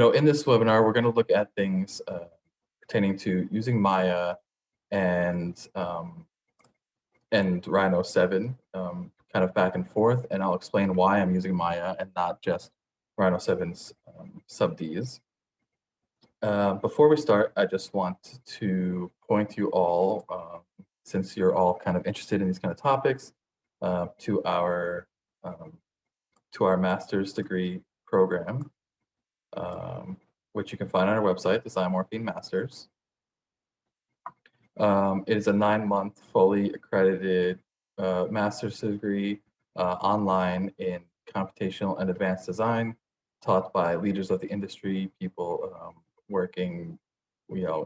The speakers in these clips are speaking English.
in this webinar, we're going to look at things pertaining to using Maya and Rhino 7, kind of back and forth, and I'll explain why I'm using Maya and not just Rhino 7's sub-Ds. Before we start, I just want to point you all, since you're all kind of interested in these kind of topics, to our master's degree program, which you can find on our website, Design Morphine Masters. It is a 9-month fully accredited master's degree online in computational and advanced design, taught by leaders of the industry, people working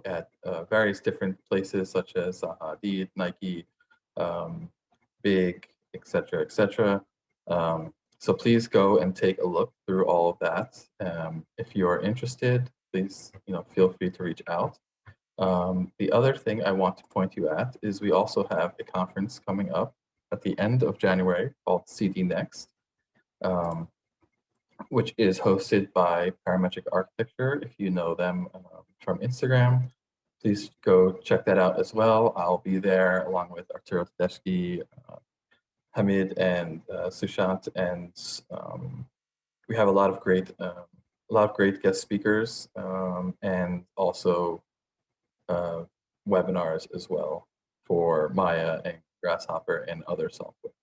at various different places such as Hadid, Nike, Big, etc., etc. So please go and take a look through all of that. If you are interested, please feel free to reach out. The other thing I want to point you at is we also have a conference coming up at the end of January called CD Next, which is hosted by Parametric Architecture. If you know them from Instagram, please go check that out as well. I'll be there along with Arturo Tedeschi, Hamid, and Sushant, and we have a lot of great guest speakers, and also webinars as well for Maya and Grasshopper and other software.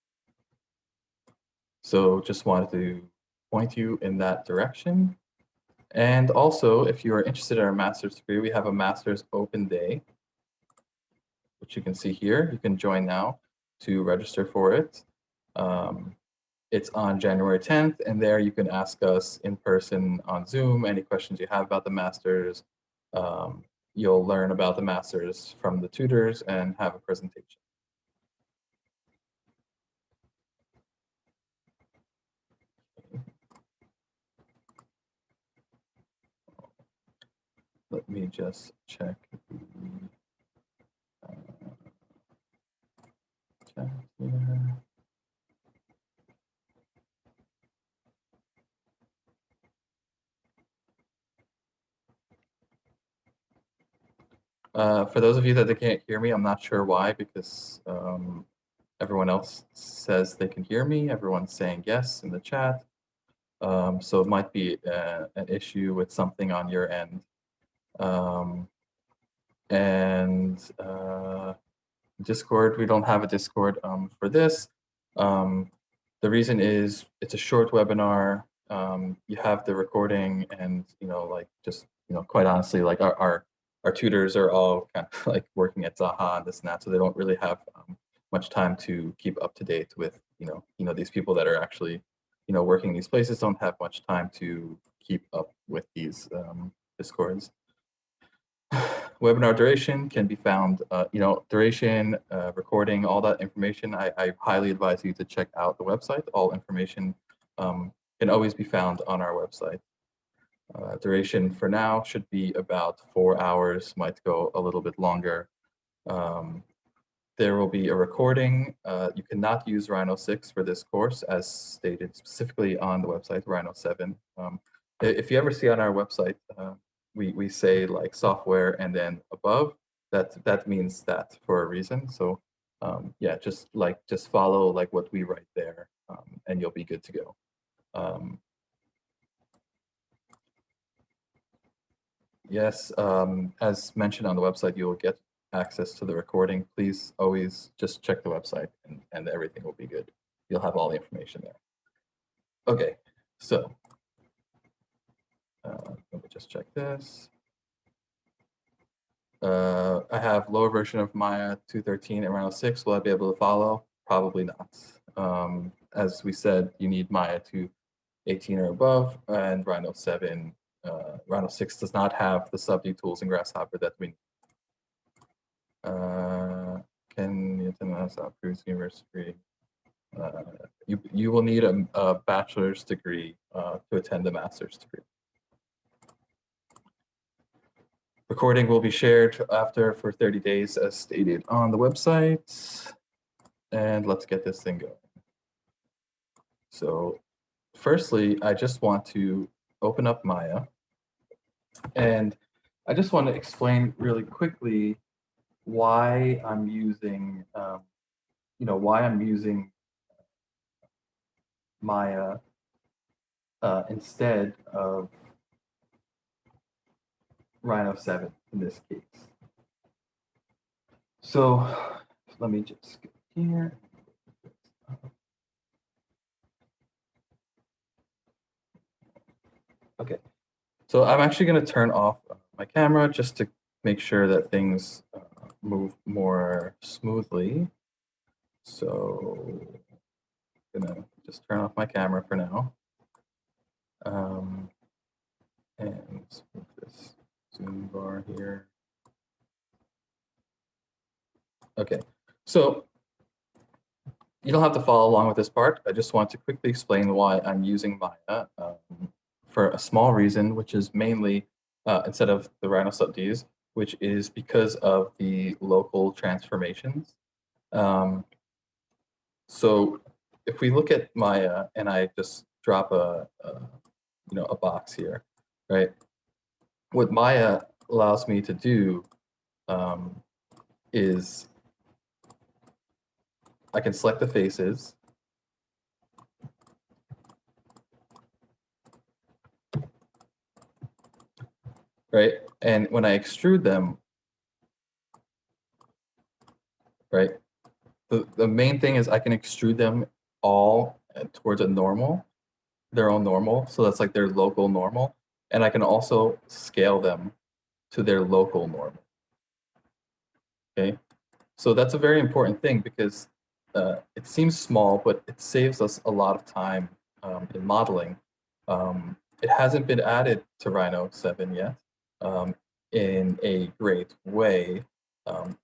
So just wanted to point you in that direction. And also, if you are interested in our master's degree, we have a master's open day, which you can see here. You can join now to register for it. It's on January 10th, and there you can ask us in person on Zoom any questions you have about the masters. You'll learn about the masters from the tutors and have a presentation. Let me just check the chat here. For those of you that can't hear me, I'm not sure why, because everyone else says they can hear me. Everyone's saying yes in the chat. So it might be an issue with something on your end. Discord, we don't have a Discord for this. The reason is it's a short webinar. You have the recording, and quite honestly, like our tutors are all kind of like working at Zaha and this and that, so they don't really have much time to keep up to date with these people that are actually working these places. Don't have much time to keep up with these Discords. Webinar duration can be found, duration, recording, all that information. I highly advise you to check out the website. All information can always be found on our website. Duration for now should be about 4 hours, might go a little bit longer. There will be a recording. You cannot use Rhino 6 for this course, as stated specifically on the website, Rhino 7. If you ever see on our website, we say like software and then above, that means that for a reason. So yeah, just follow like what we write there, and you'll be good to go. Yes, as mentioned on the website, you'll get access to the recording. Please always just check the website, and everything will be good. You'll have all the information there. Okay, so let me just check this. I have lower version of Maya 2.13 and Rhino 6. Will I be able to follow? Probably not. As we said, you need Maya 2.18 or above, and Rhino 7. Rhino 6 does not have the sub-D tools in Grasshopper that we need. Can you tell us our previous university? You will need a bachelor's degree to attend a master's degree. Recording will be shared after for 30 days as stated on the website. And let's get this thing going. So firstly, I just want to open up Maya And I just want to explain really quickly why I'm using, why I'm using Maya instead of Rhino 7 in this case. So let me just go here. Okay, so I'm actually going to turn off my camera just to make sure that things move more smoothly. So I'm going to just turn off my camera for now. And move this zoom bar here. Okay, so you don't have to follow along with this part. I just want to quickly explain why I'm using Maya for a small reason, which is mainly instead of the Rhino sub-Ds, which is because of the local transformations. So if we look at Maya and I just drop a box here, right? What Maya allows me to do is I can select the faces. Right, and when I extrude them, right, the main thing is I can extrude them all towards a normal, their own normal, so that's like their local normal, and I can also scale them to their local normal. Okay, so that's a very important thing because it seems small, but it saves us a lot of time in modeling. It hasn't been added to Rhino 7 yet in a great way.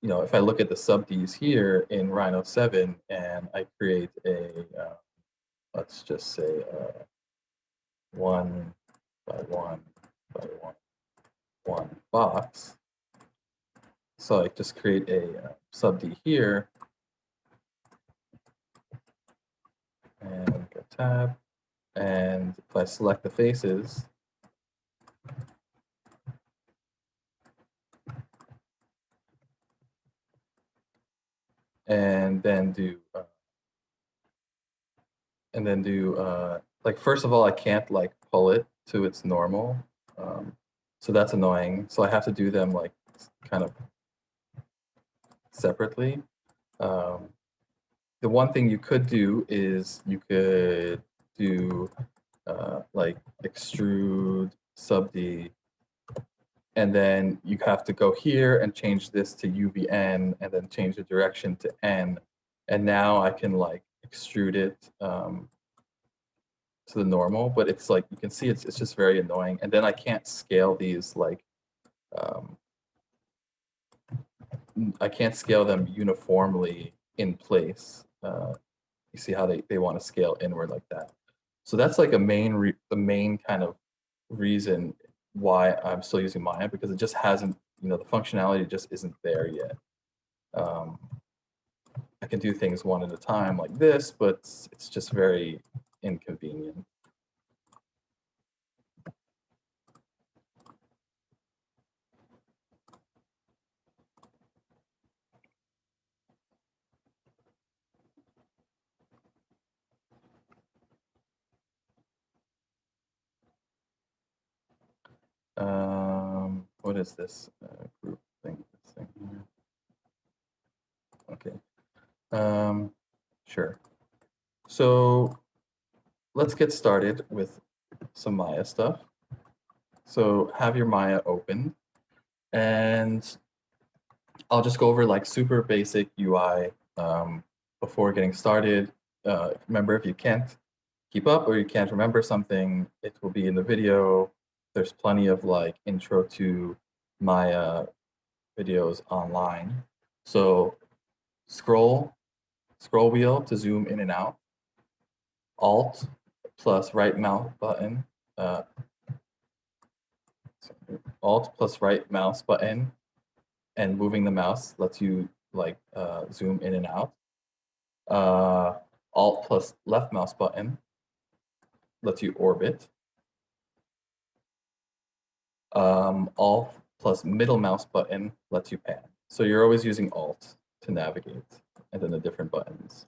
If I look at the sub-Ds here in Rhino 7 and I create a, let's just say 1 by 1 by 1 box. So I just create a sub-D here and go tab. And if I select the faces, and then do like, first of all, I can't like pull it to its normal, so that's annoying. So I have to do them like kind of separately. The one thing you could do is you could do like extrude sub-D, and then you have to go here and change this to UVN and then change the direction to N. And now I can like extrude it to the normal, but it's like, you can see it's just very annoying. And then I can't scale these like, I can't scale them uniformly in place. You see how they want to scale inward like that. So that's like the main kind of reason why I'm still using Maya, because it just hasn't, the functionality just isn't there yet. I can do things one at a time like this, but it's just very inconvenient. What is this group thing? This thing here? Okay. Sure. So let's get started with some Maya stuff. So have your Maya open, and I'll just go over like super basic UI before getting started. Remember, if you can't keep up or you can't remember something, it will be in the video. There's plenty of like intro to Maya videos online. So scroll wheel to zoom in and out. Alt plus right mouse button. Alt plus right mouse button, and moving the mouse lets you like zoom in and out. Alt plus left mouse button lets you orbit. Alt plus middle mouse button lets you pan. So you're always using Alt to navigate, and then the different buttons.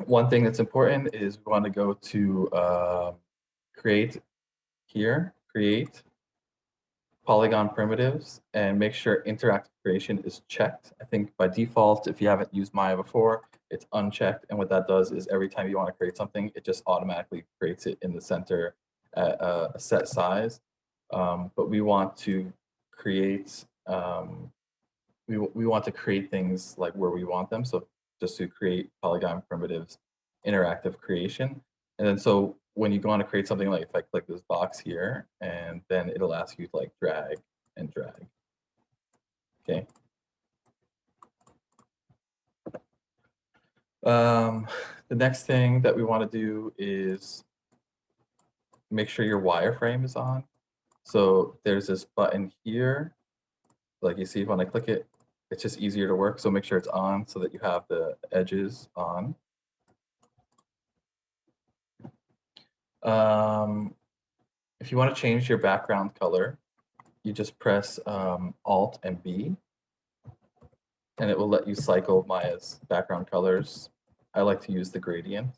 One thing that's important is we want to go to create here, create polygon primitives, and make sure interactive creation is checked. I think by default, if you haven't used Maya before, it's unchecked. And what that does is every time you want to create something, it just automatically creates it in the center at a set size. But we want to create we want to create things like where we want them. So just to create polygon primitives, interactive creation. And then so when you go on to create something, like if I click this box here, and then it'll ask you to like drag and drag. Okay. The next thing that we want to do is make sure your wireframe is on. So there's this button here. Like you see, when I click it, it's just easier to work. So make sure it's on so that you have the edges on. If you want to change your background color, you just press Alt and B, and it will let you cycle Maya's background colors. I like to use the gradient.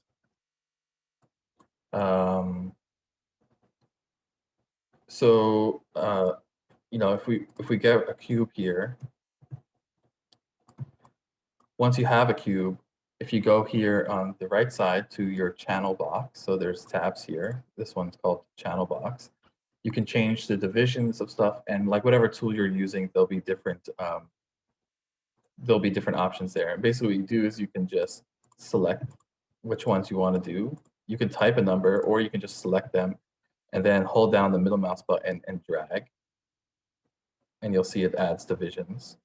You know, if we get a cube here, once you have a cube, if you go here on the right side to your channel box, so there's tabs here. This one's called channel box. You can change the divisions of stuff, and like whatever tool you're using, there'll be different options there. And basically what you do is you can just select which ones you want to do. You can type a number, or you can just select them and then hold down the middle mouse button and drag. And you'll see it adds divisions.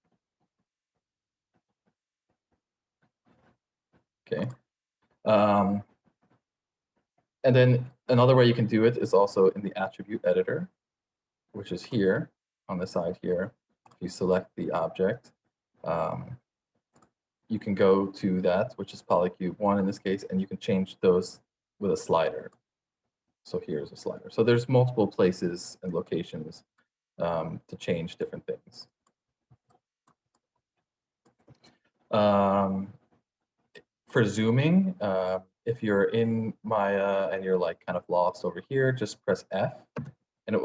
Okay. And then another way you can do it is also in the attribute editor, which is here on the side here. If you select the object, you can go to that, which is polycube 1 in this case, and you can change those with a slider. So here's a slider. So there's multiple places and locations to change different things. For zooming, if you're in Maya and you're like kind of lost over here, just press F, and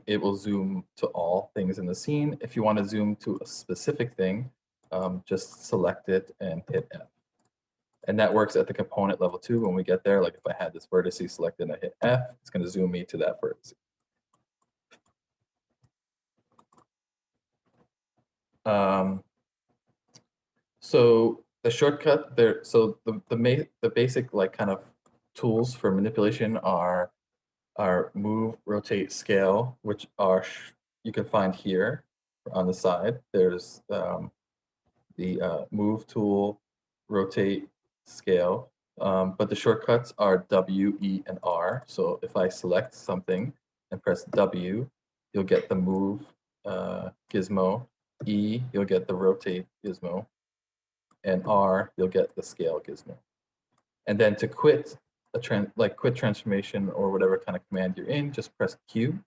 it will zoom to all things in the scene. If you want to zoom to a specific thing, just select it and hit F. And that works at the component level too. When we get there, like if I had this vertice selected and I hit F, it's going to zoom me to that vertice. So the shortcut there, so the basic like kind of tools for manipulation are move, rotate, scale, which are you can find here on the side. There's the move tool, rotate, scale, but the shortcuts are W, E, and R. So if I select something and press W, you'll get the move gizmo. E, you'll get the rotate gizmo. And R, you'll get the scale gizmo. And then to quit quit transformation or whatever kind of command you're in, just press Q,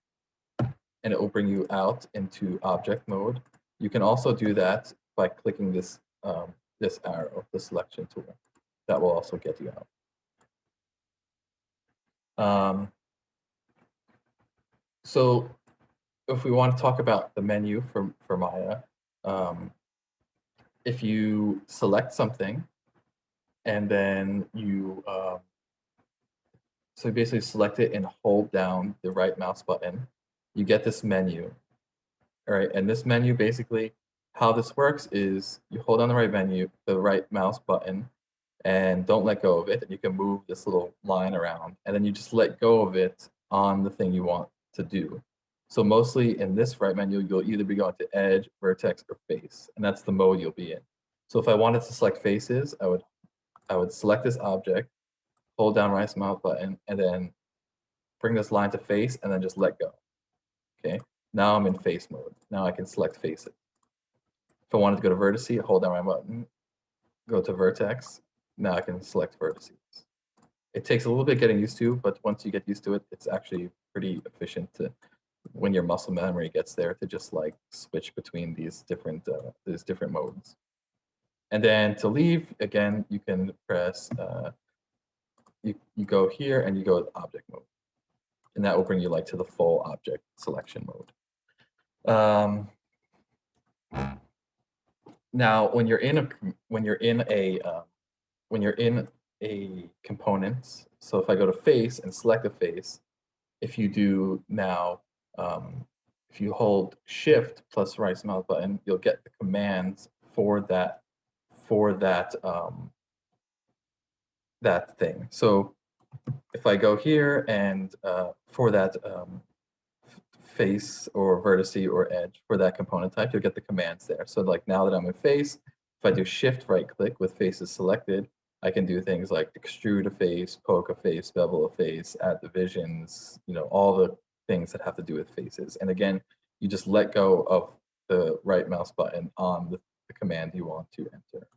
and it will bring you out into object mode. You can also do that by clicking this this arrow, the selection tool. That will also get you out. So if we want to talk about the menu for Maya, if you select something and then you so basically select it and hold down the right mouse button, you get this menu. All right, and this menu basically, how this works is you hold down the right mouse button, and don't let go of it. And you can move this little line around, and then you just let go of it on the thing you want to do. So mostly in this right menu, you'll either be going to edge, vertex, or face, and that's the mode you'll be in. So if I wanted to select faces, I would select this object, hold down right mouse button, and then bring this line to face, and then just let go. Okay, now I'm in face mode. Now I can select faces. If I wanted to go to vertice, hold down my button, go to vertex. Now I can select vertices. It takes a little bit getting used to, but once you get used to it, it's actually pretty efficient to, when your muscle memory gets there, to just like switch between these different modes. And then to leave, again, you can press, you go here and you go with object mode. And that will bring you like to the full object selection mode. Now, when you're in a component, so if I go to face and select a face, if you do now, if you hold Shift plus right mouse button, you'll get the commands for that that thing. So if I go here and for that face or vertice or edge for that component type, you'll get the commands there. So like now that I'm in face, if I do Shift right click with faces selected, I can do things like extrude a face, poke a face, bevel a face, add divisions, you know, all the things that have to do with faces. And again, you just let go of the right mouse button on the command you want to enter.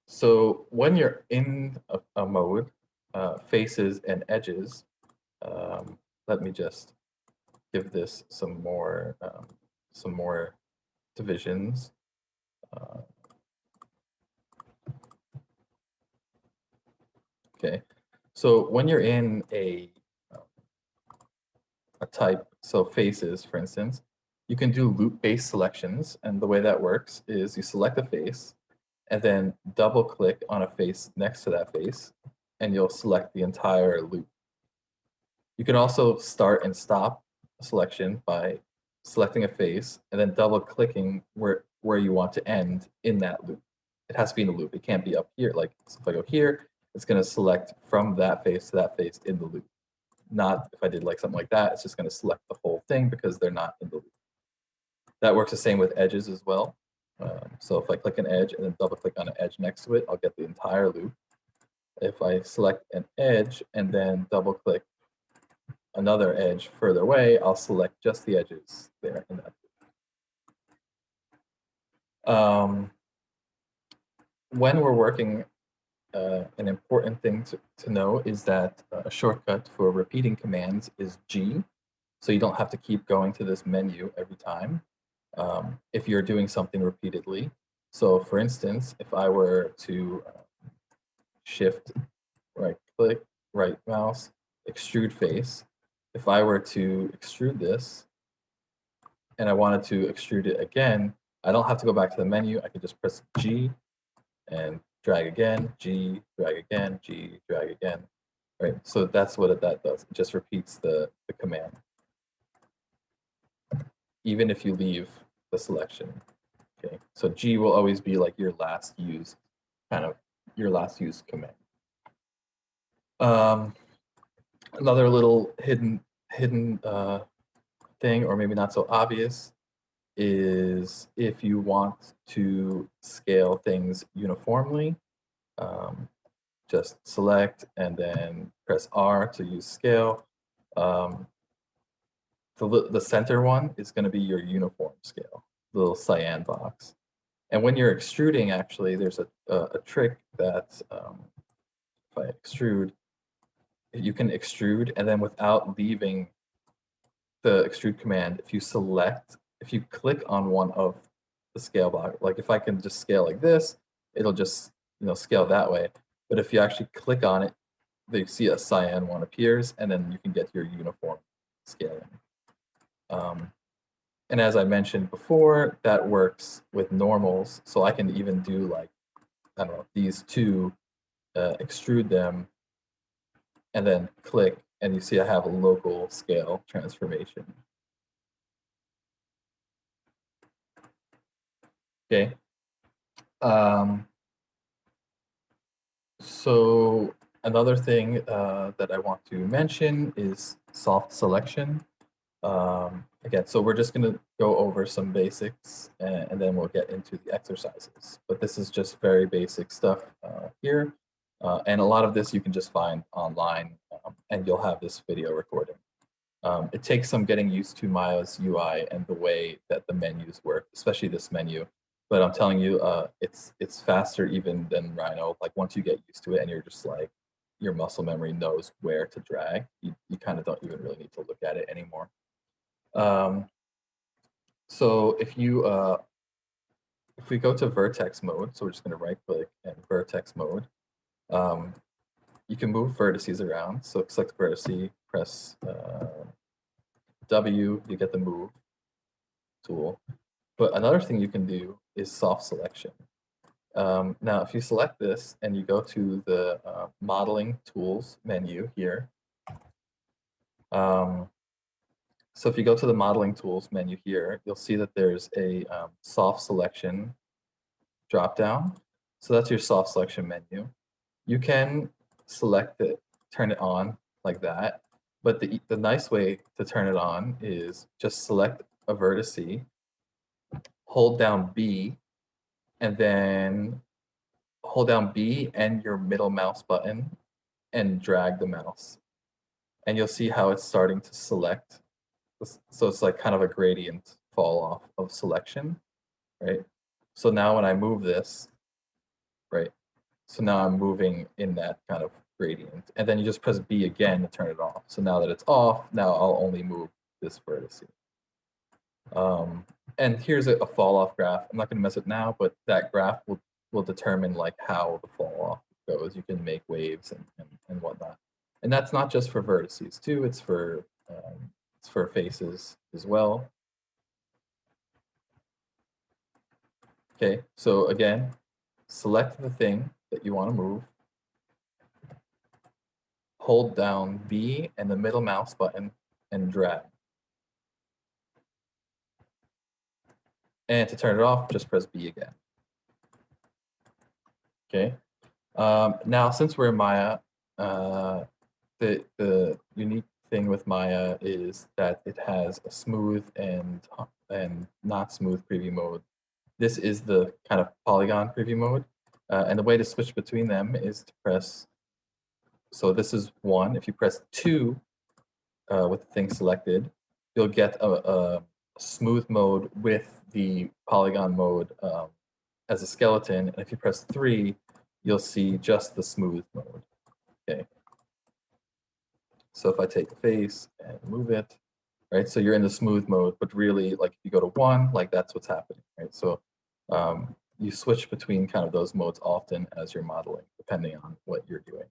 So when you're in a mode, faces and edges, let me just give this some more divisions. Okay, so when you're in a type, so faces, for instance, you can do loop-based selections, and the way that works is you select a face, and then double-click on a face next to that face, and you'll select the entire loop. You can also start and stop a selection by selecting a face and then double-clicking where you want to end in that loop. It has to be in the loop. It can't be up here. Like, so if I go here, it's going to select from that face to that face in the loop. Not if I did like something like that, it's just going to select the whole thing because they're not in the loop. That works the same with edges as well. So if I click an edge and then double click on an edge next to it, I'll get the entire loop. If I select an edge and then double click another edge further away, I'll select just the edges there in that loop. When we're working, an important thing to know is that a shortcut for repeating commands is G. So you don't have to keep going to this menu every time if you're doing something repeatedly. So for instance, if I were to Shift, right click, right mouse, extrude face, if I were to extrude this and I wanted to extrude it again, I don't have to go back to the menu. I can just press G and drag again, G, drag again, G, drag again. Right, so that's what that does. It just repeats the command, even if you leave the selection. Okay, so G will always be like your last used command. Another little hidden thing, or maybe not so obvious, is if you want to scale things uniformly, just select and then press R to use scale. The center one is going to be your uniform scale, the little cyan box. And when you're extruding, actually, there's a trick that if I extrude, you can extrude, and then without leaving the extrude command, if you click on one of the scale block, like if I can just scale like this, it'll just scale that way. But if you actually click on it, you see a cyan one appears, and then you can get your uniform scaling. And as I mentioned before, that works with normals. So I can even do like, I don't know, these two, extrude them, and then click, and you see I have a local scale transformation. Okay. So another thing that I want to mention is soft selection. Again, so we're just going to go over some basics, and then we'll get into the exercises. But this is just very basic stuff here. And a lot of this you can just find online, and you'll have this video recording. It takes some getting used to Maya's UI and the way that the menus work, especially this menu. but I'm telling you, it's faster even than Rhino. Like once you get used to it and you're just like, your muscle memory knows where to drag, you kind of don't even really need to look at it anymore. So if we go to vertex mode, so we're just going to right click and vertex mode, you can move vertices around. So select vertice, press W, you get the move tool. But another thing you can do is soft selection. Now, if you select this and you go to the modeling tools menu here, so if you go to the modeling tools menu here, you'll see that there's a soft selection dropdown. So that's your soft selection menu. You can select it, turn it on like that. But the nice way to turn it on is just select a vertice, hold down B, and then hold down B and your middle mouse button and drag the mouse. And you'll see how it's starting to select. So it's like kind of a gradient fall off of selection, right? So now when I move this, right? So now I'm moving in that kind of gradient. And then you just press B again to turn it off. So now that it's off, now I'll only move this vertex. And here's a fall off graph. I'm not going to mess it now, but that graph will determine like how the fall off goes. You can make waves and whatnot. And that's not just for vertices too. It's for faces as well. Okay, so again, select the thing that you want to move. Hold down B and the middle mouse button and drag. And to turn it off, just press B again. Okay. Now, since we're in Maya, the unique thing with Maya is that it has a smooth and not smooth preview mode. This is the kind of polygon preview mode. And the way to switch between them is to press, so this is 1. If you press 2 with the thing selected, you'll get a smooth mode with the polygon mode as a skeleton. And if you press 3, you'll see just the smooth mode. Okay. So if I take a face and move it, right? So you're in the smooth mode, but really, like if you go to 1, like that's what's happening, right? So you switch between kind of those modes often as you're modeling, depending on what you're doing.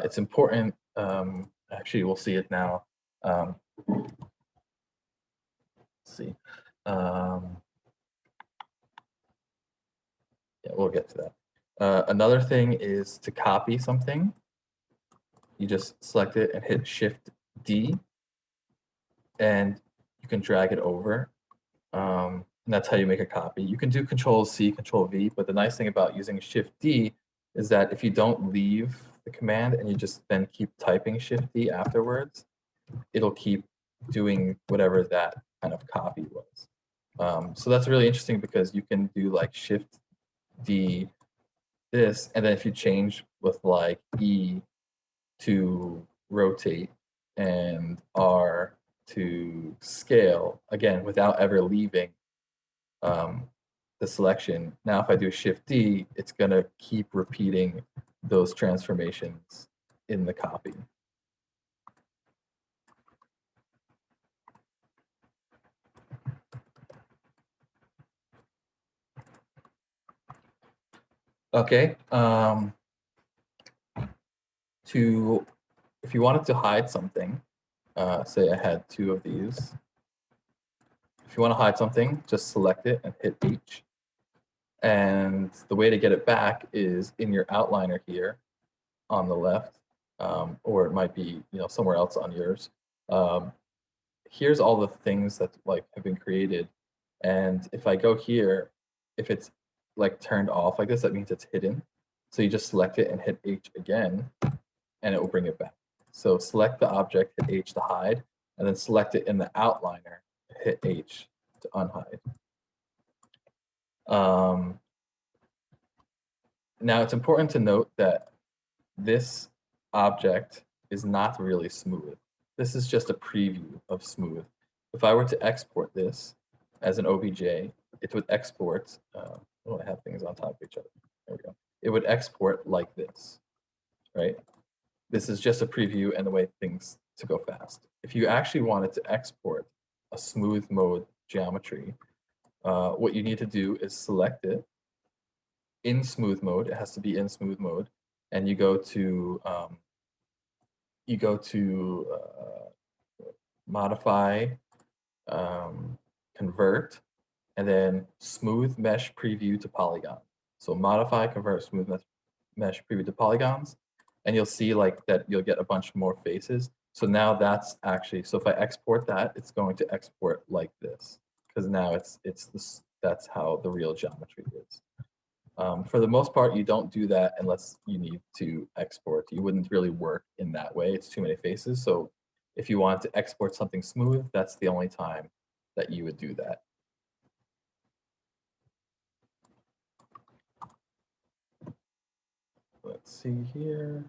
It's important. Actually, we'll see it now. Let's see. Yeah, we'll get to that. Another thing is to copy something. You just select it and hit Shift D, and you can drag it over. And that's how you make a copy. You can do Control C, Control V, but the nice thing about using Shift D is that if you don't leave the command and you just then keep typing Shift D afterwards, it'll keep doing whatever that kind of copy was. So that's really interesting because you can do like Shift D this, and then if you change with like E to rotate and R to scale, again, without ever leaving the selection. Now, if I do Shift D, it's going to keep repeating those transformations in the copy. Okay. If you wanted to hide something, say I had 2 of these. If you want to hide something, just select it and hit H. And the way to get it back is in your outliner here on the left, or it might be somewhere else on yours. Here's all the things that like have been created. And if I go here, if it's like turned off like this, that means it's hidden. So you just select it and hit H again, and it will bring it back. So select the object, hit H to hide, and then select it in the outliner, hit H to unhide. Now it's important to note that this object is not really smooth. This is just a preview of smooth. If I were to export this, as an OBJ, it would export. Oh, I have things on top of each other. There we go. It would export like this, right? This is just a preview and the way things to go fast. If you actually wanted to export a smooth mode geometry, what you need to do is select it in smooth mode. It has to be in smooth mode, and you go to modify, convert, and then smooth mesh preview to polygon. So modify, convert, smooth mesh preview to polygons, and you'll see like that you'll get a bunch more faces. So now that's actually, so if I export that, it's going to export like this, because now it's this, that's how the real geometry is. For the most part, you don't do that unless you need to export. You wouldn't really work in that way. It's too many faces. So if you want to export something smooth, that's the only time that you would do that. Let's see here.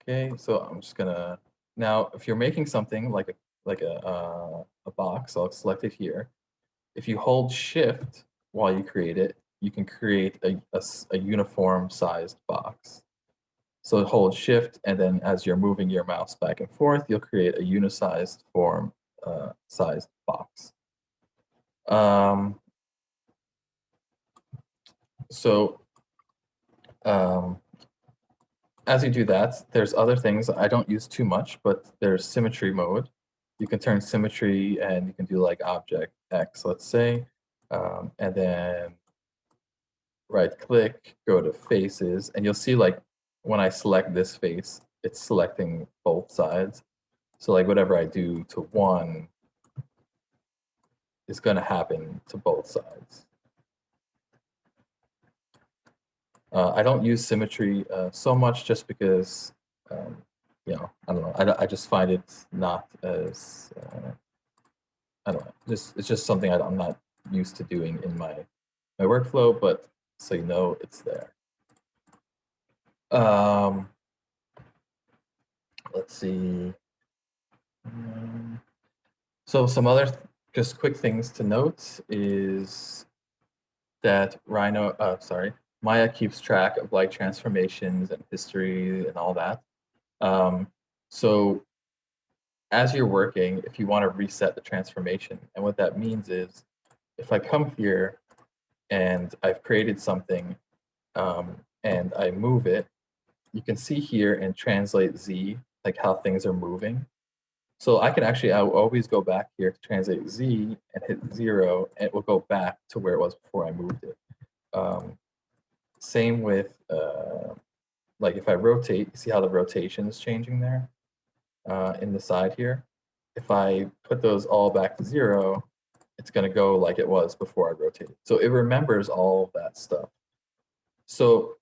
Okay, so I'm just gonna, now if you're making something like a box, I'll select it here. If you hold Shift while you create it, you can create a uniform sized box. So hold Shift, and then as you're moving your mouse back and forth, you'll create a unisized form sized box. As you do that, there's other things I don't use too much, but there's symmetry mode. You can turn symmetry, and you can do like object X, let's say, and then right click, go to faces, and you'll see like when I select this face, it's selecting both sides. So like whatever I do to one is going to happen to both sides. I don't use symmetry so much just because, you know, I don't know. I just find it not as, I don't know. It's just something I'm not used to doing in my workflow, but so you know it's there. Let's see. So some other just quick things to note is that Maya keeps track of like transformations and history and all that. So as you're working, if you want to reset the transformation, and what that means is if I come here and I've created something and I move it, you can see here and translate Z, like how things are moving. So I can actually, I will always go back here to translate Z and hit 0, and it will go back to where it was before I moved it. Same with, like if I rotate, you see how the rotation is changing there in the side here? If I put those all back to 0, it's going to go like it was before I rotated. So it remembers all of that stuff. So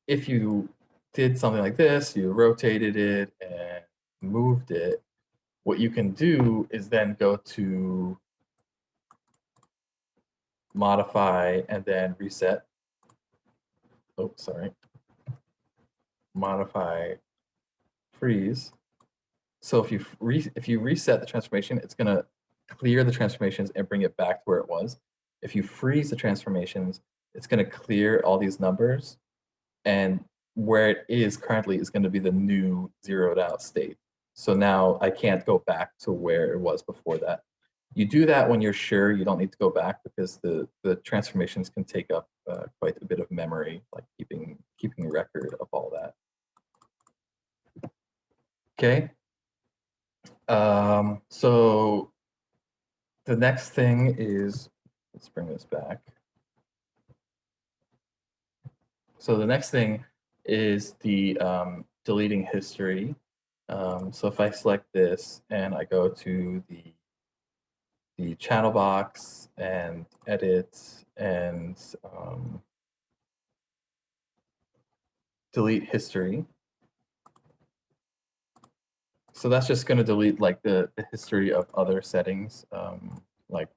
if you did something like this, you rotated it and moved it, what you can do is then go to modify and then reset. Oh, sorry. Modify, freeze. So if you reset the transformation, it's going to clear the transformations and bring it back to where it was. If you freeze the transformations, it's going to clear all these numbers, and where it is currently is going to be the new zeroed out state. So now I can't go back to where it was before that. You do that when you're sure you don't need to go back, because the transformations can take up quite a bit of memory, like keeping record of all that. Okay. So the next thing is, let's bring this back. So the next thing is the deleting history. So if I select this and I go to the channel box and edit and delete history. So that's just going to delete like the history of other settings, like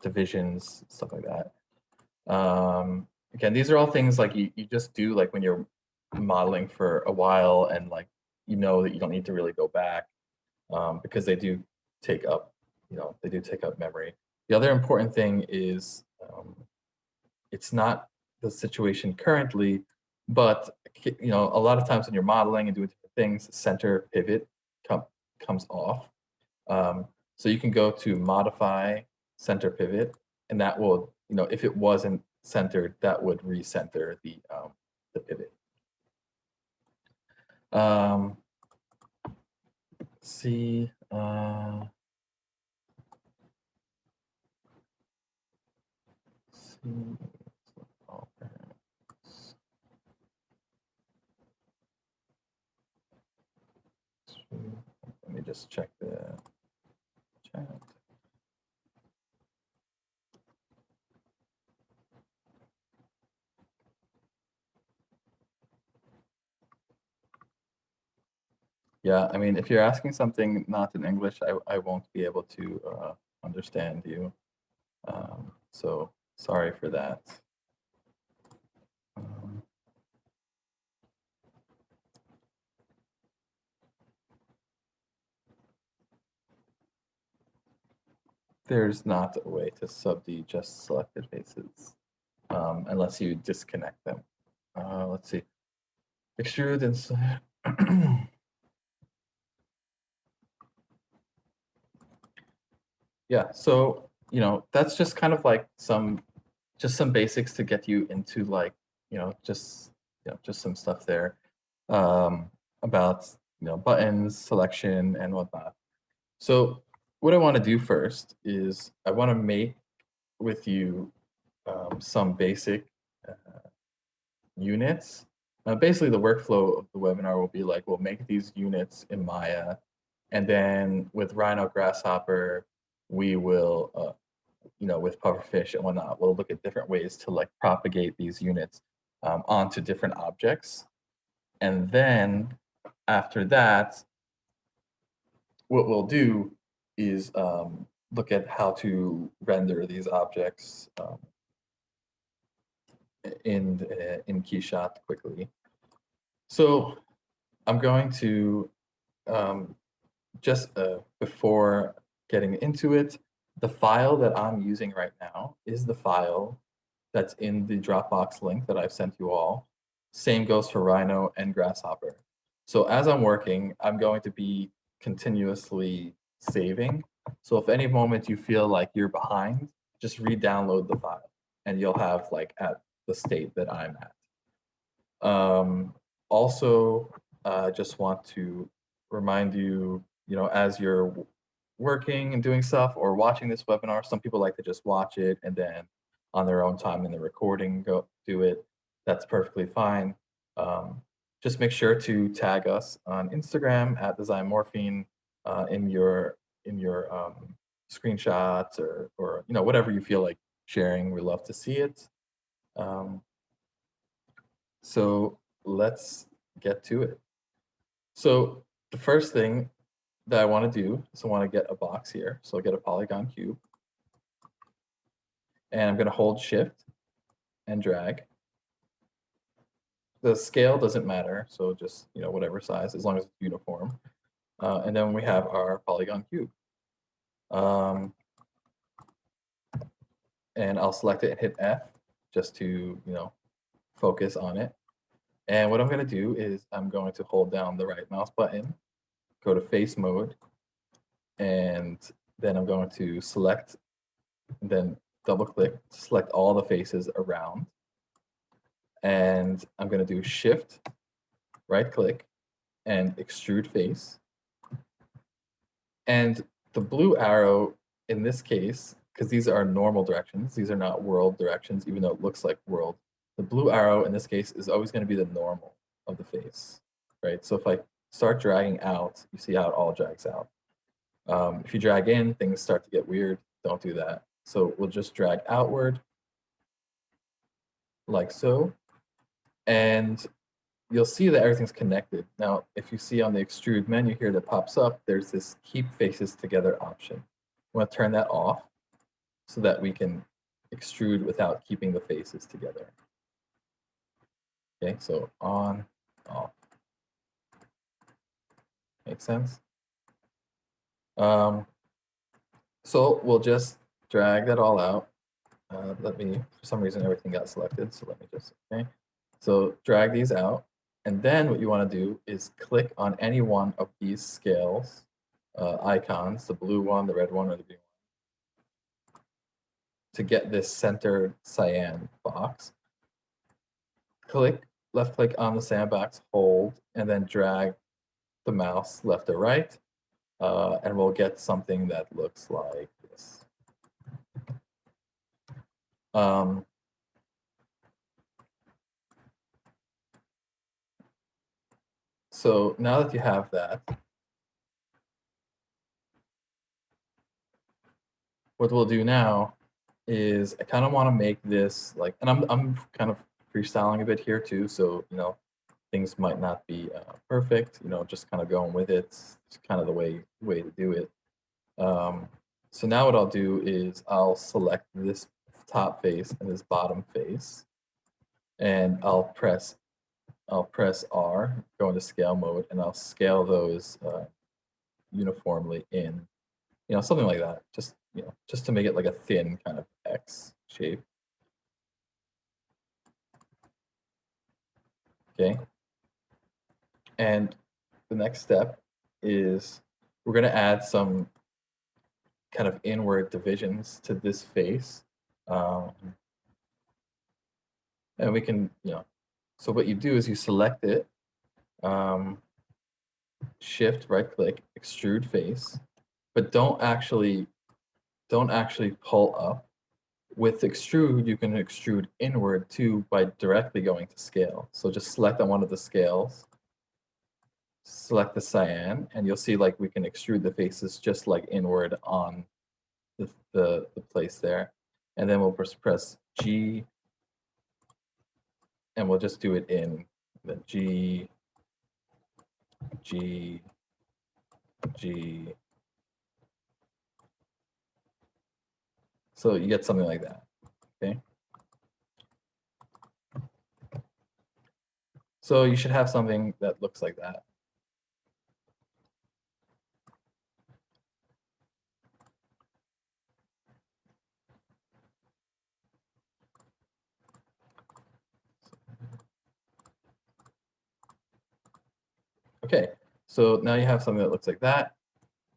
divisions, stuff like that. Again, these are all things like you just do like when you're modeling for a while, and like you know that you don't need to really go back because they do take up they do take up memory. The other important thing is it's not the situation currently, but a lot of times when you're modeling and doing different things, center pivot comes off. So you can go to modify center pivot, and that will, if it wasn't centered, that would recenter the pivot. See. Let me just check the chat. Yeah, I mean, if you're asking something not in English, I won't be able to understand you. So sorry for that. There's not a way to sub-D just selected faces unless you disconnect them. Let's see. Extrude and yeah, so that's just kind of like some basics to get you into like just some stuff there about buttons, selection, and whatnot. So what I want to do first is I want to make with you some basic units. Basically, the workflow of the webinar will be like, we'll make these units in Maya, and then with Rhino Grasshopper, we will, with Pufferfish and whatnot, we'll look at different ways to like propagate these units onto different objects. And then after that, what we'll do is look at how to render these objects in KeyShot quickly. So I'm going to just before getting into it, the file that I'm using right now is the file that's in the Dropbox link that I've sent you all. Same goes for Rhino and Grasshopper. So as I'm working, I'm going to be continuously saving. So if any moment you feel like you're behind, just re-download the file and you'll have like at the state that I'm at. Also, just want to remind you, as you're working and doing stuff or watching this webinar, some people like to just watch it and then on their own time in the recording go do it. That's perfectly fine. Just make sure to tag us on Instagram at DesignMorphine in your screenshots or whatever you feel like sharing. We love to see it. So let's get to it. So the first thing that I want to do is I want to get a box here. So I'll get a polygon cube. And I'm going to hold Shift and drag. The scale doesn't matter, so just whatever size, as long as it's uniform. And then we have our polygon cube. And I'll select it and hit F just to focus on it. And what I'm going to do is I'm going to hold down the right mouse button, go to face mode, and then I'm going to select, and then double click to select all the faces around. And I'm going to do Shift, right click, and extrude face. And the blue arrow in this case, because these are normal directions, these are not world directions, even though it looks like world. The blue arrow in this case is always going to be the normal of the face, right? So if I start dragging out, you see how it all drags out. If you drag in, things start to get weird. Don't do that. So we'll just drag outward like so. And you'll see that everything's connected. Now, if you see on the extrude menu here that pops up, there's this keep faces together option. I'm going to turn that off so that we can extrude without keeping the faces together. Okay, so on, off. Makes sense? So we'll just drag that all out. Let me, for some reason, everything got selected. So let me just, okay. So drag these out. And then what you want to do is click on any one of these scales icons, the blue one, the red one, or the green one, to get this centered cyan box. Left click on the sandbox, hold, and then drag the mouse left or right, and we'll get something that looks like this. So now that you have that, what we'll do now is I kind of want to make this like, and I'm kind of freestyling a bit here too, so you know things might not be perfect. You know, just kind of going with it. It's kind of the way to do it. So now what I'll do is I'll select this top face and this bottom face, and I'll press R, go into scale mode, and I'll scale those uniformly in, you know, something like that. Just, you know, just to make it like a thin kind of X shape. Okay. And the next step is we're going to add some kind of inward divisions to this face. And we can, you know, so what you do is you select it, shift, right click, extrude face, but don't actually pull up. With extrude, you can extrude inward too by directly going to scale. So just select on one of the scales, select the cyan, and you'll see like we can extrude the faces just like inward on the place there. And then we'll press G, and we'll just do it in the G, G, G. So you get something like that, okay? So you should have something that looks like that. Okay, so now you have something that looks like that.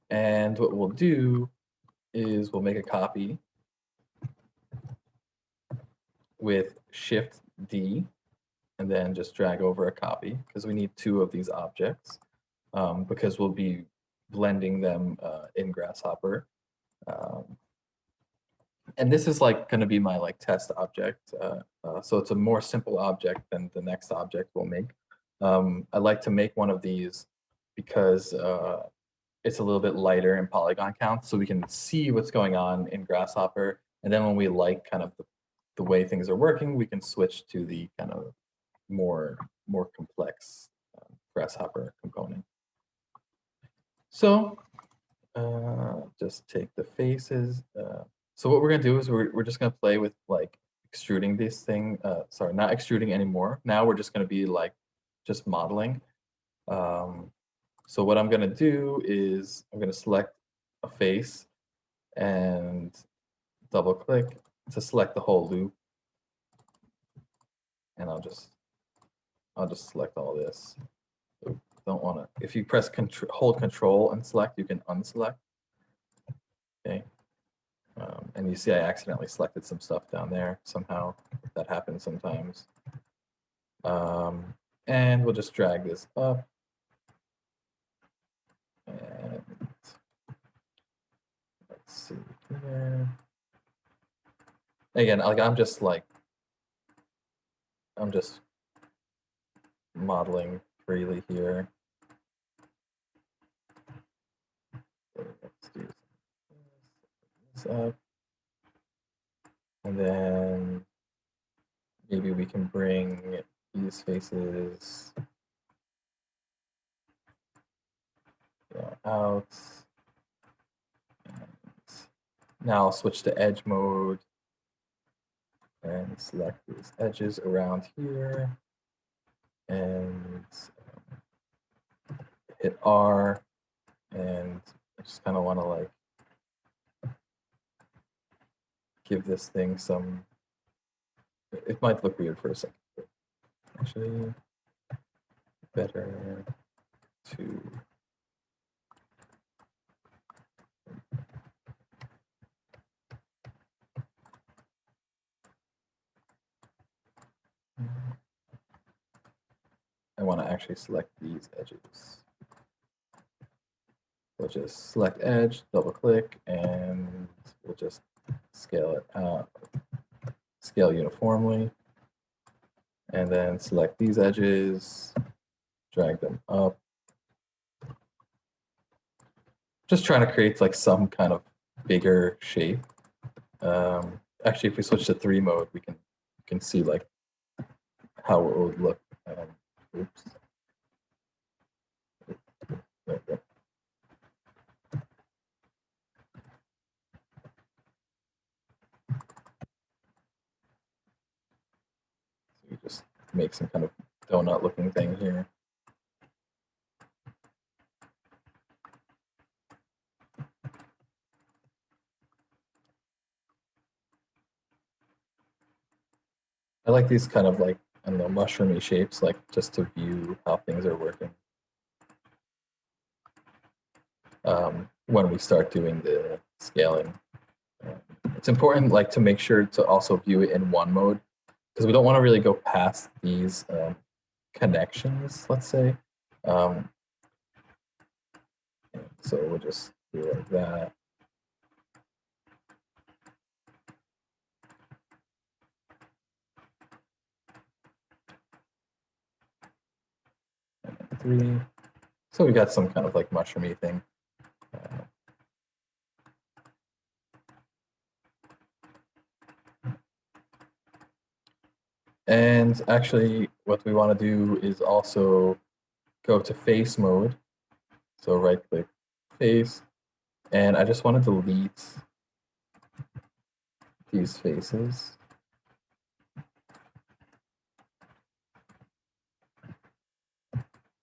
And what we'll do is we'll make a copy with Shift D, and then just drag over a copy, because we need two of these objects, because we'll be blending them in Grasshopper. And this is like going to be my like test object. So it's a more simple object than the next object we'll make. I like to make one of these because it's a little bit lighter in polygon count, so we can see what's going on in Grasshopper. And then when we like kind of the way things are working, we can switch to the kind of more complex Grasshopper component. So just take the faces. So what we're gonna do is we're just gonna play with like extruding this thing. Sorry, not extruding anymore. Now we're just gonna be like just modeling. So what I'm gonna do is I'm gonna select a face and double click to select the whole loop. And I'll just select all this. Oops, don't wanna, if you press hold control and select, you can unselect. Okay. And you see I accidentally selected some stuff down there somehow. That happens sometimes. And we'll just drag this up. And let's see here. Again, like I'm just modeling freely here. So let's do this up. And then maybe we can bring these faces out. And now I'll switch to edge mode and select these edges around here and hit R, and I just kind of want to like give this thing some, it might look weird for a second, but actually better to I want to actually select these edges. We'll just select edge, double click, and we'll just scale it out, scale uniformly, and then select these edges, drag them up. Just trying to create like some kind of bigger shape. Actually, if we switch to 3 mode, we can see like how it would look. Oops. There we go. So we just make some kind of donut-looking thing here. I like these kind of like, I don't know, mushroomy shapes, like just to view how things are working. When we start doing the scaling. It's important like to make sure to also view it in 1 mode, because we don't want to really go past these connections, let's say. So we'll just do it like that. And 3. So we got some kind of like mushroomy thing. And actually, what we want to do is also go to face mode. So right click face, and I just want to delete these faces.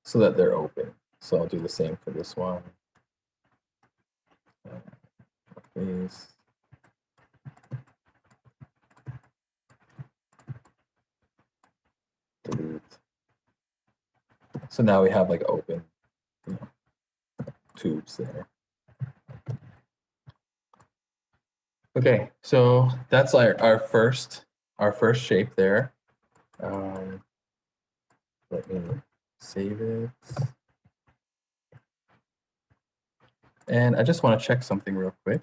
So that they're open. So I'll do the same for this one. Face. Delete. So now we have like open, you know, tubes there. Okay, so that's our first shape there. Let me save it. And I just want to check something real quick.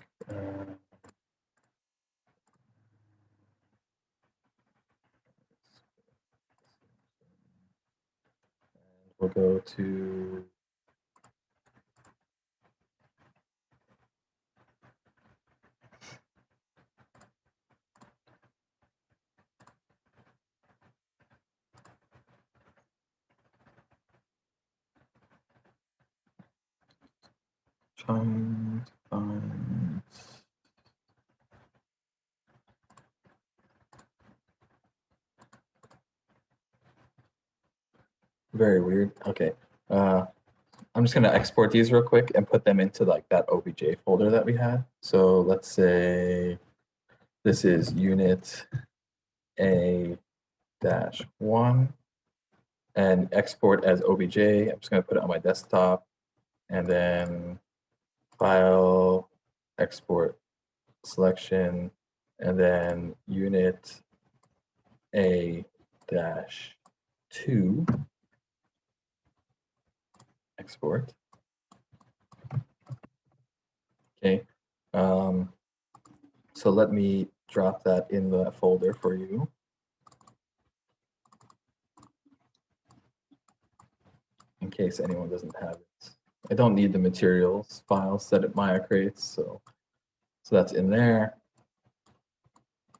We'll go to trying to find very weird. Okay. I'm just going to export these real quick and put them into like that OBJ folder that we had. So let's say this is unit A-1 and export as OBJ. I'm just going to put it on my desktop and then file, export selection, and then unit A-2 export. Okay, so let me drop that in the folder for you. In case anyone doesn't have it. I don't need the materials files that Maya creates, so that's in there.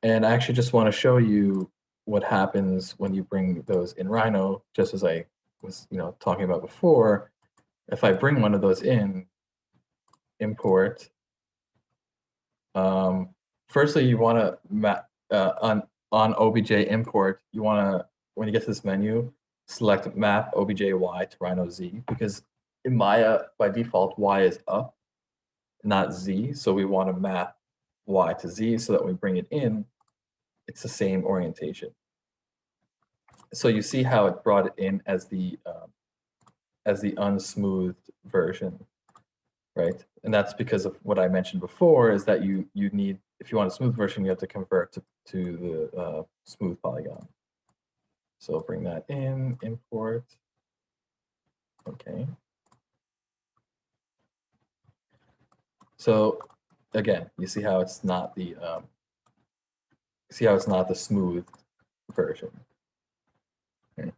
And I actually just want to show you what happens when you bring those in Rhino, just as I was talking about before. If I bring one of those in, import, firstly you want to on OBJ import, you want to, when you get to this menu, select map OBJ Y to Rhino Z, because in Maya by default Y is up, not Z, so we want to map Y to Z so that when we bring it in, it's the same orientation. So you see how it brought it in as the unsmoothed version, right? And that's because of what I mentioned before, is that you need, if you want a smooth version, you have to convert to the smooth polygon. So bring that in, import. Okay. So again, you see how it's not the smooth version. Okay.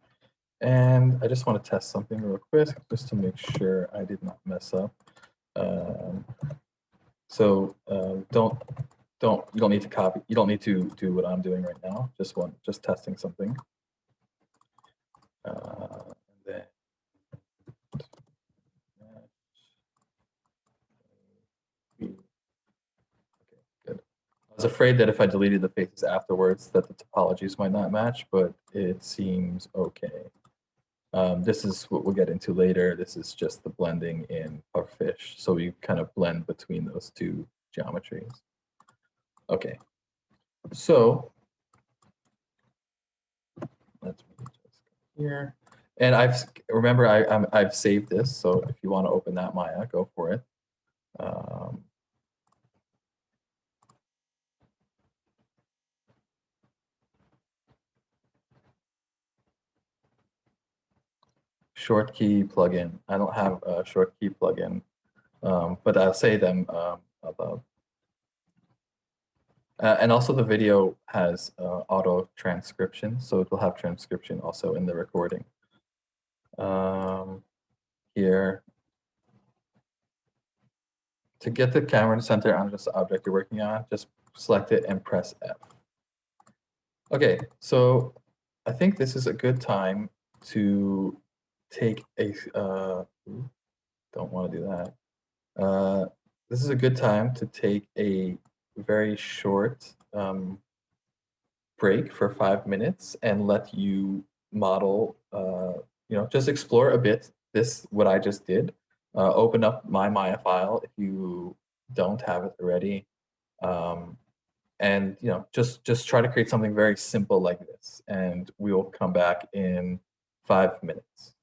And I just want to test something real quick, just to make sure I did not mess up. You don't need to copy. You don't need to do what I'm doing right now. Just testing something. Then okay, good. I was afraid that if I deleted the faces afterwards, that the topologies might not match, but it seems okay. This is what we'll get into later. This is just the blending in Pufferfish. So we kind of blend between those two geometries. Okay, so let's just here. And I've saved this. So if you want to open that Maya, go for it. Short key plugin. I don't have a short key plugin, but I'll say them above. And also the video has auto transcription, so it will have transcription also in the recording. Here, to get the camera to center on just the object you're working on, just select it and press F. Okay, so I think this is a good time to take a, don't want to do that. This is a good time to take a very short break for 5 minutes and let you model, just explore a bit what I just did. Open up my Maya file if you don't have it already. And just try to create something very simple like this, and we will come back in 5 minutes.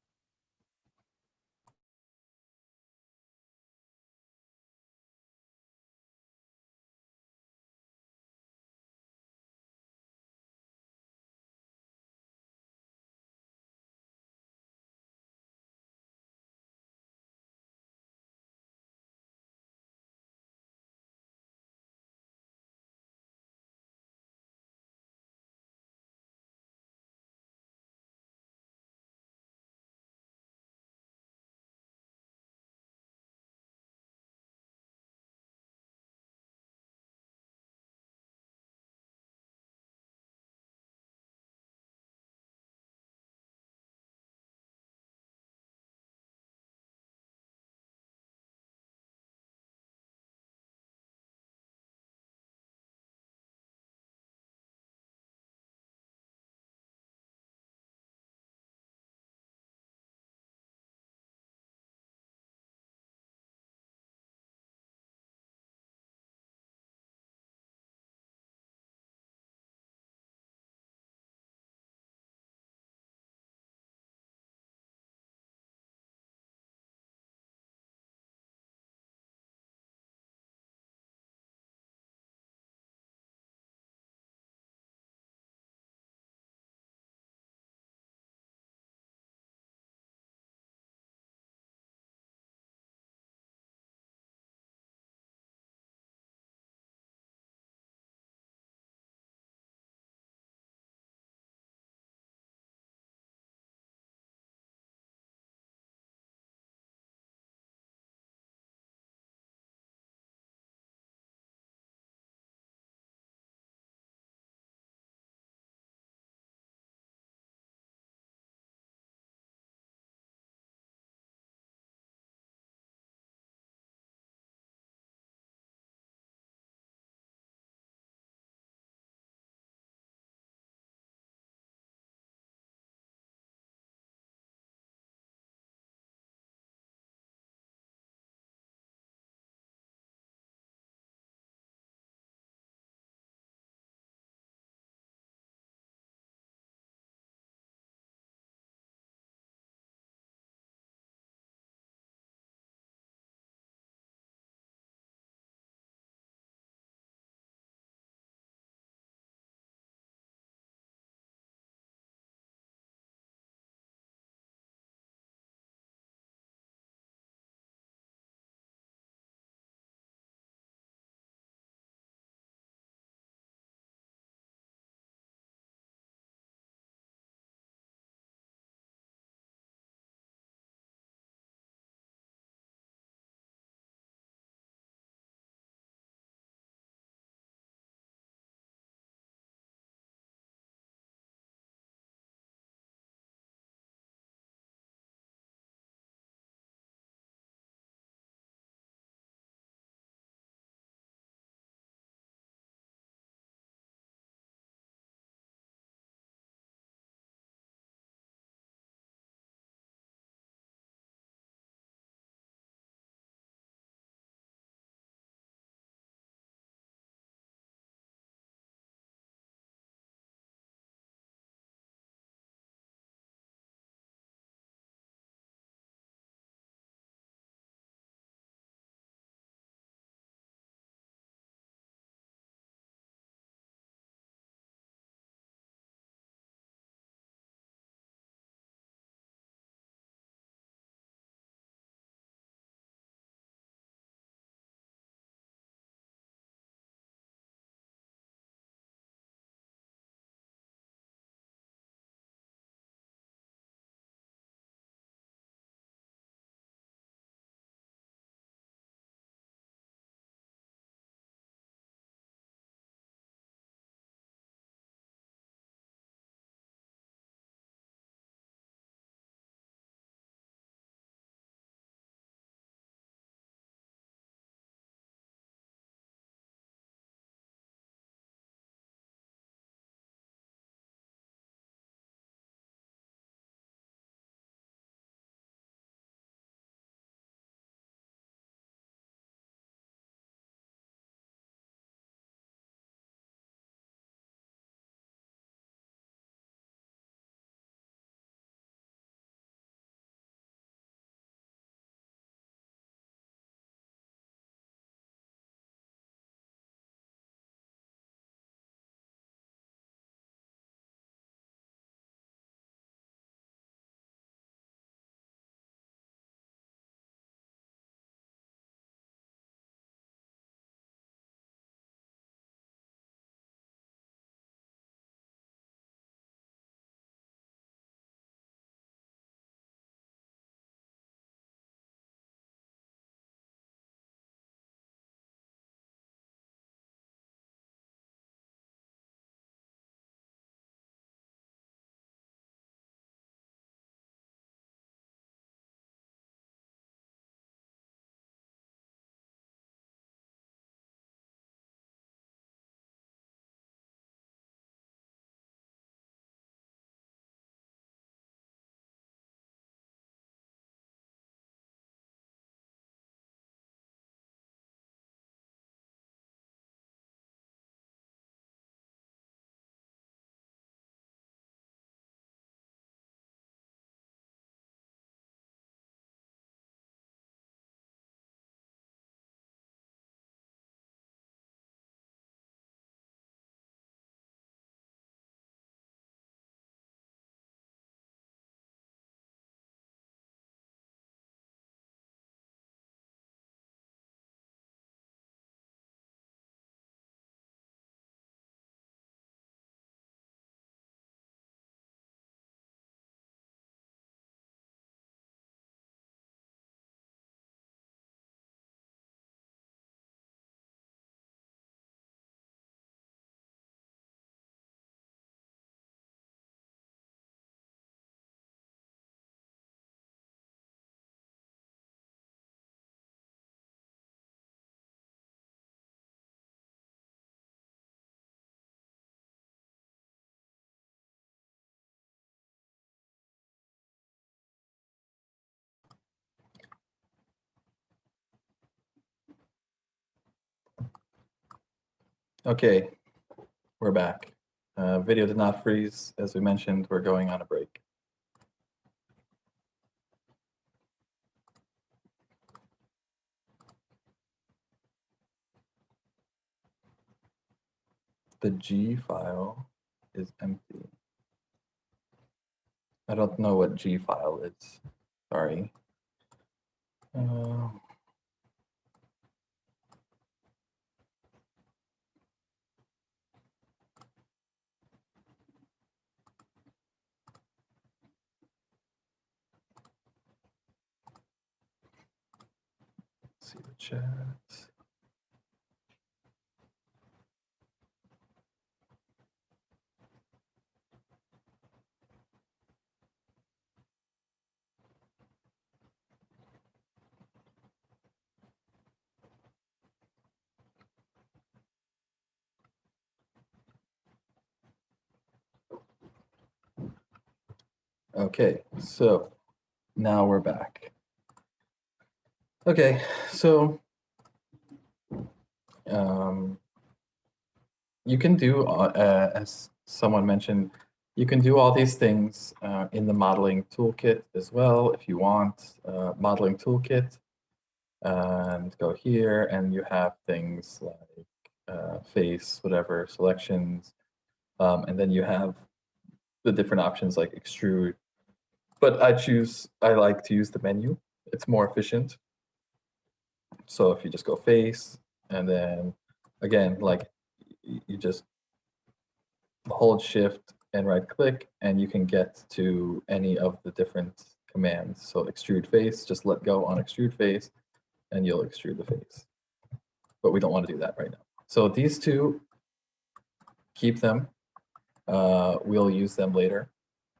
Okay, we're back. Video did not freeze. As we mentioned, we're going on a break. The G file is empty. I don't know what G file is. Sorry. Let's see the chat. Okay, so now we're back. Okay, so you can do, as someone mentioned, you can do all these things in the modeling toolkit as well if you want. Modeling toolkit, and go here, and you have things like face, whatever, selections, and then you have the different options like extrude. But I like to use the menu. It's more efficient. So if you just go face, and then again, like you just hold shift and right click, and you can get to any of the different commands. So extrude face, just let go on extrude face, and you'll extrude the face. But we don't want to do that right now. So these two, keep them. We'll use them later.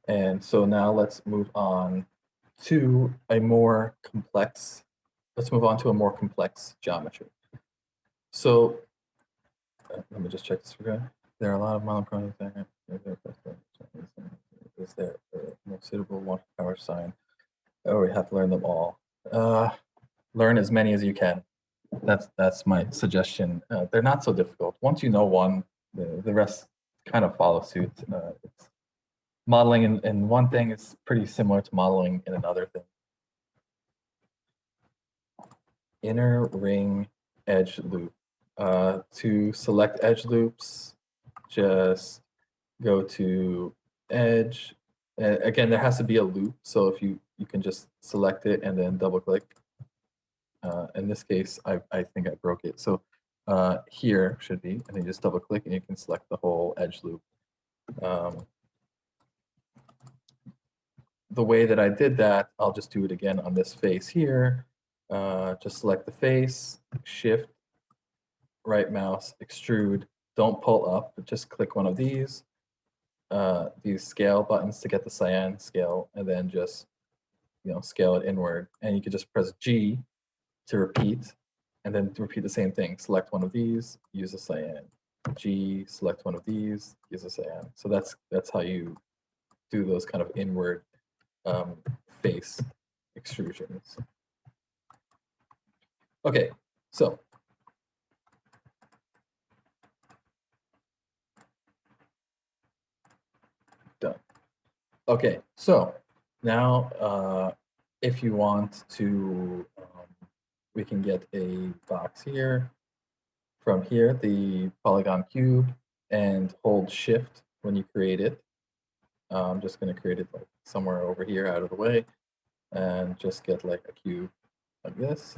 And so now let's move on to a more complex, geometry. So let me just check this again. There are a lot of monochrome. Is there a more suitable one power sign? Oh, we have to learn them all. Learn as many as you can. That's my suggestion. They're not so difficult. Once you know one, the rest kind of follow suit. It's modeling in one thing is pretty similar to modeling in another thing. Inner ring edge loop. To select edge loops, just go to edge. Again, there has to be a loop. So if you can just select it and then double click. In this case, I think I broke it. So here should be, and then you just double click and you can select the whole edge loop. The way that I did that, I'll just do it again on this face here. Just select the face, shift, right mouse, extrude. Don't pull up, but just click one of these scale buttons to get the cyan scale, and then just scale it inward. And you can just press G to repeat, and then repeat the same thing. Select one of these, use a cyan. G, select one of these, use a cyan. So that's how you do those kind of inward face extrusions. Okay, so done. Okay, so now if you want to, we can get a box here. From here, the polygon cube, and hold shift when you create it. I'm just going to create it like somewhere over here out of the way, and just get like a cube like this.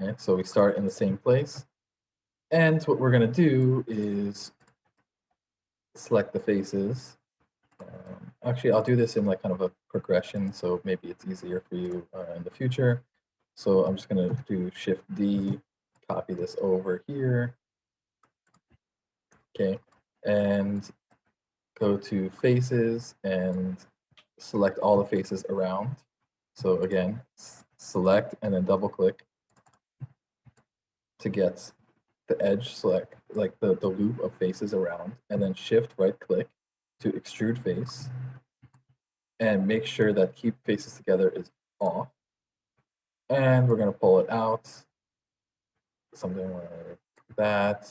And so we start in the same place. And what we're going to do is select the faces. Actually, I'll do this in like kind of a progression, so maybe it's easier for you in the future. So I'm just going to do Shift D, copy this over here. Okay, and go to faces and select all the faces around. So again, select and then double click to get the edge select, like the loop of faces around, and then shift right click to extrude face, and make sure that keep faces together is off. And we're going to pull it out, something like that.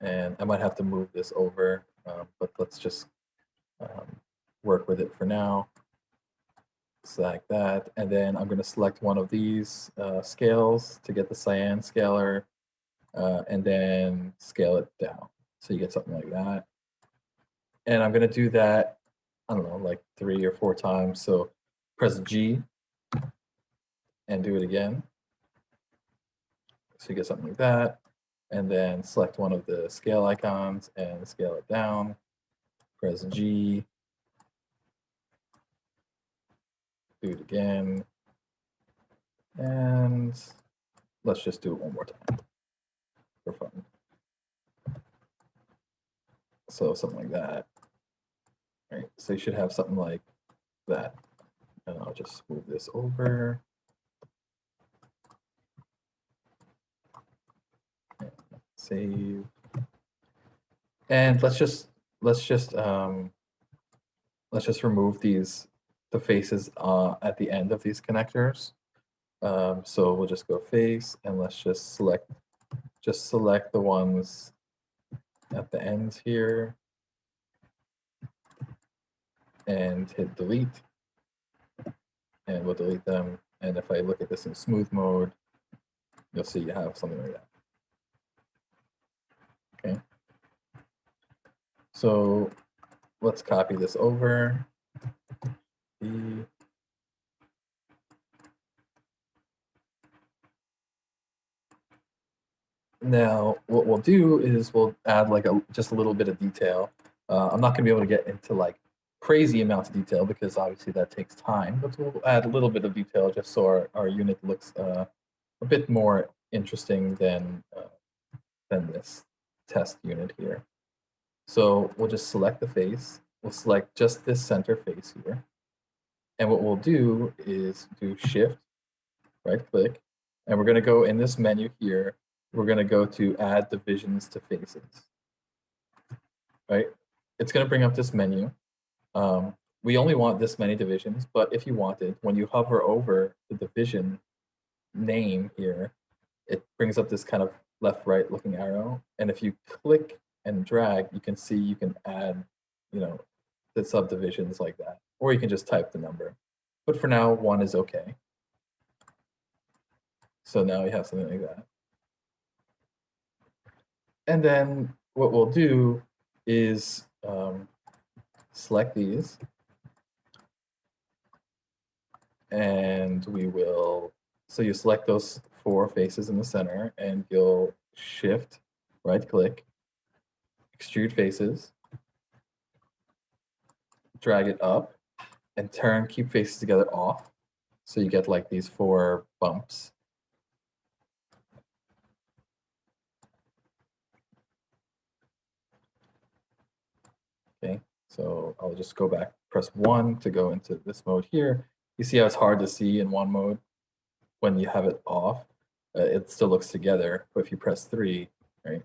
And I might have to move this over, but let's just work with it for now. Select that, and then I'm going to select one of these scales to get the cyan scalar, and then scale it down. So you get something like that. And I'm going to do that, I don't know, like 3 or 4 times. So press G and do it again. So you get something like that. And then select one of the scale icons and scale it down. Press G. Do it again. And let's just do it one more time for fun. So something like that. Right. So you should have something like that. And I'll just move this over. Save. And let's just remove the faces at the end of these connectors. So we'll just go face, and let's just select the ones at the ends here, and hit delete, and we'll delete them. And if I look at this in smooth mode, you'll see you have something like that. Okay. So let's copy this over. Now, what we'll do is we'll add like just a little bit of detail. I'm not going to be able to get into like crazy amounts of detail because obviously that takes time, but we'll add a little bit of detail just so our unit looks a bit more interesting than this test unit here. So we'll just select the face. We'll select just this center face here. And what we'll do is do Shift, right click, and we're going to go in this menu here. We're going to go to add divisions to faces. Right? It's going to bring up this menu. We only want this many divisions, but if you wanted, when you hover over the division name here, it brings up this kind of left-right looking arrow. And if you click and drag, you can see you can add, the subdivisions like that, or you can just type the number. But for now, 1 is okay. So now we have something like that. And then what we'll do is select these, and we will, so you select those 4 faces in the center, and you'll Shift, right click, extrude faces, drag it up, and keep faces together off. So you get like these 4 bumps. Okay, so I'll just go back, press 1 to go into this mode here. You see how it's hard to see in one mode when you have it off. It still looks together, but if you press 3, right?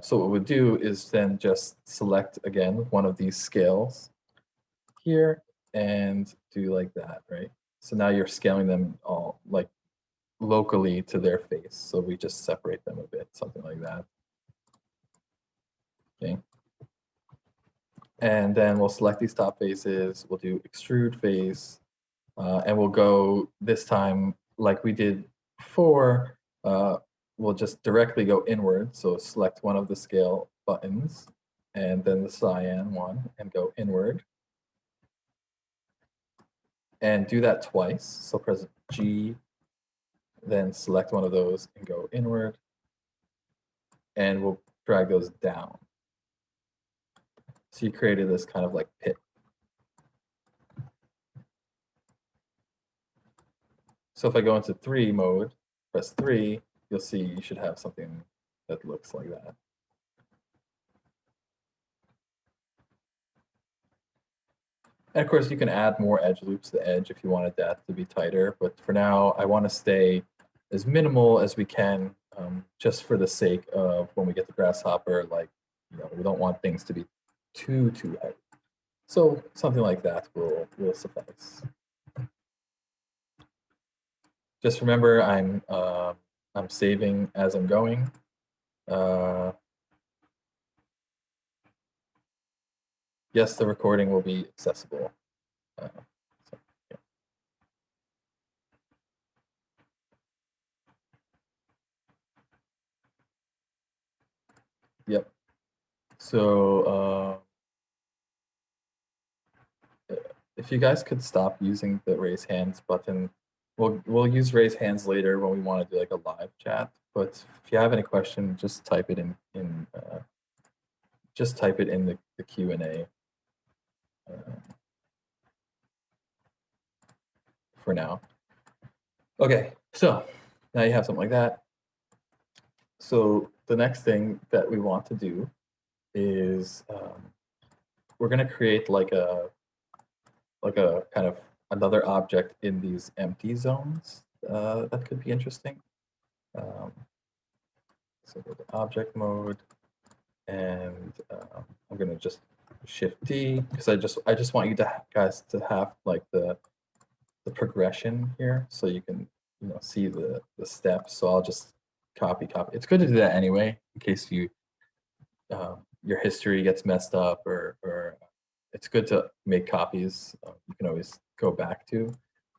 So what we'll do is then just select again one of these scales here and do like that, right? So now you're scaling them all like locally to their face. So we just separate them a bit, something like that. Okay. And then we'll select these top faces. We'll do extrude face, and we'll go this time like we did before. We'll just directly go inward. So select one of the scale buttons, and then the cyan one, and go inward. And do that twice. So press G, then select one of those and go inward. And we'll drag those down. So you created this kind of like pit. So if I go into 3 mode, press 3, you'll see you should have something that looks like that. And of course, you can add more edge loops to the edge if you wanted that to be tighter. But for now, I want to stay as minimal as we can, just for the sake of when we get the Grasshopper, like, we don't want things to be too heavy. So something like that will suffice. Just remember, I'm saving as I'm going. yes, the recording will be accessible. So, yeah. Yep. So if you guys could stop using the raise hands button, we'll use raise hands later when we want to do like a live chat. But if you have any question, just type it in the Q&A for now. Okay, so now you have something like that. So the next thing that we want to do is we're going to create like a kind of another object in these empty zones that could be interesting. So go to object mode, and I'm going to just Shift D because I just want you guys to have like the progression here, so you can see the steps. So I'll just copy. It's good to do that anyway in case you your history gets messed up, or it's good to make copies. You can always go back to.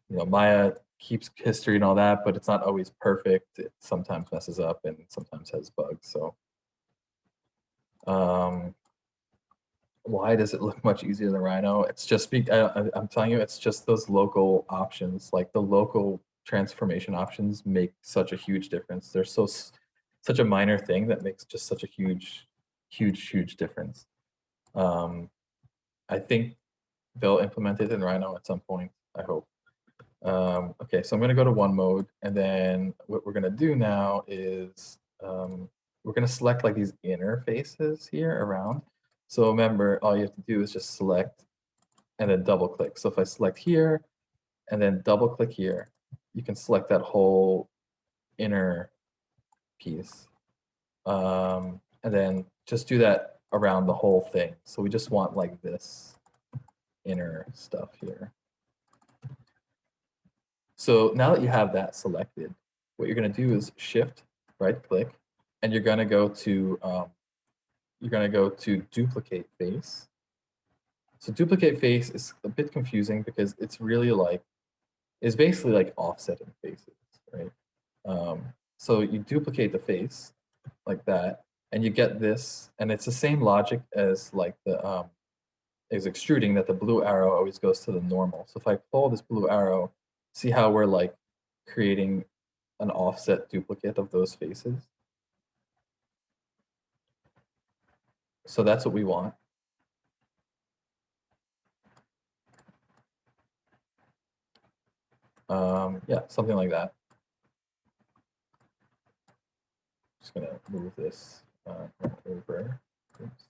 Maya keeps history and all that, but it's not always perfect. It sometimes messes up and sometimes has bugs. So why does it look much easier than Rhino? It's just I'm telling you, it's just those local options, like the local transformation options make such a huge difference. They're such a minor thing that makes just such a huge difference. I think they'll implement it in Rhino at some point, I hope. Okay, so I'm going to go to one mode, and then what we're going to do now is we're going to select like these interfaces here around. So remember, all you have to do is just select and then double click. So if I select here and then double click here, you can select that whole inner piece. And then just do that around the whole thing. So we just want like this inner stuff here. So now that you have that selected, what you're going to do is Shift right click, and you're going to go to duplicate face. So duplicate face is a bit confusing because it's really it's basically like offsetting faces, right? So you duplicate the face like that, and you get this, and it's the same logic as like the is extruding, that the blue arrow always goes to the normal. So if I pull this blue arrow, see how we're like creating an offset duplicate of those faces? So that's what we want. Yeah, something like that. Just gonna move this over. Oops.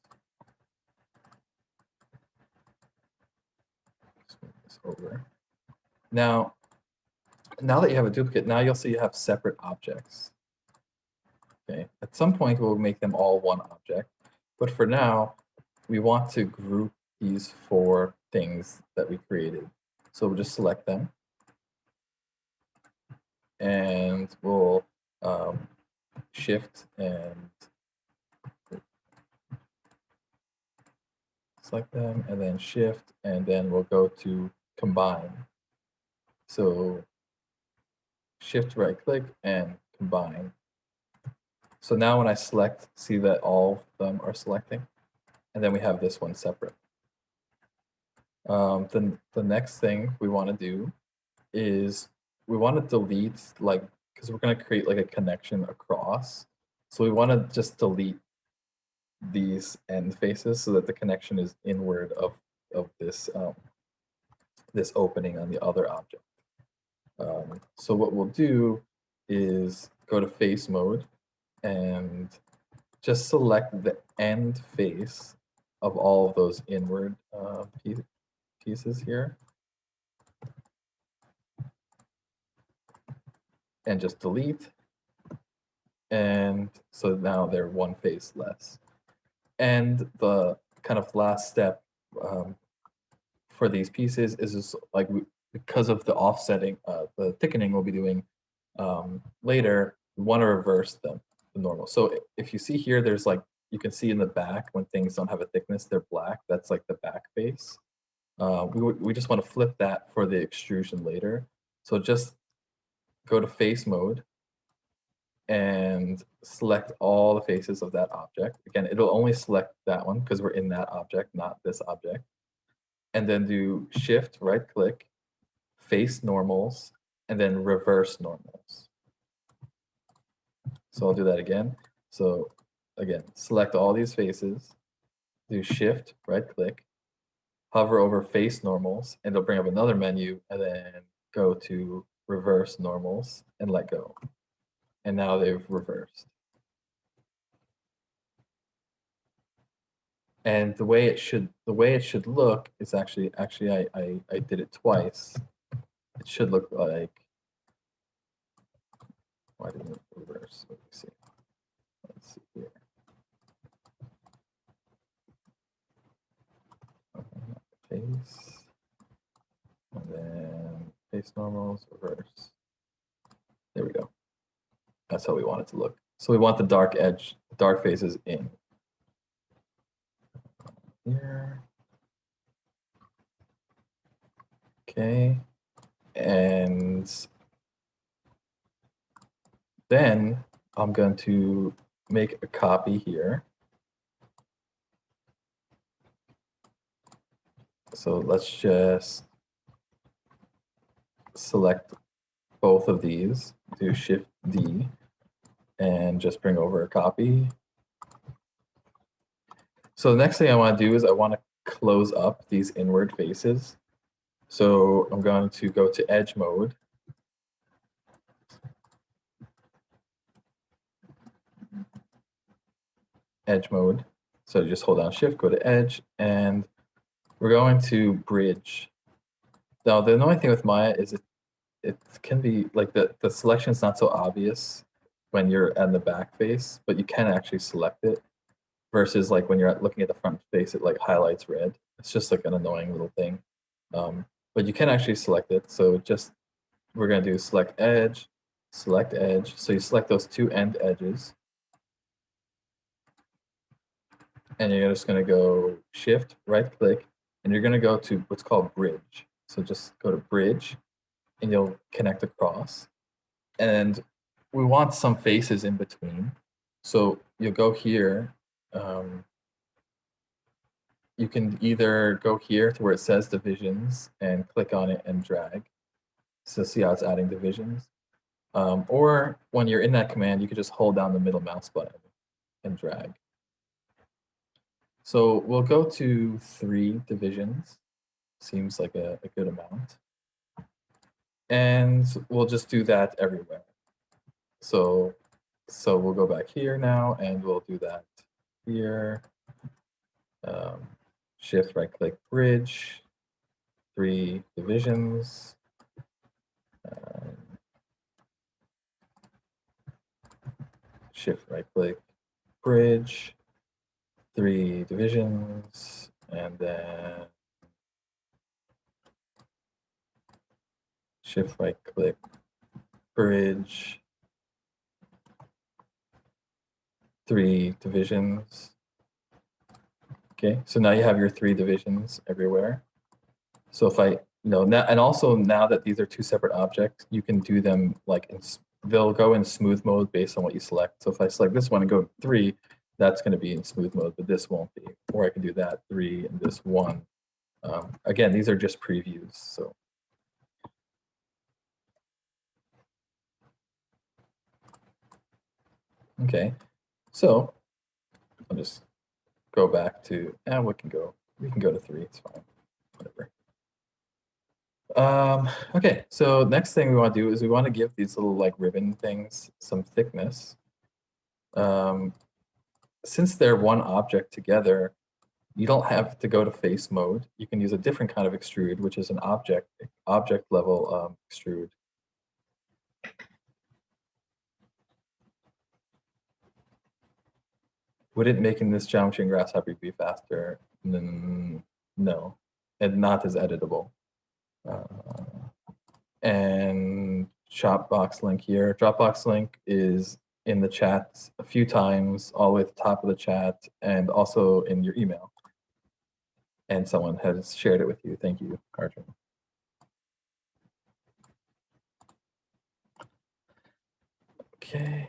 Just move this over. Now that you have a duplicate, now you'll see you have separate objects. Okay, at some point we'll make them all one object, but for now we want to group these four things that we created. So we'll just select them, and we'll Shift and select them, and then Shift, and then we'll go to combine. So Shift right click and combine. So now when I select, see that all of them are selecting, and then we have this one separate. Then the next thing we want to do is we want to delete, like, because we're going to create like a connection across. So we want to just delete these end faces so that the connection is inward of this this opening on the other object. So what we'll do is go to face mode and just select the end face of all of those inward pieces here, and just delete. And so now they're one face less. And the kind of last step for these pieces is just like, because of the offsetting, the thickening we'll be doing later, we want to reverse them, the normal. So if you see here, there's like, you can see in the back when things don't have a thickness, they're black. That's like the back face. We just want to flip that for the extrusion later. So just go to face mode and select all the faces of that object. Again, it'll only select that one because we're in that object, not this object. And then do shift, right click, face normals, and then reverse normals. So I'll do that again. So again, select all these faces, do shift, right click, hover over face normals, and it'll bring up another menu, and then go to reverse normals and let go. And now they've reversed. And the way it should look is actually I did it twice. It should look like, why didn't it reverse? Let me see. Let's see here. Face, and then face normals, reverse. There we go. That's how we want it to look. So we want the dark edge, dark faces in. Here. Okay. And then I'm going to make a copy here. So let's just select both of these, do Shift D, and just bring over a copy. So the next thing I want to do is I want to close up these inward faces. So I'm going to go to edge mode. Edge mode. So just hold down Shift, go to edge, and we're going to bridge. Now the annoying thing with Maya is it can be like the selection is not so obvious when you're at the back face, but you can actually select it. Versus like when you're looking at the front face, it like highlights red. It's just like an annoying little thing. But you can actually select it. So just, we're gonna do select edge. So you select those two end edges. And you're just gonna go Shift, right click, and you're gonna go to what's called bridge. So just go to bridge and you'll connect across. And we want some faces in between. So you'll go here. You can either go here to where it says divisions and click on it and drag. So see how it's adding divisions. Or when you're in that command, you can just hold down the middle mouse button and drag. So we'll go to 3 divisions. Seems like a good amount. And we'll just do that everywhere. So we'll go back here now and we'll do that here. Shift, right click, bridge, 3 divisions. Shift, right click, bridge, 3 divisions, and then Shift, right click, bridge, 3 divisions. Okay, so now you have your 3 divisions everywhere. So if I, now, and also now that these are 2 separate objects, you can do them like, they'll go in smooth mode based on what you select. So if I select this one and go 3, that's going to be in smooth mode, but this won't be. Or I can do that 3 and this 1. Again, these are just previews. So okay, so I'll just go back to, and we can go to 3. It's fine, whatever. Okay, so next thing we want to do is we want to give these little like ribbon things some thickness. Since they're one object together, you don't have to go to face mode. You can use a different kind of extrude, which is an object level extrude. Would it making this geometry in Grasshopper be faster? No, and not as editable. And Dropbox link here. Dropbox link is in the chat a few times, all the way at the top of the chat, and also in your email. And someone has shared it with you. Thank you, Arjun. Okay.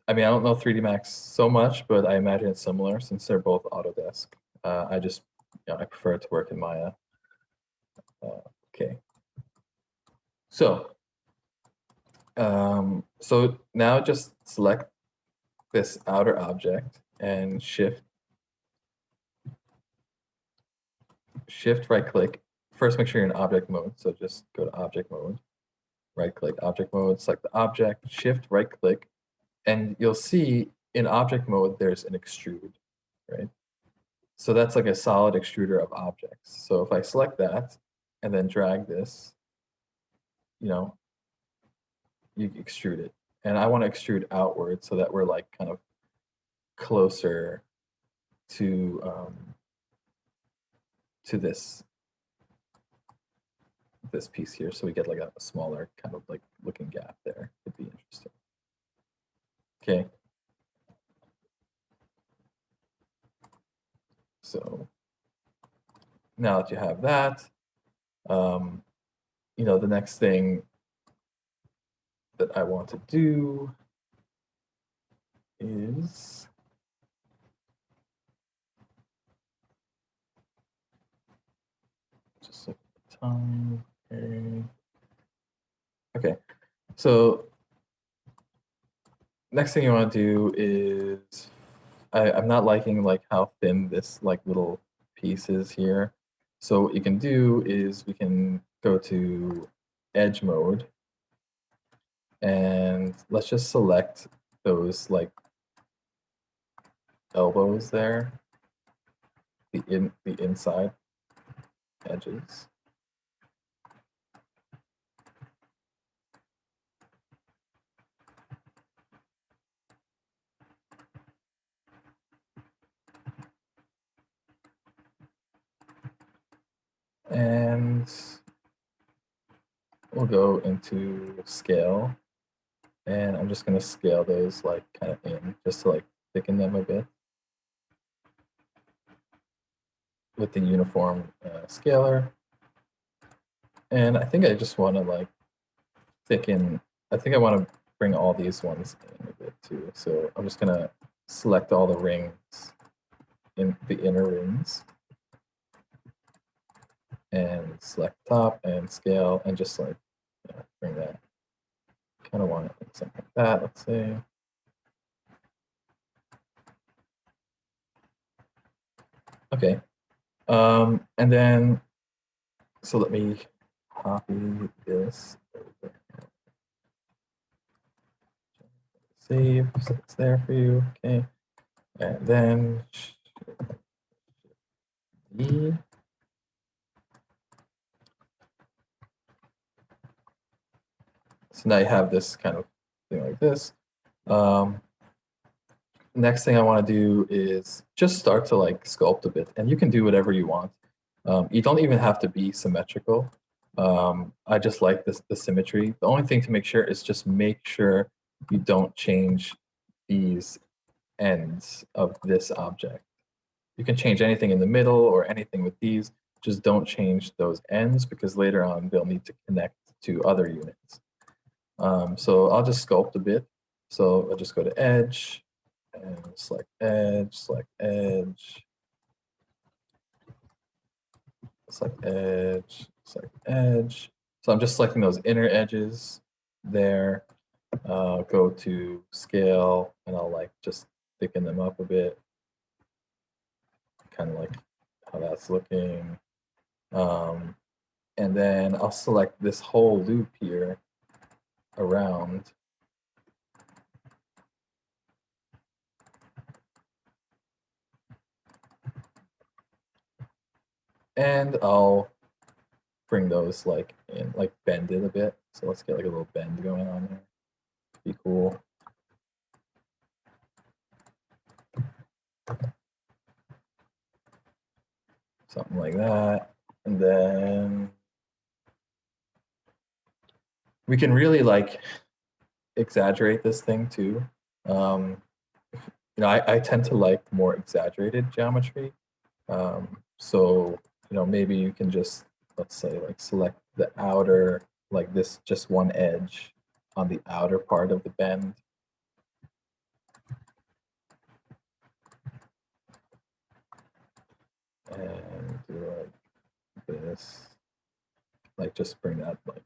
I mean, I don't know 3D Max so much, but I imagine it's similar since they're both Autodesk. I just, I prefer to work in Maya. Okay. So now just select this outer object and shift right click. First, make sure you're in object mode. So just go to object mode, right click object mode, select the object, shift right click, and you'll see in object mode, there's an extrude, right? So that's like a solid extruder of objects. So if I select that and then drag this, you extrude it. And I want to extrude outward so that we're like kind of closer to this piece here. So we get like a smaller kind of like looking gap there. It'd be interesting. Okay. So now that you have that, the next thing that I want to do is just look at the time. Okay. So next thing you want to do is I'm not liking like how thin this like little piece is here. So what you can do is we can go to edge mode and let's just select those like elbows there, the inside edges. And we'll go into scale, and I'm just going to scale those like kind of in just to like thicken them a bit with the uniform scaler. And I think I just want to like thicken. I think I want to bring all these ones in a bit too. So I'm just going to select all the rings in the inner rings and select top and scale and just like bring that. Kind of want it like something like that, let's say. Okay. And then, so let me copy this over. Save, so it's there for you, okay. And then D. So now you have this kind of thing like this. Next thing I want to do is just start to like sculpt a bit, and you can do whatever you want. You don't even have to be symmetrical. I just like the symmetry. The only thing to make sure is just make sure you don't change these ends of this object. You can change anything in the middle or anything with these, just don't change those ends because later on they'll need to connect to other units. So I'll just sculpt a bit. So I'll just go to edge and select edge, select edge, select edge, select edge. So I'm just selecting those inner edges there. Go to scale and I'll like just thicken them up a bit. Kind of like how that's looking. And then I'll select this whole loop here around. And I'll bring those like in, like bend it a bit. So let's get like a little bend going on there. Be cool. So something like that. And then we can really like exaggerate this thing too. You know, I tend to like more exaggerated geometry. So, you know, maybe you can just, let's say, like select the outer, like this, just one edge on the outer part of the bend. And do like this, like just bring that like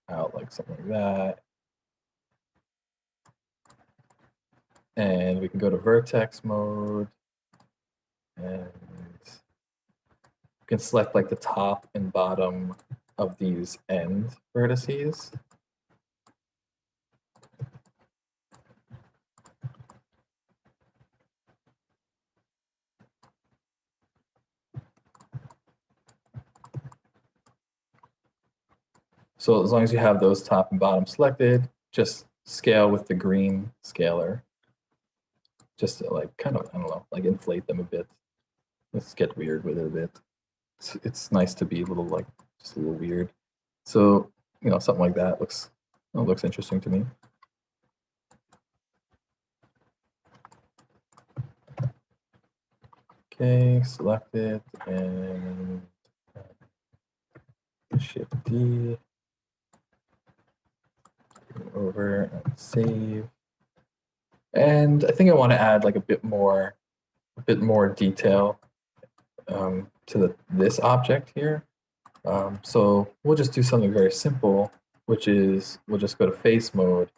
out like something like that. And we can go to vertex mode, and you can select like the top and bottom of these end vertices. So as long as you have those top and bottom selected, just scale with the green scaler. Just to like kind of, I don't know, like inflate them a bit. Let's get weird with it a bit. It's nice to be a little like, just a little weird. So, you know, something like that looks interesting to me. Okay, select it and Shift D over and save. And I think I want to add like a bit more detail to this object here. So we'll just do something very simple, which is we'll just go to face mode.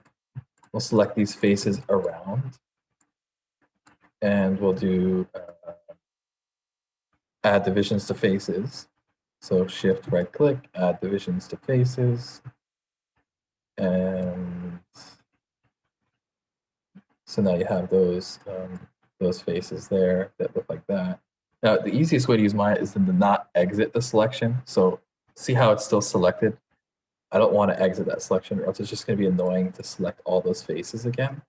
We'll select these faces around, and we'll do add divisions to faces. So shift right click, add divisions to faces. And so now you have those faces there that look like that. Now, the easiest way to use Maya is to not exit the selection. So see how it's still selected? I don't want to exit that selection, or else it's just going to be annoying to select all those faces again.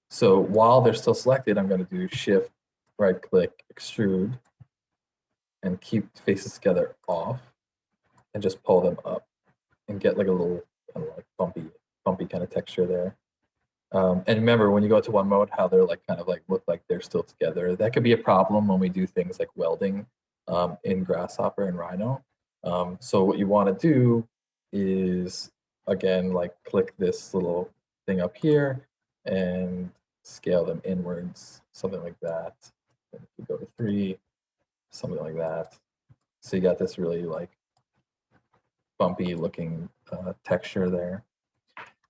So while they're still selected, I'm going to do Shift, right click, extrude, and keep faces together off, and just pull them up and get like a little kind of like bumpy kind of texture there. And remember, when you go to one mode, how they're like kind of like look like they're still together. That could be a problem when we do things like welding in Grasshopper and Rhino. So what you want to do is, again, like click this little thing up here and scale them inwards, something like that. And if we go to 3, something like that. So you got this really like bumpy looking texture there.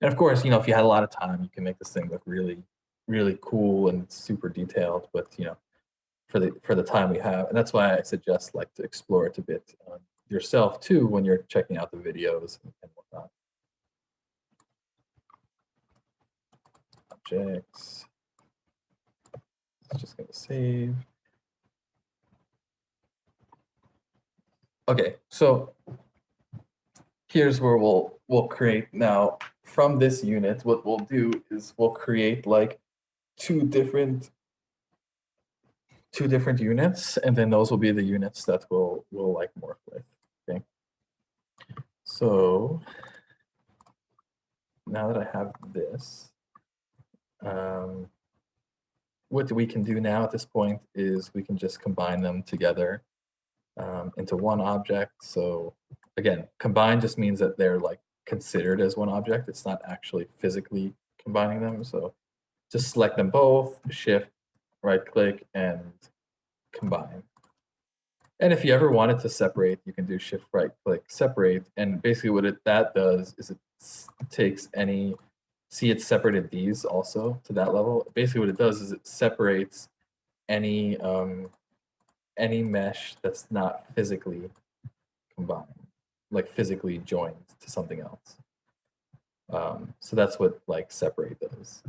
And of course, you know, if you had a lot of time, you can make this thing look really, really cool and super detailed. But you know, for the time we have, and that's why I suggest like to explore it a bit yourself too when you're checking out the videos and whatnot. Objects. It's just going to save. Okay, so here's where we'll create now from this unit. What we'll do is we'll create like two different units, and then those will be the units that we'll like morph with. Okay. So now that I have this, what we can do now at this point is we can just combine them together into one object. So again, combine just means that they're like considered as one object. It's not actually physically combining them. So just select them both, shift, right click, and combine. And if you ever wanted to separate, you can do shift right click separate. And basically what that does is it takes any, see it's separated these also to that level. Basically what it does is it separates any mesh that's not physically combined, like physically joined to something else. So that's what like separate does.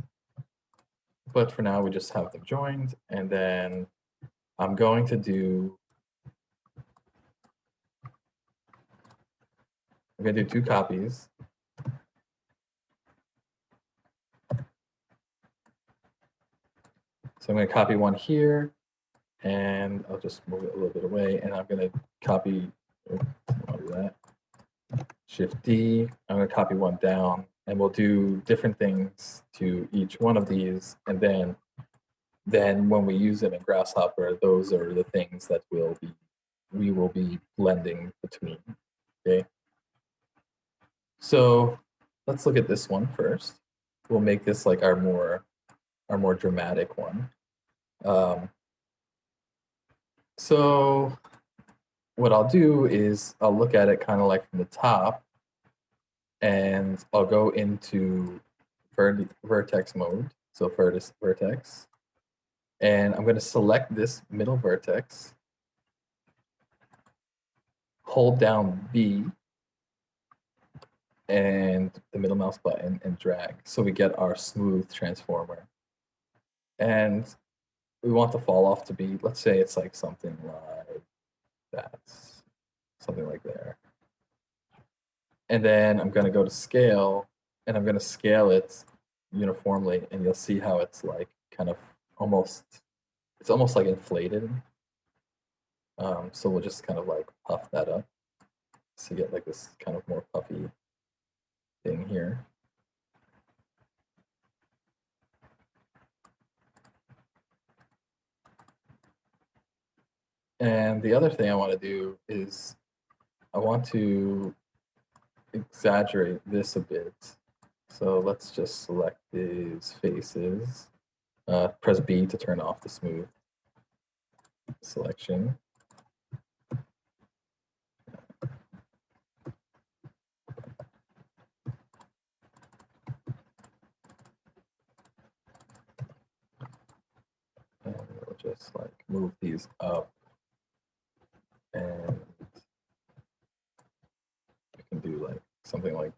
But for now, we just have them joined, and then I'm going to do, I'm going to do 2 copies. So I'm going to copy one here, And I'll just move it a little bit away, and I'm going to copy, I'll do that. Shift D, I'm going to copy one down, and we'll do different things to each one of these, and then when we use them in Grasshopper, those are the things that we will be blending between. Okay. So let's look at this one first. We'll make this like our more dramatic one. So what I'll do is I'll look at it kind of like from the top, and I'll go into vertex mode. So vertex, and I'm going to select this middle vertex, hold down B and the middle mouse button and drag. So we get our smooth transformer. And we want the fall off to be, let's say it's like something like that, something like there. And then I'm going to go to scale, and I'm going to scale it uniformly, and you'll see how it's like kind of it's almost like inflated. So we'll just kind of like puff that up to get like this kind of more puffy thing here. And the other thing I want to do is I want to exaggerate this a bit. So let's just select these faces. Press B to turn off the smooth selection. And we'll just like move these up, and we can do like something like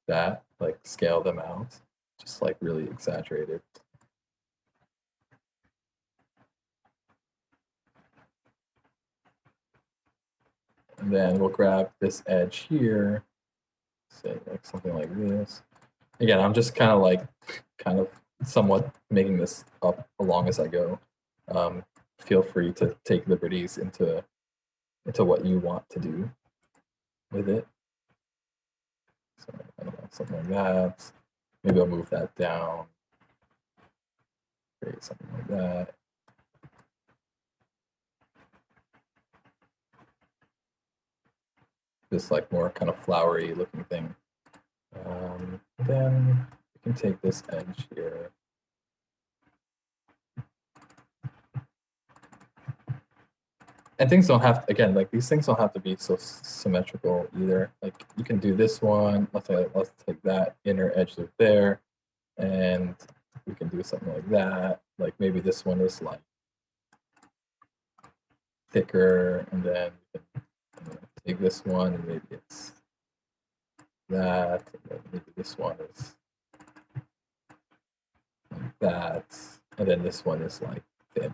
that, like scale them out, just like really exaggerate it. And then we'll grab this edge here, say like something like this. Again, I'm just kind of somewhat making this up along as I go. Feel free to take liberties into what you want to do with it. So I don't know, something like that. Maybe I'll move that down. Create something like that. This like more kind of flowery looking thing. Then we can take this edge here. And things don't have to, again, like these things don't have to be so symmetrical either. Like you can do this one. Let's take that inner edge of there, and we can do something like that. Like maybe this one is like thicker, and then take this one, and maybe it's that, and then maybe this one is like that, and then this one is like thin,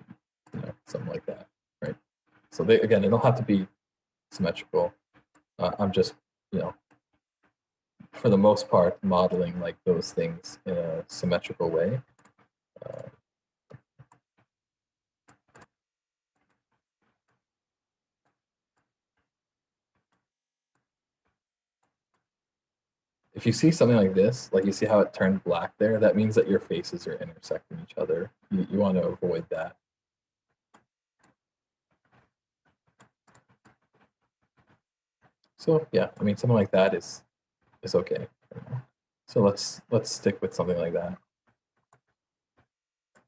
something like that, right? So they don't have to be symmetrical. I'm just, for the most part, modeling like those things in a symmetrical way. If you see something like this, like you see how it turned black there, that means that your faces are intersecting each other. You want to avoid that. So yeah, I mean, something like that is okay. So let's stick with something like that.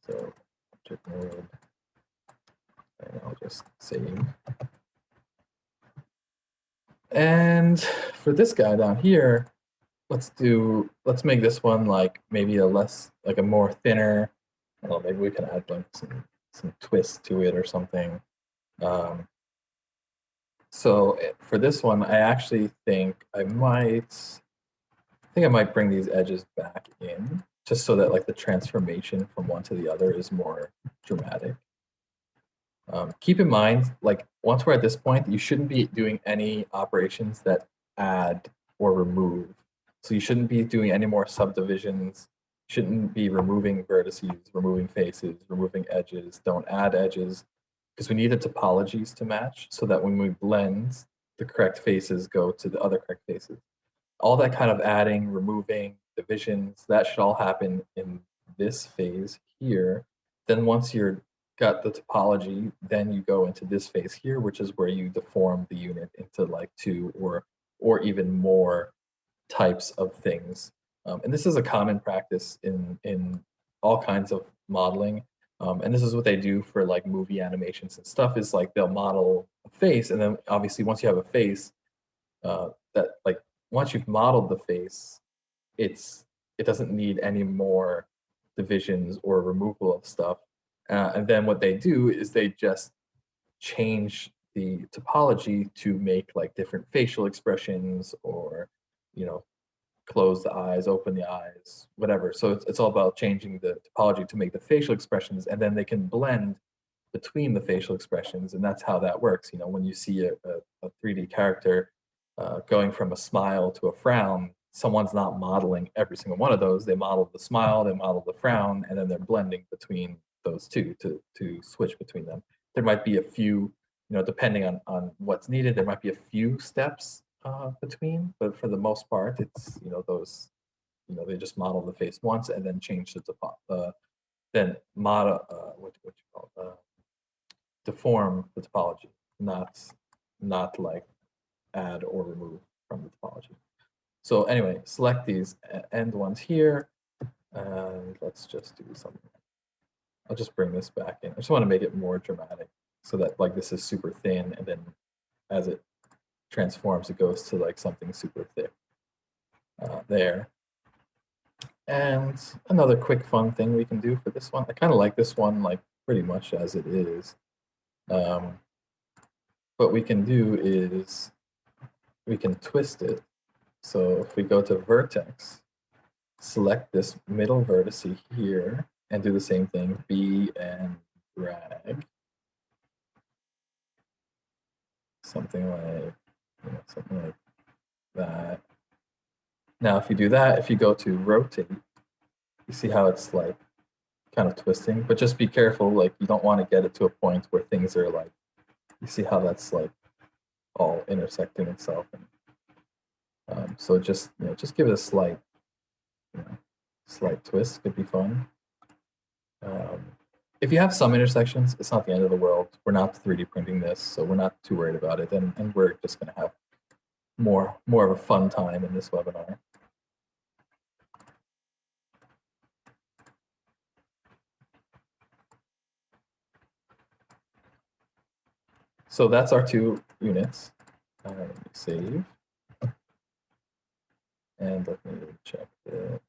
So object mode, and I'll just save. And for this guy down here, let's make this one like maybe a more thinner. Well, maybe we can add like some twist to it or something. So for this one, I actually think I might bring these edges back in, just so that like the transformation from one to the other is more dramatic. Keep in mind, like once we're at this point, you shouldn't be doing any operations that add or remove. So you shouldn't be doing any more subdivisions, shouldn't be removing vertices, removing faces, removing edges. Don't add edges, because we need the topologies to match so that when we blend, the correct faces go to the other correct faces. All that kind of adding, removing, divisions, that should all happen in this phase here. Then once you're got the topology, then you go into this phase here, which is where you deform the unit into like 2 or even more types of things. And this is a common practice in all kinds of modeling. And this is what they do for like movie animations and stuff, is like they'll model a face, and then obviously once you have a face, that like once you've modeled the face, it doesn't need any more divisions or removal of stuff. And then what they do is they just change the topology to make like different facial expressions, or close the eyes, open the eyes, whatever. So it's all about changing the topology to make the facial expressions, and then they can blend between the facial expressions, and that's how that works. When you see a 3D character going from a smile to a frown, someone's not modeling every single one of those. They model the smile, they model the frown, and then they're blending between those two to switch between them. There might be a few, depending on what's needed, there might be a few steps between, but for the most part, it's those, they just model the face once and then change the then model what you call deform the topology, not like add or remove from the topology. So anyway, select these end ones here, and let's just do something. I'll just bring this back in. I just want to make it more dramatic so that like this is super thin, and then as it transforms, it goes to like something super thick there. And another quick fun thing we can do for this one, I kind of like this one like pretty much as it is. What we can do is we can twist it. So if we go to vertex, select this middle vertex here and do the same thing, B and drag. Something like that. Now, if you do that, if you go to rotate, you see how it's like kind of twisting, but just be careful, like you don't want to get it to a point where things are like, you see how that's like all intersecting itself. And, so just give it a slight, slight twist, could be fun. If you have some intersections, it's not the end of the world. We're not 3D printing this, so we're not too worried about it, and we're just going to have more of a fun time in this webinar. So that's our 2 units. Let me save. And let me check this.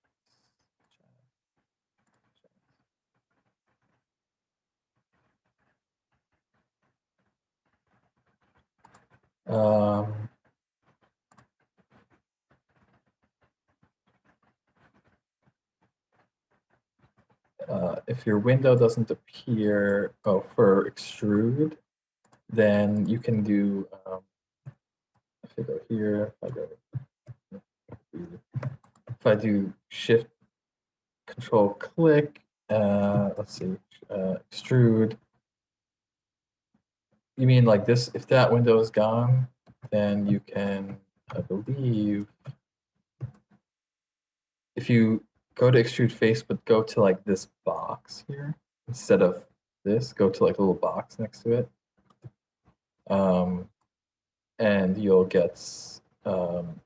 If your window doesn't appear for extrude, then you can do, if I go here, if I do shift control click, let's see, extrude, you mean like this, if that window is gone, then you can, I believe, if you go to extrude face, but go to like this box here, instead of this, go to like a little box next to it. And you'll get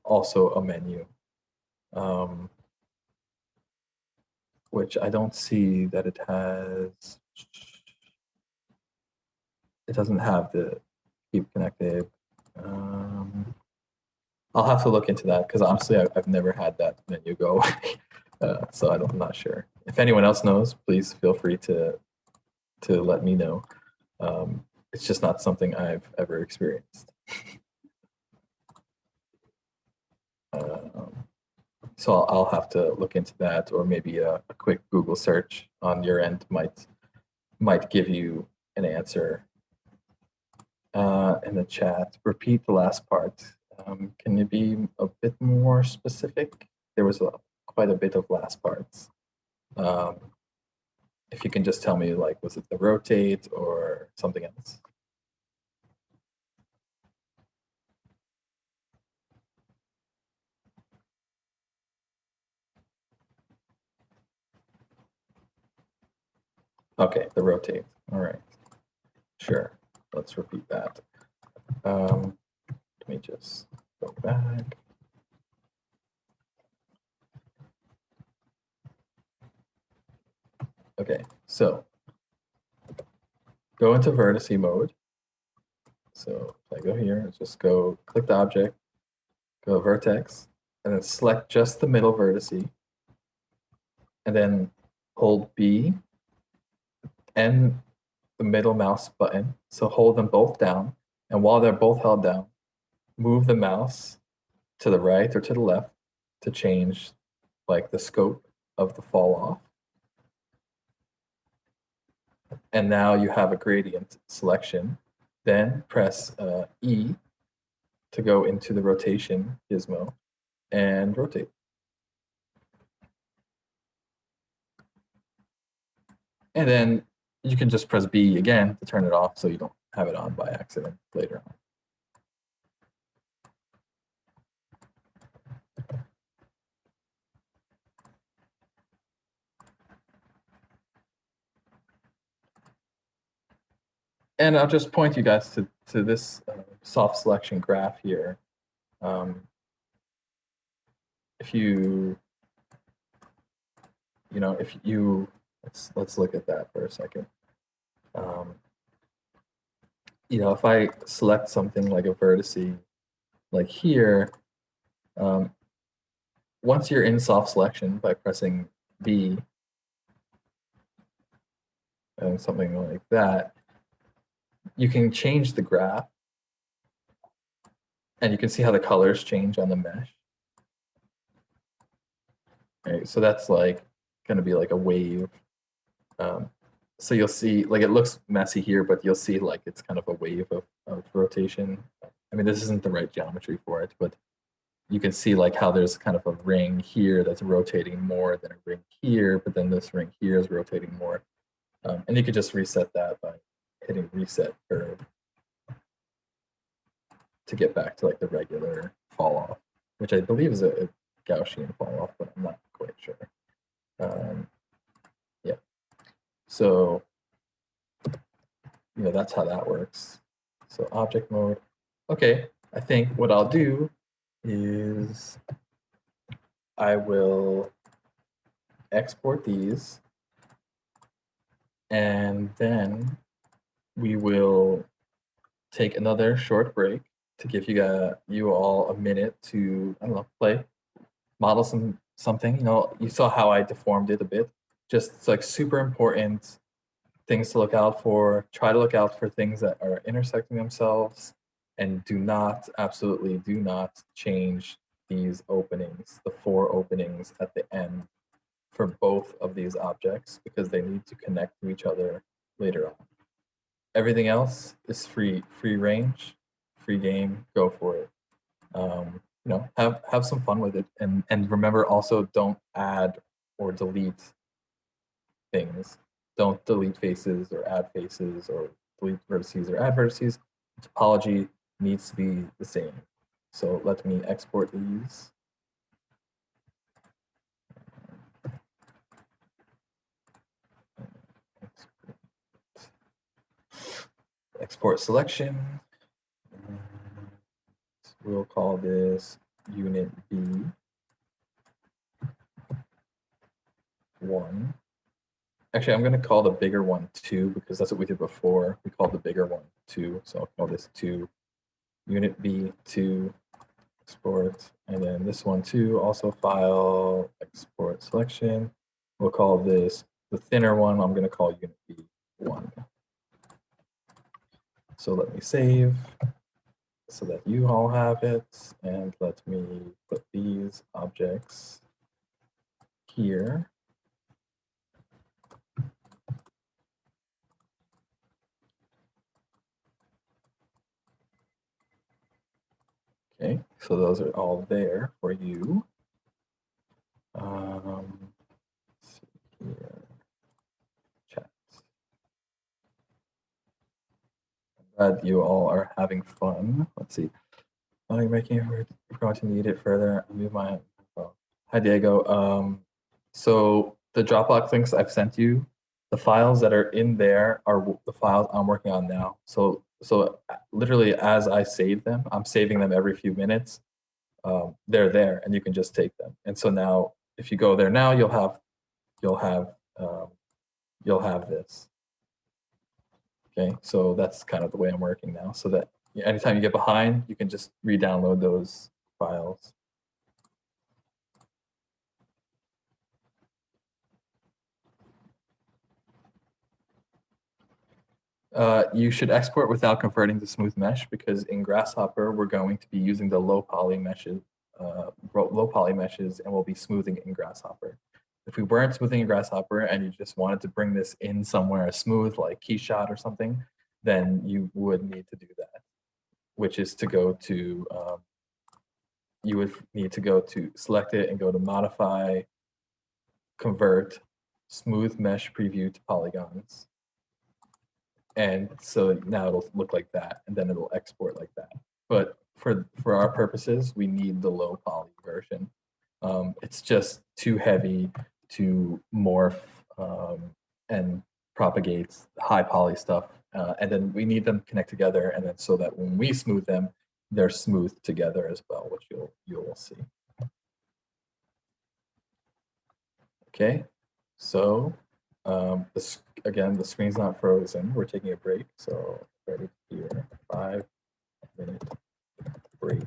also a menu, which I don't see that it has. It doesn't have the keep connected. I'll have to look into that because honestly, I've never had that menu go away, so I'm not sure. If anyone else knows, please feel free to let me know. It's just not something I've ever experienced. So I'll have to look into that, or maybe a quick Google search on your end might give you an answer. In the chat, repeat the last part. Can you be a bit more specific? There was quite a bit of last parts. if you can just tell me, like, was it the rotate or something else? Okay, the rotate. All right. Sure. Let's repeat that. Let me just go back. Okay, so go into vertice mode. So if I go here, just go click the object, go vertex, and then select just the middle vertice, and then hold B and the middle mouse button. So hold them both down, and while they're both held down, move the mouse to the right or to the left to change like the scope of the fall off. And now you have a gradient selection. Then press E to go into the rotation gizmo and rotate. And then you can just press B again to turn it off so you don't have it on by accident later on. And I'll just point you guys to this soft selection graph here. If you let's look at that for a second. If I select something like a vertice, like here, once you're in soft selection by pressing B and something like that, you can change the graph, and you can see how the colors change on the mesh. Right, so that's like going to be like a wave. So you'll see, like, it looks messy here, but you'll see like it's kind of a wave of rotation. I mean, this isn't the right geometry for it, but you can see like how there's kind of a ring here that's rotating more than a ring here, but then this ring here is rotating more. And you could just reset that by hitting reset curve to get back to like the regular fall off, which I believe is a Gaussian fall off, but I'm not quite sure. Yeah. So, that's how that works. So object mode. Okay, I think what I'll do is I will export these, and then we will take another short break to give you all a minute to, I don't know, play, model something. You saw how I deformed it a bit. Just like super important things to look out for. Try to look out for things that are intersecting themselves, and absolutely do not change these openings, the 4 openings at the end for both of these objects, because they need to connect to each other later on. Everything else is free range, free game, go for it. Have some fun with it, and remember also, don't add or delete things. Don't delete faces or add faces, or delete vertices or add vertices. Topology needs to be the same. So let me export these. Export selection. We'll call this unit B1. Actually, I'm going to call the bigger one 2, because that's what we did before. We called the bigger one 2, so I'll call this 2. Unit B2, export, and then this one too, also file, export selection. We'll call this the thinner one. I'm going to call unit B1. So let me save so that you all have it, and let me put these objects here. Okay, so those are all there for you. Let's see here. Glad you all are having fun. Let's see. Oh, you're making it. We're going to need it further. I'll move my. Oh. Hi, Diego. So the Dropbox links I've sent you, the files that are in there are the files I'm working on now. So literally as I save them, I'm saving them every few minutes. They're there, and you can just take them. And so now, if you go there now, you'll have um, this. Okay, so that's kind of the way I'm working now. So that anytime you get behind, you can just re-download those files. You should export without converting to smooth mesh, because in Grasshopper, we're going to be using the low poly meshes, and we'll be smoothing it in Grasshopper. If we weren't smoothing in Grasshopper and you just wanted to bring this in somewhere smooth, like KeyShot or something, then you would need to do that, which is to go to, you would need to go to select it and go to modify, convert, smooth mesh preview to polygons. And so now it'll look like that, and then it'll export like that. But for our purposes, we need the low poly version. It's just too heavy to morph and propagates high poly stuff. And then we need them to connect together, and then so that when we smooth them, they're smooth together as well, which you'll see. Okay, so again, the screen's not frozen. We're taking a break, so ready here, 5-minute break.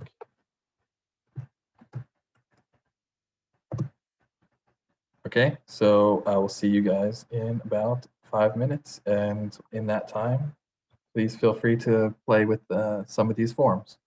Okay, so I will see you guys in about 5 minutes, and in that time, please feel free to play with some of these forms.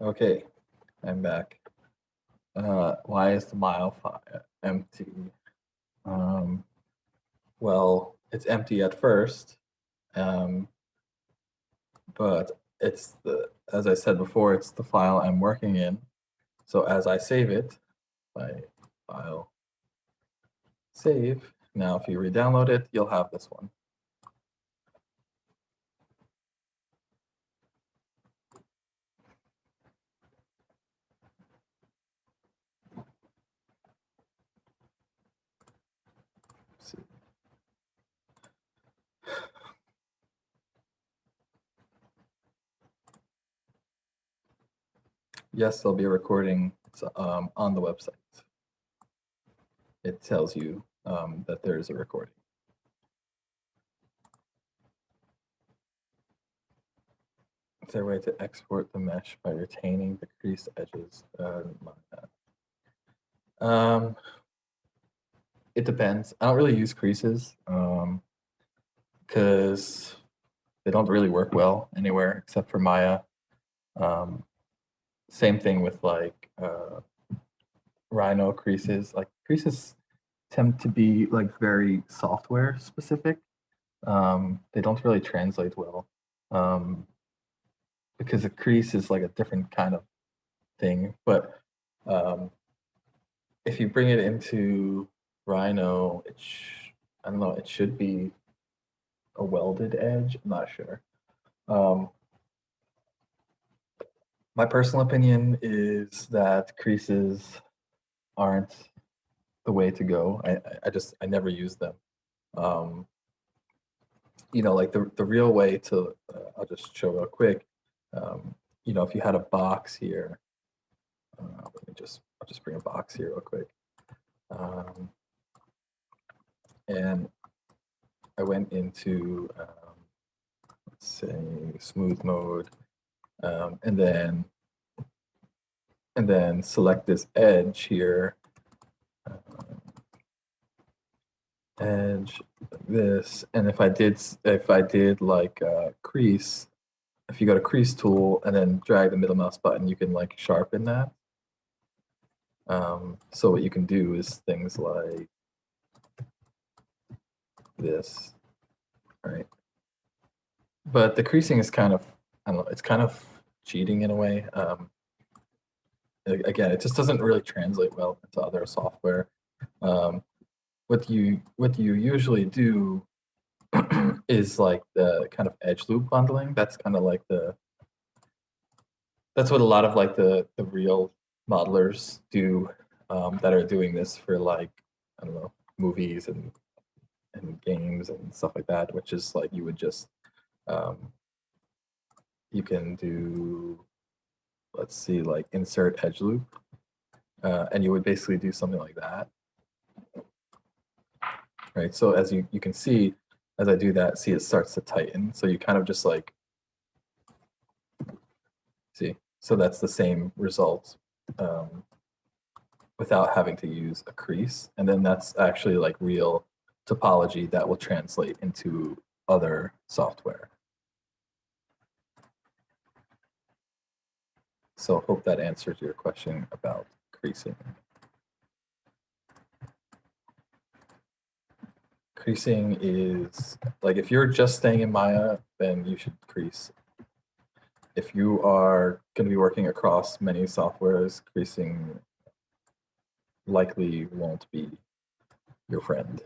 Okay, I'm back. Why is the Maya file empty? Well, it's empty at first, but it's as I said before, it's the file I'm working in. So as I save it, by file save, now if you re-download it, you'll have this one. Let's see. Yes, there'll be a recording. It's on the website. It tells you that there is a recording. Is there a way to export the mesh by retaining the creased edges? It depends. I don't really use creases because they don't really work well anywhere except for Maya. Same thing with like Rhino creases. Like creases tend to be like very software specific. They don't really translate well because a crease is like a different kind of thing. But if you bring it into Rhino, I don't know, it should be a welded edge. I'm not sure. My personal opinion is that creases aren't the way to go. I never use them. You know, like the real way to, I'll just show real quick. You know, if you had a box here, I'll just bring a box here real quick. And I went into, let's say, smooth mode, and then select this edge here, edge like this. And if I did like crease, if you go to crease tool and then drag the middle mouse button, you can like sharpen that. So what you can do is things like this, right? But the creasing is kind of, I don't know, it's kind of cheating in a way. Again, it just doesn't really translate well into other software. What you usually do is like the kind of edge loop bundling. That's kind of like that's what a lot of like the real modelers do that are doing this for like, I don't know, movies and games and stuff like that, which is like you would just you can do, let's see, like insert edge loop, and you would basically do something like that, right? So as you can see, as I do that, see it starts to tighten. So you kind of just like, see, so that's the same result without having to use a crease. And then that's actually like real topology that will translate into other software. So hope that answers your question about creasing. Creasing is, like, if you're just staying in Maya, then you should crease. If you are going to be working across many softwares, creasing likely won't be your friend.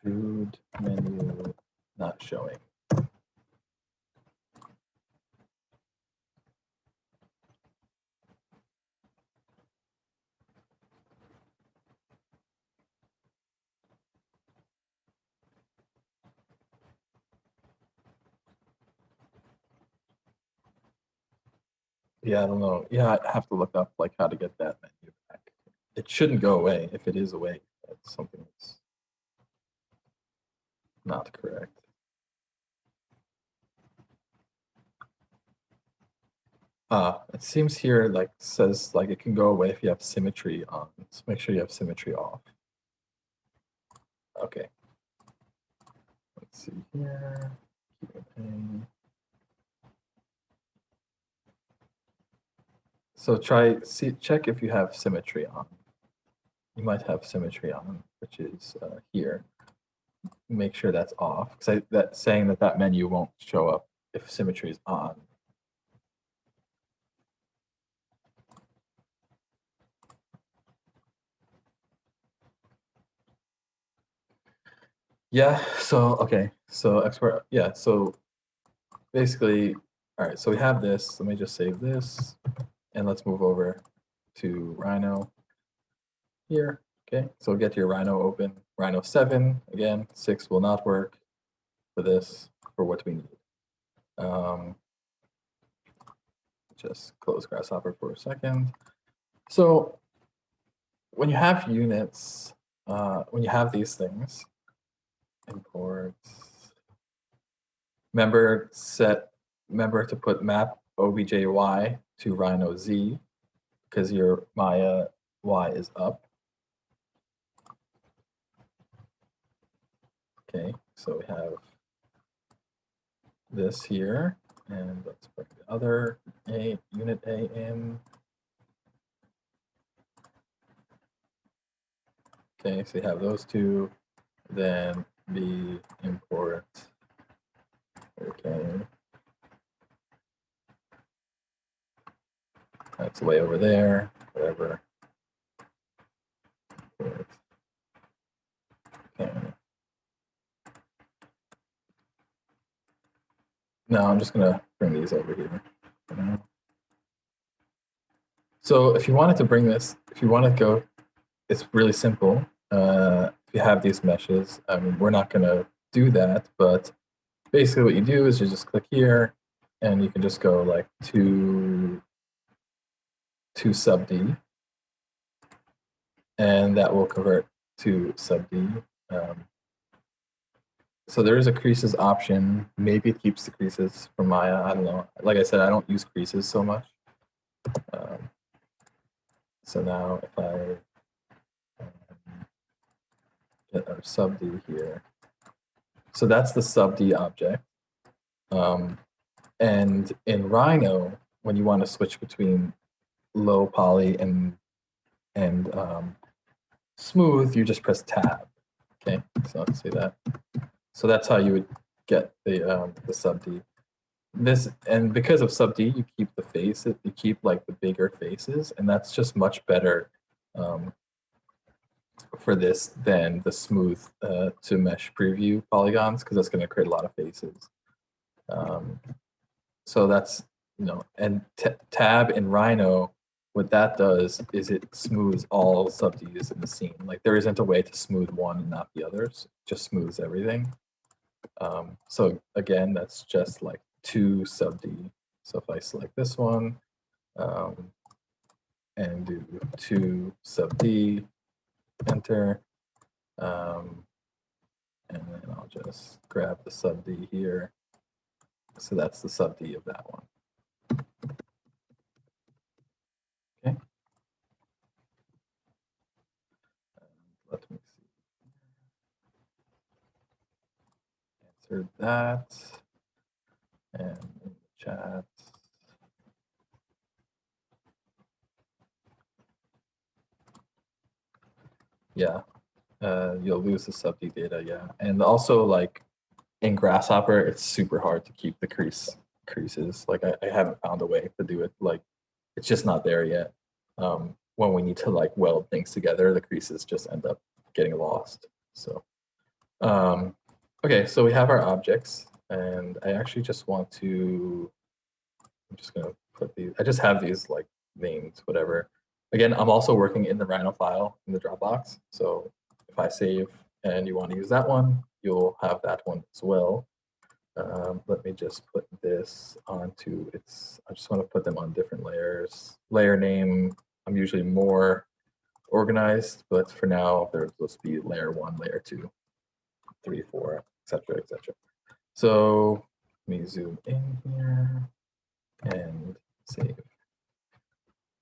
Extrude menu not showing. Yeah, I don't know. Yeah, I have to look up like how to get that menu back. It shouldn't go away. If it is away, that's something that's not correct. It seems here like says like it can go away if you have symmetry on. So make sure you have symmetry off. Okay. Let's see here. Q&A. So check if you have symmetry on. You might have symmetry on, which is here. Make sure that's off, because that's saying that menu won't show up if symmetry is on. Yeah, so okay, so export, yeah, so basically, all right, so we have this. Let me just save this, and let's move over to Rhino here. Okay, so get your Rhino open. Rhino 7, again, 6 will not work for this, for what we need. Just close Grasshopper for a second. So when you have units, when you have these things, import, remember to put map objy to Rhino Z, because your Maya Y is up. Okay, so we have this here, and let's put the other unit A in. Okay, so you have those two, then B import. Okay, that's way over there, whatever. Okay. No, I'm just gonna bring these over here. So if you wanted to bring this, if you want to go, it's really simple. If you have these meshes, I mean, we're not gonna do that, but basically what you do is you just click here, and you can just go like to sub D, and that will convert to sub D. So there is a creases option. Maybe it keeps the creases from Maya. I don't know. Like I said, I don't use creases so much. So now if I get our sub D here, so that's the sub D object. And in Rhino, when you want to switch between low poly and smooth, you just press tab. Okay, so let's see that. So that's how you would get the sub D. This, and because of sub D, you keep the faces, you keep like the bigger faces, and that's just much better for this than the smooth to mesh preview polygons, because that's going to create a lot of faces. So that's, you know, and tab in Rhino, what that does is it smooths all sub Ds in the scene. Like there isn't a way to smooth one and not the others, it just smooths everything. So again, that's just like 2 sub D. So if I select this one and do 2 sub D, enter, and then I'll just grab the sub D here. So that's the sub D of that one. Okay. Let me see. Answer that. And in the chat. Yeah, you'll lose the sub D data, yeah. And also like in Grasshopper, it's super hard to keep the creases. Like I haven't found a way to do it. Like it's just not there yet. When we need to like weld things together, the creases just end up getting lost. So, okay, so we have our objects, and I actually just want to, I'm just gonna put these, I just have these like names, whatever. Again, I'm also working in the Rhino file in the Dropbox. So if I save and you want to use that one, you'll have that one as well. Let me just put this onto its, I just want to put them on different layers. Layer name, I'm usually more organized, but for now, they're supposed to be layer 1, layer 2, 3, 4, etc., etc. So let me zoom in here and save.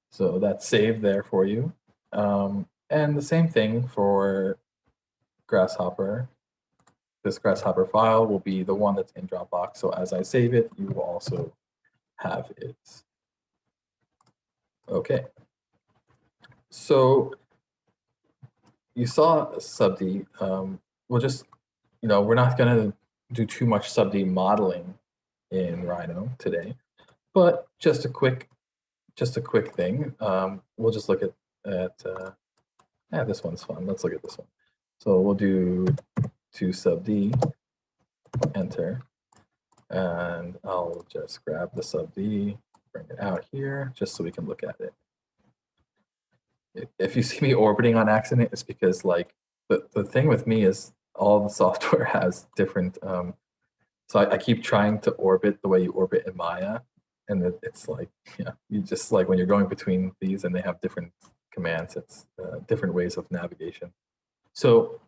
So that's saved there for you. And the same thing for Grasshopper. This Grasshopper file will be the one that's in Dropbox. So as I save it, you will also have it. Okay. So you saw sub-D. We'll just, we're not going to do too much sub-D modeling in Rhino today, but just a quick thing. We'll just look at this one's fun. Let's look at this one. So we'll do to sub-D, enter, and I'll just grab the sub-D, bring it out here, just so we can look at it. If you see me orbiting on accident, it's because like the thing with me is all the software has different. So I keep trying to orbit the way you orbit in Maya, and it's like, you just like when you're going between these and they have different commands, it's different ways of navigation. So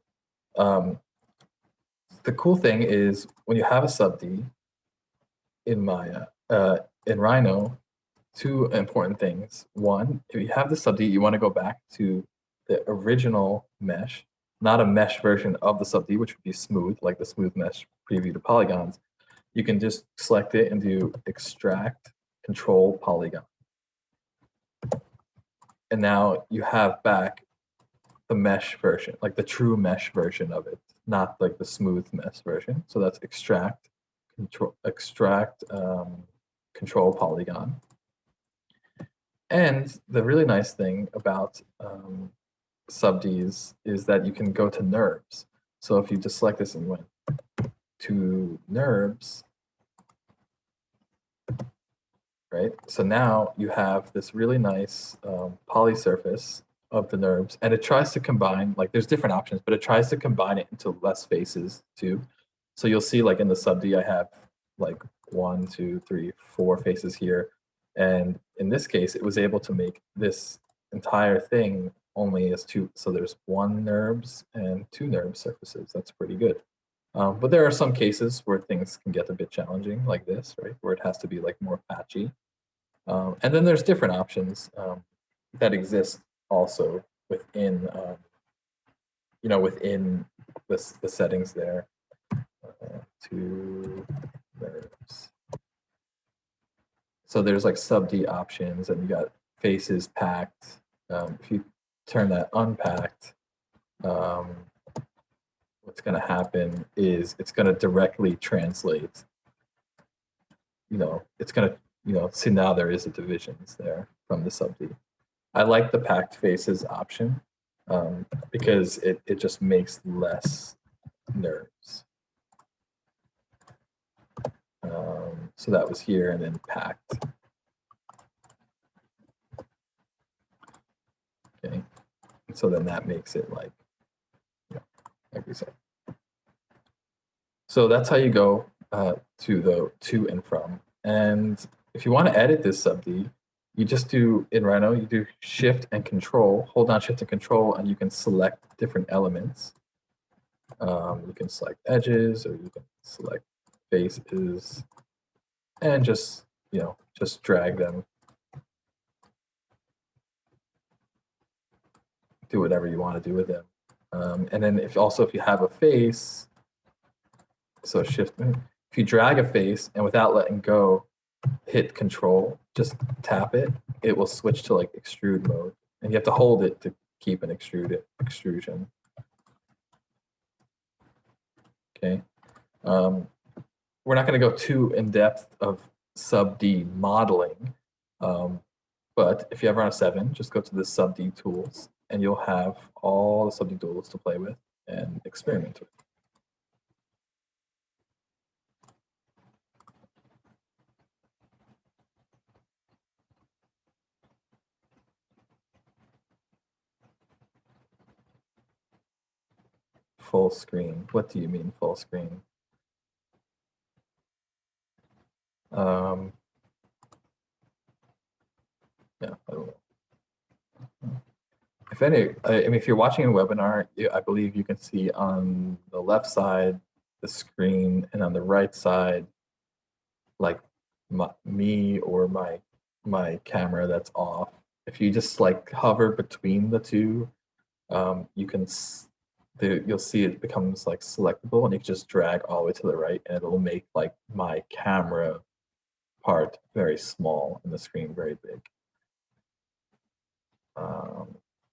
the cool thing is when you have a sub-D in Maya, in Rhino, two important things. One, if you have the sub-D, you want to go back to the original mesh, not a mesh version of the sub-D, which would be smooth, like the smooth mesh preview to polygons. You can just select it and do extract, control, polygon. And now you have back the mesh version, like the true mesh version of it, not like the smooth mesh version. So that's extract, control, polygon. And the really nice thing about sub-Ds is that you can go to NURBS. So if you just select this and went to NURBS, right? So now you have this really nice poly surface of the NURBS, and it tries to combine, like there's different options, but it tries to combine it into less faces too. So you'll see like in the sub-D, I have like 1, 2, 3, 4 faces here. And in this case, it was able to make this entire thing only as 2. So there's 1 NURBS and 2 NURBS surfaces. That's pretty good. But there are some cases where things can get a bit challenging like this, right? Where it has to be like more patchy. And then there's different options that exist also within, within the settings there. 2 NURBS. So there's like sub-D options, and you got faces packed. If you turn that unpacked, what's going to happen is it's going to directly translate. It's going to, see now there is a divisions there from the sub-D. I like the packed faces option because it just makes less NURBS. So that was here and then packed. Okay, and so then that makes it like we said. So that's how you go to the to and from. And if you want to edit this sub-D, you just do in Rhino, you do Shift and Control, hold down Shift and Control, and you can select different elements. You can select edges, or you can select faces, and just just drag them. Do whatever you want to do with them. And then if you have a face, so Shift, if you drag a face and without letting go, hit Control, just tap it, it will switch to like extrude mode, and you have to hold it to keep an extrusion. Okay. We're not going to go too in depth of sub-D modeling, but if you have Rhino 7, just go to the sub-D tools, and you'll have all the sub-D tools to play with and experiment with. Full screen. What do you mean full screen? Yeah, I don't know. If any, I mean, if you're watching a webinar, I believe you can see on the left side the screen, and on the right side, like me or my camera that's off. If you just like hover between the two, you can you'll see it becomes like selectable, and you can just drag all the way to the right, and it'll make like my camera part very small and the screen very big.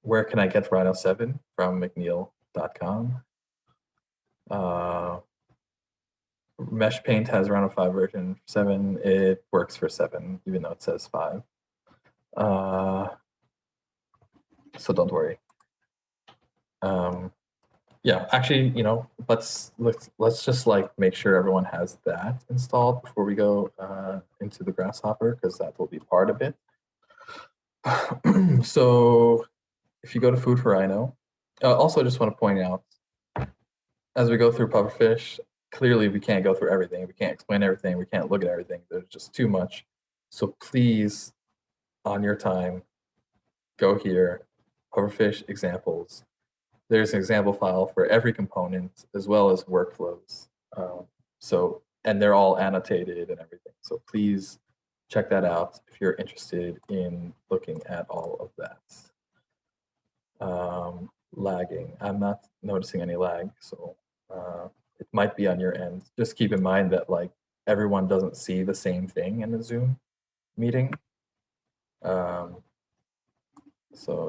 Where can I get Rhino 7? From McNeel.com. Mesh Paint has Rhino 5 version 7. It works for 7, even though it says 5. So don't worry. Yeah, actually, you know, let's just like make sure everyone has that installed before we go into the Grasshopper, because that will be part of it. So if you go to Food for Rhino, also I just want to point out, as we go through Pufferfish, clearly we can't go through everything. We can't explain everything. We can't look at everything. There's just too much. So please, on your time, go here, Pufferfish examples. There's an example file for every component, as well as workflows. And they're all annotated and everything. So please check that out if you're interested in looking at all of that. Lagging, I'm not noticing any lag, so it might be on your end. Just keep in mind that like everyone doesn't see the same thing in the Zoom meeting. So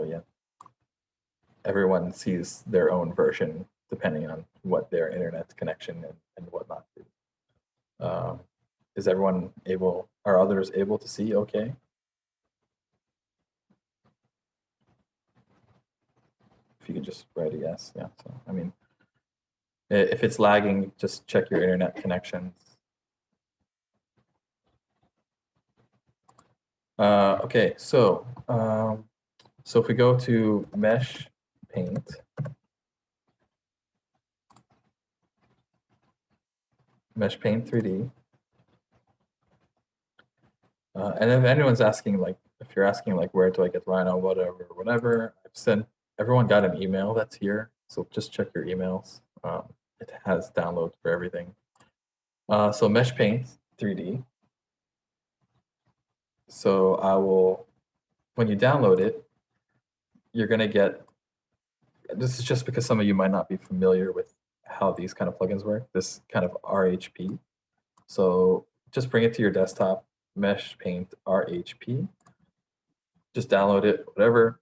yeah, everyone sees their own version depending on what their internet connection and whatnot is. Is everyone able, are others able to see okay? If you could just write a yes, yeah. So, I mean, if it's lagging, just check your internet connections. Okay, so if we go to Mesh Paint, Mesh Paint 3D, and if anyone's asking, like, if you're asking, like, where do I get Rhino, whatever, I've sent, everyone got an email that's here, so just check your emails. It has downloads for everything. So Mesh Paint 3D. So I will, when you download it, you're gonna get, this is just because some of you might not be familiar with how these kind of plugins work, this kind of RHP. So just bring it to your desktop, Mesh Paint RHP. Just download it, whatever.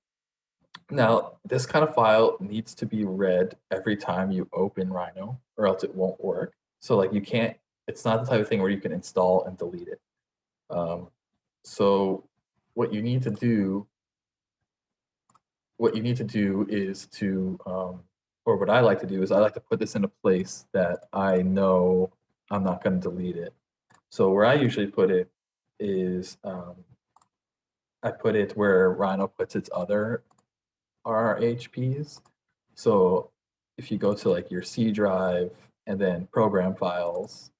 Now, this kind of file needs to be read every time you open Rhino, or else it won't work. So like you can't, it's not the type of thing where you can install and delete it. So what you need to do is to, or what I like to do is I like to put this in a place that I know I'm not going to delete it. So where I usually put it is I put it where Rhino puts its other RHPs. So if you go to like your C drive and then program files,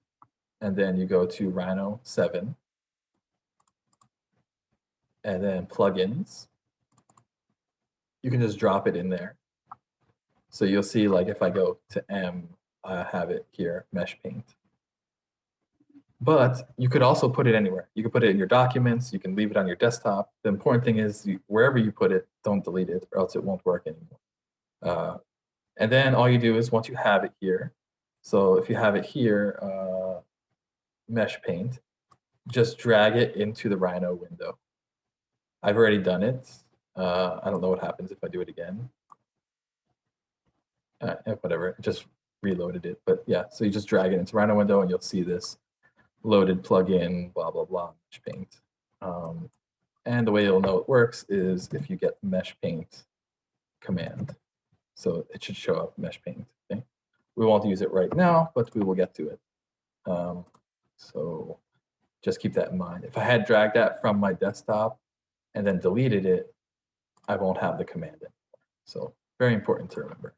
and then you go to Rhino 7, and then plugins, you can just drop it in there. So you'll see, like, if I go to M, I have it here, Mesh Paint. But you could also put it anywhere. You can put it in your documents. You can leave it on your desktop. The important thing is wherever you put it, don't delete it, or else it won't work anymore. And then all you do is once you have it here, so if you have it here, Mesh Paint, just drag it into the Rhino window. I've already done it. I don't know what happens if I do it again. Whatever, just reloaded it. But yeah, so you just drag it into Rhino window and you'll see this loaded plugin, blah, blah, blah, Mesh Paint. And the way you'll know it works is if you get Mesh Paint command. So it should show up Mesh Paint. Okay? We won't use it right now, but we will get to it. So just keep that in mind. If I had dragged that from my desktop and then deleted it, I won't have the command anymore. So very important to remember.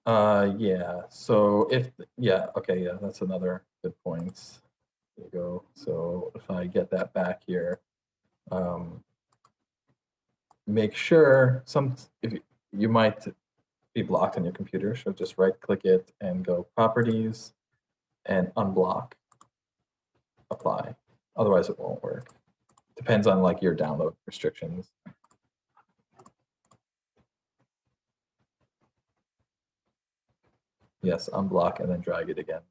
Yeah, so yeah, okay, yeah, that's another good point. There you go. So if I get that back here, make sure if you might be blocked on your computer, so just right click it and go properties and unblock, apply. Otherwise it won't work. Depends on like your download restrictions. Yes, unblock and then drag it again.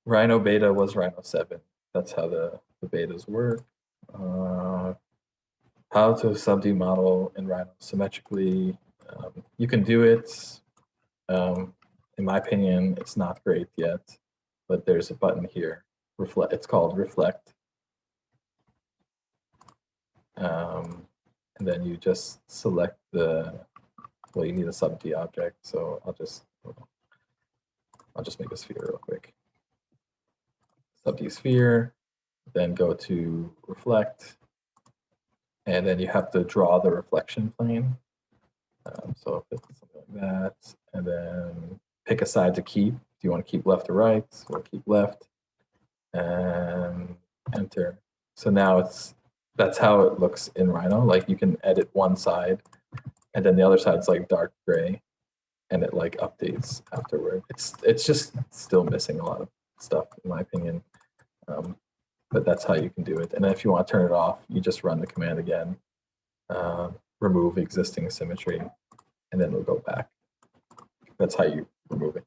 Rhino beta was Rhino 7. That's how the betas work. How to subdue model in Rhino symmetrically. You can do it. In my opinion, it's not great yet, but there's a button here. Reflect. It's called reflect. And then you just select well, you need a subd object, so I'll just make a sphere real quick. Subd sphere, then go to reflect, and then you have to draw the reflection plane. So if it's something like that, and then pick a side to keep. Do you want to keep left or right? We'll keep left, and enter. So now that's how it looks in Rhino. Like you can edit one side, and then the other side's like dark gray, and it like updates afterward. It's just still missing a lot of stuff in my opinion, but that's how you can do it. And then if you want to turn it off, you just run the command again, remove existing symmetry, and then it'll go back. That's how you remove it.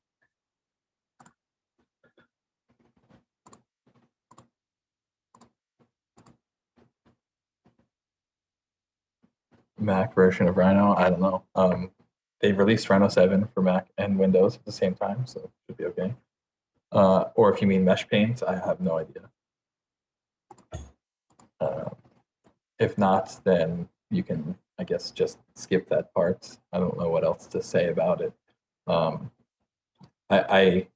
Mac version of Rhino, I don't know. They've released Rhino 7 for Mac and Windows at the same time, so it should be okay. Or if you mean mesh paint, I have no idea. If not, then you can, I guess, just skip that part. I don't know what else to say about it. I don't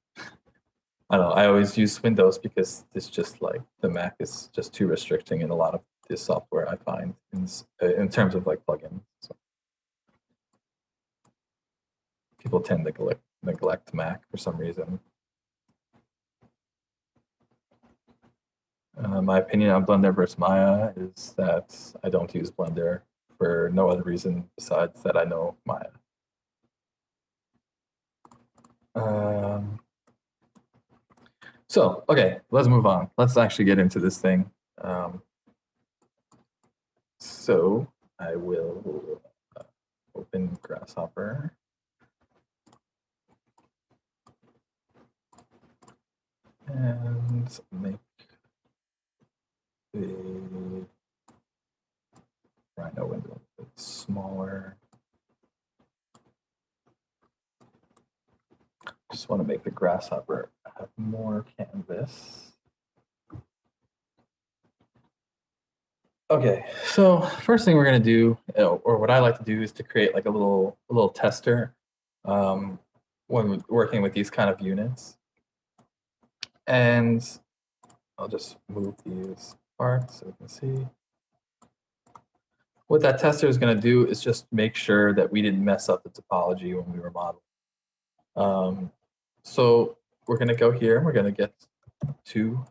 know. I always use Windows because it's just like the Mac is just too restricting in a lot of this software I find in terms of like plugins. So people tend to neglect Mac for some reason. My opinion on Blender versus Maya is that I don't use Blender for no other reason besides that I know Maya. So, okay, let's move on. Let's actually get into this thing. So I will open Grasshopper. And make the Rhino window a bit smaller. Just want to make the Grasshopper have more canvas. Okay, so first thing we're going to do, or what I like to do, is to create like a little tester when working with these kind of units. And I'll just move these parts so you can see. What that tester is going to do is just make sure that we didn't mess up the topology when we were modeling. So we're going to go here and we're going to get 2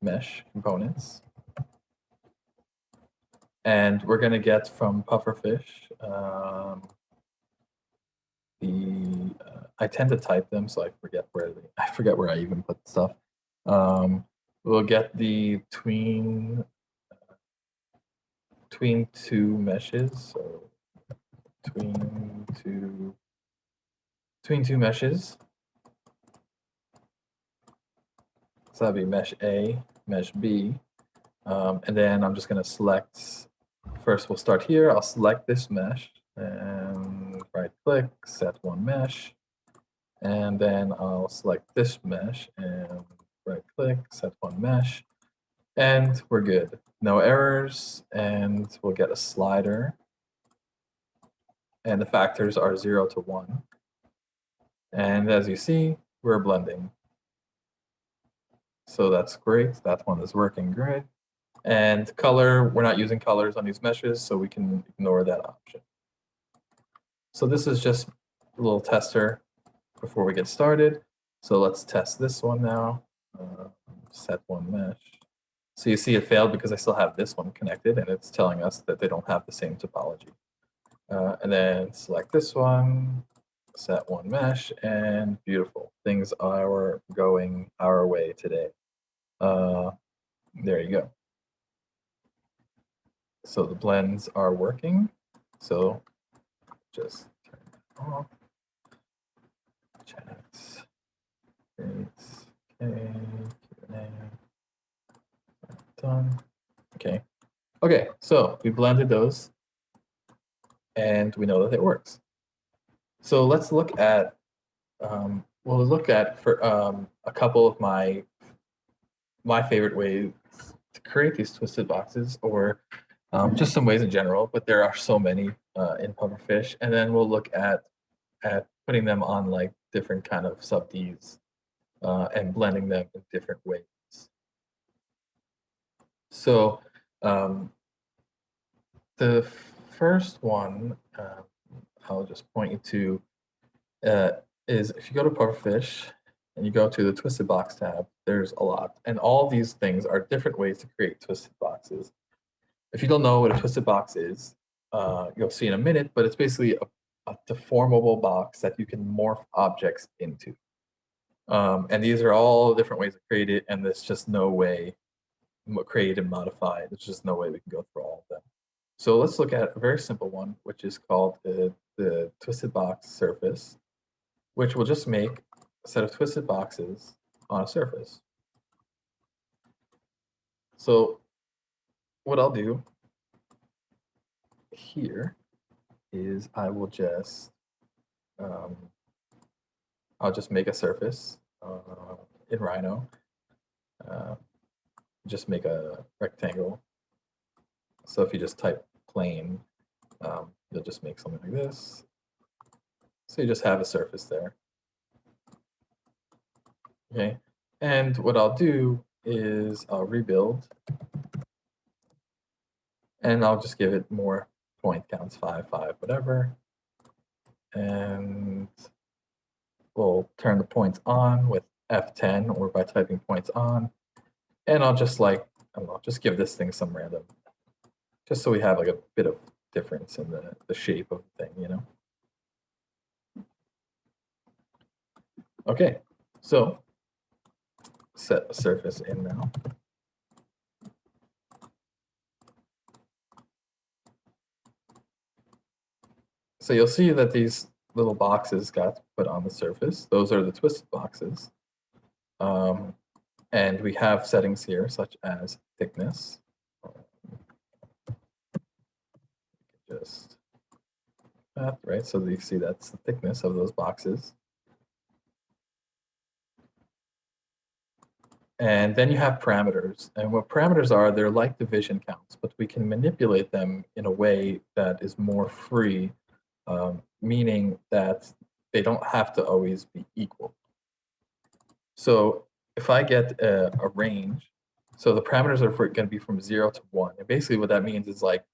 mesh components. And we're going to get from Pufferfish I tend to type them, so I forget where I even put the stuff. We'll get the tween 2 meshes, so tween 2 meshes. So that'd be mesh A, mesh B, and then I'm just going to select. First, we'll start here. I'll select this mesh and right-click, set one mesh, and then I'll select this mesh and right-click, set one mesh, and we're good. No errors, and we'll get a slider, and the factors are 0 to 1. And as you see, we're blending. So that's great. That one is working great. And color, we're not using colors on these meshes, so we can ignore that option. So this is just a little tester before we get started. So let's test this one now. Set one mesh. So you see it failed because I still have this one connected, and it's telling us that they don't have the same topology. And then select this one, set one mesh, and beautiful. Things are going our way today. There you go. So the blends are working. So just turn it off. Chats. Greats. Okay. Q&A. Done. Okay. Okay, so we blended those, and we know that it works. So let's look at, we'll look at for a couple of my favorite ways to create these twisted boxes, or just some ways in general, but there are so many in Pufferfish. And then we'll look at putting them on like different kind of sub-Ds and blending them in different ways. So the first one I'll just point you to is if you go to Pufferfish and you go to the Twisted Box tab, there's a lot. And all these things are different ways to create twisted boxes. If you don't know what a twisted box is, you'll see in a minute, but it's basically a deformable box that you can morph objects into. And these are all different ways to create it, and there's just no way create and modify. There's just no way we can go through all of them. So let's look at a very simple one, which is called the twisted box surface, which will just make a set of twisted boxes on a surface. So what I'll do here is I will just I'll just make a surface in Rhino. Just make a rectangle. So if you just type plane, you'll just make something like this. So you just have a surface there. Okay, and what I'll do is I'll rebuild, and I'll just give it more point counts, 5, 5, whatever. And we'll turn the points on with F10 or by typing points on. And I'll just like, I don't know, just give this thing some random, just so we have like a bit of difference in the shape of the thing, you know? Okay, so set a surface in now. So you'll see that these little boxes got put on the surface. Those are the twisted boxes. And we have settings here such as thickness. Just that, right? So you see that's the thickness of those boxes. And then you have parameters. And what parameters are, they're like division counts, but we can manipulate them in a way that is more free, meaning that they don't have to always be equal. So if I get a range, so the parameters are going to be from 0 to 1. And basically what that means is like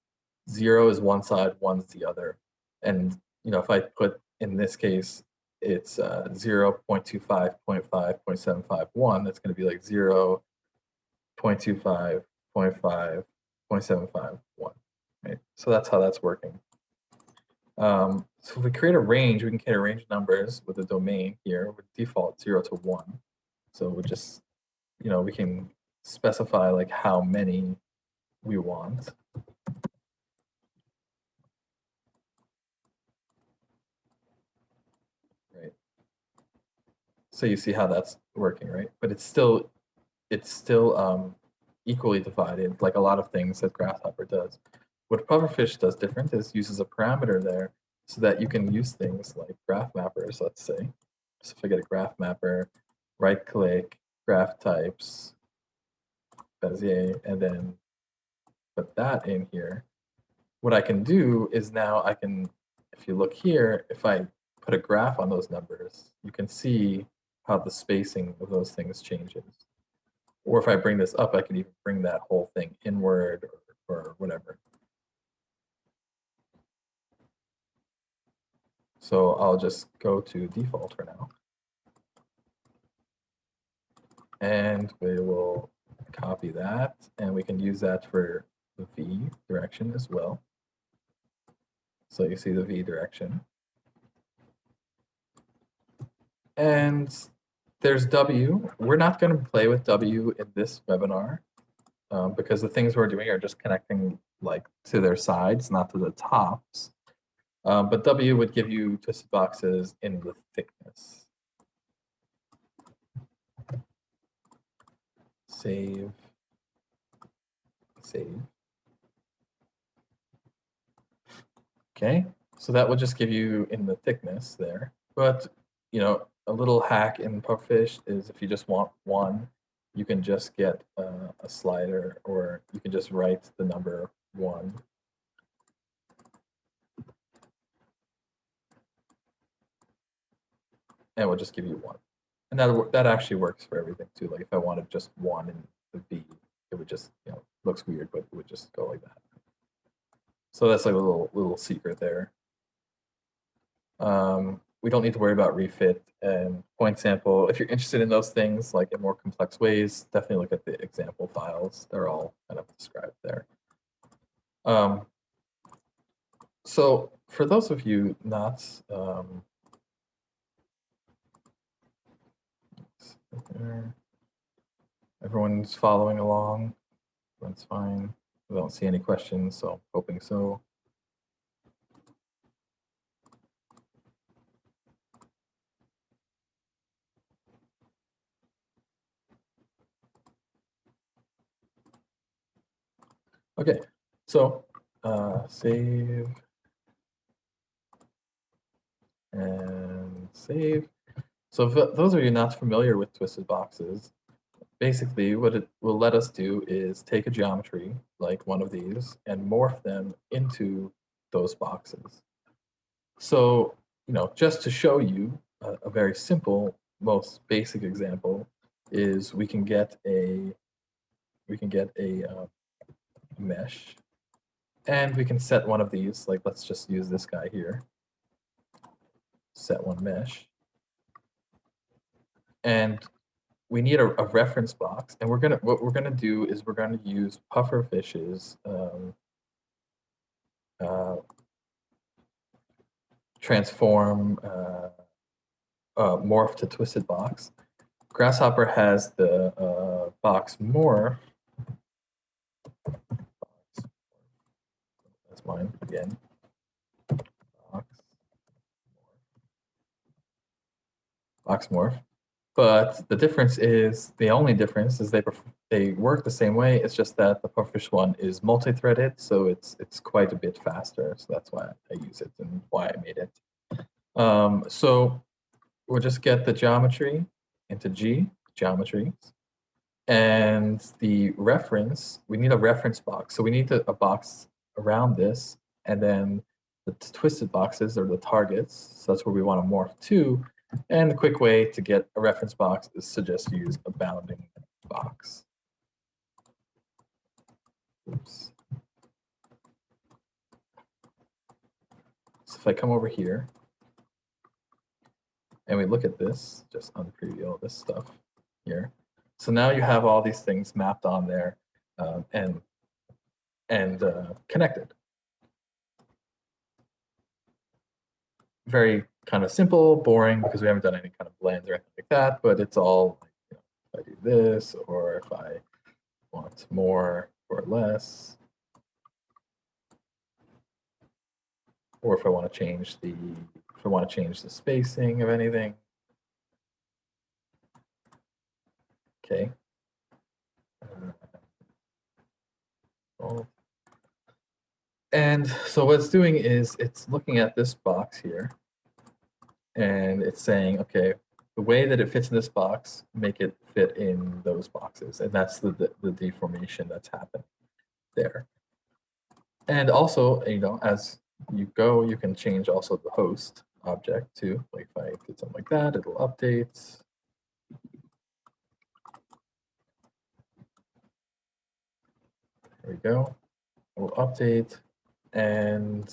0 is one side, 1 is the other. And you know, if I put, in this case, it's 0, 0.25, 0.5, 0.751, that's going to be like 0, 0.25, 0.5, 0.751, right? So that's how that's working. So if we create a range, we can create a range of numbers with a domain here with default 0 to 1. So we just, you know, we can specify like how many we want. Right. So you see how that's working, right? But it's still equally divided, like a lot of things that Grasshopper does. What Pufferfish does different is uses a parameter there so that you can use things like graph mappers, let's say. So if I get a graph mapper, right click, graph types, Bezier, and then put that in here. What I can do is now I can, if you look here, if I put a graph on those numbers, you can see how the spacing of those things changes. Or if I bring this up, I can even bring that whole thing inward or whatever. So I'll just go to default for now. And we will copy that, and we can use that for the V direction as well. So you see the V direction. And there's W. We're not going to play with W in this webinar because the things we're doing are just connecting like to their sides, not to the tops. But W would give you twisted boxes in the thickness. Save. Save. Okay, so that will just give you in the thickness there. But, you know, a little hack in Pufferfish is if you just want one, you can just get a slider, or you can just write the number 1. And it will just give you 1. And that actually works for everything too. Like if I wanted just 1 in the V, it would just, you know, looks weird, but it would just go like that. So that's like a little secret there. We don't need to worry about refit and point sample. If you're interested in those things, like in more complex ways, definitely look at the example files. They're all kind of described there. So for those of you not everyone's following along, that's fine. I don't see any questions, so I'm hoping so. Okay, so save and save. So if those of you not familiar with twisted boxes, basically what it will let us do is take a geometry like one of these and morph them into those boxes. So, you know, just to show you a very simple, most basic example is we can get a mesh, and we can set one of these, like let's just use this guy here. Set one mesh. And we need a reference box, and what we're gonna do is we're gonna use Pufferfish's transform morph to twisted box. Grasshopper has the box morph. That's mine again. Box morph. But the difference is, the only difference is they work the same way. It's just that the Pufferfish one is multi-threaded, so it's quite a bit faster. So that's why I use it and why I made it. So we'll just get the geometry into G, geometries. And the reference, we need a reference box. So we need a box around this, and then the twisted boxes are the targets. So that's where we want to morph to. And the quick way to get a reference box is to just use a bounding box. Oops. So if I come over here and we look at this, just unpreview all this stuff here. So now you have all these things mapped on there and connected. Very kind of simple, boring, because we haven't done any kind of blends or anything like that, but it's all, you know, if I do this, or if I want more or less, or if I want to change the spacing of anything. Okay. And so what it's doing is it's looking at this box here, and it's saying, okay, the way that it fits in this box, make it fit in those boxes. And that's the deformation that's happening there. And also, you know, as you go, you can change also the host object too. Like if I did something like that, it'll update. There we go. We'll update. And,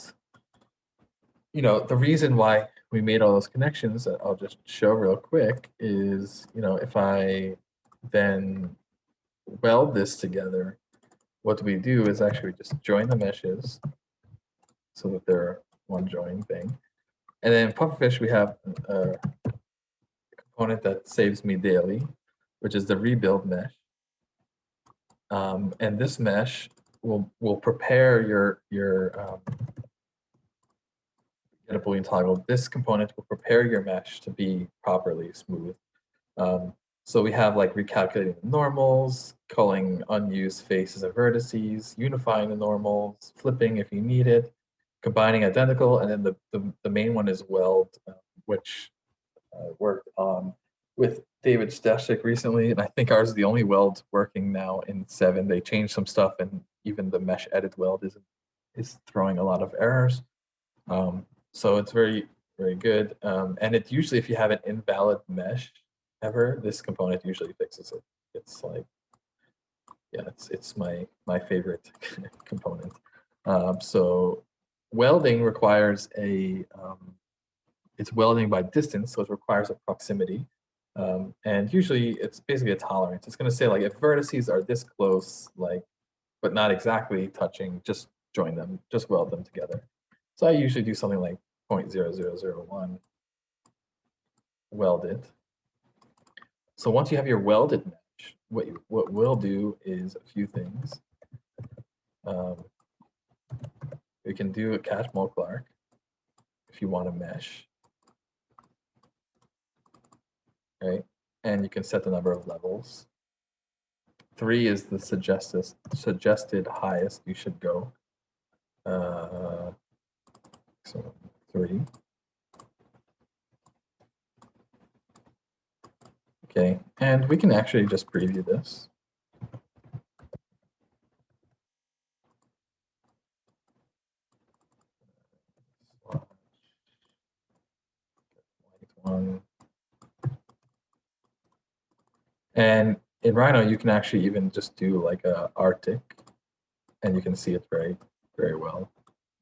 you know, the reason why we made all those connections, that I'll just show real quick, is, you know, if I then weld this together, what we do is actually just join the meshes so that they're one join thing. And then in Pufferfish, we have a component that saves me daily, which is the rebuild mesh. And this mesh will prepare your get a Boolean toggle. This component will prepare your mesh to be properly smooth. So we have like recalculating the normals, culling unused faces and vertices, unifying the normals, flipping if you need it, combining identical, and then the main one is weld, which I worked on with David Stashik recently, and I think ours is the only weld working now in 7. They changed some stuff, and even the mesh edit weld is throwing a lot of errors. So it's very, very good. And it usually, if you have an invalid mesh ever, this component usually fixes it. It's like, yeah, it's my favorite component. So welding requires it's welding by distance, so it requires a proximity. And usually it's basically a tolerance. It's going to say like if vertices are this close, like, but not exactly touching, just join them, just weld them together. So I usually do something like 0.0001 welded. So once you have your welded mesh, what we'll do is a few things. We can do a catch mole Clark if you want to mesh, right? And you can set the number of levels. 3 is the suggested highest you should go. So 3. Okay, and we can actually just preview this. And in Rhino, you can actually even just do like a Arctic, and you can see it very, very well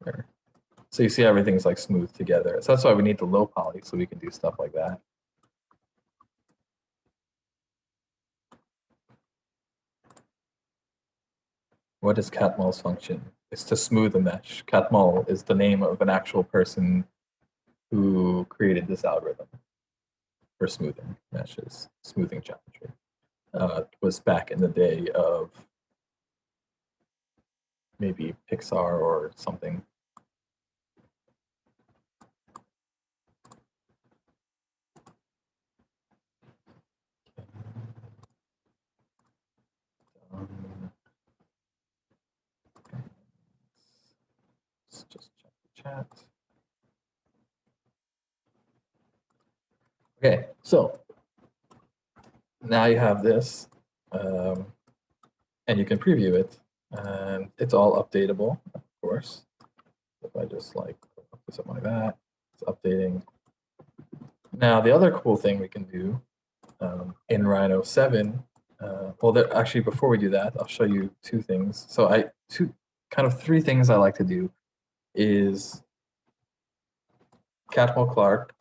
there. So you see everything's like smooth together. So that's why we need the low poly, so we can do stuff like that. What is Catmull's function? It's to smooth the mesh. Catmull is the name of an actual person who created this algorithm for smoothing meshes, smoothing geometry. Was back in the day of maybe Pixar or something. Let's just check the chat. Okay, so now you have this, and you can preview it, and it's all updatable, of course. If I just like do something like that, it's updating. Now the other cool thing we can do in Rhino 7, well, actually before we do that, I'll show you 2 things. So kind of 3 things I like to do is Catmull Clark.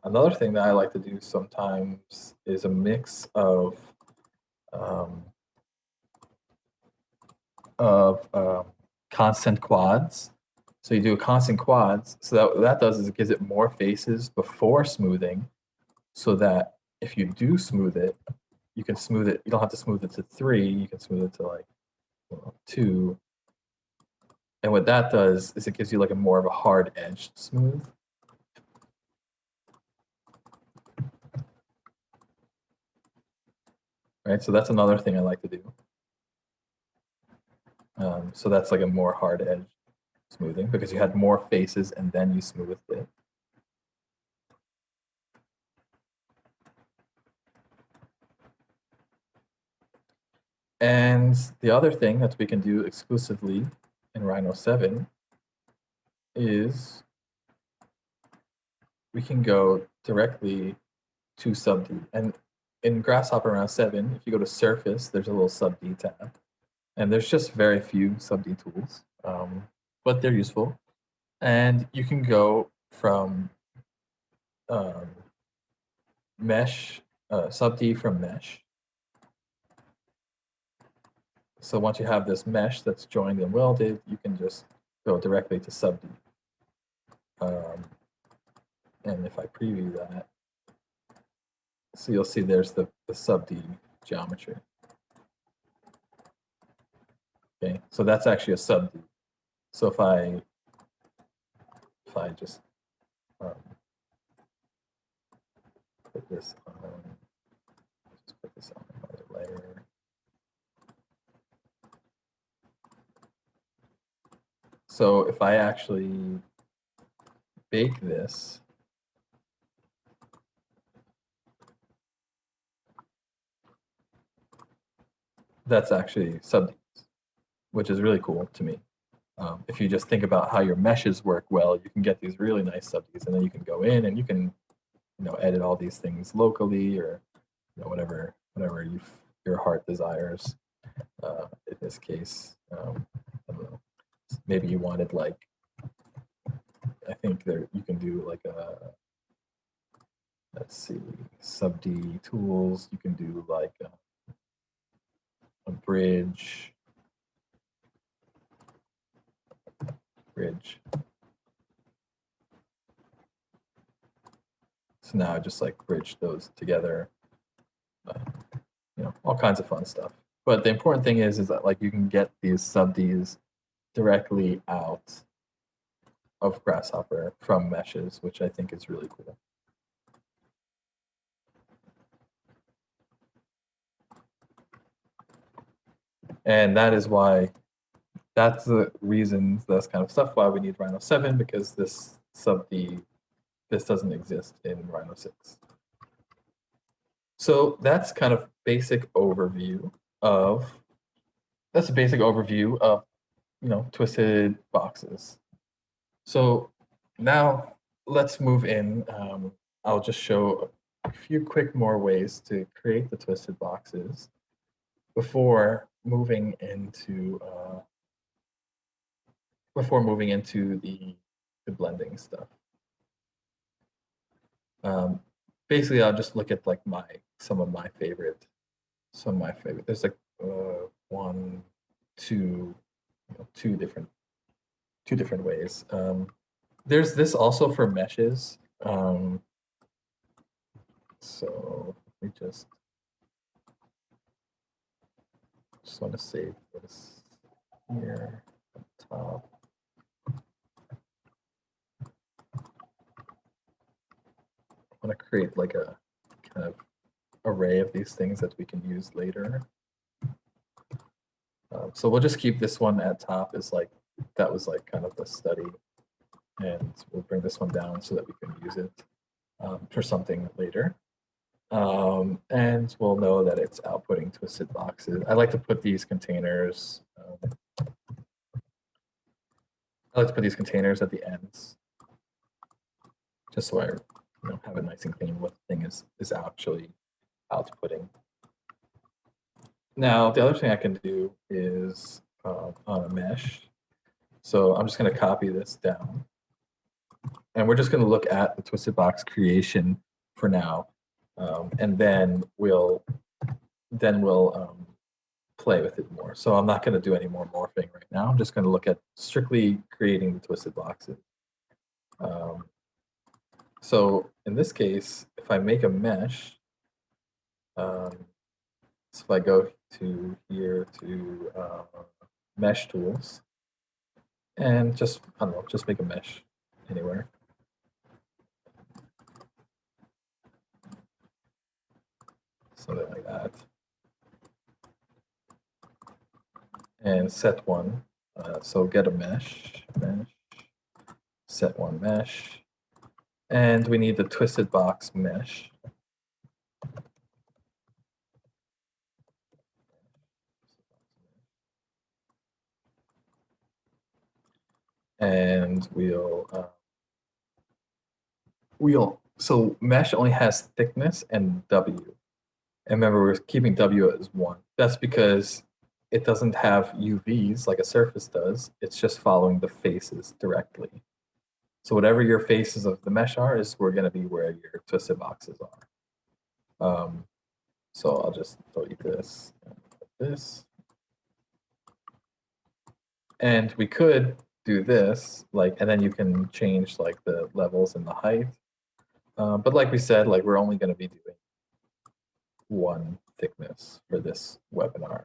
Another thing that I like to do sometimes is a mix of constant quads. So you do a constant quads. So what that does is it gives it more faces before smoothing, so that if you do smooth it, you can smooth it. You don't have to smooth it to 3. You can smooth it to like 2. And what that does is it gives you like a more of a hard edged smooth. Right, so that's another thing I like to do. So that's like a more hard edge smoothing because you had more faces and then you smoothed it. And the other thing that we can do exclusively in Rhino 7 is we can go directly to sub D. And in Grasshopper Rhino 7, if you go to Surface, there's a little sub D tab. And there's just very few sub-D tools, but they're useful. And you can go from mesh, sub-D from mesh. So once you have this mesh that's joined and welded, you can just go directly to sub-D. And if I preview that, so you'll see there's the sub-D geometry. Okay, so that's actually a sub-D. So if I just put this on, just put this on another layer. So if I actually bake this, that's actually sub-Ds, which is really cool to me. If you just think about how your meshes work well, you can get these really nice sub-Ds, and then you can go in and you can, edit all these things locally, or whatever your heart desires. In this case, I don't know. Maybe you wanted, like, I think there you can do like a, let's see, sub-D tools. You can do like a bridge. So now I just like bridge those together. All kinds of fun stuff. But the important thing is that, like, you can get these sub-Ds directly out of Grasshopper from meshes, which I think is really cool. And that is why, that's the reason, that's kind of stuff why we need Rhino 7, because this sub-D, this doesn't exist in Rhino 6. So that's kind of basic overview of, twisted boxes. So now let's move in. I'll just show a few quick more ways to create the twisted boxes before moving into the blending stuff. Basically, I'll just look at like some of my favorite. There's like two different ways. There's this also for meshes. So we just want to save this here at the top. I want to create like a kind of array of these things that we can use later. So we'll just keep this one at top as like, that was like kind of the study, and we'll bring this one down so that we can use it for something later. And we'll know that it's outputting twisted boxes. I like to put these containers. I like to put these containers at the ends, just so I have it nice and clean what the thing is actually outputting. Now, the other thing I can do is on a mesh. So I'm just going to copy this down, and we're just going to look at the twisted box creation for now, and then we'll play with it more. So I'm not going to do any more morphing right now. I'm just going to look at strictly creating the twisted boxes. So in this case, if I make a mesh, so if I go to here to mesh tools, and just, I don't know, just make a mesh anywhere. Something like that. And set one. So get a mesh, set one mesh. And we need the twisted box mesh. And so mesh only has thickness and W. And remember, we're keeping W as 1. That's because it doesn't have UVs like a surface does. It's just following the faces directly. So whatever your faces of the mesh are is going to be where your twisted boxes are. So I'll just delete this and this. And we could do this, like, and then you can change like the levels and the height. But like we said, like we're only going to be doing one thickness for this webinar,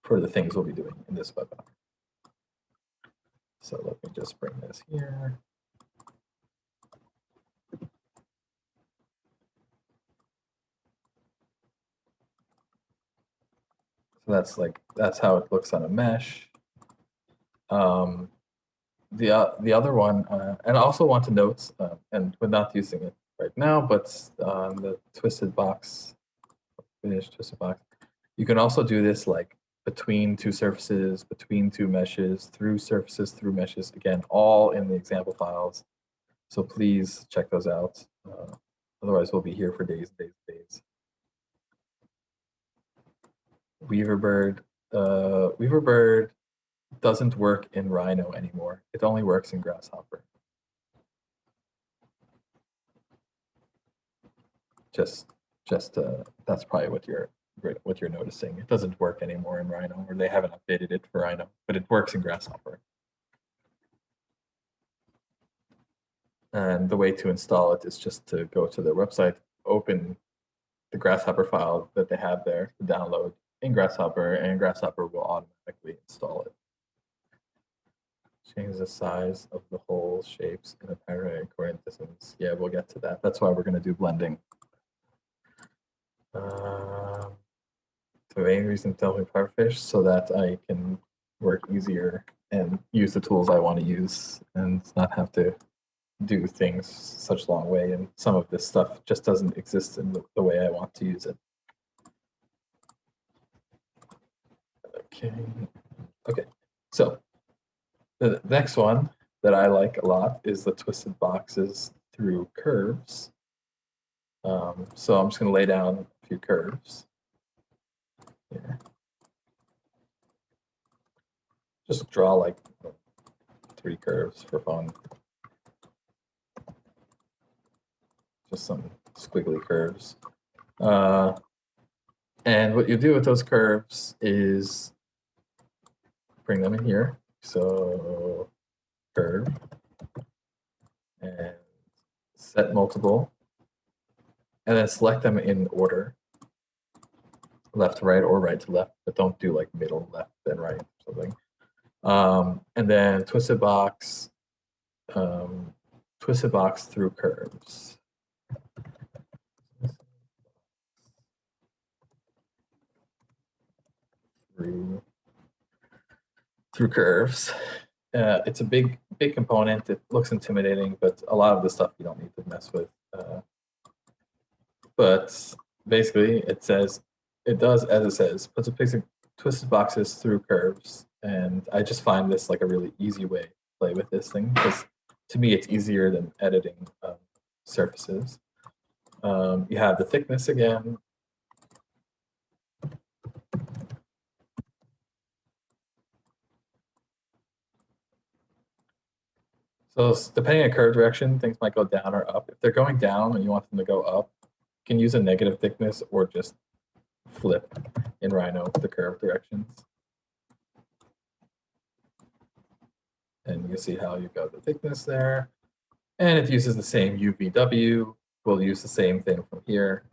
for the things we'll be doing in this webinar. So let me just bring this here. So that's how it looks on a mesh. The other one, and I also want to note, and we're not using it right now, but the twisted box, finished twisted box, you can also do this like between two surfaces, between two meshes, through surfaces, through meshes, again, all in the example files. So please check those out. Otherwise, we'll be here for days, days, days. Weaverbird. Weaverbird doesn't work in Rhino anymore. It only works in Grasshopper. Just that's probably what you're noticing. It doesn't work anymore in Rhino, or they haven't updated it for Rhino, but it works in Grasshopper. And the way to install it is just to go to their website, open the Grasshopper file that they have there to download in Grasshopper, and Grasshopper will automatically install it. Change the size of the hole shapes in a panoramic coordinate distance. Yeah, we'll get to that. That's why we're going to do blending. The main reason to tell me Pufferfish so that I can work easier and use the tools I want to use and not have to do things such a long way. And some of this stuff just doesn't exist in the way I want to use it. Okay. So the next one that I like a lot is the twisted boxes through curves. So I'm just going to lay down a few curves here. Just draw like 3 curves for fun. Just some squiggly curves. And what you do with those curves is bring them in here. So curve and set multiple, and then select them in order, left to right or right to left, but don't do like middle left then right or something. And then twisted box through curves. Through curves. It's a big component. It looks intimidating, but a lot of the stuff you don't need to mess with. But basically, it does as it says, puts a piece of twisted boxes through curves. And I just find this like a really easy way to play with this thing, because to me, it's easier than editing surfaces. You have the thickness again. So depending on curve direction, things might go down or up. If they're going down and you want them to go up, you can use a negative thickness or just flip in Rhino the curve directions. And you can see how you've got the thickness there. And it uses the same UVW. We'll use the same thing from here.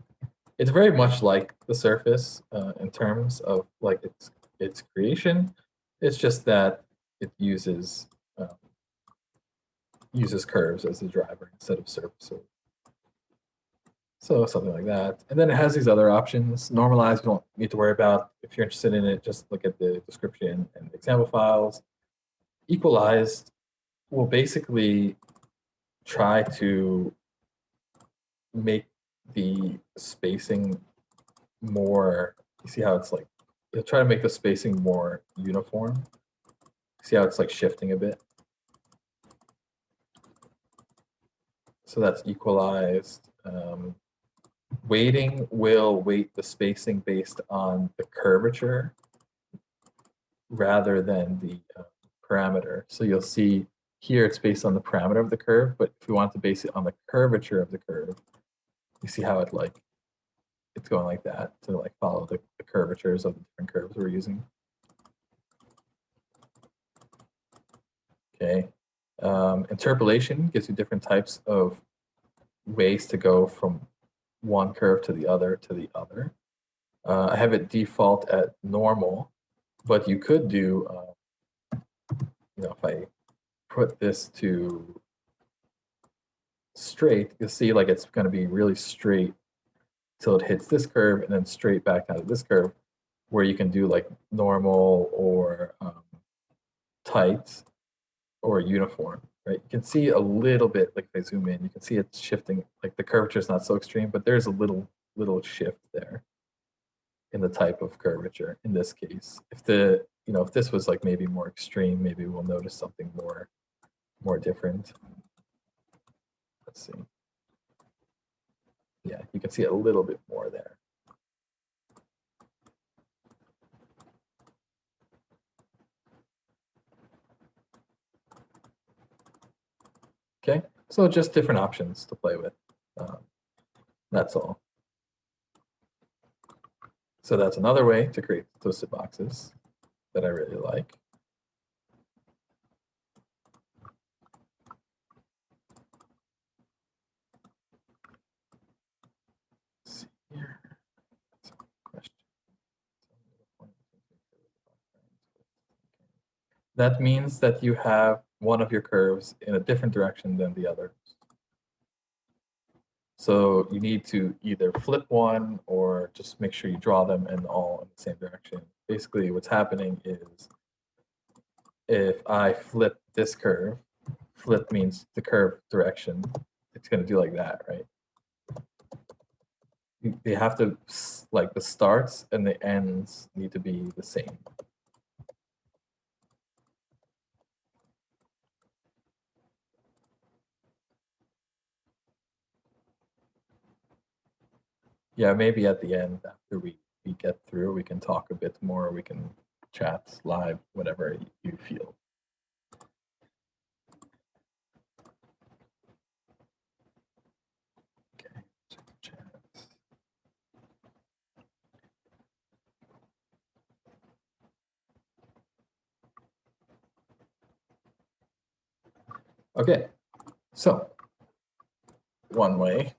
It's very much like the surface in terms of like its creation. It's just that it uses curves as the driver instead of surfaces. So something like that. And then it has these other options. Normalized, you don't need to worry about. If you're interested in it, just look at the description and the example files. Equalized will basically try to make the spacing more, you see how it's like, it'll try to make the spacing more uniform. See how it's like shifting a bit? So that's equalized. Weighting will weight the spacing based on the curvature rather than the parameter. So you'll see here it's based on the parameter of the curve, but if we want to base it on the curvature of the curve, you see how it like it's going like that to like follow the curvatures of the different curves we're using. Okay. Interpolation gives you different types of ways to go from one curve to the other to the other. I have it default at normal, but you could do, you know, if I put this to straight, you'll see like it's going to be really straight till it hits this curve and then straight back down to this curve, where you can do like normal or tight or uniform, right? You can see a little bit, like if I zoom in, you can see it's shifting, like the curvature is not so extreme, but there's a little shift there in the type of curvature in this case. If the, you know, if this was like maybe more extreme, maybe we'll notice something more different. Let's see. Yeah, you can see a little bit more there. Okay, so just different options to play with. That's all. So that's another way to create twisted boxes that I really like. Let's see here. Question. That means that you have one of your curves in a different direction than the others. So you need to either flip one or just make sure you draw them in all in the same direction. Basically, what's happening is if I flip this curve, flip means the curve direction, it's going to do like that, right? They have to, like the starts and the ends need to be the same. Yeah, maybe at the end after we get through, we can talk a bit more, we can chat live, whatever you feel. Okay, check the chat. Okay, so one way.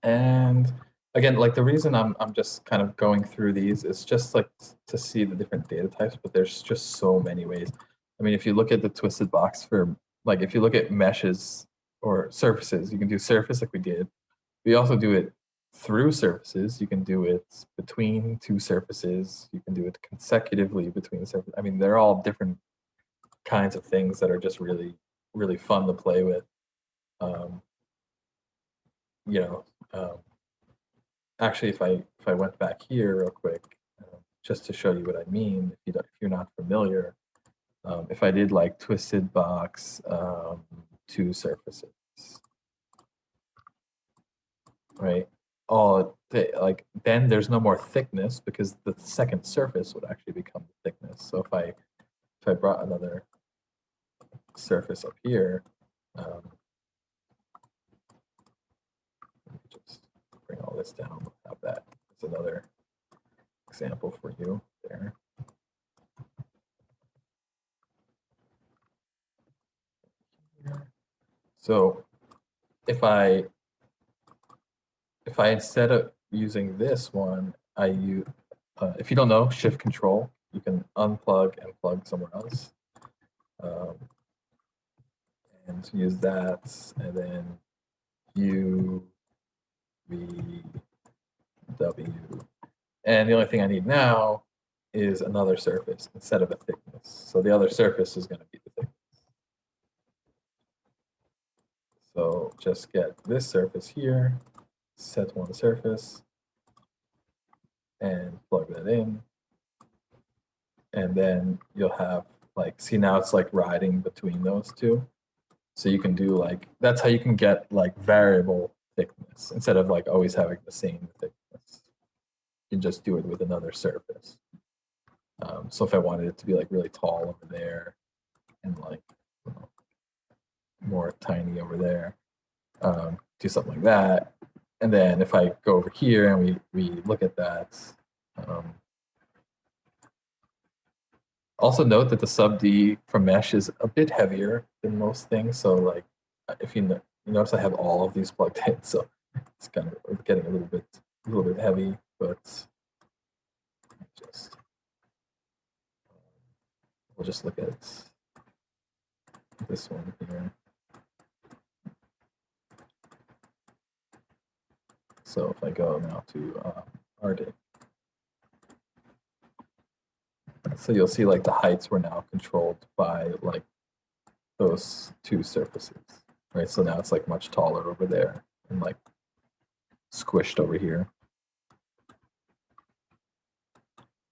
And again, like the reason I'm just kind of going through these is just like to see the different data types, but there's just so many ways. I mean, if you look at the twisted box for, like if you look at meshes or surfaces, you can do surface like we did. We also do it through surfaces. You can do it between two surfaces. You can do it consecutively between surfaces. I mean, they're all different kinds of things that are just really, really fun to play with. You know, actually, if I went back here real quick, just to show you what I mean, if you're not familiar, if I did like twisted box two surfaces, right? Like then there's no more thickness because the second surface would actually become the thickness. So if I brought another surface up here, just bring all this down. We'll have that as another example for you there. So if I instead of using this one, I use, if you don't know, Shift Control, you can unplug and plug somewhere else. And use that, and then U, V, W. And the only thing I need now is another surface instead of a thickness. So the other surface is going to be the thickness. So just get this surface here, set one surface, and plug that in. And then you'll have like, see now it's like riding between those two. So you can do like, that's how you can get like variable thickness instead of like always having the same thickness. You can just do it with another surface. So if I wanted it to be like really tall over there and like more tiny over there, do something like that. And then if I go over here and we look at that, also note that the sub D from mesh is a bit heavier than most things. So like if you notice I have all of these plugged in, so it's kind of getting a little bit heavy, but we'll just look at this one here. So if I go now to RD, so you'll see like the heights were now controlled by like those two surfaces, right? So now it's like much taller over there and like squished over here.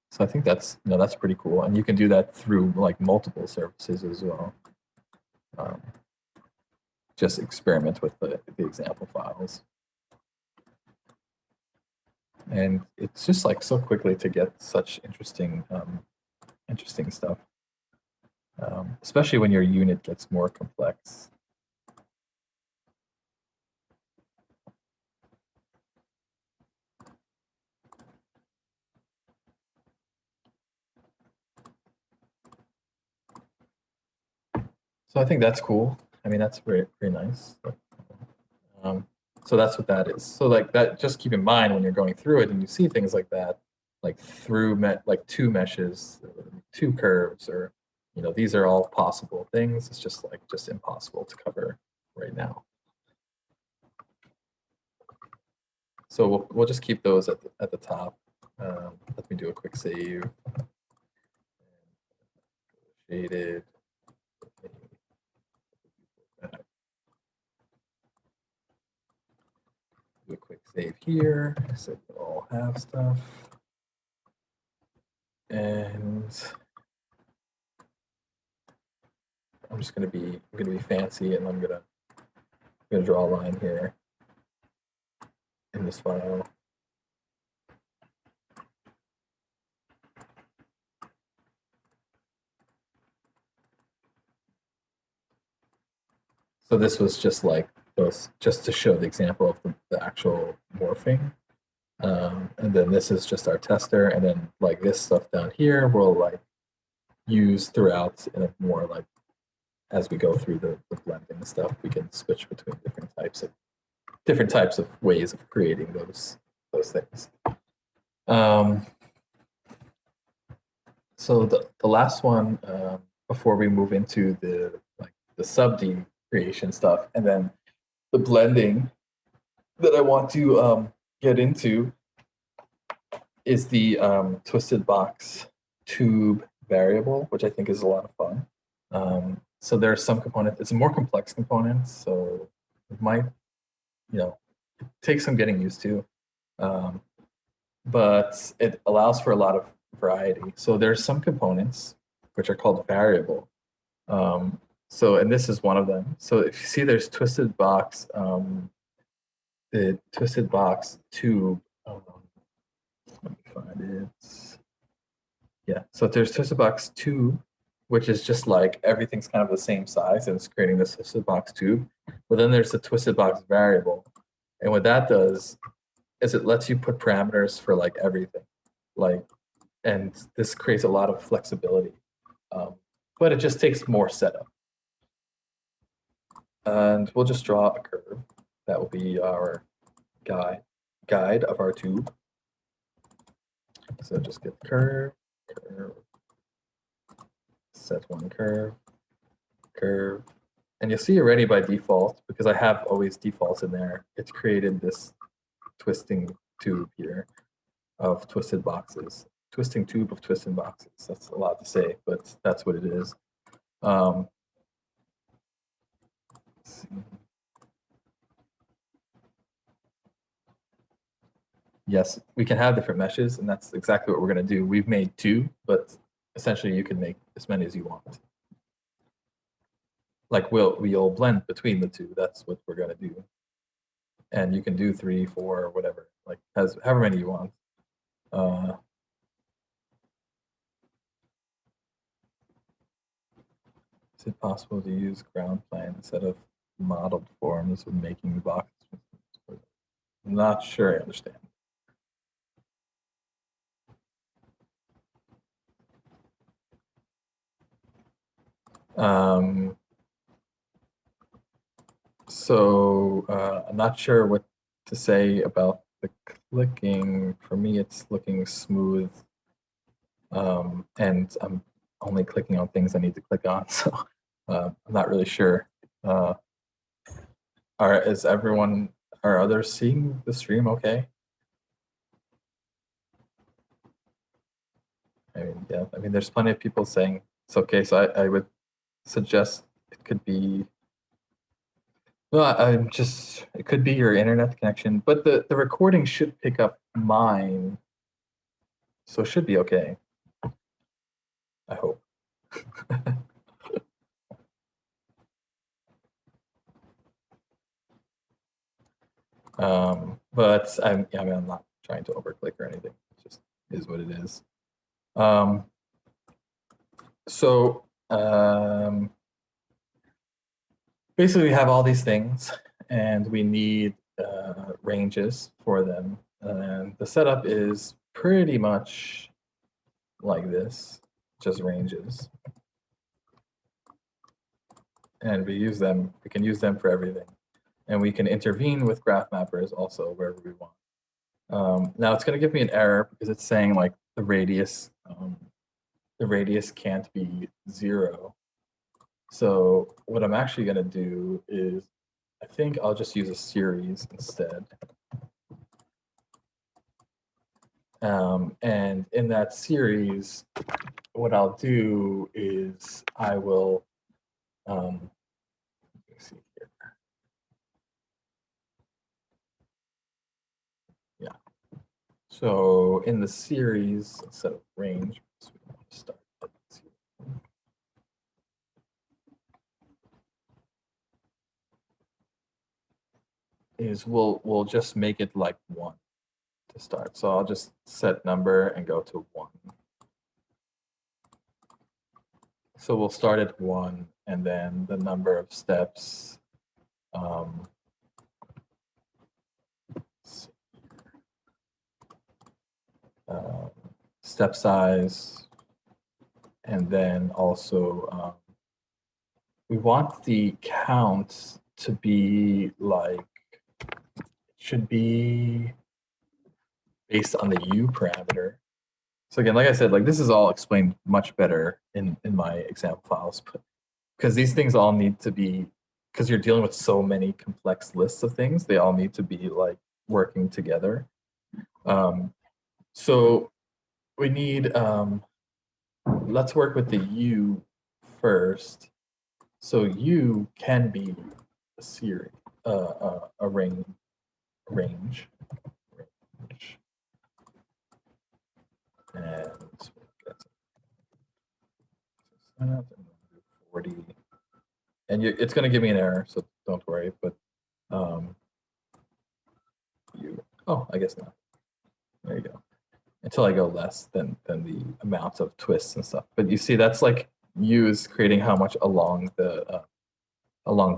So I think that's pretty cool, and you can do that through like multiple surfaces as well. Just experiment with the example files, and it's just like so quickly to get such interesting stuff, especially when your unit gets more complex. So I think that's cool. I mean, that's very nice. So that's what that is. So like that, just keep in mind when you're going through it and you see things like that, like through like two meshes, two curves, or these are all possible things. It's just impossible to cover right now. So we'll just keep those at the top. Let me do a quick save. Shaded. Do a quick save here, so we all have stuff. And I'm just gonna be fancy, and I'm gonna draw a line here in this file. So this was just like just to show the example of the actual morphing. And then this is just our tester, and then like this stuff down here we'll like use throughout in a more like as we go through the blending stuff, we can switch between different types of ways of creating those things. So the last one before we move into the sub D creation stuff, and then the blending that I want to get into is the twisted box tube variable, which I think is a lot of fun. So there are some components. It's a more complex component, so it might, it takes some getting used to, but it allows for a lot of variety. So there's some components which are called variable. So, and this is one of them. So if you see, there's twisted box, the twisted box tube. Let me find it. Yeah, so there's twisted box tube, which is just like everything's kind of the same size, and it's creating this twisted box tube. But then there's the twisted box variable, and what that does is it lets you put parameters for like everything, and this creates a lot of flexibility, but it just takes more setup. And we'll just draw a curve. That will be our guide of our tube. So just get curve, set one curve, and you'll see already by default, because I have always defaults in there, it's created this twisting tube here of twisted boxes. Twisting tube of twisted boxes. That's a lot to say, but that's what it is. Let's see. Yes, we can have different meshes, and that's exactly what we're going to do. We've made two, but essentially you can make as many as you want. Like we'll blend between the two. That's what we're going to do. And you can do 3, 4, whatever, like however many you want. Is it possible to use ground plan instead of modeled forms when making the boxes? I'm not sure I understand. I'm not sure what to say about the clicking. For me, it's looking smooth. And I'm only clicking on things I need to click on, so I'm not really sure. Are others seeing the stream okay? Yeah, I mean, there's plenty of people saying it's okay, so I would suggest it could be, well, it could be your internet connection, but the recording should pick up mine, so it should be okay, I hope. But I'm not trying to overclick or anything. It just is what it is. Basically, we have all these things, and we need ranges for them. And the setup is pretty much like this, just ranges. And we can use them for everything. And we can intervene with graph mappers also wherever we want. Now it's going to give me an error because it's saying like the radius can't be 0. So what I'm actually going to do is, I think I'll just use a series instead. And in that series, what I'll do is I will, let me see here. Yeah. So in the series, instead of range, so we want to start at 0. Is we'll just make it like 1 to start. So I'll just set number and go to 1. So we'll start at 1, and then the number of steps. Step size, and then also we want the count to be like, it should be based on the U parameter. So again, like I said, like this is all explained much better in my example files, but because these things all need to be, because you're dealing with so many complex lists of things, they all need to be like working together. So we need, let's work with the U first. So U can be a series, a range. And 40. And it's going to give me an error, so don't worry. But I guess not. There you go. Until I go less than the amount of twists and stuff. But you see, that's like U is creating how much along the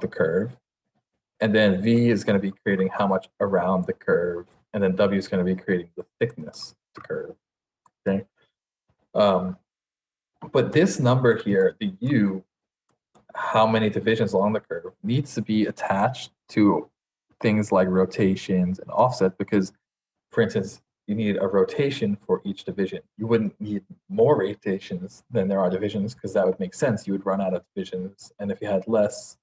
curve, and then V is going to be creating how much around the curve, and then W is going to be creating the thickness of the curve. Okay. But this number here, the U, how many divisions along the curve, needs to be attached to things like rotations and offset, because, for instance, you need a rotation for each division. You wouldn't need more rotations than there are divisions, because that would make sense. You would run out of divisions, and if you had less,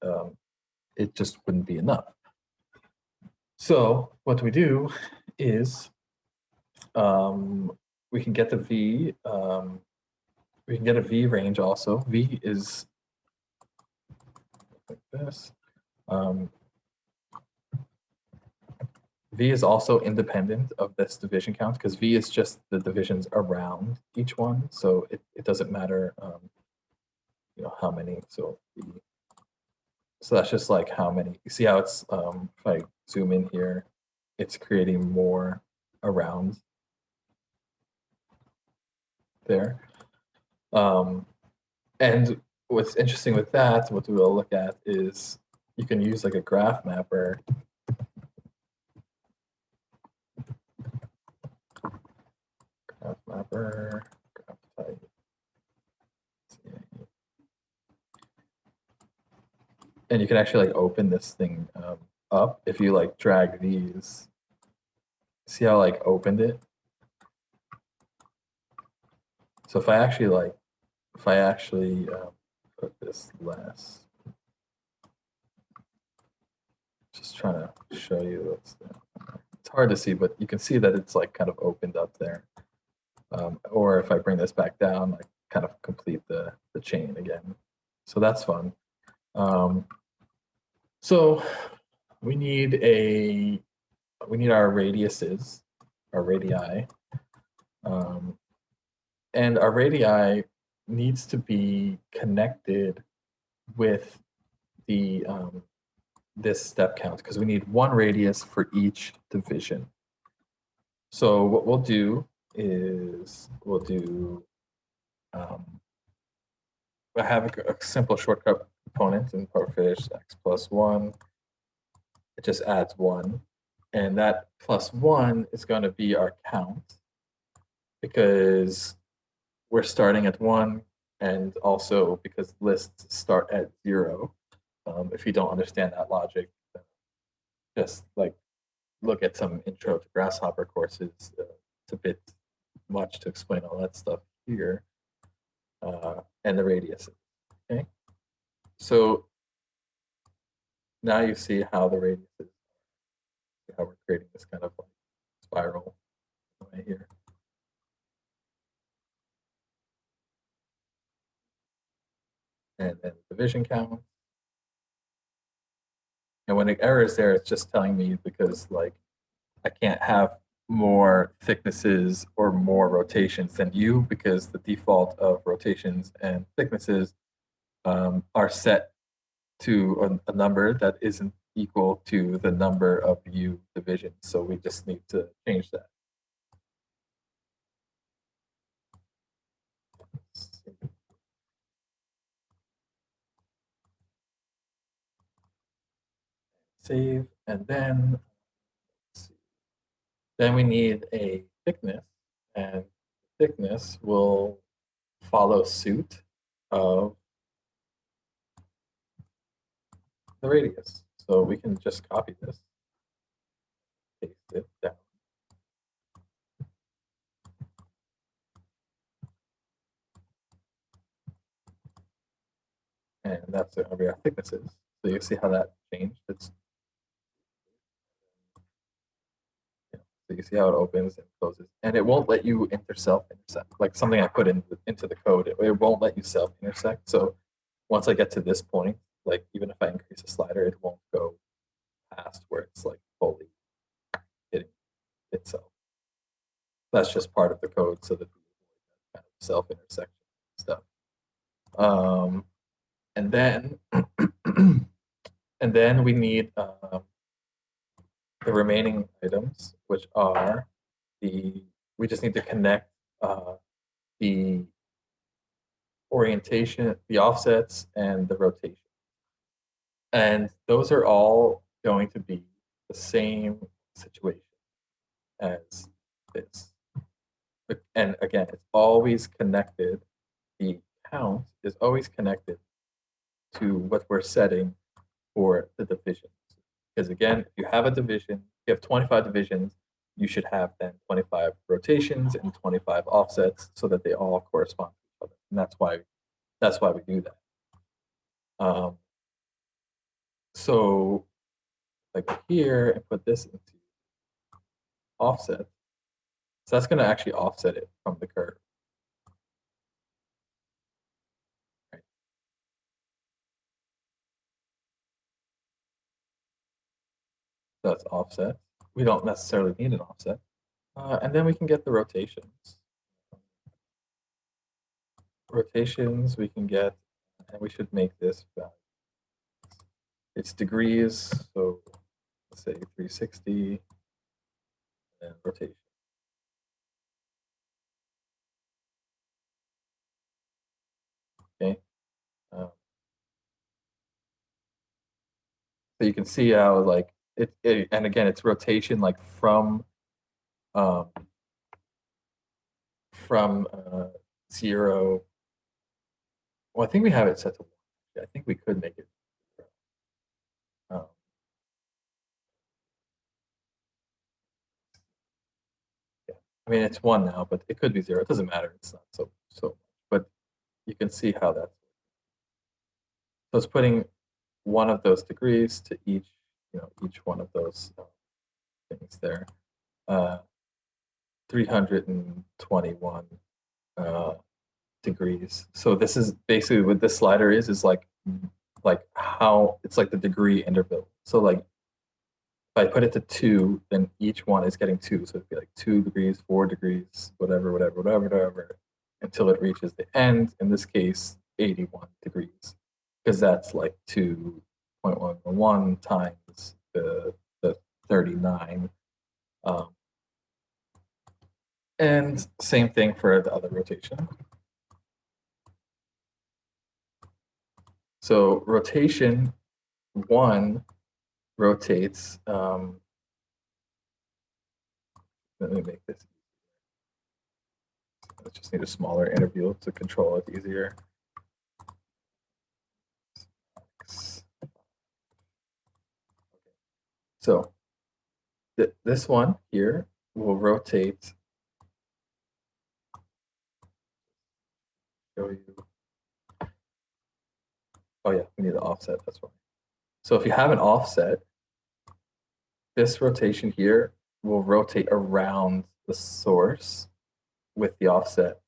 it just wouldn't be enough. So what we do is we can get the V, we can get a V range also. V is like this. V is also independent of this division count, because V is just the divisions around each one. So it doesn't matter, how many. So that's just like how many. You see how it's, if I zoom in here, it's creating more around there. And what's interesting with that, what we'll look at is you can use like a graph mapper. Graph mapper, graph type. And you can actually like open this thing up if you like drag these. See how I like opened it? So if I actually put this less, just trying to show you what's there. It's hard to see, but you can see that it's like kind of opened up there. Or if I bring this back down, I kind of complete the chain again. So that's fun. So we need our radiuses, our radii, and our radii needs to be connected with the this step count because we need one radius for each division. So what we'll do is I have a simple shortcut component in Pufferfish x plus 1. It just adds 1. And that plus 1 is going to be our count because we're starting at 1 and also because lists start at 0. If you don't understand that logic, just like look at some intro to Grasshopper courses. It's a bit much to explain all that stuff here. And the radius. Okay, so now you see how the radius is, how we're creating this kind of like spiral right here. And then division count. And when the error is there, it's just telling me because like I can't have more thicknesses or more rotations than you because the default of rotations and thicknesses are set to a number that isn't equal to the number of U divisions. So we just need to change that. Save, and then we need a thickness, and thickness will follow suit of the radius. So we can just copy this, paste it down. And that's going to be our thicknesses. So you see how that changed? So you see how it opens and closes, and it won't let you self-intersect. Like something I put into the code, it won't let you self-intersect. So once I get to this point, like even if I increase a slider, it won't go past where it's like fully hitting itself. That's just part of the code, so that kind of self-intersection stuff. And then we need the remaining items, which are we just need to connect the orientation, the offsets, and the rotation. And those are all going to be the same situation as this. And again, it's always connected. The count is always connected to what we're setting for the divisions. Because again, if you have a division, you have 25 divisions, you should have then 25 rotations and 25 offsets so that they all correspond to each other. And that's why we do that. So like here and put this into offset. So that's going to actually offset it from the curve. Right. So that's offset. We don't necessarily need an offset. And then we can get the rotations. Rotations we can get, and we should make this value. It's degrees, so let's say 360, and rotation. Okay. So you can see how like and again, it's rotation like from um, 0. Well, I think we have it set to 1. I think we could make it 0. Yeah. I mean, it's 1 now, but it could be 0. It doesn't matter. It's not so much. But you can see how that's. So it's putting one of those degrees to each one of those things there. 321 degrees. So this is basically what this slider is like how it's like the degree interval. So like if I put it to 2, then each one is getting 2. So it'd be like 2 degrees, 4 degrees, whatever, until it reaches the end. In this case, 81 degrees, because that's like 2.111 times the 39. And same thing for the other rotation. So rotation 1 rotates. Let me make this. I just need a smaller interval to control it easier. So this one here will rotate. Show you. Oh yeah, we need the offset. That's why. So if you have an offset, this rotation here will rotate around the source with the offset,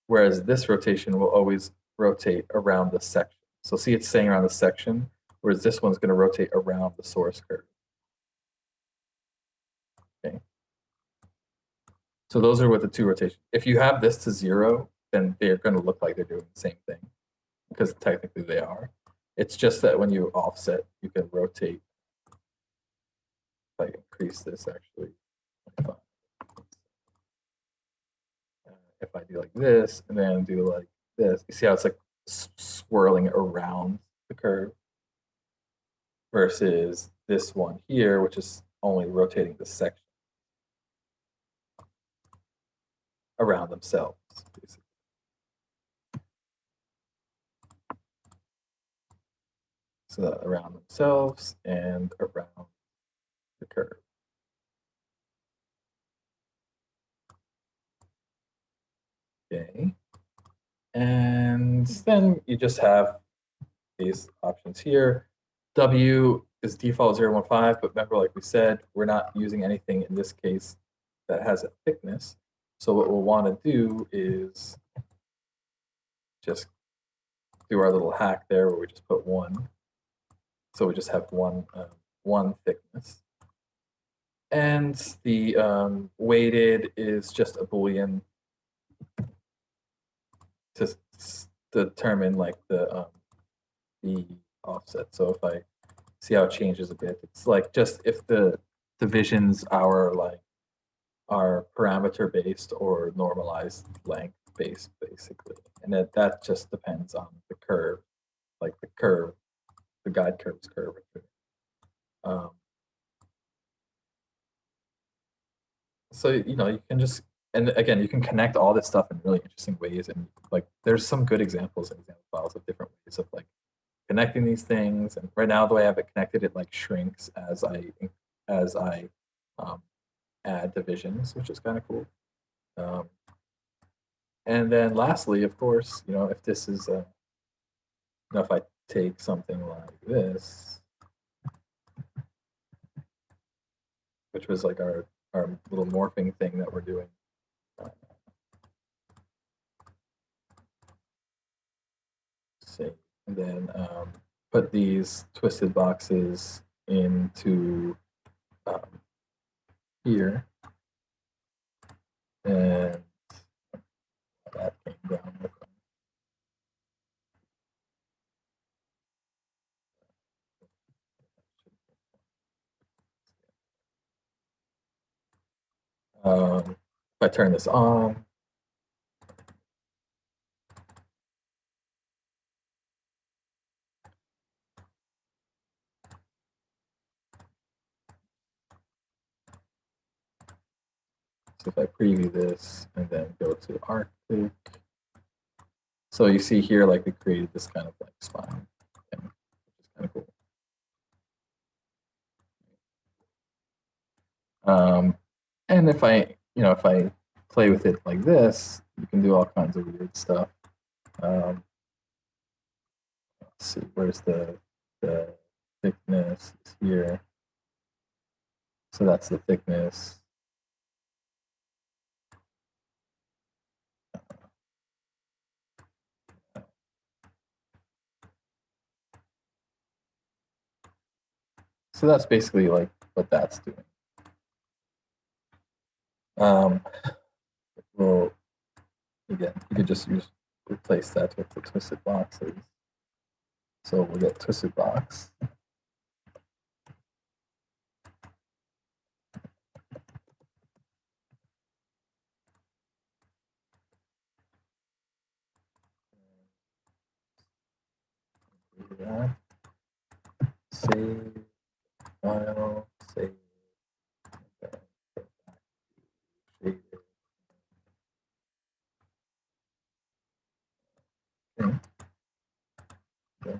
whereas this rotation will always rotate around the section. So see, it's saying around the section, whereas this one's going to rotate around the source curve. Okay. So those are with the 2 rotations. If you have this to 0, then they're going to look like they're doing the same thing, because technically they are. It's just that when you offset, you can rotate. If I increase this actually, if I do like this and then do like this, you see how it's like swirling around the curve, versus this one here, which is only rotating the section around themselves, basically. So around themselves and around the curve. Okay. And then you just have these options here. W is default 0.15, but remember, like we said, we're not using anything in this case that has a thickness. So what we'll want to do is just do our little hack there where we just put 1. So we just have one thickness. And the weighted is just a Boolean to determine like the offset. So if I see how it changes a bit, it's like just if the divisions are parameter based or normalized length based, basically, and that just depends on the curve, like the guide curve's curvature. So you can just, and again, you can connect all this stuff in really interesting ways, and like there's some good example files of different ways of like connecting these things. And right now, the way I have it connected, it like shrinks as I add divisions, which is kind of cool. And then lastly, of course, if this is if I take something like this, which was like our little morphing thing that we're doing. See, and then put these twisted boxes into here, and that came down. If I turn this on, if I preview this and then go to Arctic, so you see here, like we created this kind of like spine, which is kind of cool. And if I play with it like this, you can do all kinds of weird stuff. Let's see, where's the thickness? It's here. So that's the thickness. So that's basically like what that's doing. Well, again, you could just replace that with the twisted boxes. So we'll get twisted box. That. Save file, save. Okay.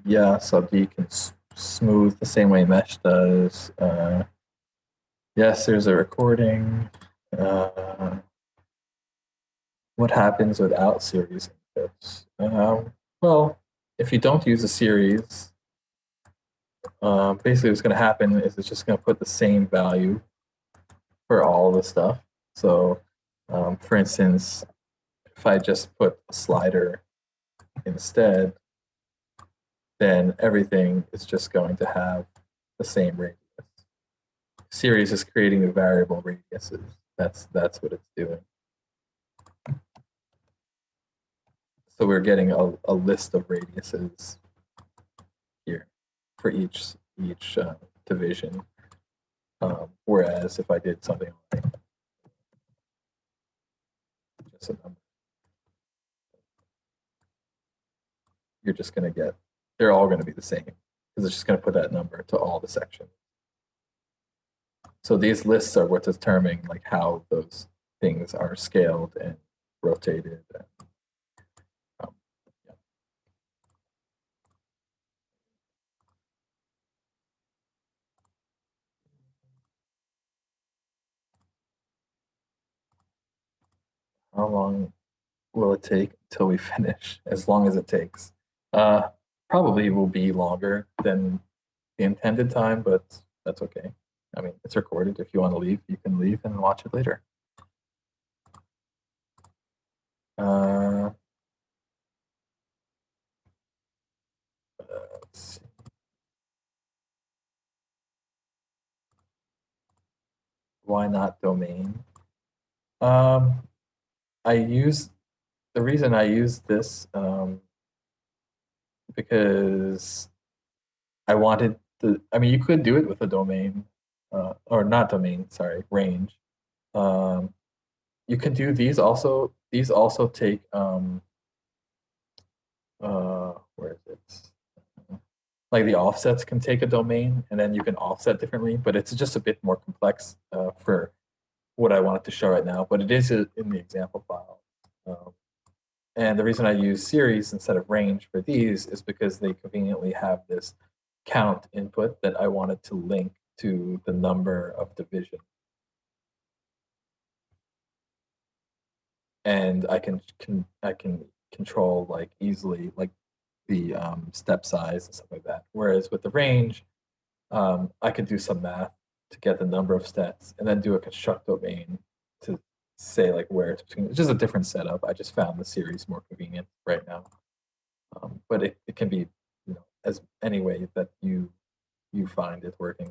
Yeah, so D can smooth the same way Mesh does. Yes, there's a recording. What happens without series inputs? Well, if you don't use a series, basically what's going to happen is it's just going to put the same value for all the stuff. So, for instance, if I just put a slider instead, then everything is just going to have the same radius. Series is creating the variable radiuses. That's what it's doing. So we're getting a list of radiuses here for each division. Whereas if I did something like just a number, you're just going to get, they're all going to be the same because it's just going to put that number to all the sections. So these lists are what's determining like how those things are scaled and rotated. And, yeah. How long will it take until we finish? As long as it takes. Probably will be longer than the intended time, but that's okay. I mean, it's recorded. If you want to leave, you can leave and watch it later. Let's see. Why not domain? The reason I use this because I wanted to. I mean, you could do it with a domain, or not domain. Sorry, range. You can do these also. These also take where is it? Like the offsets can take a domain, and then you can offset differently. But it's just a bit more complex for what I wanted to show right now. But it is in the example file. And the reason I use series instead of range for these is because they conveniently have this count input that I wanted to link to the number of division. And I can control like easily like the step size and stuff like that. Whereas with the range, I could do some math to get the number of steps and then do a construct domain to say like where it's between. It's just a different setup. I just found the series more convenient right now. But it can be, as any way that you find it working.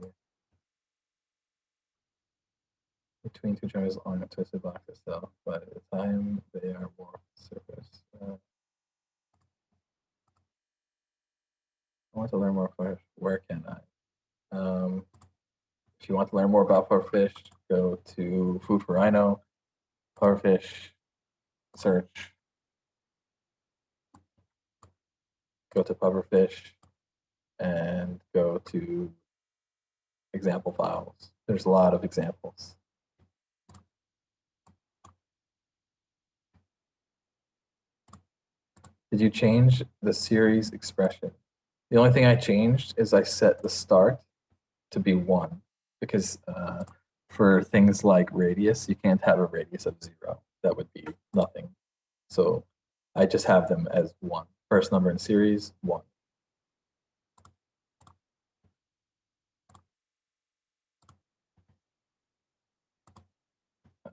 Between two triangles on a twisted box itself, by the time they are more surface. I want to learn more about where can I? If you want to learn more about Pufferfish, go to Food for Rhino, Pufferfish, search, go to Pufferfish, and go to example files. There's a lot of examples. Did you change the series expression? The only thing I changed is I set the start to be 1 because for things like radius, you can't have a radius of 0. That would be nothing. So I just have them as 1. First number in series, 1.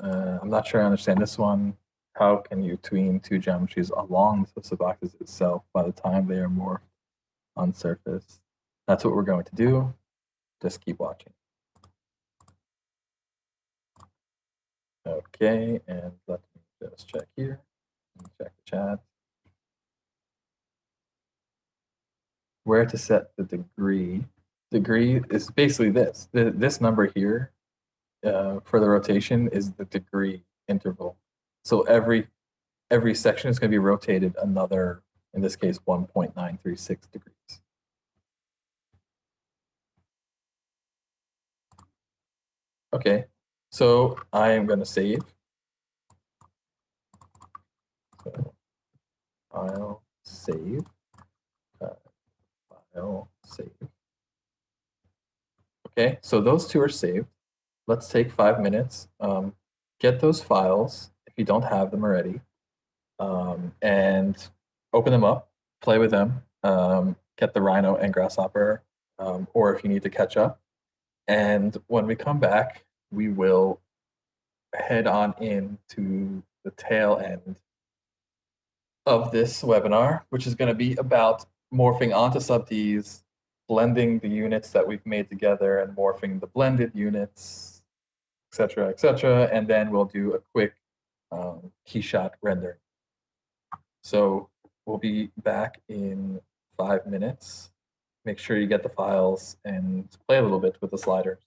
I'm not sure I understand this one. How can you tween two geometries along the subaxis itself by the time they are morphed on surface? That's what we're going to do. Just keep watching. Okay, and let me just check here. Check the chat. Where to set the degree. Degree is basically this. This number here for the rotation is the degree interval. So every section is going to be rotated another, in this case, 1.936 degrees. Okay, so I am going to save. So I'll save. I'll save. Okay, so those two are saved. Let's take 5 minutes. Get those files if you don't have them already, and open them up, play with them, get the Rhino and Grasshopper, or if you need to catch up. And when we come back, we will head on into the tail end of this webinar, which is going to be about morphing onto sub-Ds, blending the units that we've made together and morphing the blended units, et cetera, and then we'll do a quick KeyShot render. So we'll be back in 5 minutes. Make sure you get the files and play a little bit with the sliders.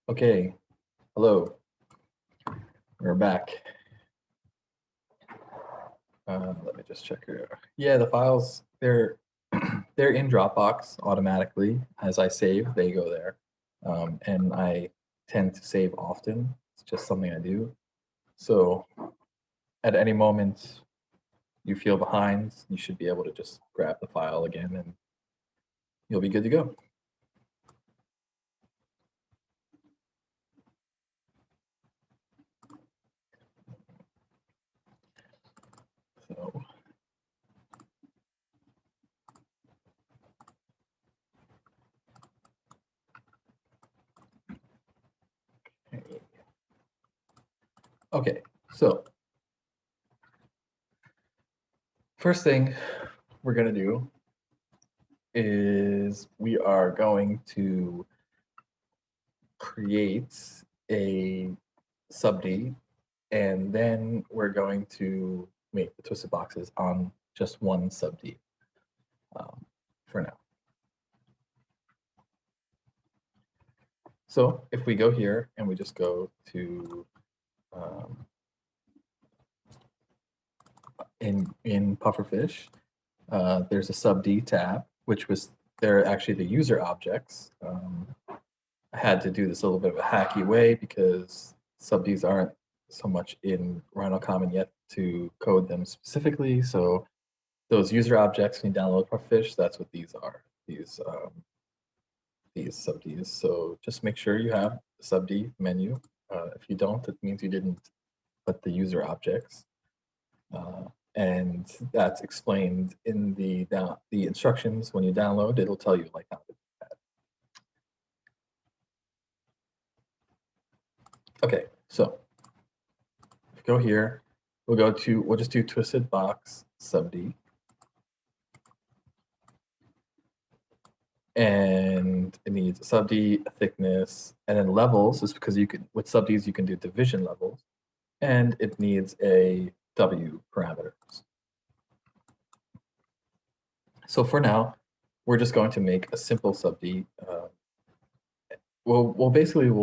Okay, hello, we're back. Let me just check here. Yeah, the files, they're they're in Dropbox automatically. As I save, they go there. And I tend to save often. It's just something I do. So at any moment you feel behind, you should be able to just grab the file again and you'll be good to go. So okay, so first thing we're gonna do is we are going to create a sub-D, and then we're going to make the twisted boxes on just one sub-D for now. So if we go here and we just go to in Pufferfish, there's a sub-D tab, which was they're actually the user objects. I had to do this a little bit of a hacky way because sub-Ds aren't so much in Rhino Common yet to code them specifically. So those user objects, when you download Pufferfish, that's what these are. These sub-Ds. So just make sure you have the sub-D menu. If you don't, it means you didn't put the user objects. And that's explained in the instructions. When you download, it'll tell you like how to do that. Okay, so go here. We'll just do twisted box sub-D. And it needs a sub-D, a thickness, and then levels is because you can, with sub-Ds, you can do division levels. And it needs a W parameters. So for now, we're just going to make a simple sub-D. We'll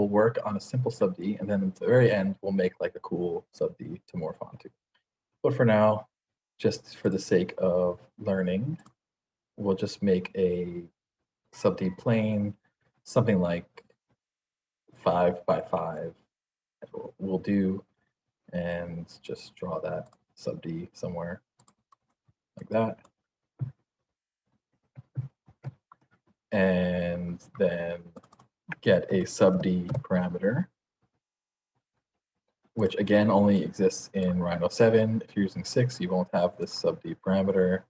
work on a simple sub-D, and then at the very end, we'll make like a cool sub-D to morph onto. But for now, just for the sake of learning, we'll just make a sub-D plane, something like 5 by 5 will do, and just draw that sub-D somewhere like that. And then get a sub-D parameter, which again only exists in Rhino 7. If you're using 6, you won't have this sub-D parameter.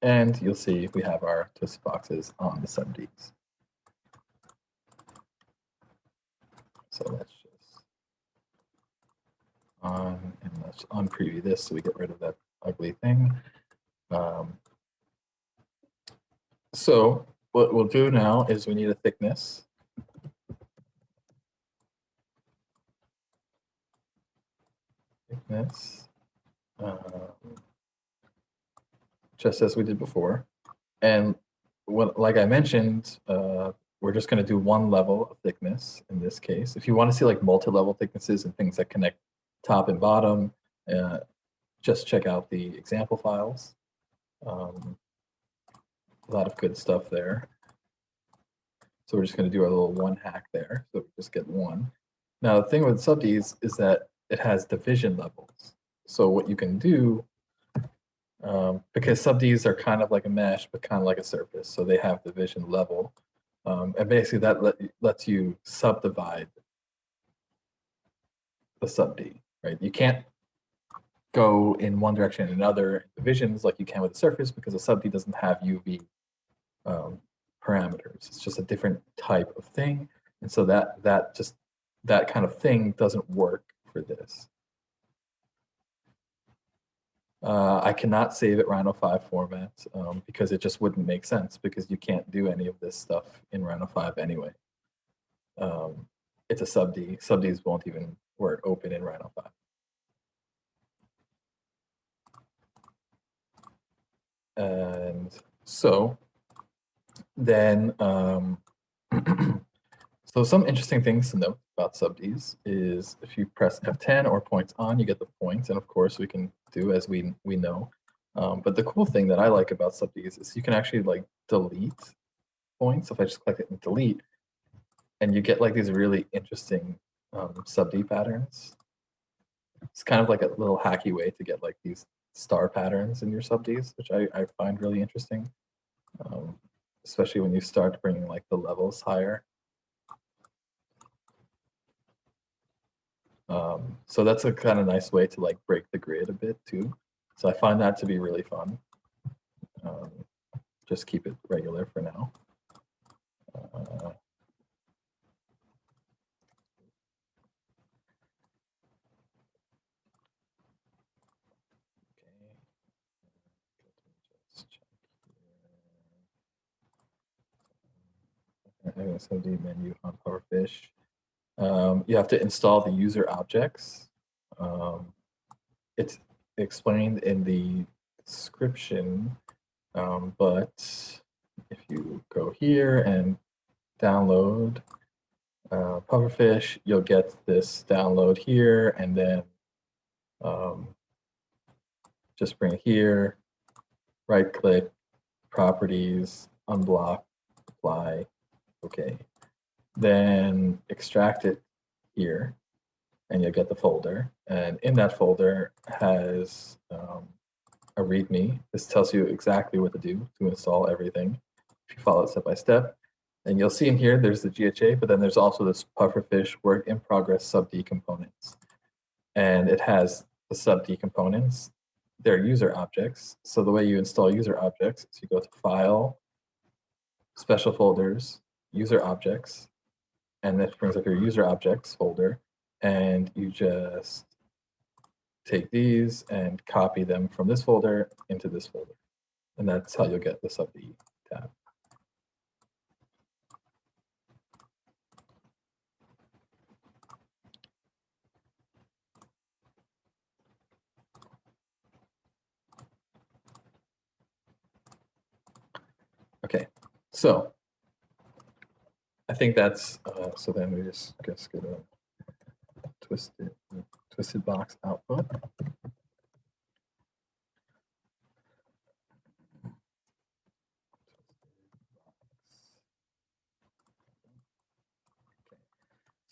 And you'll see we have our twisted boxes on the sub-Ds. So let's just let's unpreview this so we get rid of that ugly thing. So what we'll do now is we need a thickness. Just as we did before. And like I mentioned, we're just going to do one level of thickness in this case. If you want to see like multi-level thicknesses and things that connect top and bottom, just check out the example files. A lot of good stuff there. So we're just going to do our little one hack there. So we just get one. Now the thing with sub-Ds is that it has division levels. So what you can do, because sub-Ds are kind of like a mesh, but kind of like a surface. So they have division level. And basically that lets you subdivide the sub-D, right? You can't go in one direction and another divisions like you can with a surface because a sub-D doesn't have UV parameters. It's just a different type of thing. And so that kind of thing doesn't work for this. I cannot save it Rhino 5 format because it just wouldn't make sense because you can't do any of this stuff in Rhino 5 anyway. It's a sub-D. Sub-Ds won't even work open in Rhino 5. And so then So some interesting things to note about subds is if you press F10 or points on, you get the points, and of course we can do as we know. But the cool thing that I like about subds is you can actually like delete points. If I just click it and delete, and you get like these really interesting subd patterns. It's kind of like a little hacky way to get like these star patterns in your subds, which I find really interesting, especially when you start bringing like the levels higher. So that's a kind of nice way to like break the grid a bit too. So I find that to be really fun. Just keep it regular for now. SMD menu on Pufferfish. You have to install the user objects. It's explained in the description, but if you go here and download Pufferfish, you'll get this download here, and then just bring it here, right click, properties, unblock, apply, okay. Then extract it here, and you'll get the folder. And in that folder has a README. This tells you exactly what to do to install everything if you follow it step by step. And you'll see in here, there's the GHA, but then there's also this Pufferfish work in progress subd components. And it has the subd components. They're user objects. So the way you install user objects is you go to File, Special Folders, User Objects, and this brings up your user objects folder, and you just take these and copy them from this folder into this folder. And that's how you'll get the subd tab. Okay, so I think that's, so then we just go to twisted box output.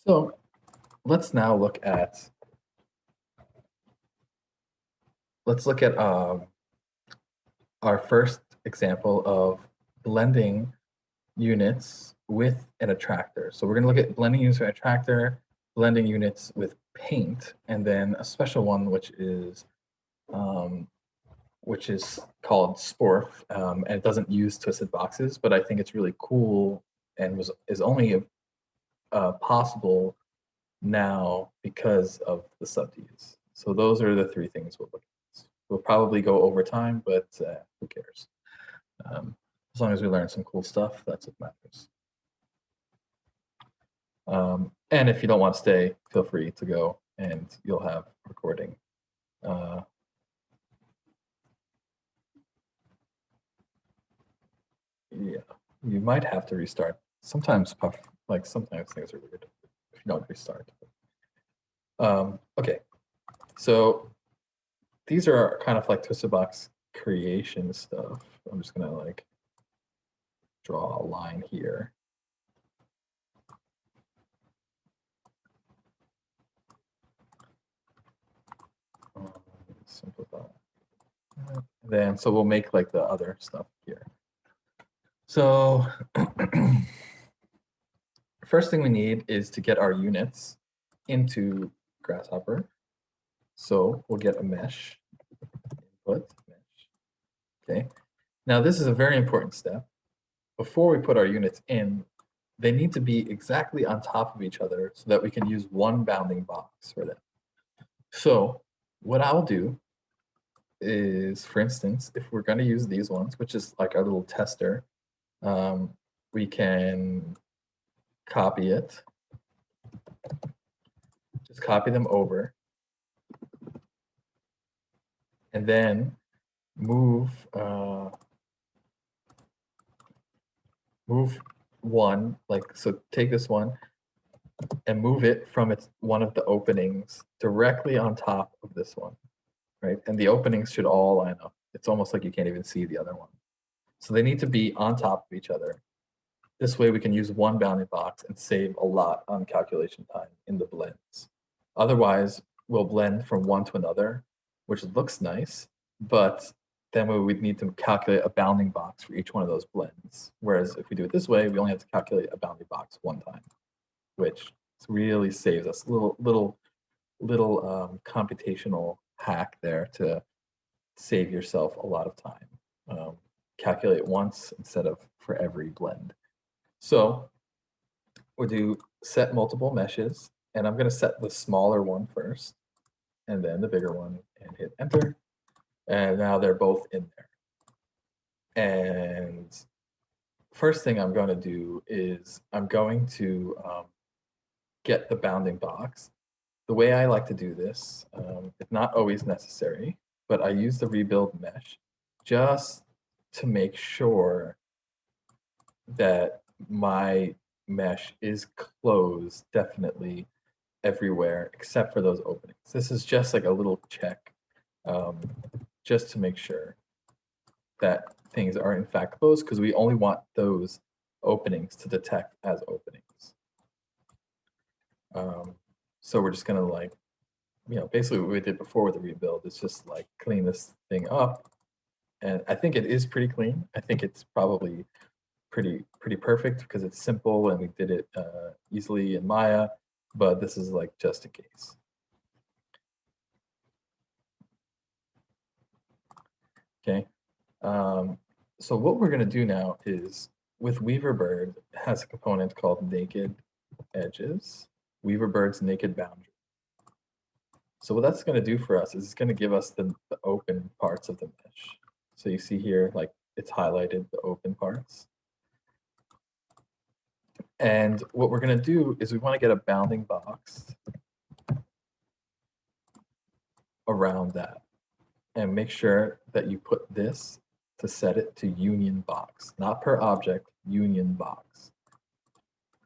So let's now look at our first example of blending units with an attractor. So we're going to look at blending units with an attractor, blending units with paint, and then a special one which is called Sporf, and it doesn't use twisted boxes, but I think it's really cool and is only possible now because of the subds. So those are the three things we'll look at. We'll probably go over time, but who cares? As long as we learn some cool stuff, that's what matters. And if you don't want to stay, feel free to go, and you'll have recording. Yeah, you might have to restart. Sometimes sometimes things are weird if you don't restart. Okay, so these are kind of like twisted box creation stuff. I'm just gonna like draw a line here. Simplify. Then so we'll make like the other stuff here. So first thing we need is to get our units into Grasshopper. So we'll get a mesh input mesh. Okay. Now this is a very important step. Before we put our units in, they need to be exactly on top of each other so that we can use one bounding box for them. So what I'll do is, for instance, if we're going to use these ones, which is like our little tester, we can copy it. Just copy them over. And then move one, like, so take this one and move it from one of the openings directly on top of this one, right? And the openings should all line up. It's almost like you can't even see the other one. So they need to be on top of each other. This way we can use one bounding box and save a lot on calculation time in the blends. Otherwise, we'll blend from one to another, which looks nice, but then we would need to calculate a bounding box for each one of those blends. Whereas if we do it this way, we only have to calculate a bounding box one time, which really saves us a little computational hack there to save yourself a lot of time. Calculate once instead of for every blend. So we'll do set multiple meshes, and I'm going to set the smaller one first, and then the bigger one, and hit enter. And now they're both in there. And first thing I'm going to do is I'm going to get the bounding box. The way I like to do this, it's not always necessary, but I use the rebuild mesh just to make sure that my mesh is closed definitely everywhere except for those openings. This is just like a little check just to make sure that things are in fact closed, because we only want those openings to detect as openings. So we're just gonna, like, basically what we did before with the rebuild is just like clean this thing up. And I think it is pretty clean. I think it's probably pretty perfect because it's simple and we did it easily in Maya, but this is like just in case. Okay. So what we're going to do now is, with Weaverbird, it has a component called naked edges, Weaverbird's naked boundary. So what that's going to do for us is it's going to give us the open parts of the mesh. So you see here, like, it's highlighted the open parts. And what we're going to do is we want to get a bounding box around that, and make sure that you put this to set it to union box, not per object, union box.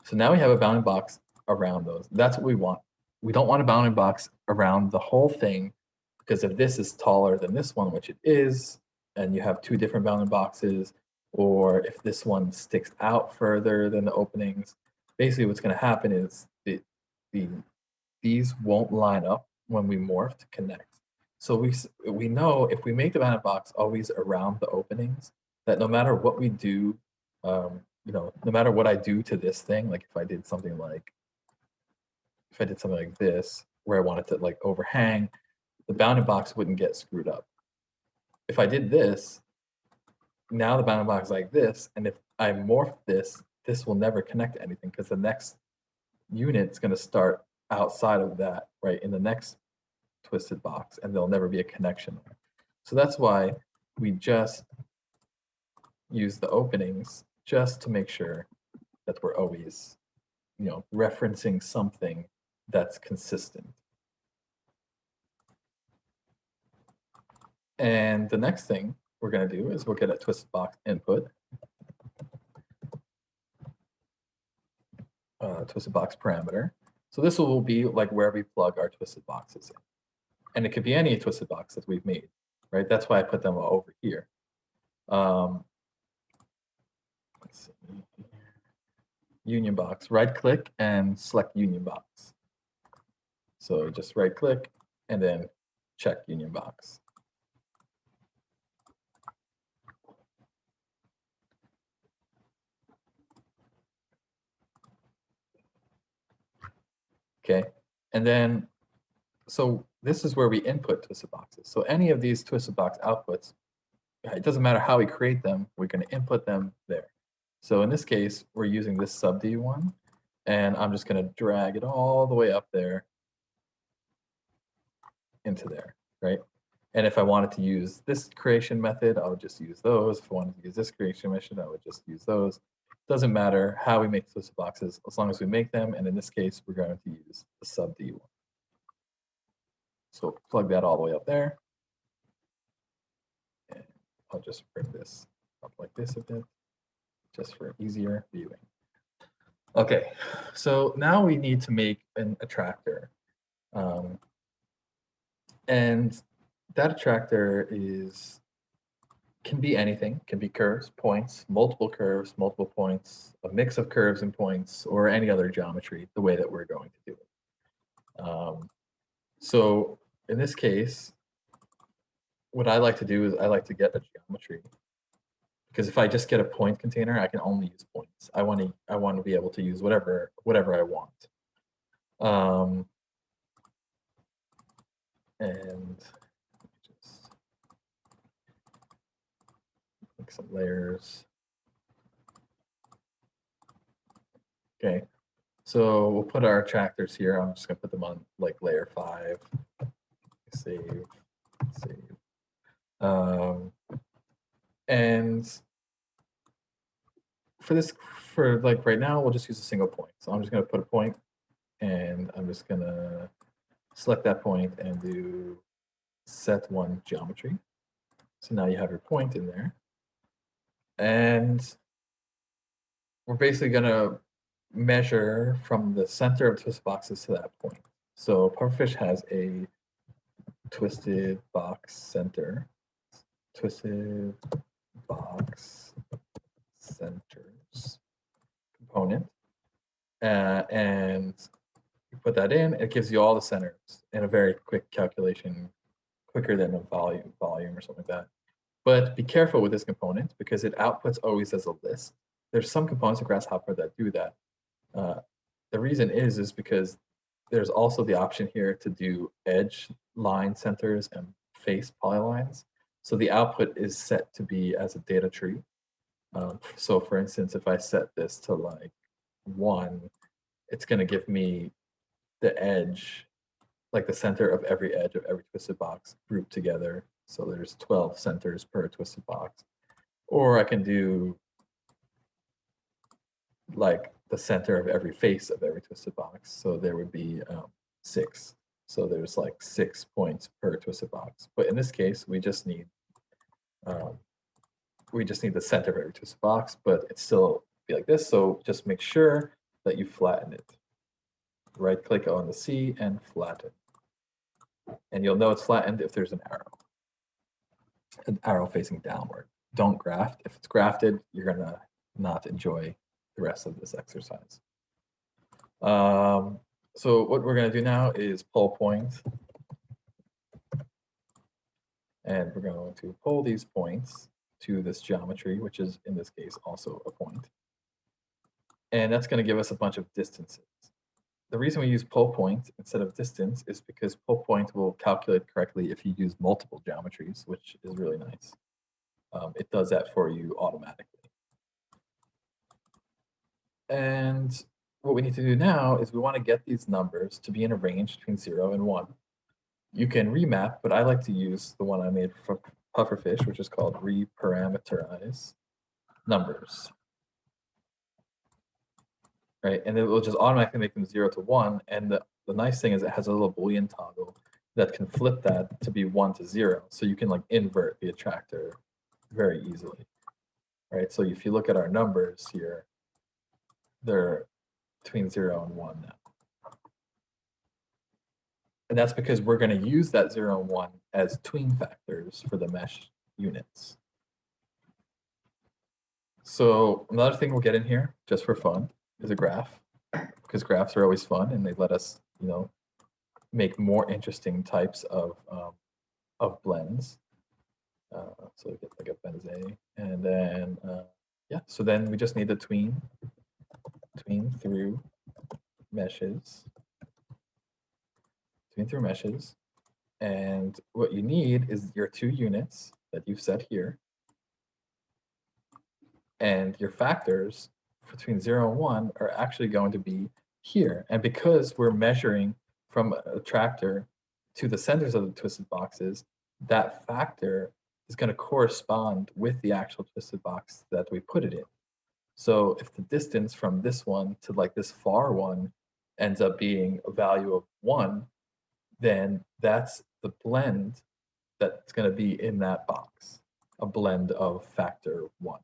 So now we have a bounding box around those. That's what we want. We don't want a bounding box around the whole thing, because if this is taller than this one, which it is, and you have two different bounding boxes, or if this one sticks out further than the openings, basically what's going to happen is these won't line up when we morph to connect. So we know if we make the bounding box always around the openings, that no matter what we do, no matter what I do to this thing, like if I did something like this, where I wanted to like overhang, the bounding box wouldn't get screwed up. If I did this, now the bounding box is like this, and if I morph this, this will never connect to anything, because the next unit is going to start outside of that, right, in the next twisted box, and there'll never be a connection there. So that's why we just use the openings, just to make sure that we're always, referencing something that's consistent. And the next thing we're going to do is we'll get a twisted box input, twisted box parameter. So this will be like where we plug our twisted boxes in. And it could be any twisted box that we've made, right? That's why I put them over here. Let's see. Union box, right click and select union box. So just right click and then check union box. Okay, and then, so this is where we input twisted boxes. So any of these twisted box outputs, it doesn't matter how we create them, we're going to input them there. So in this case, we're using this sub D one, and I'm just going to drag it all the way up there into there, right? And if I wanted to use this creation method, I would just use those. If I wanted to use this creation method, I would just use those. Doesn't matter how we make twisted boxes, as long as we make them. And in this case, we're going to use the sub D one. So plug that all the way up there. And I'll just bring this up like this a bit, just for easier viewing. Okay, so now we need to make an attractor. And that attractor can be anything, can be curves, points, multiple curves, multiple points, a mix of curves and points, or any other geometry, the way that we're going to do it. So in this case, what I like to do is I like to get a geometry, because if I just get a point container, I can only use points. I want to be able to use whatever I want. And just make some layers. Okay, so we'll put our attractors here. I'm just gonna put them on like layer 5. Save. And for like right now, we'll just use a single point. So I'm just gonna put a point, and I'm just gonna select that point and do set one geometry. So now you have your point in there. And we're basically gonna measure from the center of twisted boxes to that point. So Pufferfish has a twisted box center, twisted box centers component, and you put that in. It gives you all the centers in a very quick calculation, quicker than a volume or something like that. But be careful with this component because it outputs always as a list. There's some components of Grasshopper that do that. The reason is because there's also the option here to do edge line centers and face polylines. So the output is set to be as a data tree. So for instance, if I set this to like 1, it's going to give me the edge, like the center of every edge of every twisted box grouped together. So there's 12 centers per twisted box. Or I can do like the center of every face of every twisted box. So there would be 6. So there's like 6 points per twisted box. But in this case, we just need the center of every twisted box, but it still be like this. So just make sure that you flatten it. Right click on the C and flatten. And you'll know it's flattened if there's an arrow facing downward. Don't graft. If it's grafted, you're gonna not enjoy the rest of this exercise. So what we're gonna do now is pull point. And we're going to pull these points to this geometry, which is in this case also a point. And that's going to give us a bunch of distances. The reason we use pull point instead of distance is because pull point will calculate correctly if you use multiple geometries, which is really nice. It does that for you automatically. And what we need to do now is we want to get these numbers to be in a range between 0 and 1. You can remap, but I like to use the one I made for Pufferfish, which is called reparameterize numbers. Right, and it will just automatically make them 0 to 1. And the nice thing is it has a little Boolean toggle that can flip that to be 1 to 0. So you can like invert the attractor very easily. Right, so if you look at our numbers here, they're between 0 and 1 now. And that's because we're going to use that 0 and 1 as tween factors for the mesh units. So another thing we'll get in here, just for fun, is a graph, because graphs are always fun and they let us, make more interesting types of blends. So we get like a benzene, and then yeah. So then we just need the tween through meshes. And what you need is your 2 units that you've set here, and your factors between 0 and 1 are actually going to be here. And because we're measuring from a attractor to the centers of the twisted boxes, that factor is going to correspond with the actual twisted box that we put it in. So if the distance from this one to like this far one ends up being a value of 1, then that's the blend that's going to be in that box, a blend of factor 1.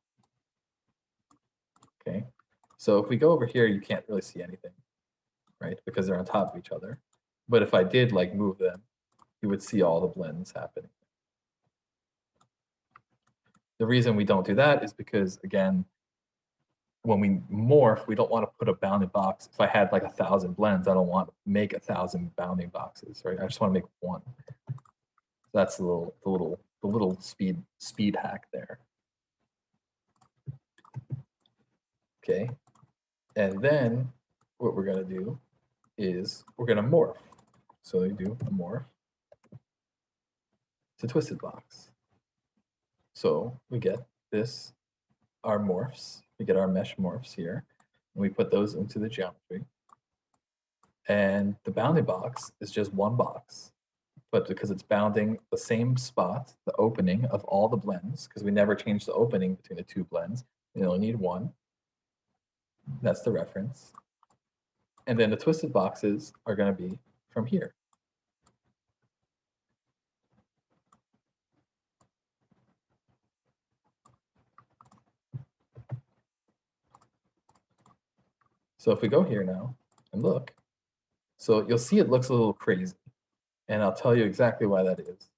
Okay, So if we go over here, you can't really see anything, right? Because they're on top of each other. But if I did like move them, you would see all the blends happening. The reason we don't do that is because, again, when we morph, we don't want to put a bounding box. If I had like 1,000 blends, I don't want to make 1,000 bounding boxes, right? I just want to make one. That's the little speed hack there. Okay, and then what we're gonna do is we're gonna morph. So you do a morph to twisted box. So we get this, our morphs. We get our mesh morphs here, and we put those into the geometry. And the bounding box is just one box, but because it's bounding the same spot, the opening of all the blends, because we never change the opening between the two blends, we only need one. That's the reference. And then the twisted boxes are going to be from here. So if we go here now and look, so you'll see it looks a little crazy. And I'll tell you exactly why that is.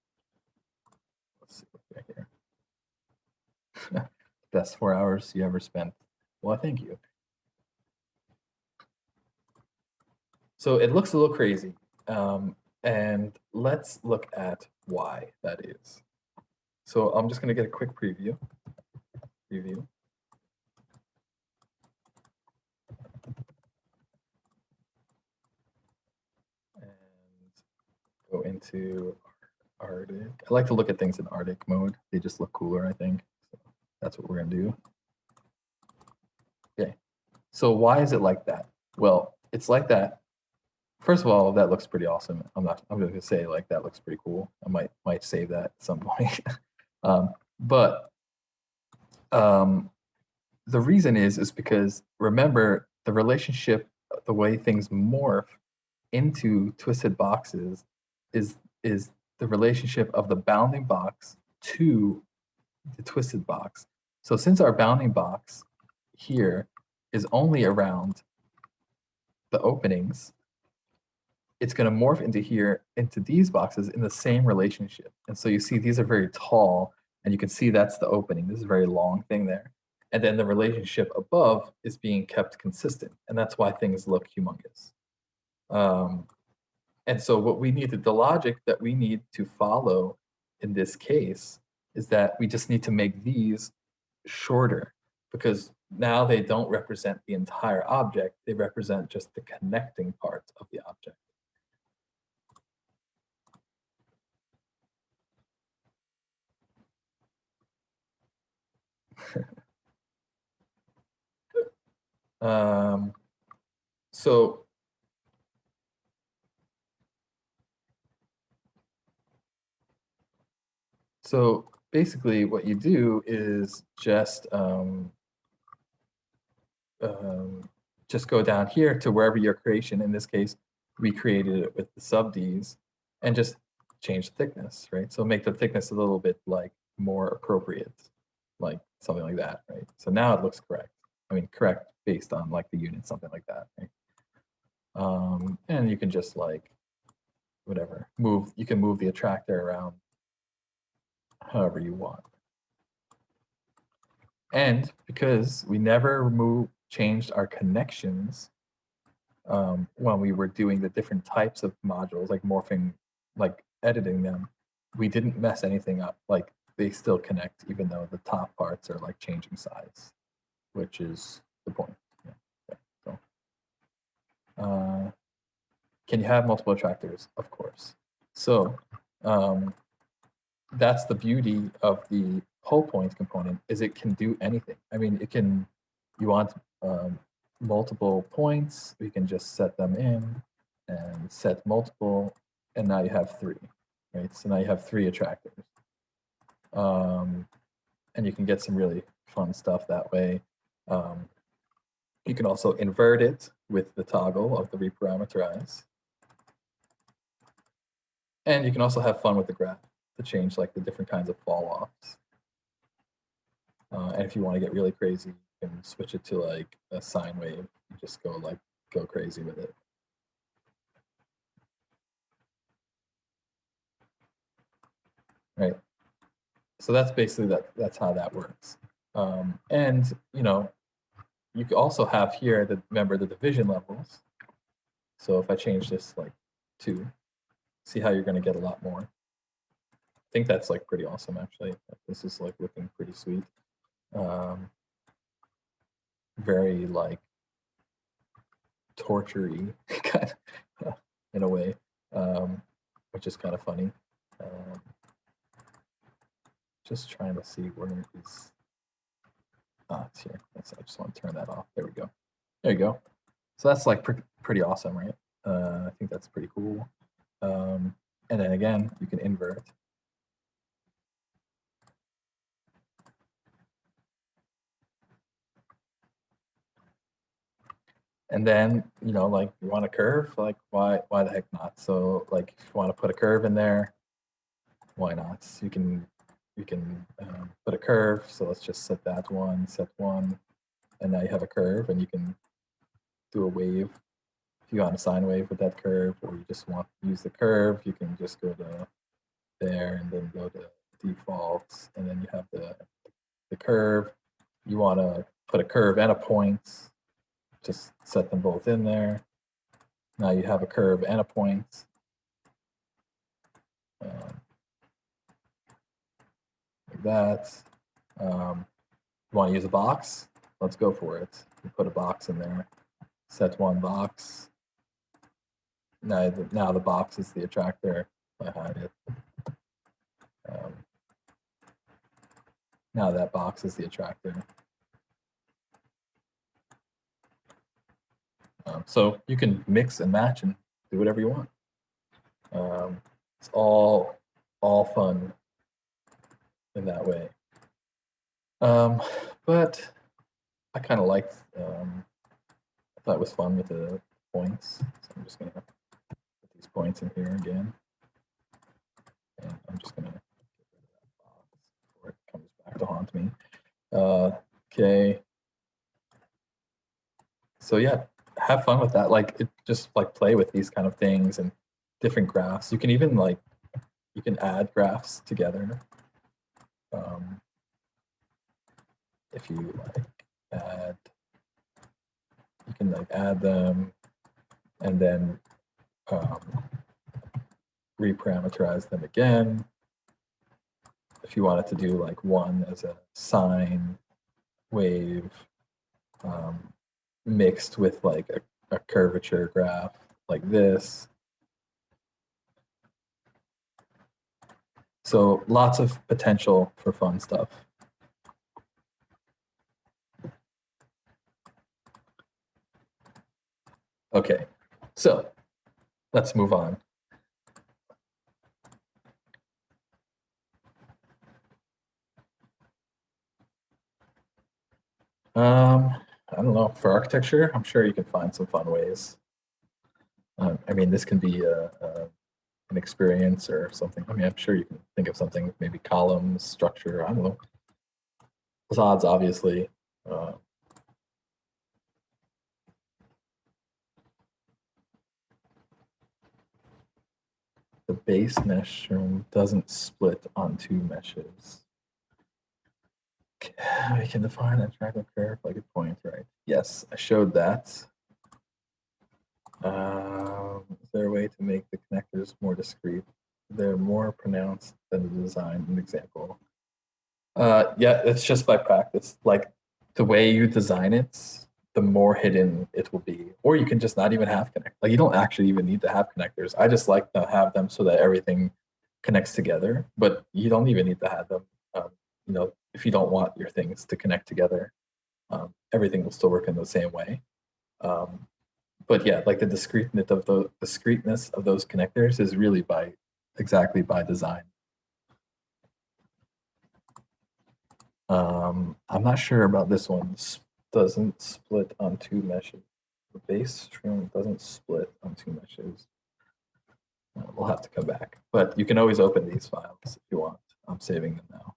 Let's see what we got here. Best 4 hours you ever spent. Well, thank you. So it looks a little crazy. And let's look at why that is. So I'm just going to get a quick preview. And go into Arctic. I like to look at things in Arctic mode. They just look cooler, I think. So that's what we're going to do. Okay. So why is it like that? Well, it's like that. First of all, that looks pretty awesome. I'm going to say like that looks pretty cool. I might save that at some point. But the reason is because remember the relationship, the way things morph into twisted boxes is the relationship of the bounding box to the twisted box. So since our bounding box here is only around the openings, it's going to morph into here, into these boxes in the same relationship. And so you see these are very tall, and you can see that's the opening. This is a very long thing there. And then the relationship above is being kept consistent. And that's why things look humongous. And so what we need, the logic that we need to follow in this case is that we just need to make these shorter, because now they don't represent the entire object. They represent just the connecting parts of the object. So basically what you do is just go down here to wherever your creation, in this case, we created it with the sub Ds, and just change the thickness, right? So make the thickness a little bit like more appropriate, like something like that, right? So now it looks correct. I mean, correct based on like the unit, something like that, right? And you can just like, whatever, you can move the attractor around however you want. And because we never changed our connections when we were doing the different types of modules, like morphing, like editing them, we didn't mess anything up. Like they still connect, even though the top parts are like changing size, which is the point. Yeah. Okay. So, can you have multiple attractors? Of course. So that's the beauty of the pull point component, is it can do anything. I mean, it can, you want multiple points, we can just set them in and set multiple, and now you have 3, right? So now you have 3 attractors. And you can get some really fun stuff that way. You can also invert it with the toggle of the reparameterize. And you can also have fun with the graph to change like the different kinds of fall offs. And if you want to get really crazy, You can switch it to like a sine wave. You just go crazy with it. Right. So that's basically that's how that works. And you know, you could also have here remember the division levels. So if I change this like 2, see how you're going to get a lot more. I think that's like pretty awesome actually. This is like looking pretty sweet. Very like torture-y kind of, in a way, which is kind of funny. Just trying to see where is. It's here. I just want to turn that off. There we go. There you go. So that's like pretty awesome, right? I think that's pretty cool. And then again, you can invert. And then, you know, like you want a curve, like why the heck not? So like if you want to put a curve in there, why not? You can put a curve. So let's just set that one, set 1, and now you have a curve, and you can do a wave. If you want a sine wave with that curve, or you just want to use the curve, you can just go to there and then go to defaults, and then you have the curve. You want to put a curve and a point, just set them both in there. Now you have a curve and a point. Like that. You want to use a box? Let's go for it. You put a box in there. Set 1 box. Now the box is the attractor. I hide it. Now that box is the attractor. So you can mix and match and do whatever you want. It's all fun in that way. But I kind of liked. I thought it was fun with the points. So I'm just gonna put these points in here again, and I'm just gonna get rid of that box before it comes back to haunt me. Okay. So yeah, have fun with that. Like just like play with these kind of things and different graphs. You can even like add graphs together. If you like add, you can like add them and then reparameterize them again. If you wanted to do like one as a sine wave mixed with like a curvature graph like this. So lots of potential for fun stuff. Okay, so let's move on. I don't know, for architecture, I'm sure you can find some fun ways. I mean, this can be an experience or something. I mean, I'm sure you can think of something, maybe columns, structure, I don't know. Facades, obviously. The base mesh room doesn't split on 2 meshes. We can define a triangle curve like a point, right? Yes, I showed that. Is there a way to make the connectors more discrete? They're more pronounced than the design, an example. Yeah, it's just by practice. Like the way you design it, the more hidden it will be. Or you can just not even have connectors. Like you don't actually even need to have connectors. I just like to have them so that everything connects together, but you don't even need to have them. You know, if you don't want your things to connect together, everything will still work in the same way. But yeah, like the discreteness of those connectors is really exactly by design. I'm not sure about this one. Doesn't split on 2 meshes. The base room doesn't split on 2 meshes. We'll have to come back, but you can always open these files if you want. I'm saving them now.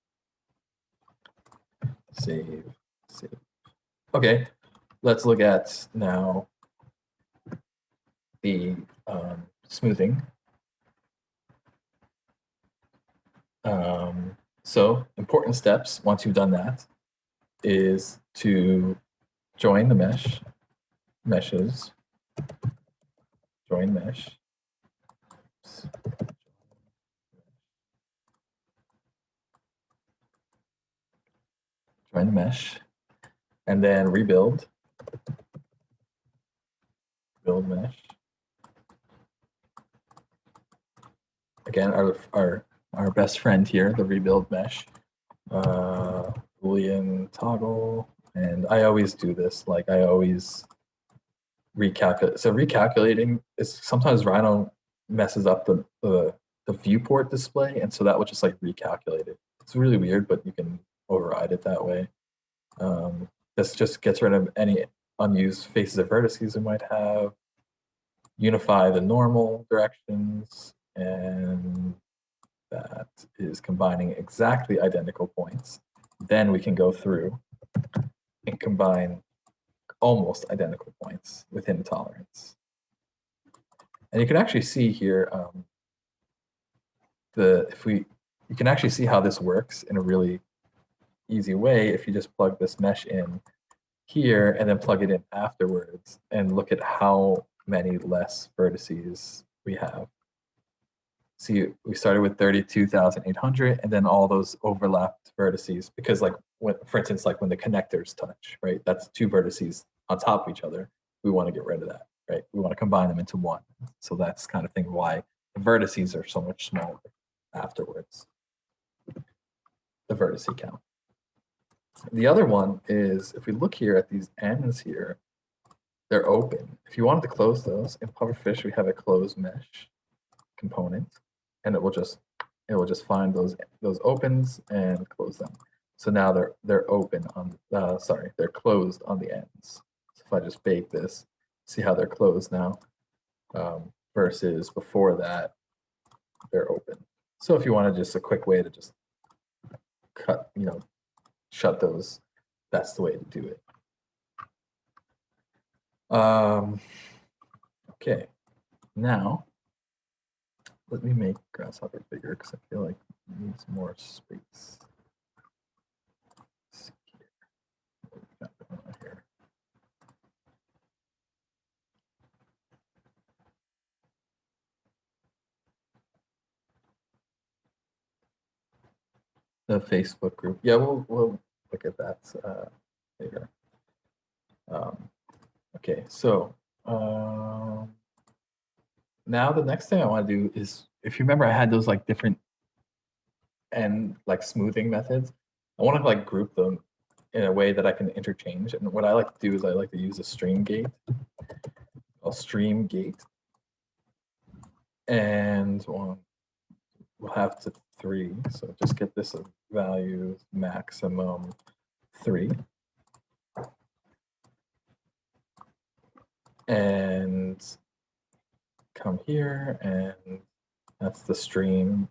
Save. Okay, let's look at now the smoothing. So important steps once you've done that is to join the meshes, join mesh, join the mesh, and then rebuild, build mesh. Again, our best friend here, the rebuild mesh, Boolean toggle, and I always do this. Like I always recalculate. So recalculating is sometimes Rhino messes up the viewport display, and so that will just like recalculate it. It's really weird, but you can override it that way. This just gets rid of any unused faces or vertices we might have. Unify the normal directions, and that is combining exactly identical points. Then we can go through and combine almost identical points within tolerance. And you can actually see here you can actually see how this works in a really easy way if you just plug this mesh in here and then plug it in afterwards and look at how many less vertices we have. See, we started with 32,800 and then all those overlapped vertices because like when, for instance, like when the connectors touch, right? That's two vertices on top of each other. We want to get rid of that, right? We want to combine them into one. So that's kind of thing why the vertices are so much smaller afterwards. The vertice count. The other one is if we look here at these ends here, they're open. If you wanted to close those, in Pufferfish we have a close mesh component, and it will just find those opens and close them. So now they're open on they're closed on the ends. So if I just bake this, see how they're closed now, versus before that they're open. So if you wanted just a quick way to just cut, shut those, that's the way to do it. Okay, now let me make Grasshopper bigger because I feel like it needs more space. Here. The Facebook group. Yeah, we'll look at that later. Okay, so now the next thing I want to do is, if you remember, I had those like different and like smoothing methods. I want to like group them in a way that I can interchange. And what I like to do is I like to use a stream gate. I'll stream gate, and we'll have to 3. So just get this value maximum 3. And come here, and that's the stream.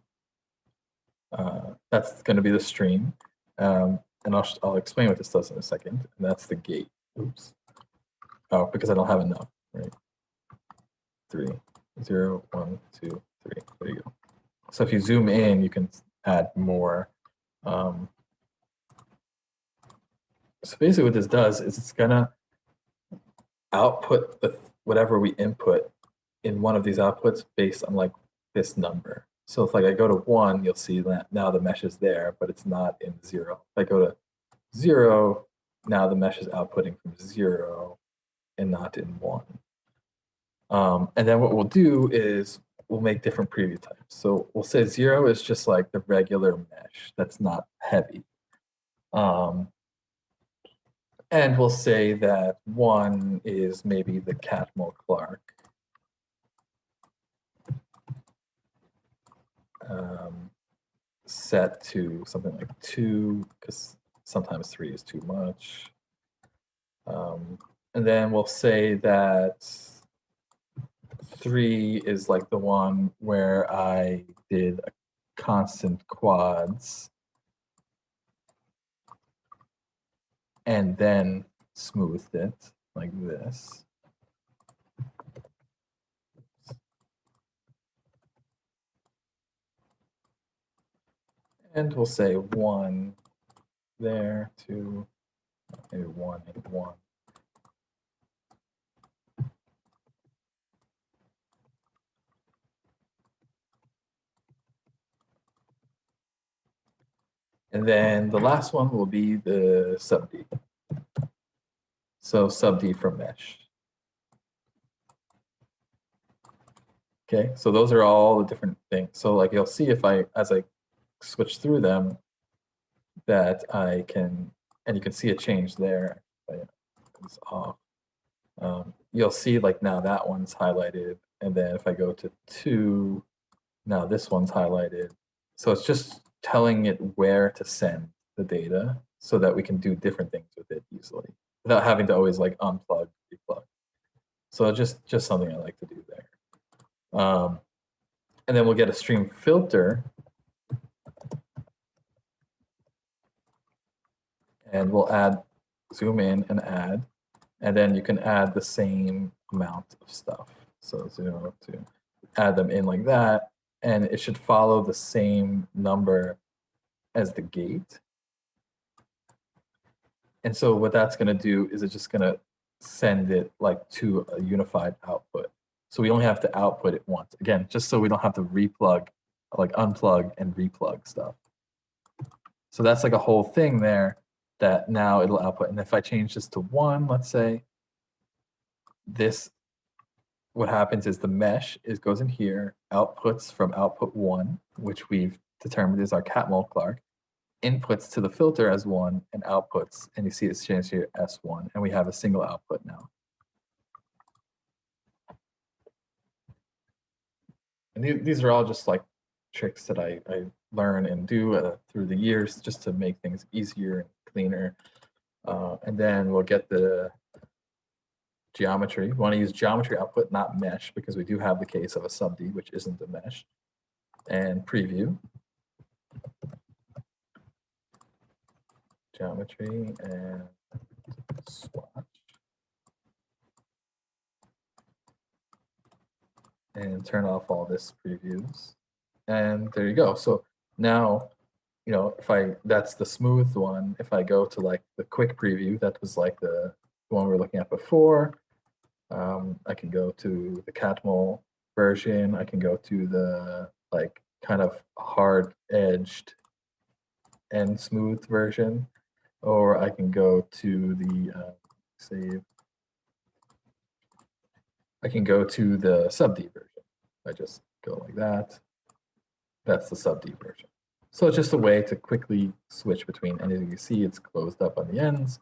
That's going to be the stream. And I'll explain what this does in a second. And that's the gate. Oops. Oh, because I don't have enough, right? 3, 0, 1, 2, 3. There you go. So if you zoom in, you can add more. So basically what this does is it's going to output whatever we input in one of these outputs based on like this number. So if like I go to 1, you'll see that now the mesh is there, but it's not in 0. If I go to 0, now the mesh is outputting from 0 and not in 1. And then what we'll do is we'll make different preview types. So we'll say 0 is just like the regular mesh that's not heavy. And we'll say that 1 is maybe the Catmull Clark. Set to something like 2, because sometimes 3 is too much. And then we'll say that 3 is like the one where I did a constant quads. And then, smoothed it like this. And we'll say 1 there, 2, maybe 1 and 1. And then the last one will be the sub D. So sub D from mesh. Okay, so those are all the different things. So like you'll see if as I switch through them, that I can, and you can see a change there. It's off. You'll see like now that one's highlighted, and then if I go to 2, now this one's highlighted. So it's just telling it where to send the data so that we can do different things with it easily without having to always like unplug, replug. So just something I like to do there. And then we'll get a stream filter, and we'll zoom in and add, and then you can add the same amount of stuff. So 0 to add them in like that, and it should follow the same number as the gate. And so what that's going to do is it's just going to send it like to a unified output. So we only have to output it once. Again, just so we don't have to replug, like unplug and replug stuff. So that's like a whole thing there that now it'll output. And if I change this to 1, let's say, this, what happens is the mesh goes in here, outputs from output 1, which we've determined is our Catmull Clark, inputs to the filter as 1, and outputs, and you see it's changed here S1, and we have a single output now. And these are all just like tricks that I learn and do through the years just to make things easier and cleaner. And then we'll get the geometry. We want to use geometry output, not mesh, because we do have the case of a sub D, which isn't a mesh. And preview. Geometry and swatch. And turn off all this previews. And there you go. So now, you know, that's the smooth one. If I go to like the quick preview, that was like the one we were looking at before. I can go to the Catmull version. I can go to the like kind of hard edged and smooth version, or I can go to the save. I can go to the sub D version. I just go like that. That's the sub D version. So it's just a way to quickly switch between, and as you can see, it's closed up on the ends.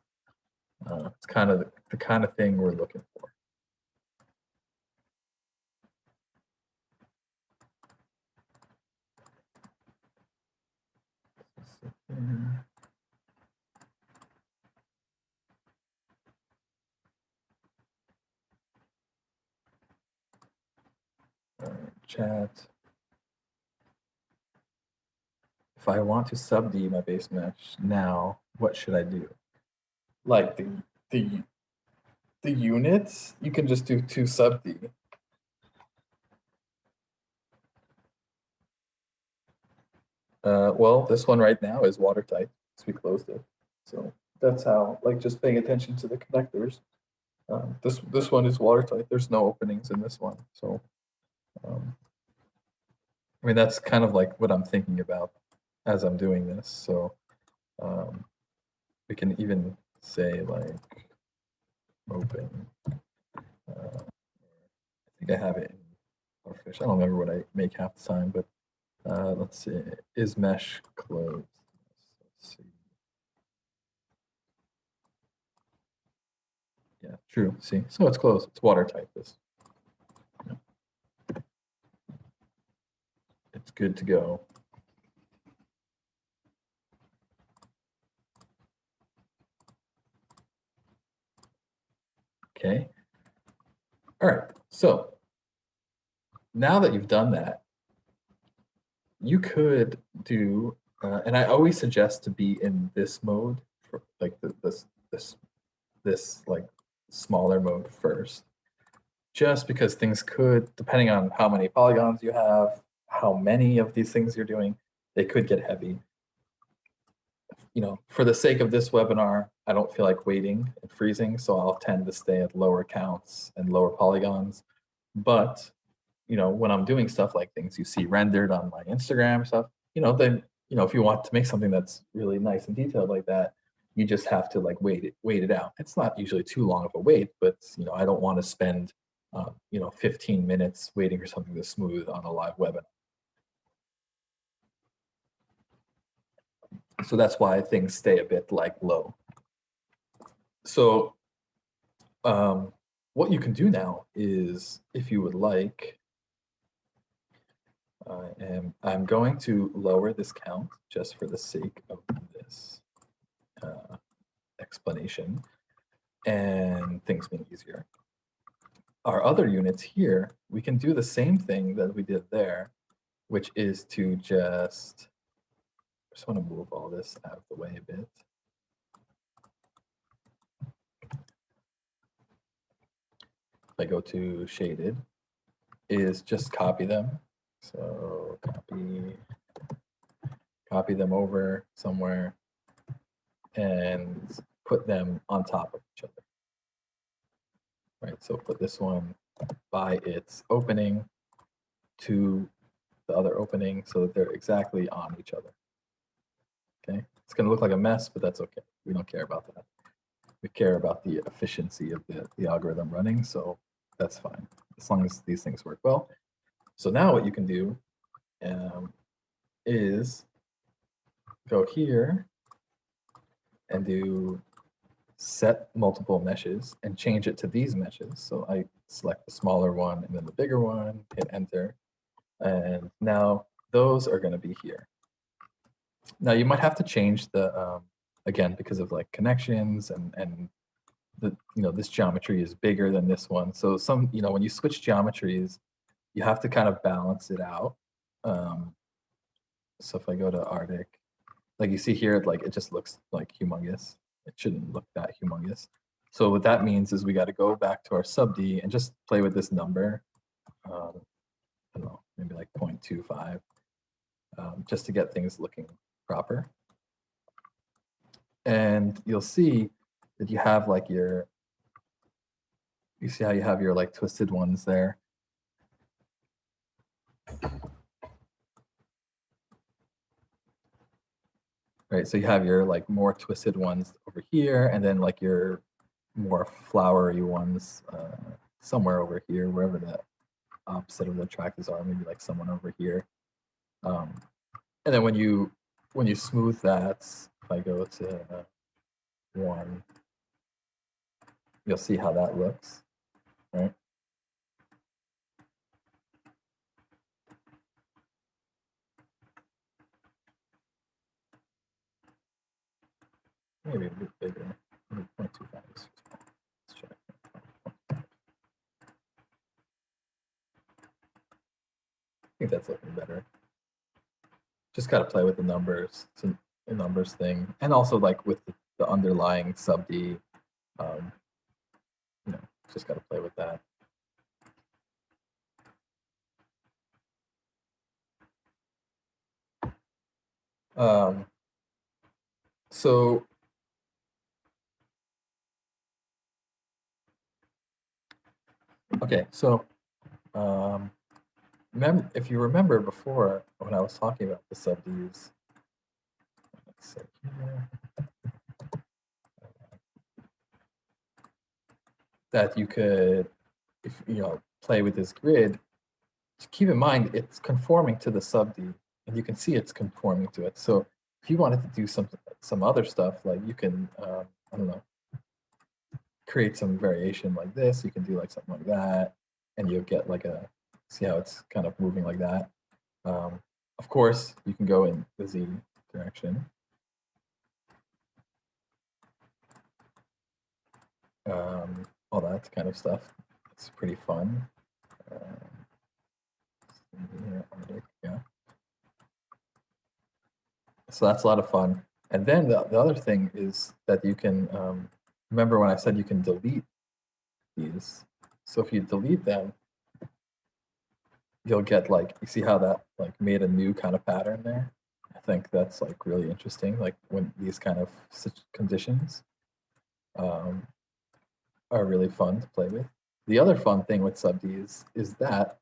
It's kind of the kind of thing we're looking for. Chat. If I want to sub D my base mesh now, what should I do? Like the units, you can just do 2 sub D. Well, this one right now is watertight, so we closed it. So that's how, like, just paying attention to the connectors. This one is watertight. There's no openings in this one. So, I mean, that's kind of like what I'm thinking about as I'm doing this. So we can even say like open. I think I have it in Pufferfish. I don't remember what I make half the time, but let's see. Is mesh closed? Let's see. Yeah, true. See, so it's closed. It's watertight. This. Yeah. It's good to go. Okay. All right. So now that you've done that, you could do, and I always suggest to be in this mode, for like this this like smaller mode first, just because things could, depending on how many polygons you have, how many of these things you're doing, they could get heavy. You know, for the sake of this webinar, I don't feel like waiting and freezing, so I'll tend to stay at lower counts and lower polygons. But, you know, when I'm doing stuff like things you see rendered on my Instagram stuff, you know, then, you know, if you want to make something that's really nice and detailed like that, you just have to like wait it out. It's not usually too long of a wait, but, you know, I don't want to spend, you know, 15 minutes waiting for something to smooth on a live webinar. So that's why things stay a bit like low. So what you can do now is, if you would like, I'm going to lower this count just for the sake of this explanation and things being easier. Our other units here, we can do the same thing that we did there, which is to just want to move all this out of the way a bit. If I go to shaded, is just copy them. So copy them over somewhere and put them on top of each other. Right, so put this one by its opening to the other opening so that they're exactly on each other. Okay, it's going to look like a mess, but that's okay. We don't care about that. We care about the efficiency of the algorithm running, so that's fine, as long as these things work well. So now what you can do is go here and do set multiple meshes and change it to these meshes. So I select the smaller one and then the bigger one, hit enter, and now those are going to be here. Now you might have to change the again, because of like connections and the, you know, this geometry is bigger than this one. So some, you know, when you switch geometries, you have to kind of balance it out. So if I go to Arctic, like you see here, like it just looks like humongous. It shouldn't look that humongous. So what that means is we got to go back to our sub D and just play with this number. I don't know, maybe like 0.25, just to get things looking proper. And you'll see that you have like you see how you have your like twisted ones there. Right, so you have your like more twisted ones over here, and then like your more flowery ones somewhere over here, wherever the opposite of the tractors are, maybe like someone over here. And then when you smooth that, if I go to 1, you'll see how that looks, right? Maybe a bit bigger. 0.25. Let's check. I think that's looking better. Just got to play with the numbers. It's a numbers thing, and also like with the underlying sub D. You know, just got to play with that. So okay, so if you remember before when I was talking about the sub Ds, let's see here, that you could, if you know, play with this grid. Keep in mind it's conforming to the sub D, and you can see it's conforming to it. So if you wanted to do some other stuff, like you can I don't know, create some variation like this. You can do like something like that, and you'll get like a, see how it's kind of moving like that. Of course, you can go in the Z direction. All that kind of stuff. It's pretty fun. Yeah. So that's a lot of fun. And then the other thing is that you can remember when I said you can delete these? So if you delete them, you'll get like, you see how that like made a new kind of pattern there? I think that's like really interesting, like when these kind of conditions are really fun to play with. The other fun thing with sub-Ds is that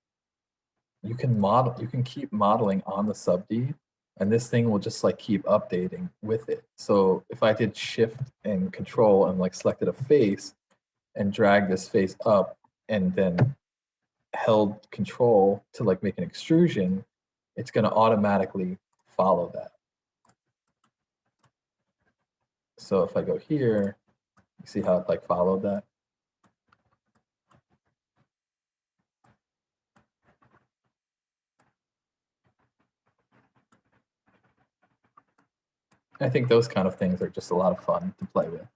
you can keep modeling on the sub-D, and this thing will just like keep updating with it. So if I did Shift and Control and like selected a face and drag this face up and then held Control to like make an extrusion, it's going to automatically follow that. So if I go here, you see how it like followed that? I think those kind of things are just a lot of fun to play with.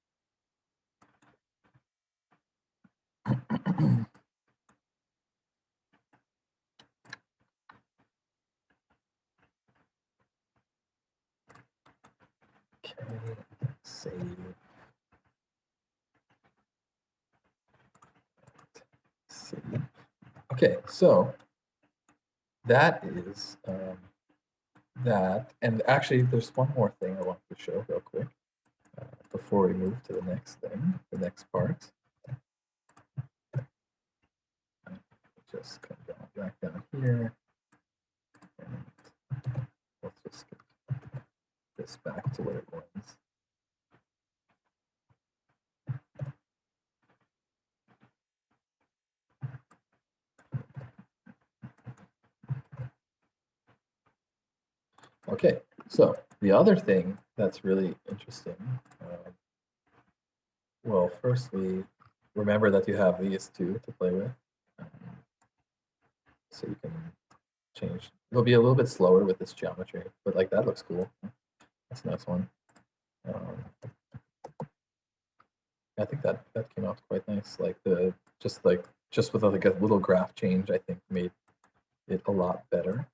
Okay, save. Save. Okay, so that is that. And actually, there's one more thing I want to show real quick before we move to the next thing, the next part. Just come down, back down here. And let's just get this back to where it was. Okay, so the other thing that's really interesting, well, firstly, remember that you have these two to play with. So you can change. It'll be a little bit slower with this geometry, but like that looks cool. That's a nice one. I think that came out quite nice. Like just with like a little graph change, I think made it a lot better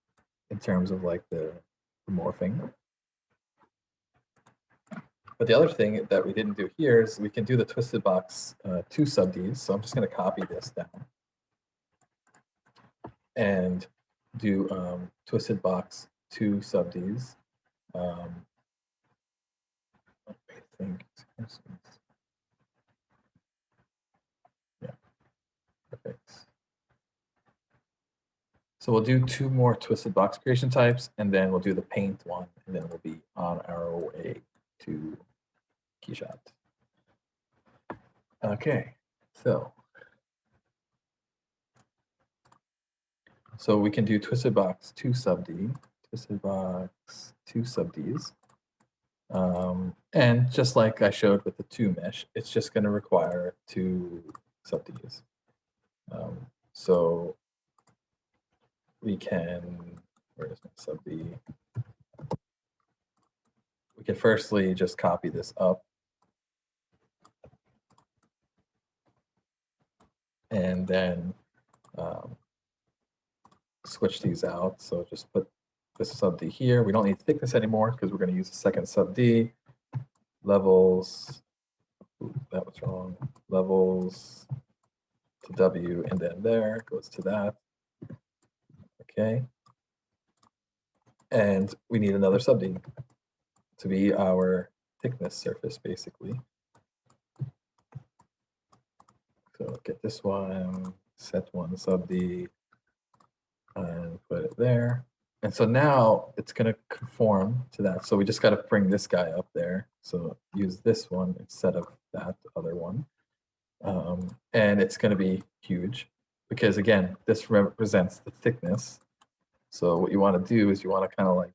in terms of like the morphing. But the other thing that we didn't do here is we can do the twisted box 2 sub-Ds. So I'm just going to copy this down and do twisted box 2 sub-Ds. I think. Yeah, perfect. So we'll do 2 more twisted box creation types, and then we'll do the paint one, and then we'll be on our way to KeyShot. Okay, so we can do twisted box 2 sub-D, twisted box 2 sub-Ds. And just like I showed with the 2 mesh, it's just going to require 2 sub-Ds. So we can, where's my sub-D? We can firstly just copy this up. And then switch these out. So just put this sub-D here. We don't need thickness anymore because we're going to use the second sub-D. Levels, that was wrong. Levels to W, and then there goes to that. Okay. And we need another sub-D to be our thickness surface, basically. So get this one, set one sub-D, and put it there. And so now it's going to conform to that. So we just got to bring this guy up there. So use this one instead of that other one. And it's going to be huge because, again, this represents the thickness. So what you want to do is you want to kind of like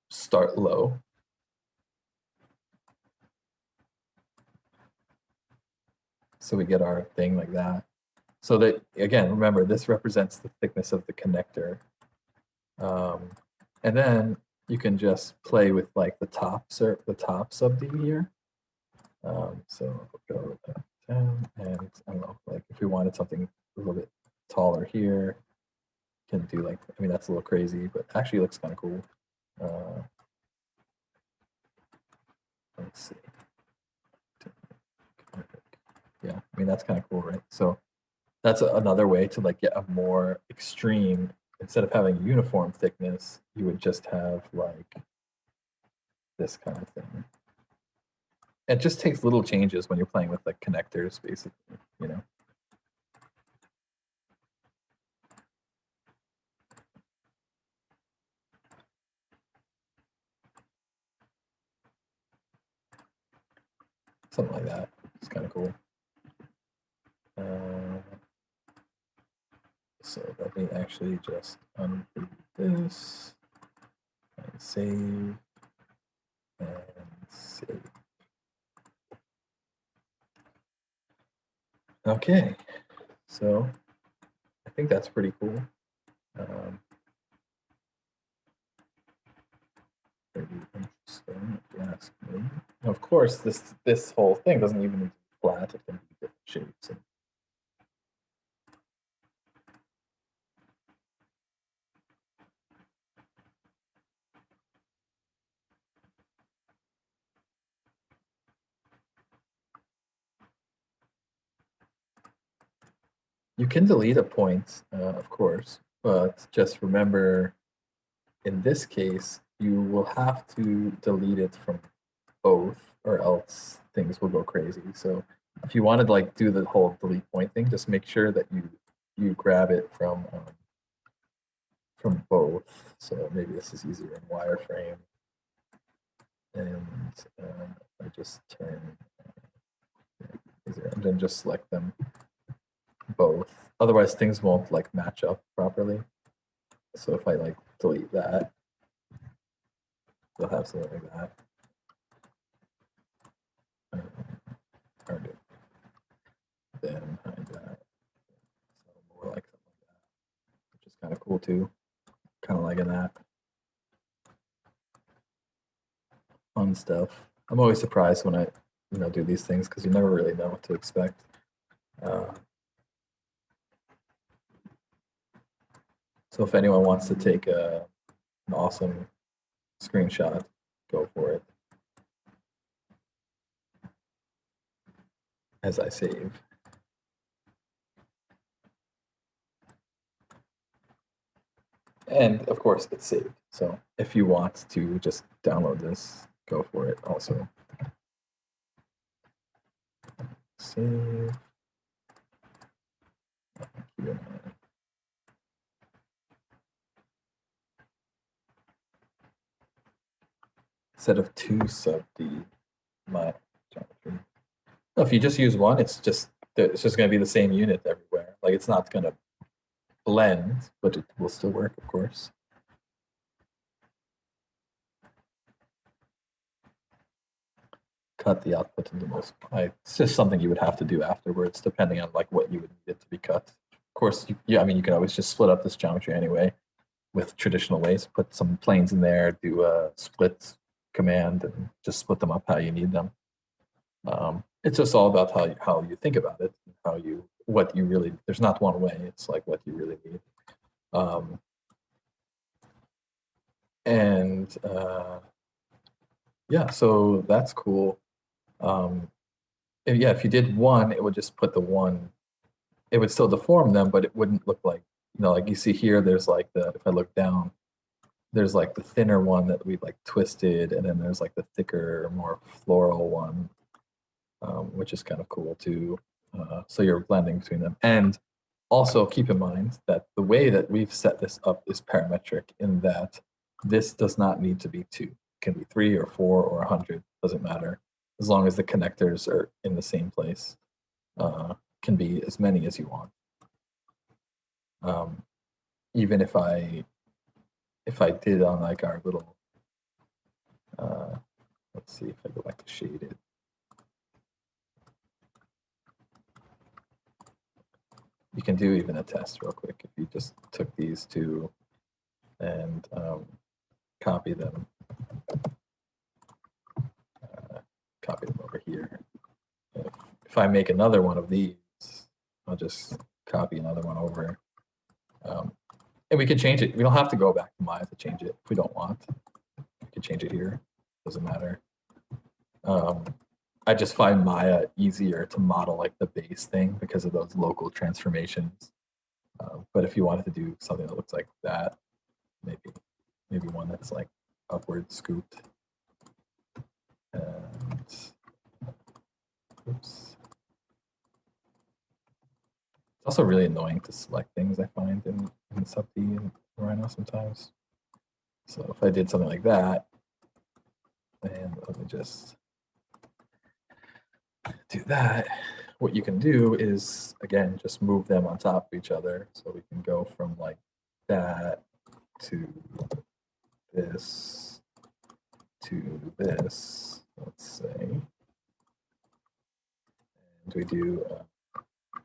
start low. So we get our thing like that. So that, again, remember, this represents the thickness of the connector. And then you can just play with like the top sub-D here. So go 10, and I don't know, like if we wanted something a little bit taller here, can do like, I mean, that's a little crazy, but actually looks kind of cool. Let's see. mean, that's kind of cool, right? So that's another way to like get a more extreme. Instead of having uniform thickness, you would just have like this kind of thing. It just takes little changes when you're playing with like connectors, basically, you know. Something like that. It's kind of cool. So let me actually just undo this and save and save. Okay, so I think that's pretty cool. Pretty interesting, if you ask me. Of course, this whole thing doesn't even need to be flat; it can be different shapes. And you can delete a point, of course, but just remember, in this case, you will have to delete it from both, or else things will go crazy. So if you want to like do the whole delete point thing, just make sure that you grab it from both. So maybe this is easier in wireframe, and I just turn easier, and then just select them both. Otherwise, things won't like match up properly. So if I like delete that, you'll have something like that. Turned it. Then hide that. So more like something like that, which is kind of cool too. Kind of liking that. Fun stuff. I'm always surprised when I, do these things because you never really know what to expect. So if anyone wants to take an awesome screenshot, go for it. As I save. And of course, it's saved. So if you want to just download this, go for it also. Save. Instead of 2 sub D, my geometry. If you just use one, it's just going to be the same unit everywhere. Like it's not going to blend, but it will still work, of course. Cut the output into multiply. It's just something you would have to do afterwards, depending on like what you would need it to be cut. Of course, I mean, you can always just split up this geometry anyway with traditional ways. Put some planes in there, do a split command, and just split them up how you need them. It's just all about how you think about it, what you really. There's not one way. It's like what you really need. Yeah, so that's cool. If you did one, it would just put the one. It would still deform them, but it wouldn't look like, like you see here. There's like if I look down, there's like the thinner one that we like twisted, and then there's like the thicker, more floral one, which is kind of cool too. So you're blending between them, and also keep in mind that the way that we've set this up is parametric in that this does not need to be 2. It can be 3 or 4 or 100, doesn't matter, as long as the connectors are in the same place. Can be as many as you want. Even if I did on like our little, let's see if I go back to shaded. You can do even a test real quick if you just took these two and copy them over here. If I make another one of these, I'll just copy another one over. And we can change it. We don't have to go back to Maya to change it if we don't want. We can change it here. Doesn't matter. I just find Maya easier to model like the base thing because of those local transformations. But if you wanted to do something that looks like that, maybe one that's like upward scooped. And oops. It's also really annoying to select things, I find, in sub D and Rhino sometimes. So if I did something like that, and let me just do that, what you can do is, again, just move them on top of each other. So we can go from like that to this to this, let's say. And we do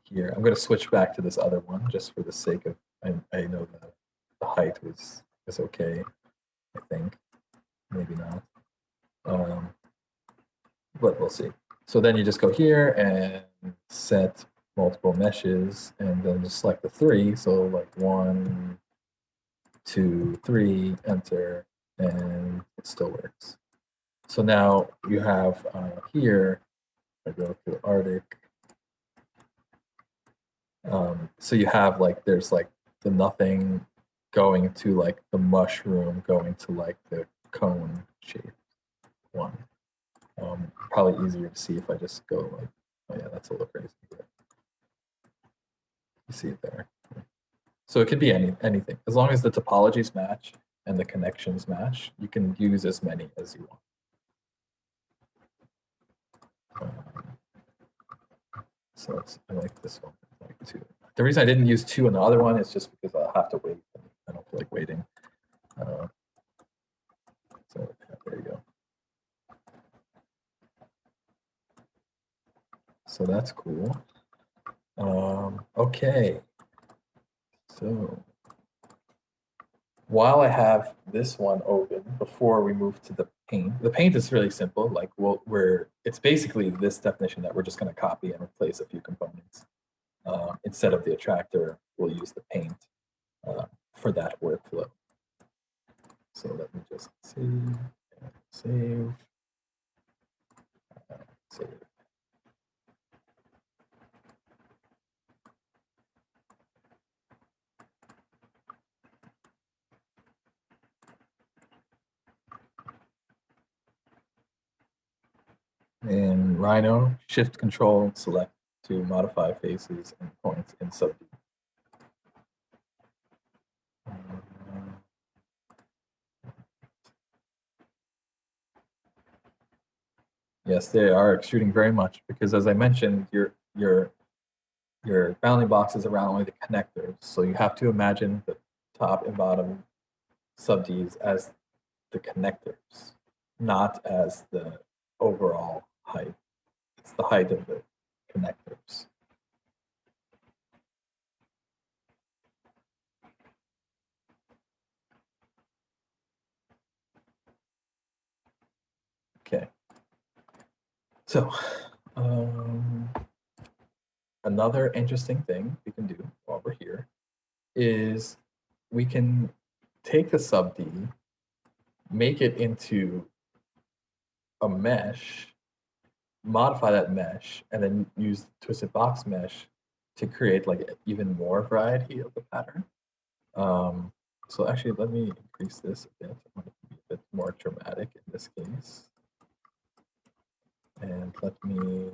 here. I'm going to switch back to this other one just for the sake of, I know that the height was okay, I think. Maybe not. But we'll see. So then you just go here and set multiple meshes and then just select the 3. So like 1, 2, 3, enter, and it still works. So now you have here, I go to Arctic. So you have like, there's like the nothing going to like the mushroom going to like the cone shape one. Probably easier to see if I just go like, oh yeah, that's a little crazy. But you see it there. So it could be anything. As long as the topologies match and the connections match, you can use as many as you want. So I like this one, I like 2. The reason I didn't use 2 on the other one is just because I'll have to wait. I don't feel like waiting. So there you go. So that's cool. Okay. So while I have this one open, before we move to the paint is really simple. Like it's basically this definition that we're just going to copy and replace a few components. Instead of the attractor, we'll use the paint for that workflow. So let me just save. Save. In Rhino, Shift Control select to modify faces and points in sub D. Yes, they are extruding very much because, as I mentioned, your bounding box is around only the connectors. So you have to imagine the top and bottom sub Ds as the connectors, not as the overall height. It's the height of the connectors. Okay. So another interesting thing we can do while we're here is we can take the sub D, make it into a mesh, modify that mesh, and then use the twisted box mesh to create like even more variety of the pattern. So actually, let me increase this a bit. I want it to be a bit more dramatic in this case. And let me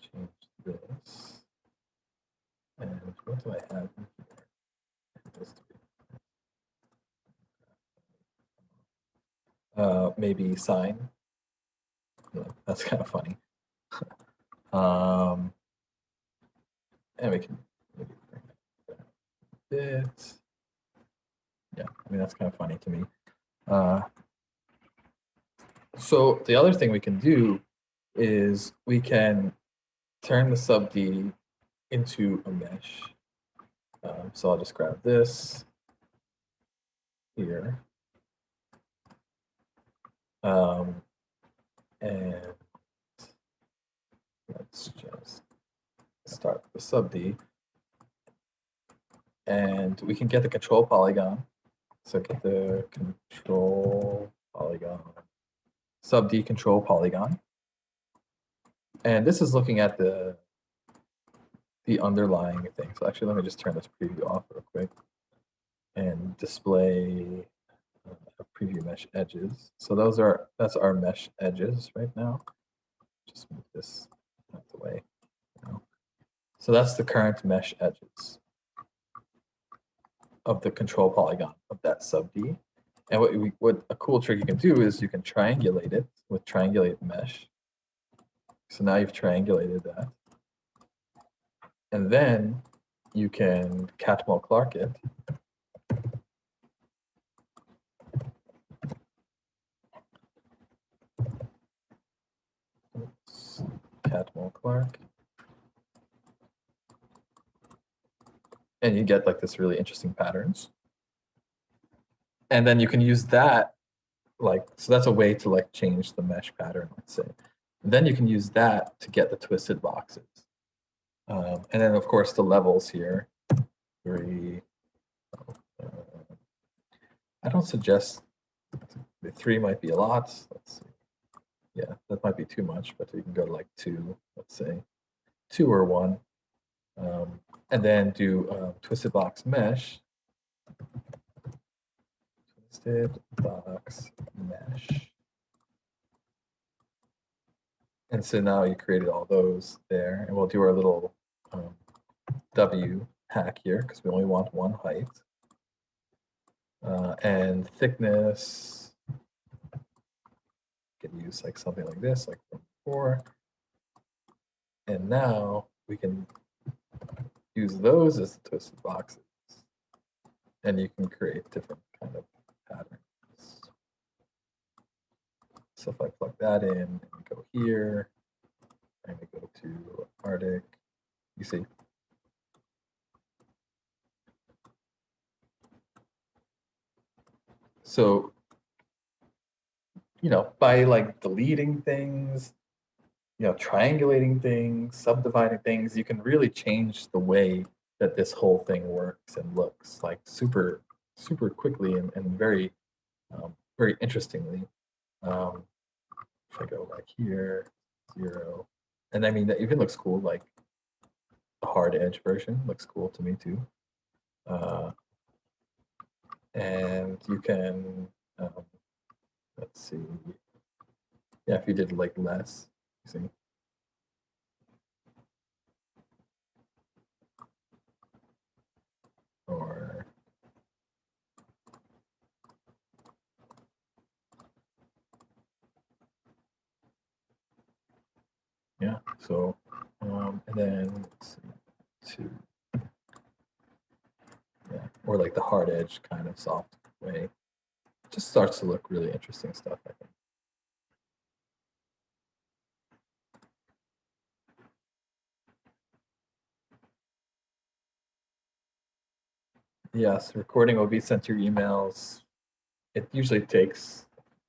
change this. And what do I have in here? Maybe sign. No, that's kind of funny. And we can maybe bring that a bit. Yeah, I mean, that's kind of funny to me. So the other thing we can do is we can turn the sub D into a mesh. So I'll just grab this here. And let's just start the sub D. And we can get the control polygon. So get the control polygon sub-D control polygon. And this is looking at the underlying thing. So actually, let me just turn this preview off real quick and display preview mesh edges. So that's our mesh edges right now. Just move this out the way. So that's the current mesh edges of the control polygon of that sub-D. And what a cool trick you can do is you can triangulate it with triangulate mesh. So now you've triangulated that. And then you can Catmull-Clark it. Catmull-Clark. And you get like this really interesting patterns. And then you can use that, like, so that's a way to like change the mesh pattern, let's say. And then you can use that to get the twisted boxes. And then of course the levels here, I don't suggest, the 3 might be a lot. Let's see. Yeah, that might be too much, but you can go to like 2, let's say 2 or 1. And then do twisted box mesh. Twisted box mesh. And so now you created all those there, and we'll do our little W hack here because we only want one height. And thickness, you can use like something like this, like from before. And now we can use those as the twisted boxes. And you can create different kind of patterns. So if I plug that in and go here, and we go to Arctic, you see. So, you know, by like deleting things, you know, triangulating things, subdividing things, you can really change the way that this whole thing works and looks like super quickly and very, very interestingly. If I go like here, 0, and I mean, that even looks cool, like the hard edge version looks cool to me too. And you can, let's see, yeah, if you did like less, you see. Or yeah, so and then let's see, 2, yeah, or like the hard edge kind of soft way. Just starts to look really interesting stuff, I think. Yes, recording will be sent to your emails. It usually takes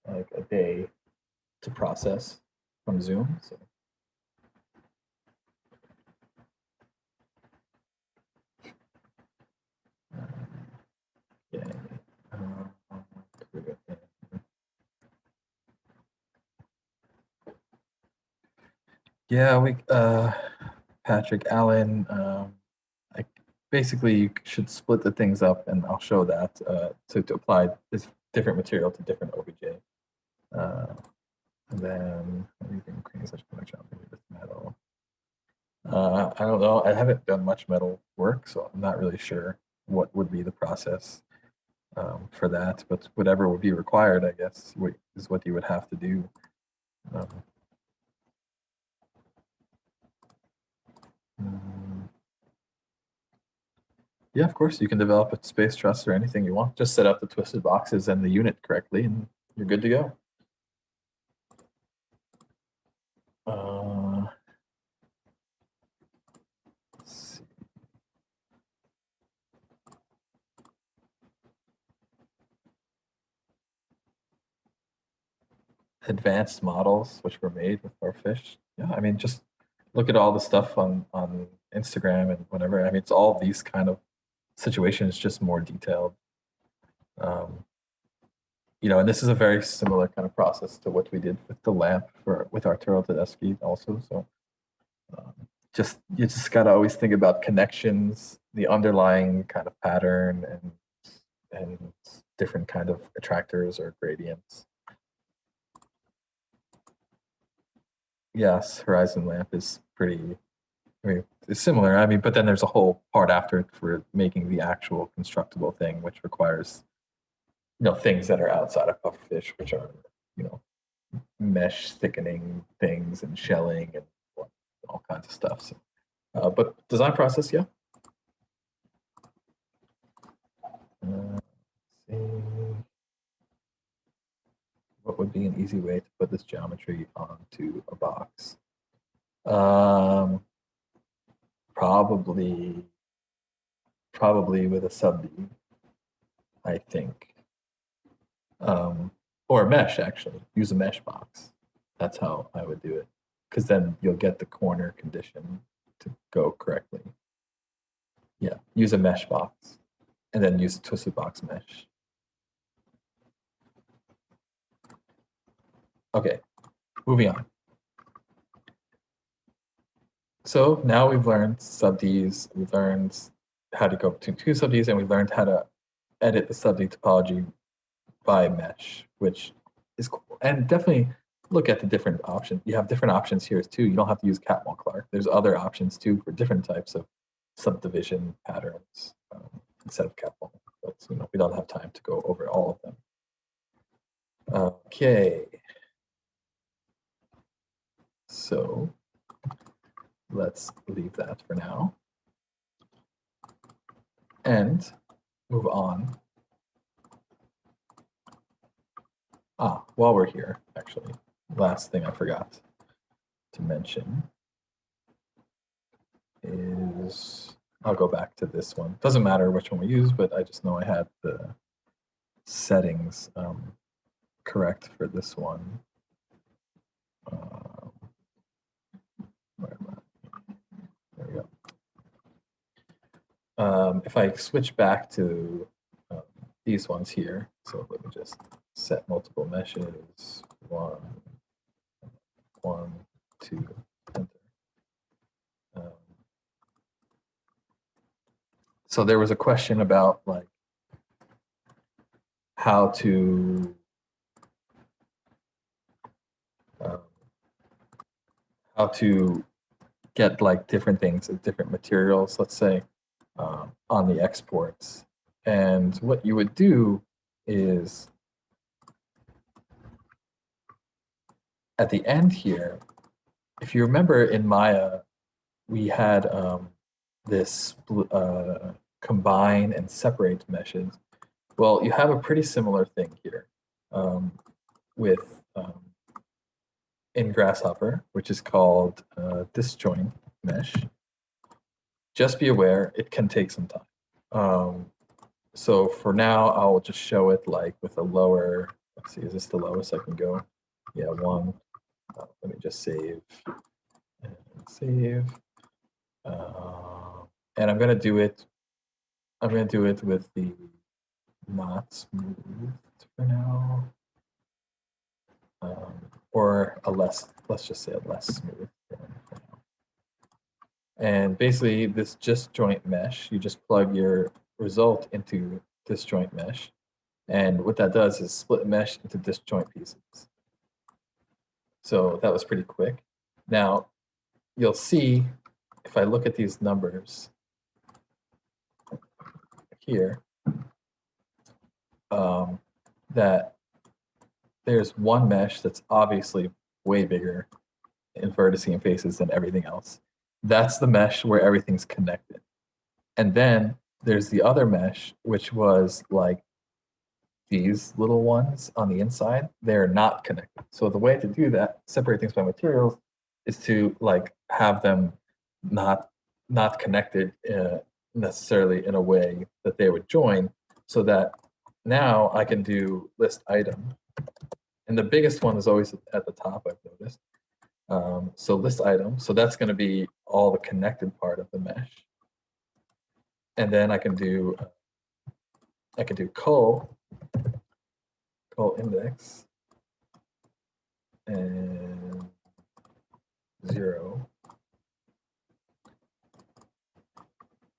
like a day to process from Zoom. So. Yeah. Yeah, we Patrick Allen. Basically, you should split the things up, and I'll show that to apply this different material to different OBJ. And then everything creating such a connection with metal. I don't know. I haven't done much metal work, so I'm not really sure what would be the process for that. But whatever would be required, I guess, is what you would have to do. Yeah, of course, you can develop a space truss or anything you want. Just set up the twisted boxes and the unit correctly, and you're good to go. Let's see. Advanced models, which were made with Pufferfish. Yeah, I mean, just look at all the stuff on Instagram and whatever. I mean, it's all these kind of situations, just more detailed. and this is a very similar kind of process to what we did with the lamp with our Autodesk also. So you just gotta always think about connections, the underlying kind of pattern, and different kind of attractors or gradients. Yes, horizon lamp is pretty. It's similar. I mean, but then there's a whole part after it for making the actual constructible thing, which requires things that are outside of Pufferfish, which are mesh thickening things and shelling and all kinds of stuff. So, but design process, yeah. Let's see. What would be an easy way to put this geometry onto a box? Probably with a sub-D, I think. Or a mesh, actually. Use a mesh box. That's how I would do it. Because then you'll get the corner condition to go correctly. Yeah, use a mesh box. And then use a twisted box mesh. Okay, moving on. So now we've learned sub-Ds, we've learned how to go between two sub-Ds, and we've learned how to edit the sub-D topology by mesh, which is cool. And definitely look at the different options. You have different options here too. You don't have to use Catmull Clark. There's other options too for different types of subdivision patterns instead of Catmull. But we don't have time to go over all of them. Okay. So let's leave that for now and move on. While we're here, actually, last thing I forgot to mention is, I'll go back to this one. Doesn't matter which one we use, but I just know I had the settings correct for this one. Where am I? There we go. If I switch back to these ones here, so let me just set multiple meshes, 1, 2, enter. So there was a question about like how to get like different things of different materials, let's say, on the exports. And what you would do is at the end here, if you remember in Maya, we had this combine and separate meshes. Well, you have a pretty similar thing here with in Grasshopper, which is called disjoint mesh. Just be aware, it can take some time. So for now, I'll just show it like with a lower, let's see, is this the lowest I can go? Yeah, 1. Let me just save and save. And I'm gonna do it with the not smooth for now. Or a less, let's just say a less smooth for now. And basically this disjoint mesh, you just plug your result into disjoint mesh. And what that does is split mesh into disjoint pieces. So that was pretty quick. Now, you'll see, if I look at these numbers here, that there's one mesh that's obviously way bigger in vertices and faces than everything else. That's the mesh where everything's connected. And then there's the other mesh, which was like these little ones on the inside. They're not connected. So the way to do that, separate things by materials, is to like have them not connected necessarily in a way that they would join, so that now I can do list item. And the biggest one is always at the top, I've noticed. So list item, so that's going to be all the connected part of the mesh. And then I can do cull call index and 0.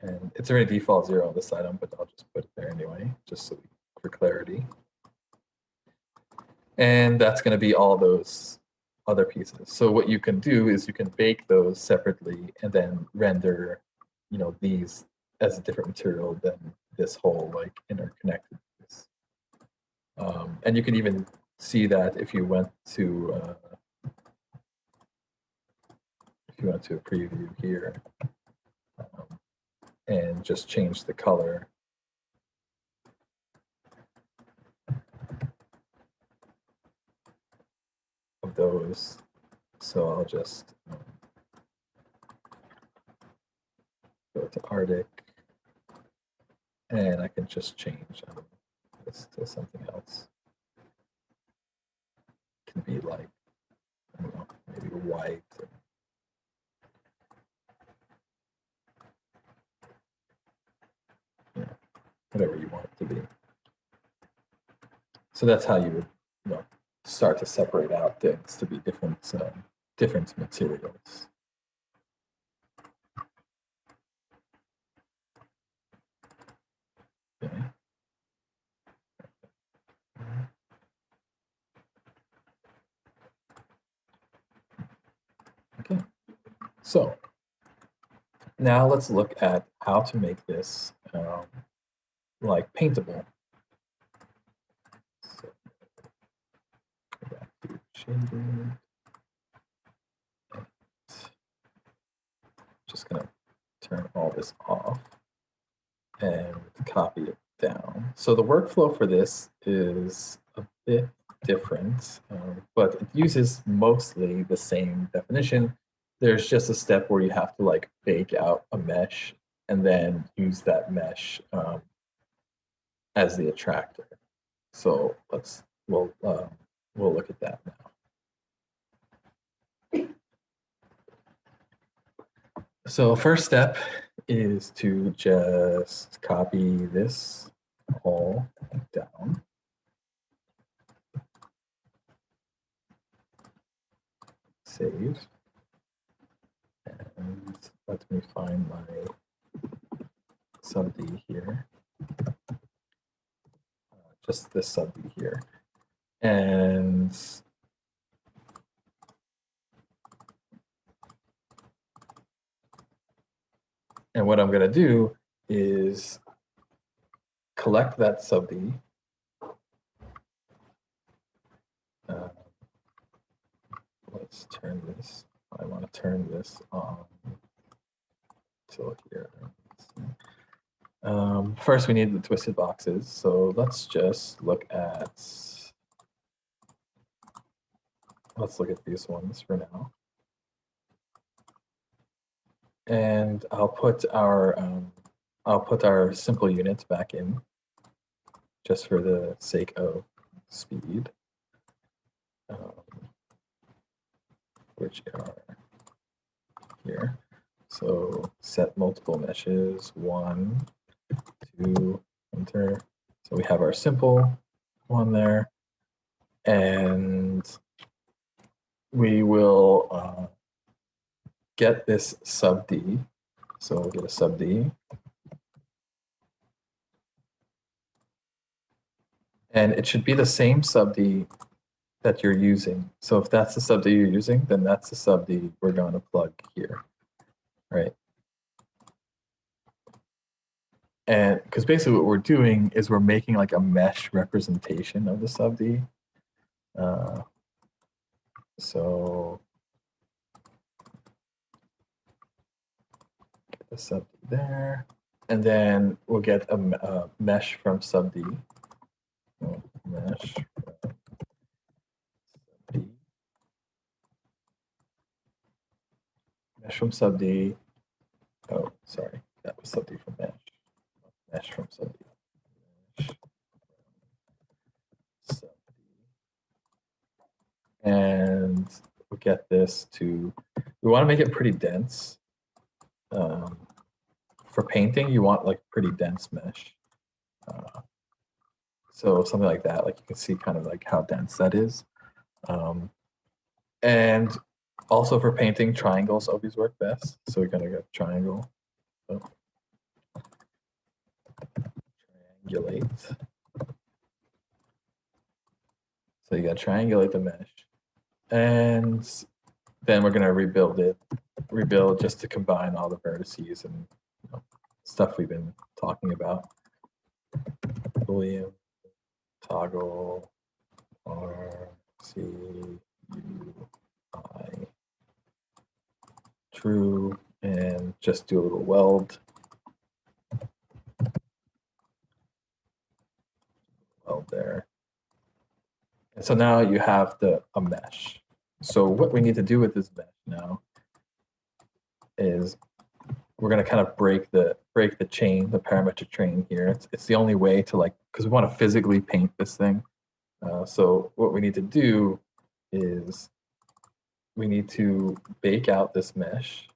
And it's already default 0 on this item, but I'll just put it there anyway, just so for clarity. And that's going to be all those other pieces. So what you can do is you can bake those separately and then render, these as a different material than this whole like interconnected piece. And you can even see that if you went to a preview here and just change the color. Of those, so I'll just go to Arctic, and I can just change this to something else. It can be like, I don't know, maybe white. Whatever you want it to be. So that's how you would, start to separate out things to be different materials. Okay. Okay. So now let's look at how to make this like paintable. So, go back to shading. Just gonna turn all this off and copy it down. So the workflow for this is a bit different, but it uses mostly the same definition. There's just a step where you have to like bake out a mesh and then use that mesh as the attractor. So we'll look at that now. So first step is to just copy this all down. Save. And let me find my sub D here. Just this sub D here. And what I'm going to do is collect that sub D. Let's turn this. I want to turn this on till here. First, we need the twisted boxes. So let's just look at. Let's look at these ones for now. And I'll put our simple units back in, just for the sake of speed, which are here. So set multiple meshes, 1, 2, enter. So we have our simple one there, and we will get this sub D. So we'll get a sub D. And it should be the same sub D that you're using. So if that's the sub D you're using, then that's the sub D we're going to plug here, right? And because basically what we're doing is we're making like a mesh representation of the sub D. So get the sub D there, and then we'll get a mesh from sub D. Mesh from sub D. Mesh from sub D. Oh, sorry, that was sub D from mesh. Mesh from sub D. Mesh from sub D. And we'll get this to. We want to make it pretty dense. For painting, you want like pretty dense mesh. So something like that, like you can see kind of like how dense that is. And also for painting, triangles always work best. So we're gonna go triangle. So, triangulate. So you got to triangulate the mesh. And then we're gonna rebuild it. Rebuild just to combine all the vertices and stuff we've been talking about. Boolean, toggle, R, C, U, I, true, and just do a little weld. Weld there. And so now you have a mesh. So what we need to do with this mesh now is we're going to kind of break the chain, the parametric chain here. It's the only way to because we want to physically paint this thing. So what we need to do is we need to bake out this mesh.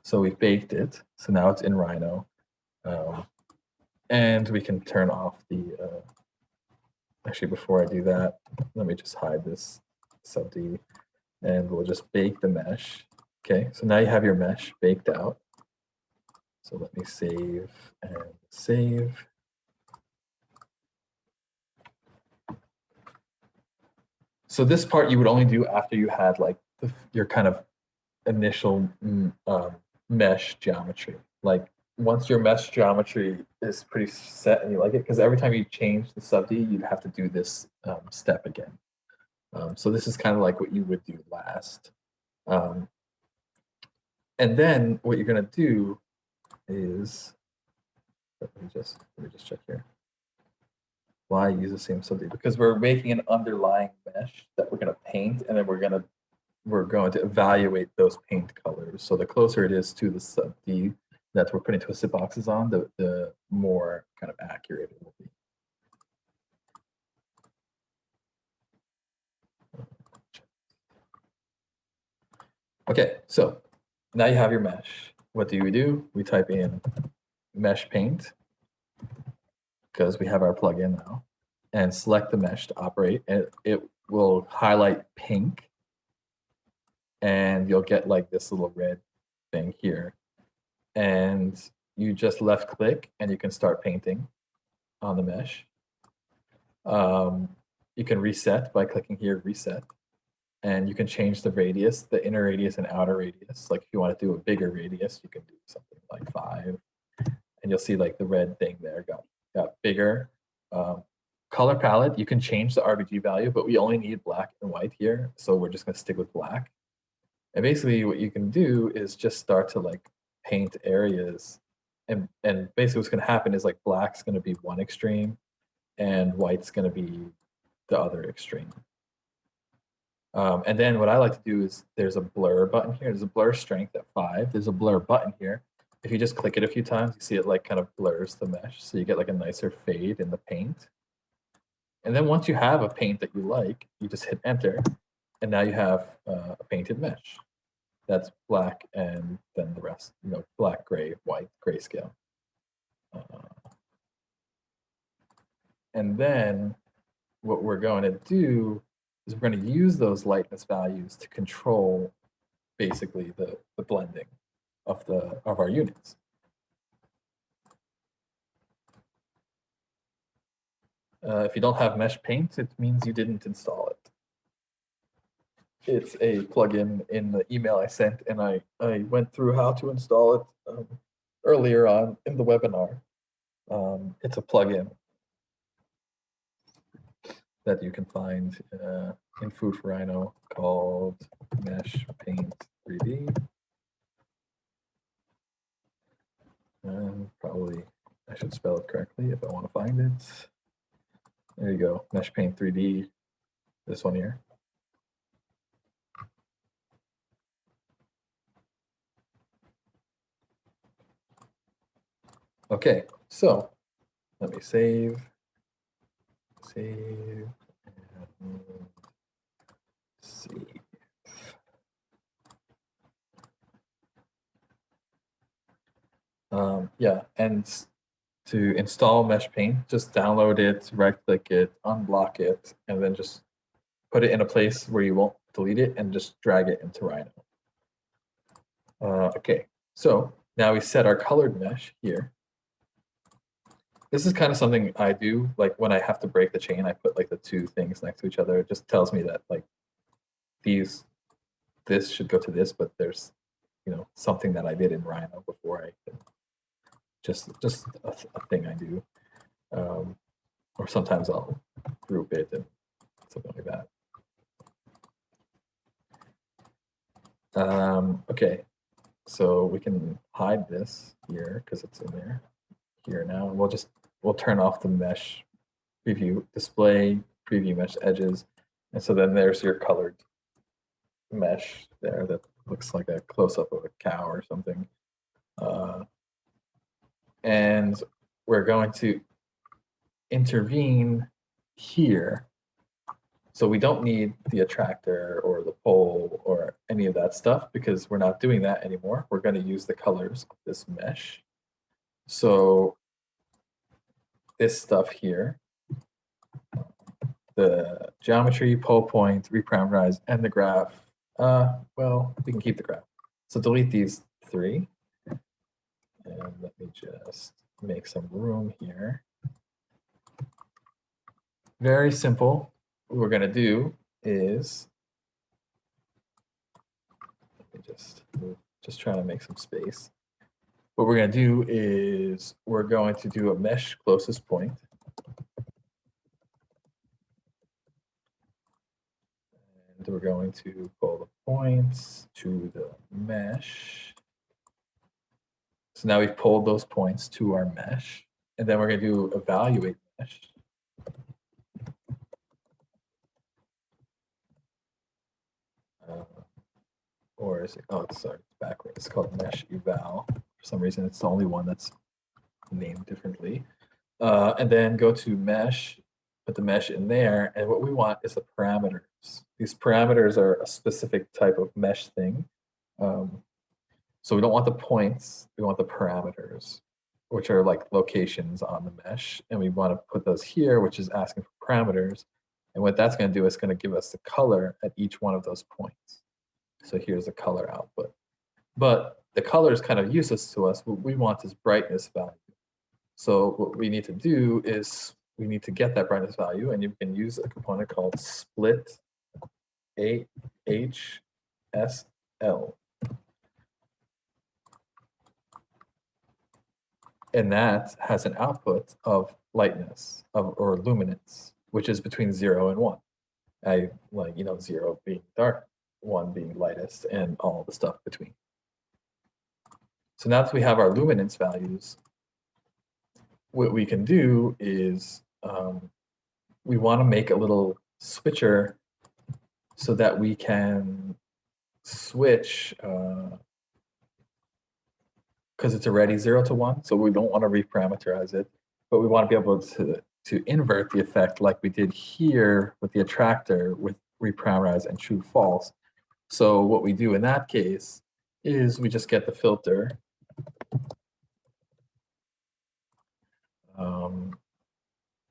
So we've baked it. So now it's in Rhino. And we can turn off the, actually before I do that, let me just hide this sub D and we'll just bake the mesh. Okay, so now you have your mesh baked out. So let me save and save. So this part you would only do after you had like your kind of initial mesh geometry. Like once your mesh geometry is pretty set and you like it, because every time you change the sub D, you'd have to do this step again. So this is kind of like what you would do last. And then what you're going to do is, let me just check here. Why use the same sub D? Because we're making an underlying mesh that we're going to paint, and then we're going to evaluate those paint colors. So the closer it is to the sub D that we're putting twisted boxes on, the more kind of accurate it will be. Okay, so now you have your mesh. What do? We type in mesh paint because we have our plugin now, and select the mesh to operate. And it will highlight pink, and you'll get like this little red thing here. And you just left click, and you can start painting on the mesh. You can reset by clicking here, reset. And you can change the radius, the inner radius and outer radius. Like if you want to do a bigger radius, you can do something like 5. And you'll see like the red thing there got bigger. Color palette, you can change the RGB value, but we only need black and white here. So we're just going to stick with black. And basically what you can do is just start to like paint areas. And basically what's going to happen is like black's going to be one extreme and white's going to be the other extreme. And then what I like to do is there's a blur button here. There's a blur strength at 5. There's a blur button here. If you just click it a few times, you see it like kind of blurs the mesh. So you get like a nicer fade in the paint. And then once you have a paint that you like, you just hit enter. And now you have a painted mesh. That's black and then the rest, black, gray, white, grayscale. And then what we're going to do is we're going to use those lightness values to control basically the blending of our units. If you don't have mesh paint, it means you didn't install it. It's a plugin in the email I sent, and I went through how to install it earlier on in the webinar. It's a plugin that you can find in Food for Rhino called Mesh Paint 3D. And probably I should spell it correctly if I want to find it. There you go, Mesh Paint 3D, this one here. Okay, so let me save, and save. Yeah, and to install Mesh Paint, just download it, right-click it, unblock it, and then just put it in a place where you won't delete it and just drag it into Rhino. Okay, so now we set our colored mesh here. This is kind of something I do, like when I have to break the chain, I put like the two things next to each other. It just tells me that like this should go to this, but there's, something that I did in Rhino before I just a thing I do. Or sometimes I'll group it and something like that. Okay, so we can hide this here because it's in there here now. And we'll turn off the mesh preview display, preview mesh edges. And so then there's your colored mesh there that looks like a close-up of a cow or something. And we're going to intervene here. So we don't need the attractor or the pole or any of that stuff because we're not doing that anymore. We're going to use the colors of this mesh. So this stuff here, the geometry, pole point, reparameterize, and the graph, well, we can keep the graph. So delete these three. And let me just make some room here. Very simple. What we're going to do is, let me just trying to make some space. What we're going to do is we're going to do a mesh closest point. And we're going to pull the points to the mesh. So now we've pulled those points to our mesh. And then we're going to do evaluate mesh. Or is it, oh, sorry, it's backwards. It's called mesh eval. For some reason, it's the only one that's named differently. And then go to mesh, put the mesh in there. And what we want is the parameters. These parameters are a specific type of mesh thing. So we don't want the points, we want the parameters, which are like locations on the mesh. And we want to put those here, which is asking for parameters. And what that's going to do is going to give us the color at each one of those points. So here's the color output. But the color is kind of useless to us. What we want is brightness value. So what we need to do is we need to get that brightness value, and you can use a component called split AHSL. And that has an output of lightness or luminance, which is between 0 and 1. I like, 0 being dark, 1 being lightest, and all the stuff between. So now that we have our luminance values, what we can do is we want to make a little switcher so that we can switch because it's already 0 to 1, so we don't want to reparameterize it, but we want to be able to invert the effect like we did here with the attractor with reparameterize and true false. So what we do in that case is we just get the filter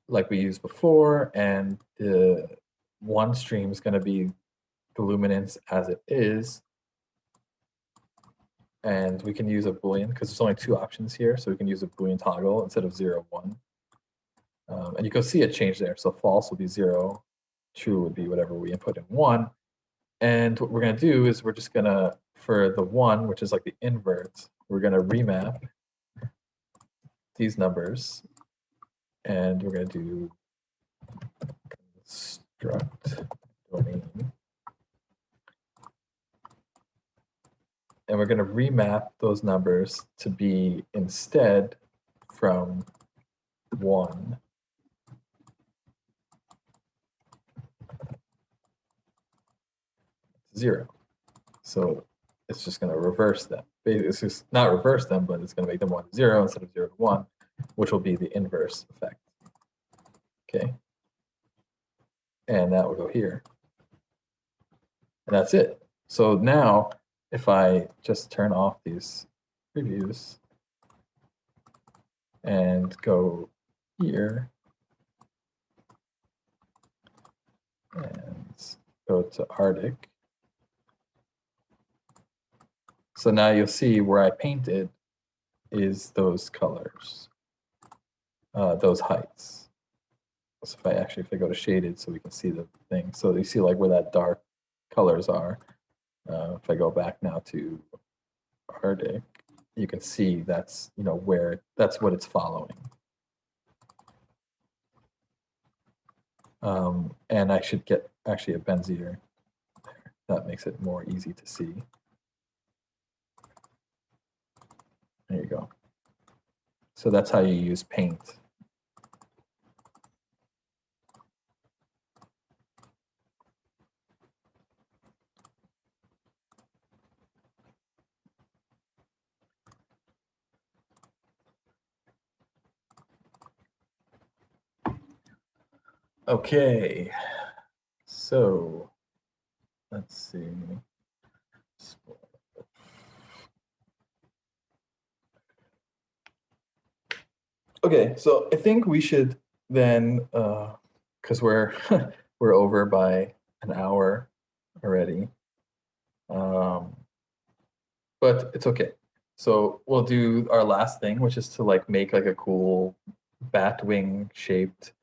like we used before, and the one stream is going to be the luminance as it is. And we can use a Boolean because there's only 2 options here. So we can use a Boolean toggle instead of 0, 1. And you can see it change there. So false will be 0, true would be whatever we input in 1. And what we're going to do is we're just going to, for the 1, which is like the invert, we're going to remap these numbers. And we're going to do construct domain. And we're going to remap those numbers to be instead from 1 to 0. So it's just going to reverse them. It's just not reverse them, but it's going to make them 1 to 0 instead of 0 to 1, which will be the inverse effect. Okay. And that will go here. And that's it. So now, if I just turn off these previews, and go here and go to Arctic. So now you'll see where I painted is those colors, those heights. So if I go to shaded so we can see the thing. So you see like where that dark colors are. If I go back now to Arctic, you can see that's, where that's what it's following. And I should get actually a Bezier there. That makes it more easy to see. There you go. So that's how you use paint. Okay, so let's see. Okay, so I think we should then, because we're we're over by an hour already, but it's okay. So we'll do our last thing, which is to like make like a cool bat wing shaped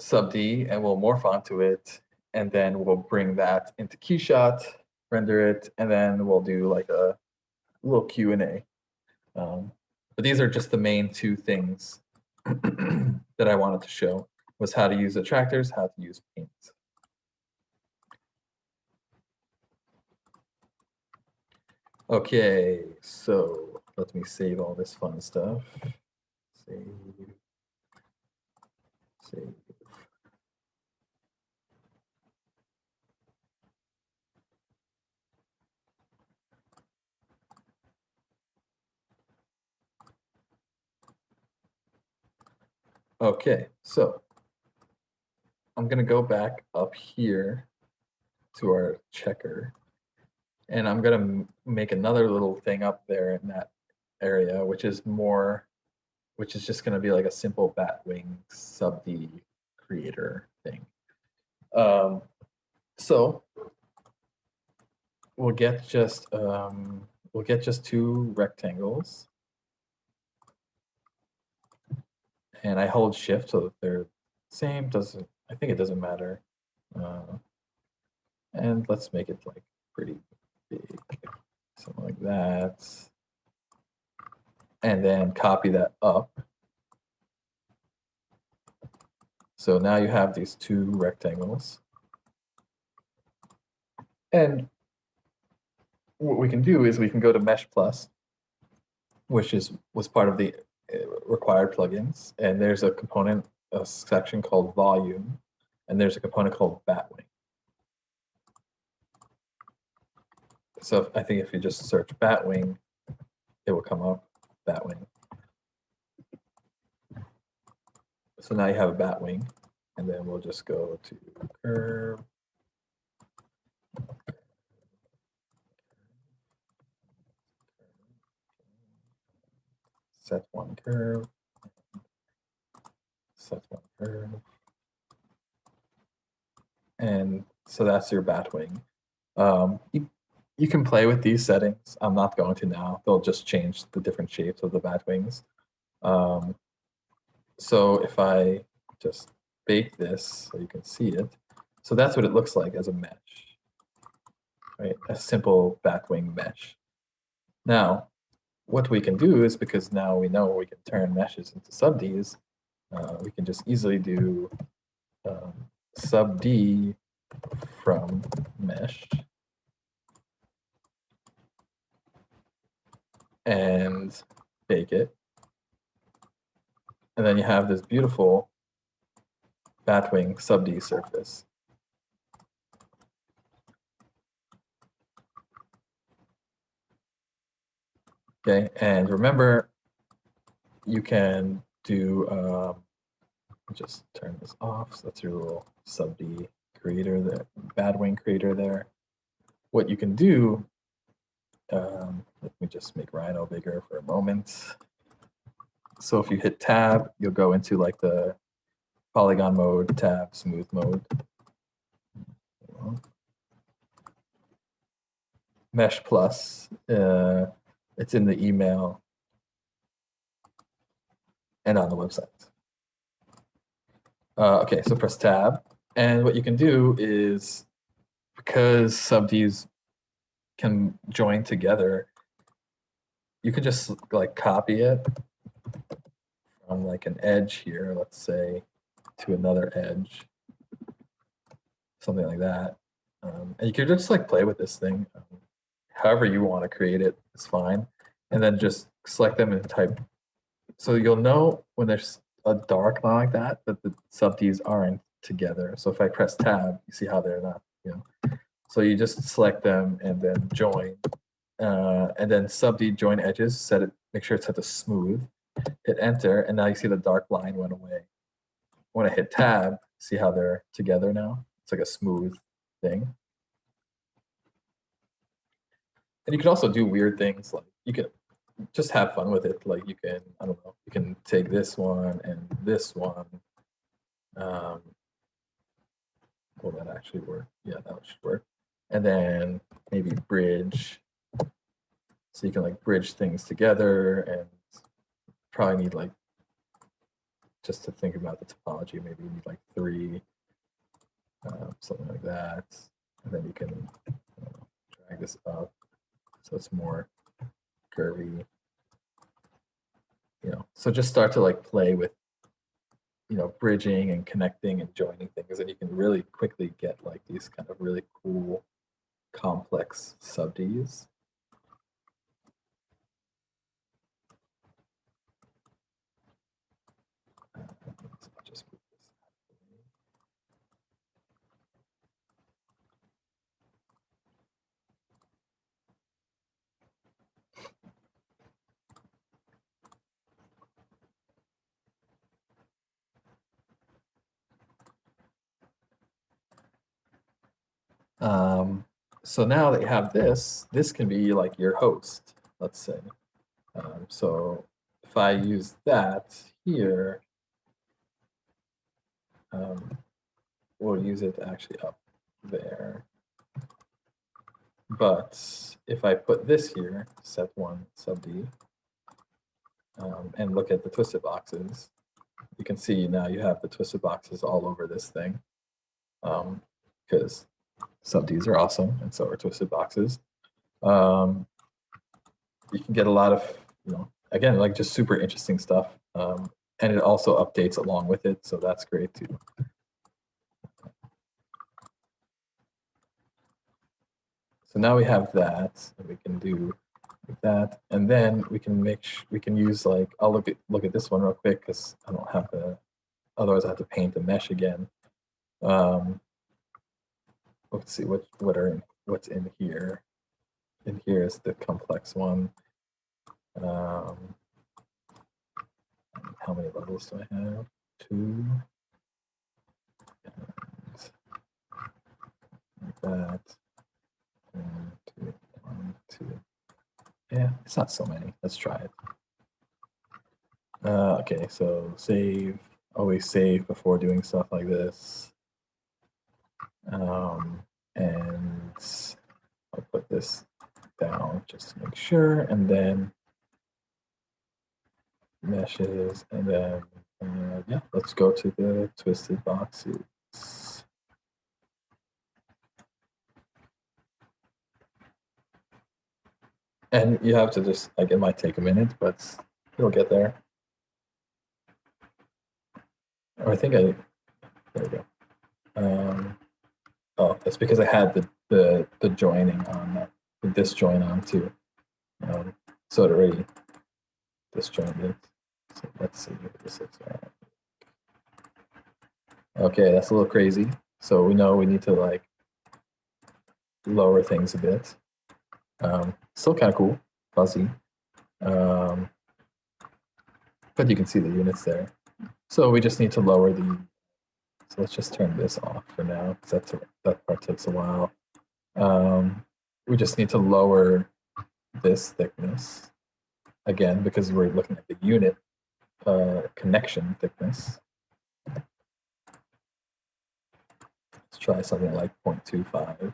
sub D, and we'll morph onto it, and then we'll bring that into KeyShot, render it, and then we'll do like a little Q&A. But these are just the main two things that I wanted to show, was how to use attractors, how to use paint. Okay, so let me save all this fun stuff. Save. Okay, so I'm gonna go back up here to our checker, and I'm gonna make another little thing up there in that area, which is just gonna be like a simple Batwing sub D creator thing. So we'll get just two rectangles, and I hold shift so that they're same. I think it doesn't matter. And let's make it like pretty big, something like that. And then copy that up. So now you have these two rectangles. And what we can do is we can go to Mesh Plus, which was part of the required plugins. And there's a component, a section called Volume, and there's a component called Batwing. So I think if you just search Batwing, it will come up, Batwing. So now you have a Batwing, and then we'll just go to curve. Set one curve. Set one curve. And so that's your Batwing. You can play with these settings. I'm not going to now. They'll just change the different shapes of the Batwings. So if I just bake this so you can see it, so that's what it looks like as a mesh, right? A simple Batwing mesh. Now, what we can do is, because now we know we can turn meshes into sub Ds, we can just easily do sub D from mesh. And bake it. And then you have this beautiful Batwing sub D surface. Okay, and remember, you can do, just turn this off. So that's your little sub D creator there, Batwing creator there. What you can do, let me just make Rhino bigger for a moment. So if you hit tab, you'll go into like the polygon mode, tab, smooth mode. Mesh Plus, it's in the email and on the website. Okay, so press tab. And what you can do is, because subds can join together, you can just like copy it from like an edge here, let's say, to another edge, something like that. And you can just like play with this thing. However you want to create it is fine. And then just select them and type. So you'll know when there's a dark line like that the subds aren't together. So if I press tab, you see how they're not, you know. So you just select them and then join. And then subd join edges, set it, make sure it's set to smooth. Hit enter, and now you see the dark line went away. When I hit tab, see how they're together now? It's like a smooth thing. And you can also do weird things, like you can just have fun with it. Like you can, I don't know, you can take this one and this one. Will that actually work? Yeah, that should work. And then maybe bridge. So you can like bridge things together, and probably need like, just to think about the topology, maybe you need like 3, something like that. And then you can drag this up so it's more curvy. You know, so just start to like play with, you know, bridging and connecting and joining things, and you can really quickly get like these kind of really cool, complex subds. So now that you have this can be like your host, let's say. So if I use that here, we'll use it actually up there. But if I put this here, set1 subd, and look at the twisted boxes, you can see now you have the twisted boxes all over this thing, because subds are awesome, and so are twisted boxes. You can get a lot of, you know, again, like just super interesting stuff, and it also updates along with it, so that's great too. So now we have that, and we can do like that, and then we can we can use like, I'll look at this one real quick because I don't have the, otherwise I have to paint the mesh again. Let's see what's in here. In here is the complex one. How many levels do I have? 2. Like that. 1, 2, 1, 2. Yeah, it's not so many. Let's try it. Okay, so save. Always save before doing stuff like this. And I'll put this down just to make sure, and then meshes, and then yeah, let's go to the twisted boxes. And you have to just, like, it might take a minute, but it'll get there. Or I think there we go. Oh, that's because I had the joining on that, the disjoin on too. So it already disjoined it. So let's see what this looks like. Okay, that's a little crazy. So we know we need to like lower things a bit. Still kind of cool, fuzzy. But you can see the units there. So we just need to lower the, so let's just turn this off for now, because that part takes a while. We just need to lower this thickness, again, because we're looking at the unit. connection thickness. Let's try something like 0.25.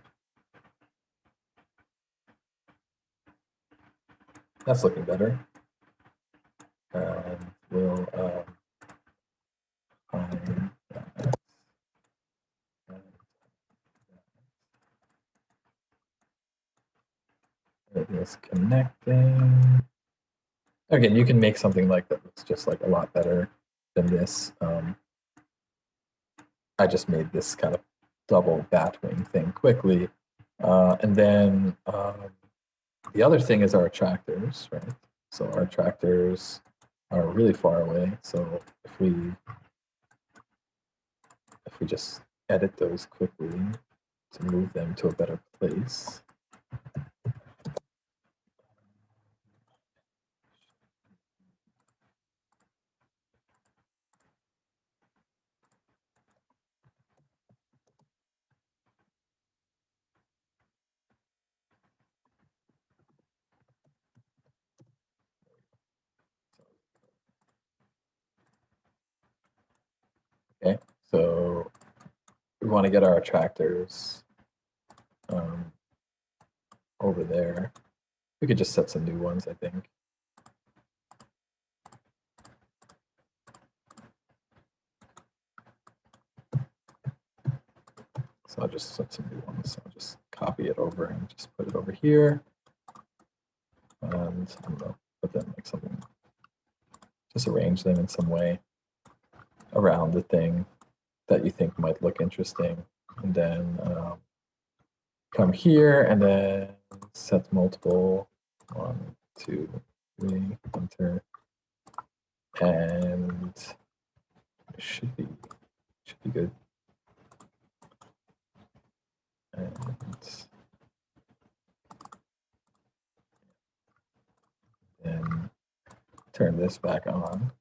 That's looking better. And we'll find that. It is connecting. Again, you can make something like that looks just like a lot better than this. I just made this kind of double batwing thing quickly. And then the other thing is our attractors, right? So our attractors are really far away. So if we just edit those quickly to move them to a better place. Okay, so we want to get our attractors over there. We could just set some new ones, I think. So I'll just set some new ones. So I'll just copy it over and just put it over here. And I don't know, put them like something, just arrange them in some way around the thing that you think might look interesting. And then come here and then set multiple, 1, 2, 3, enter. And it should be good. And then turn this back on.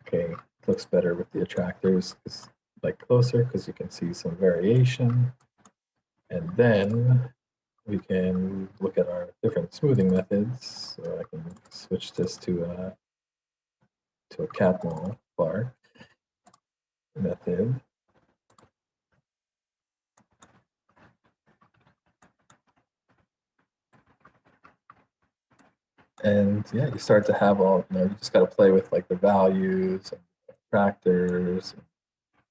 Okay, looks better with the attractors, like closer, because you can see some variation. And then we can look at our different smoothing methods. So I can switch this to a Catmull bar method. And yeah, you start to have all, you just got to play with like the values, and the attractors,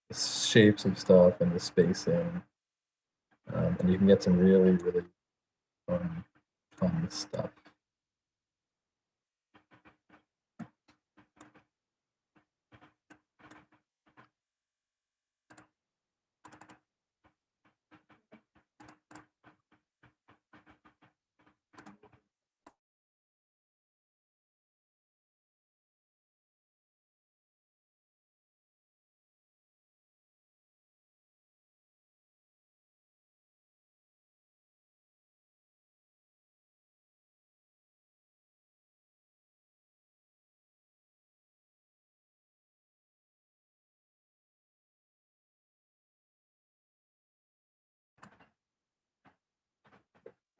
the shapes of stuff, and the spacing. And you can get some really, really fun stuff.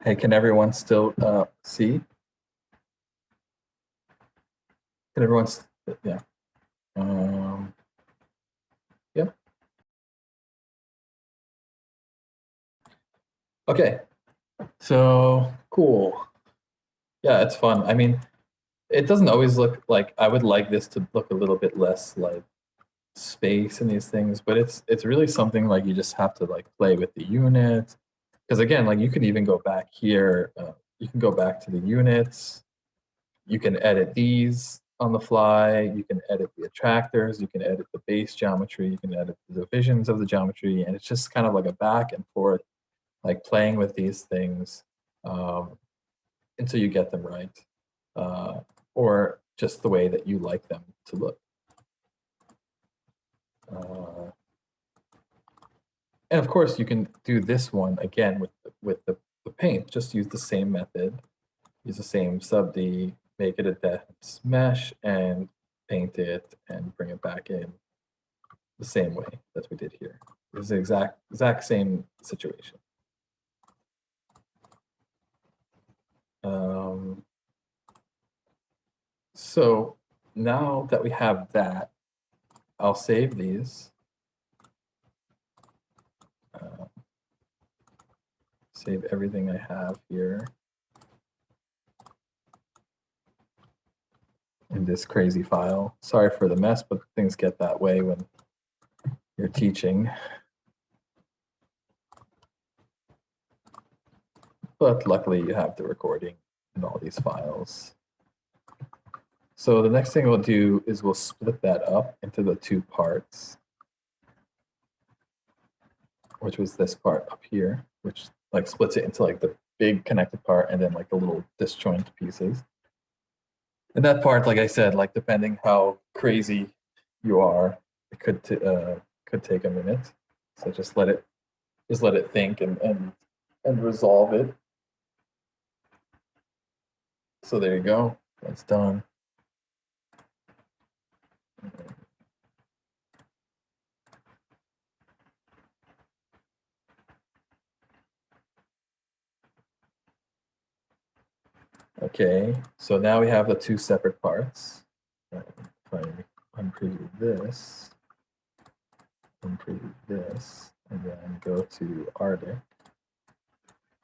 Hey, can everyone still see? Can everyone, yeah. Yeah. Okay, so cool. Yeah, it's fun. I mean, it doesn't always look like, I would like this to look a little bit less like space in these things, but it's really something like you just have to like play with the unit. Because again, like you can even go back here, you can go back to the units, you can edit these on the fly, you can edit the attractors, you can edit the base geometry, you can edit the divisions of the geometry, and it's just kind of like a back and forth, like playing with these things until you get them right, or just the way that you like them to look. And of course, you can do this one again with the paint. Just use the same method, use the same sub-D, make it a dense mesh, and paint it and bring it back in. the same way that we did here. It's the exact same situation. So now that we have that, I'll save these. Save everything I have here in this crazy file. Sorry for the mess, but things get that way when you're teaching. But luckily you have the recording and all these files. So the next thing we'll do is we'll split that up into the two parts, which was this part up here, which like splits it into like the big connected part and then like the little disjoint pieces. And that part, like I said, like depending how crazy you are, it could take a minute. So just let it think and resolve it. So there you go. That's done. Okay, so now we have the two separate parts. If I unpreview this, and then go to Arctic,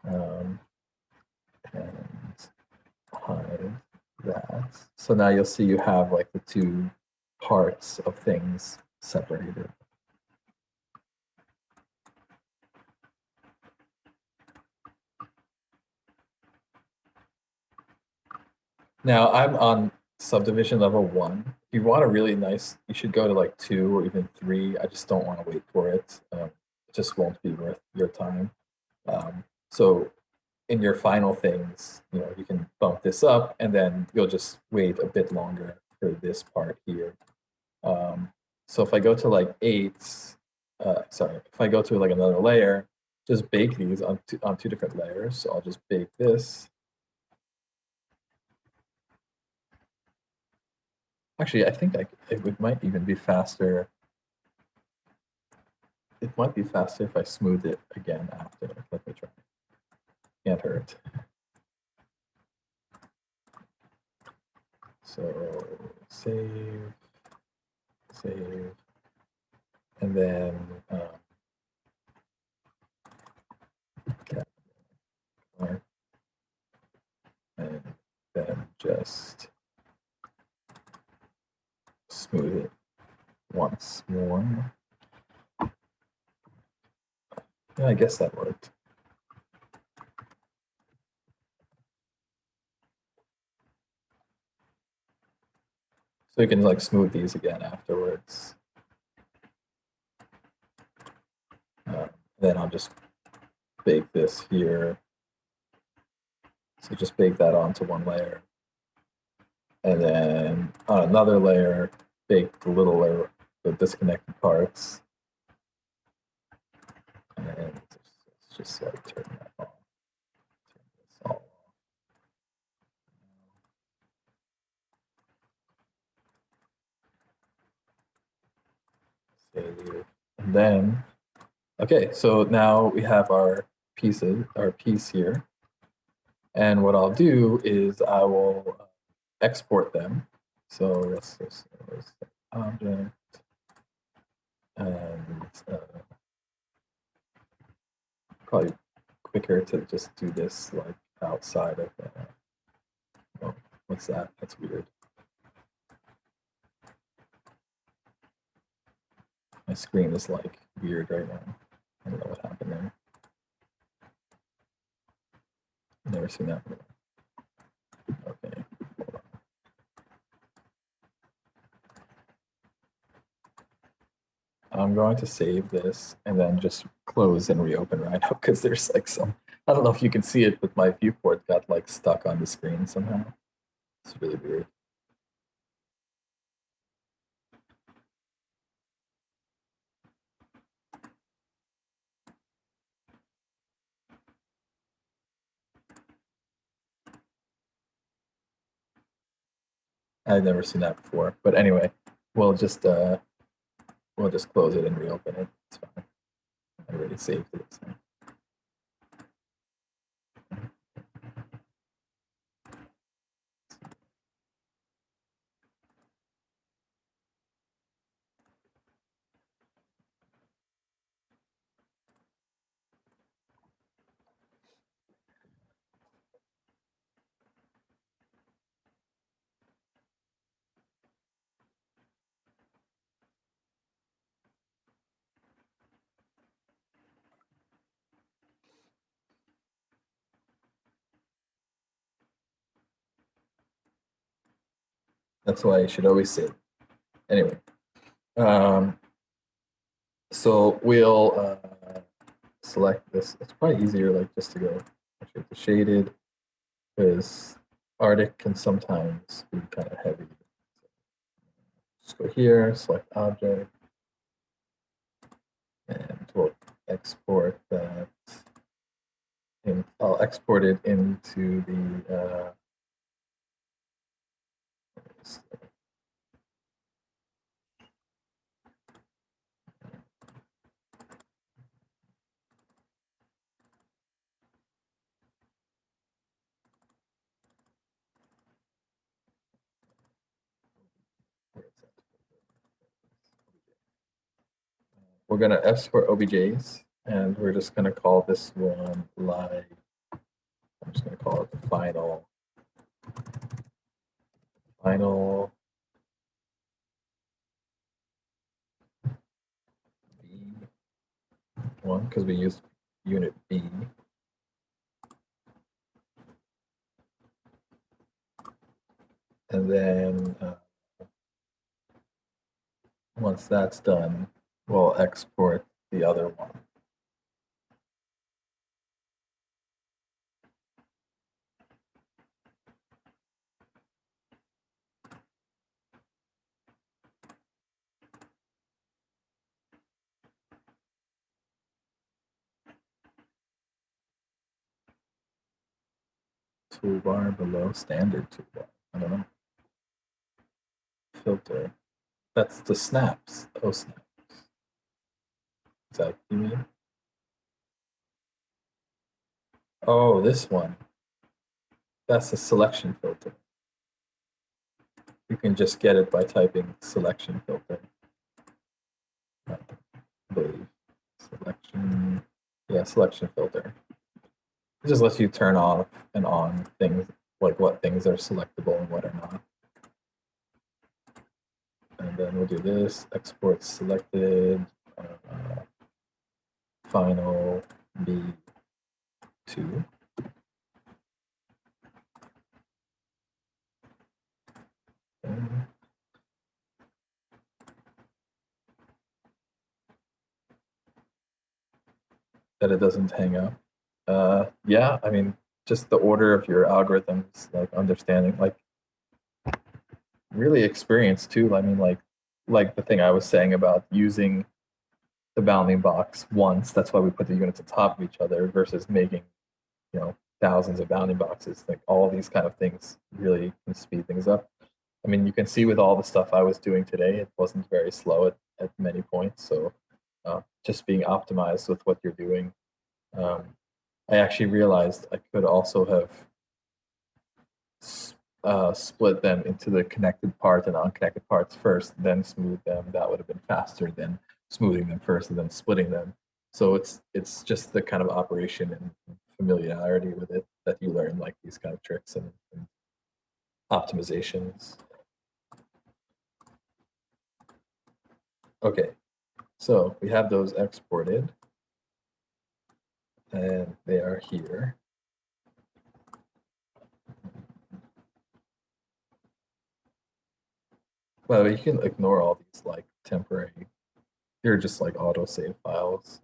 and hide that. So now you'll see you have like the two parts of things separated. Now I'm on subdivision level 1. If you want a really nice, you should go to like 2 or even 3. I just don't want to wait for it. It just won't be worth your time. So in your final things, you can bump this up and then you'll just wait a bit longer for this part here. So if I go to like 8, if I go to like another layer, just bake these on two different layers. So I'll just bake this. Actually, I think it might even be faster. It might be faster if I smooth it again after. Let me try. Can't hurt. So save, and then and then just smooth it once more. Yeah, I guess that worked. So you can like smooth these again afterwards. Then I'll just bake this here. So just bake that onto one layer. And then on another layer, bake the little layer, the disconnected parts. And let's just like turn that off. Turn this all off. Save. And then, okay, so now we have our piece here. And what I'll do is I will export them. So let's just object and probably quicker to just do this like outside of oh, what's that? That's weird. My screen is like weird right now. I don't know what happened there. I've never seen that before. Okay. I'm going to save this and then just close and reopen Rhino because there's like some, I don't know if you can see it, but my viewport got like stuck on the screen somehow. It's really weird. I've never seen that before, but anyway, we'll just We'll just close it and reopen it. It's fine. I already saved it. So. That's why you should always save. Anyway, so we'll select this. It's probably easier, like just to go actually to shaded, because Arctic can sometimes be kind of heavy. Just go here, select object, and we'll export that. And I'll export it into the we're going to export OBJs, and we're just going to call this one live. I'm just going to call it the final B1, because we used unit B. And then once that's done, we'll export the other one. Toolbar below standard toolbar. I don't know. Filter. That's the snaps. Oh, snaps. Is that what you mean? Oh, this one. That's a selection filter. You can just get it by typing selection filter. I believe. Selection. Yeah, selection filter. It just lets you turn off and on things, like what things are selectable and what are not. And then we'll do this, export selected, final B2. That it doesn't hang up. Yeah, I mean, just the order of your algorithms, like understanding, like really experience too. I mean, like the thing I was saying about using the bounding box once. That's why we put the units on top of each other versus making, thousands of bounding boxes. Like all these kind of things really can speed things up. I mean, you can see with all the stuff I was doing today, it wasn't very slow at many points. So just being optimized with what you're doing. I actually realized I could also have split them into the connected part and unconnected parts first, then smooth them. That would have been faster than smoothing them first and then splitting them. So it's just the kind of operation and familiarity with it that you learn, like these kind of tricks and optimizations. Okay, so we have those exported, and they are here. By the way, you can ignore all these like temporary. They're just like auto-save files.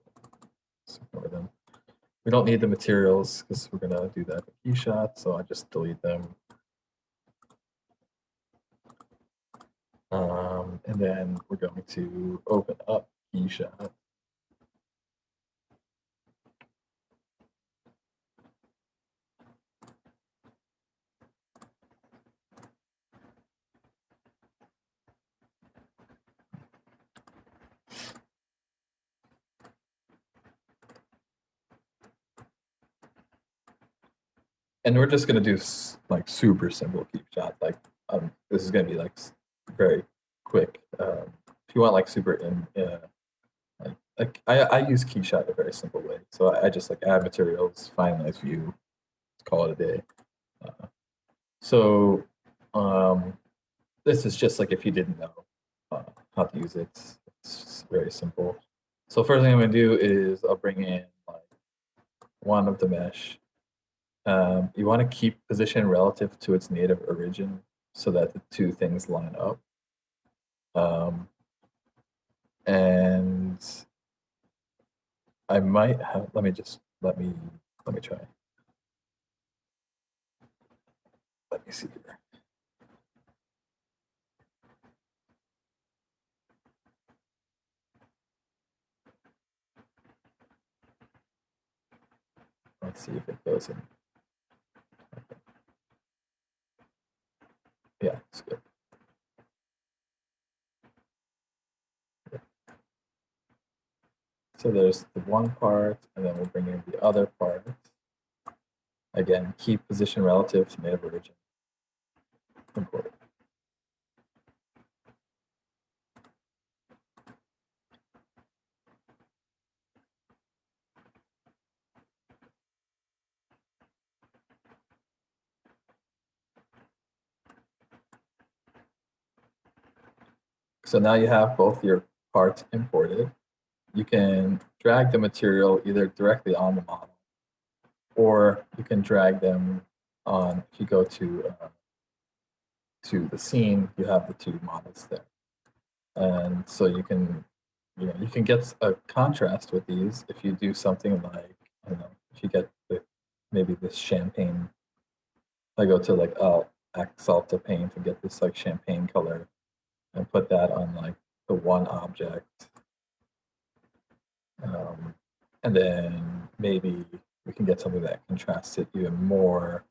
Just ignore them. We don't need the materials because we're gonna do that with KeyShot, so I just delete them. And then we're going to open up KeyShot. And we're just gonna do like super simple KeyShot. Like this is gonna be like very quick. If you want like super like I use KeyShot in a very simple way. So I just like add materials, find a nice view, call it a day. So this is just like if you didn't know how to use it, it's very simple. So first thing I'm gonna do is I'll bring in like one of the mesh. You want to keep position relative to its native origin so that the two things line up. And I might have, let me try. Let me see here. Let's see if it goes in. Okay. Yeah, it's good. Yeah. So there's the one part, and then we'll bring in the other part. Again, keep position relative to native origin. Import. So now you have both your parts imported. You can drag the material either directly on the model, or you can drag them on. If you go to the scene, you have the two models there, and so you can get a contrast with these if you do something like, I don't know, if you get maybe this champagne. I go to like Axalta paint and get this like champagne color and put that on like the one object. And then maybe we can get something that contrasts it even more.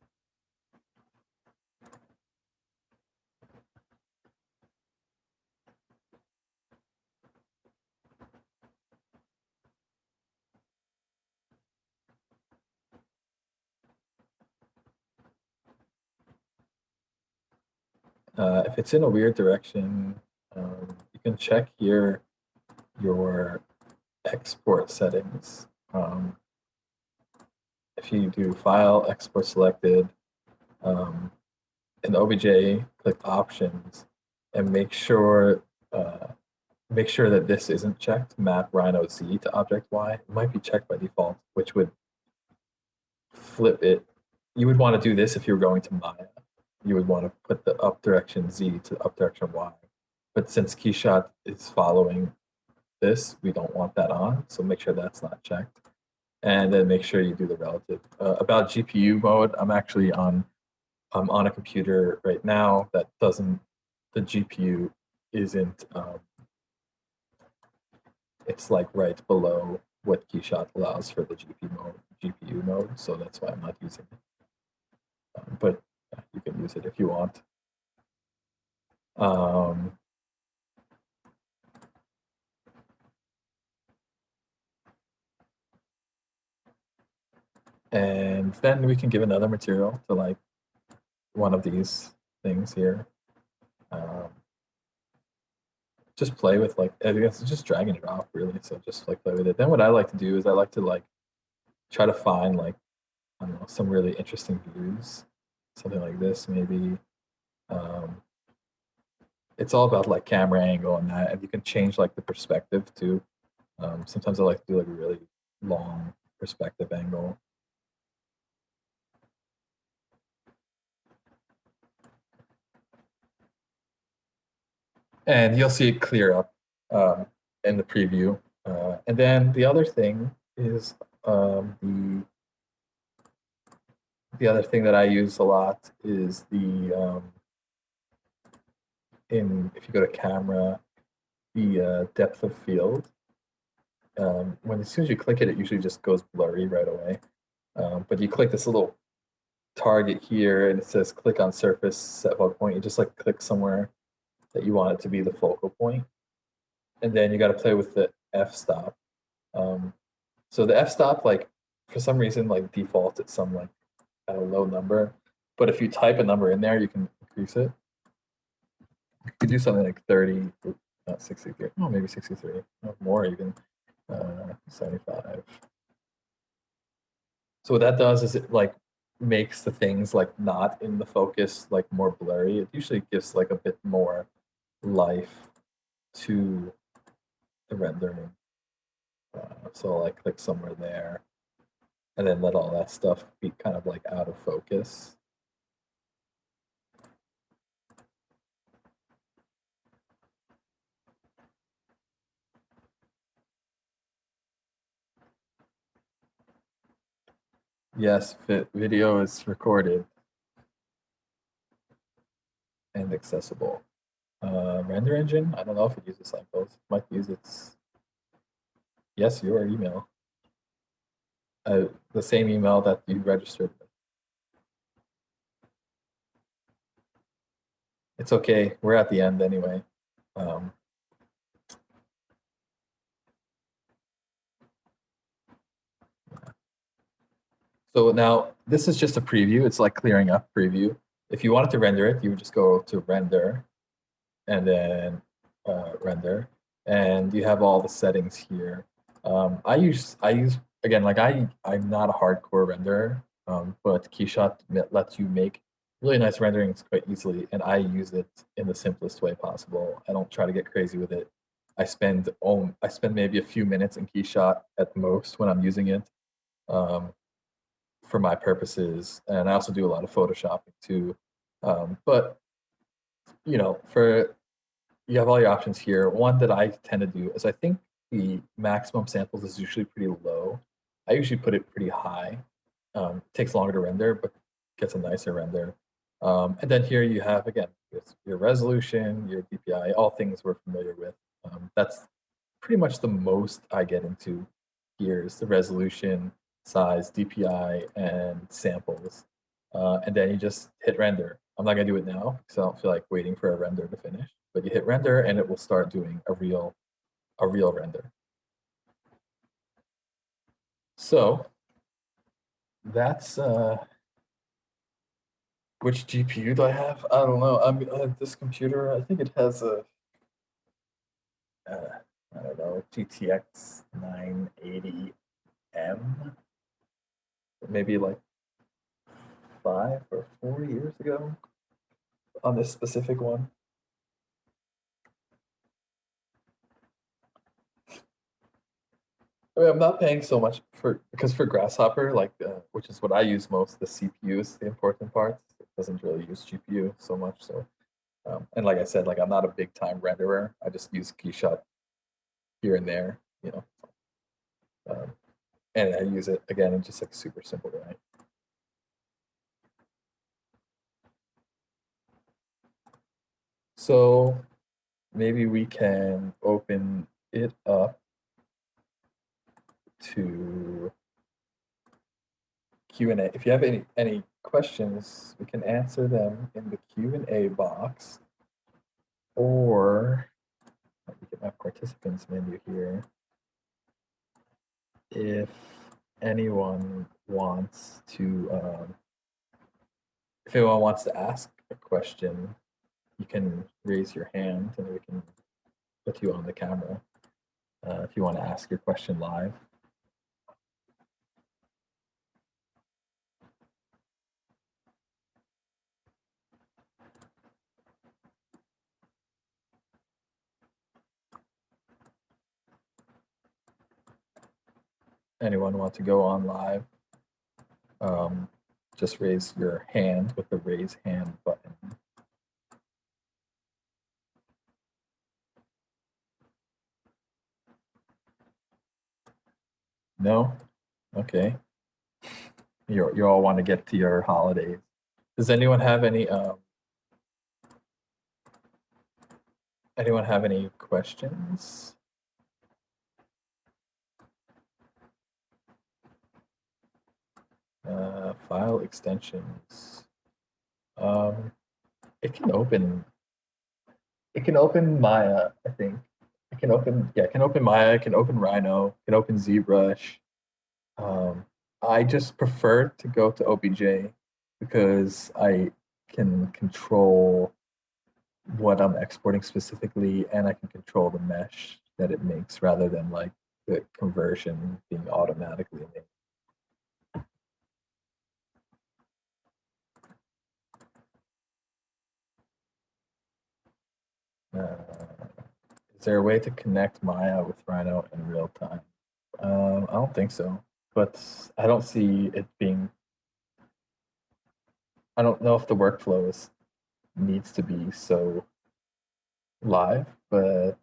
If it's in a weird direction, you can check here your export settings. If you do File, Export Selected, in OBJ, click Options, and make sure that this isn't checked. Map Rhino Z to Object Y. It might be checked by default, which would flip it. You would want to do this if you were going to Maya. You would want to put the up direction Z to up direction Y. But since KeyShot is following this, we don't want that on. So make sure that's not checked. And then make sure you do the relative. About GPU mode, I'm actually on a computer right now that doesn't, the GPU isn't, it's like right below what KeyShot allows for the GPU mode. So that's why I'm not using it. But you can use it if you want. And then we can give another material to like one of these things here. Just play with like, I guess it's just drag and drop really. So just like play with it. Then what I like to do is I like to like try to find like, I don't know, some really interesting views, something like this maybe. It's all about like camera angle and that, and you can change like the perspective too. Sometimes I like to do like a really long perspective angle. And you'll see it clear up in the preview. And then the other thing is the other thing that I use a lot is the if you go to camera, the depth of field. As soon as you click it, it usually just goes blurry right away. But you click this little target here, and it says click on surface set focal point. You just like click somewhere that you want it to be the focal point, and then you got to play with the f-stop. So the f-stop, like for some reason, like defaults at some like at a low number. But if you type a number in there, you can increase it. You could do something like 30, not 63, oh, maybe 63, no, more even, 75. So what that does is it like makes the things like not in the focus like more blurry. It usually gives like a bit more life to the rendering. So like click somewhere there, and then let all that stuff be kind of like out of focus. Yes, video is recorded and accessible. Render engine, I don't know if it uses samples. Might use its, yes, your email. The same email that you registered with. It's okay, we're at the end anyway. So now this is just a preview. It's like clearing up preview. If you wanted to render it, you would just go to render and then render, and you have all the settings here. I use again, like I'm not a hardcore renderer, but KeyShot lets you make really nice renderings quite easily, and I use it in the simplest way possible. I don't try to get crazy with it. I spend maybe a few minutes in KeyShot at most when I'm using it. For my purposes, and I also do a lot of photoshopping too. But you know, you have all your options here. One that I tend to do is I think the maximum samples is usually pretty low. I usually put it pretty high. It takes longer to render, but gets a nicer render. And then here you have, again, your resolution, your DPI, all things we're familiar with. That's pretty much the most I get into here is the resolution, size, DPI, and samples. And then you just hit render. I'm not gonna do it now because I don't feel like waiting for a render to finish. But you hit render and it will start doing a real render. So that's which GPU do I have? I don't know. I have this computer. I think it has a I don't know, GTX 980M. Maybe like 5 or 4 years ago on this specific one. I mean, I'm not paying so much because for Grasshopper, like which is what I use most, the CPU is the important part. It doesn't really use GPU so much. So, and like I said, like I'm not a big time renderer. I just use KeyShot here and there, you know. And I use it again in just like a super simple way. So maybe we can open it up to Q&A. If you have any questions, we can answer them in the Q&A box, or let me get my participants menu here. If anyone wants to, if anyone wants to ask a question, you can raise your hand and we can put you on the camera if you want to ask your question live. Anyone want to go on live? Just raise your hand with the raise hand button. No? Okay. You all want to get to your holidays. Does anyone have any questions? File extensions. It can open Maya, I think. It can open Maya, it can open Rhino, it can open ZBrush. I just prefer to go to OBJ because I can control what I'm exporting specifically, and I can control the mesh that it makes rather than like the conversion being automatically made. Is there a way to connect Maya with Rhino in real time? I don't think so, but I don't see it being. I don't know if the workflow needs to be so live, but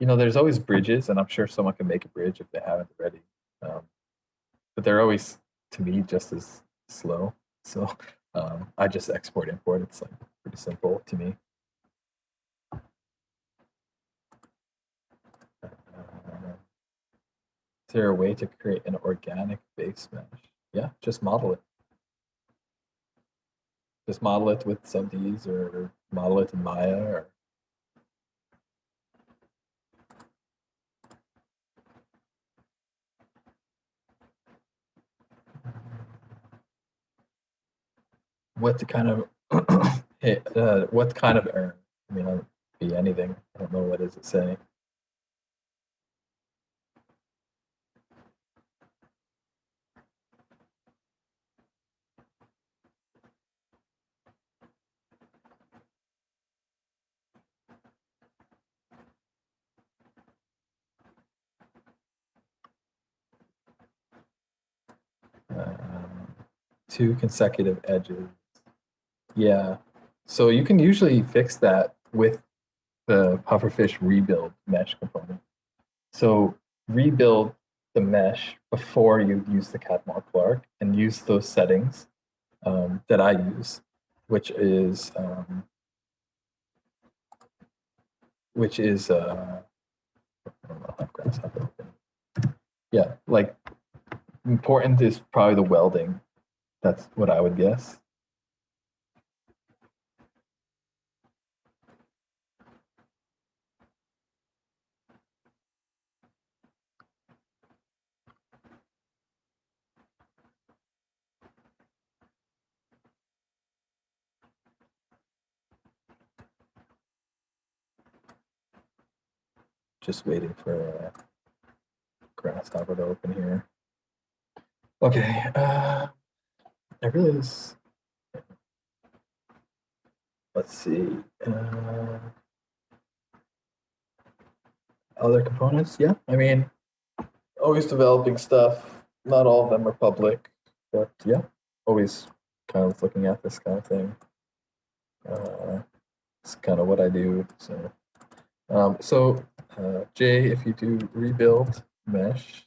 there's always bridges, and I'm sure someone can make a bridge if they haven't already. But they're always, to me, just as slow. So I just export import. It's like pretty simple to me. Is there a way to create an organic base mesh? Yeah, just model it. Just model it with subDs or model it in Maya or what kind of what kind of error? I mean, it could be anything. I don't know, what does it say? Two consecutive edges. Yeah. So you can usually fix that with the Pufferfish rebuild mesh component. So rebuild the mesh before you use the Catmull Clark and use those settings that I use, which is I don't know, have Grasshopper open. Yeah, like important is probably the welding. That's what I would guess. Just waiting for Grasshopper to open here. Okay, I really is. Let's see. Other components, yeah. I mean, always developing stuff. Not all of them are public, but yeah, always kind of looking at this kind of thing. It's kind of what I do. So, Jay, if you do rebuild mesh,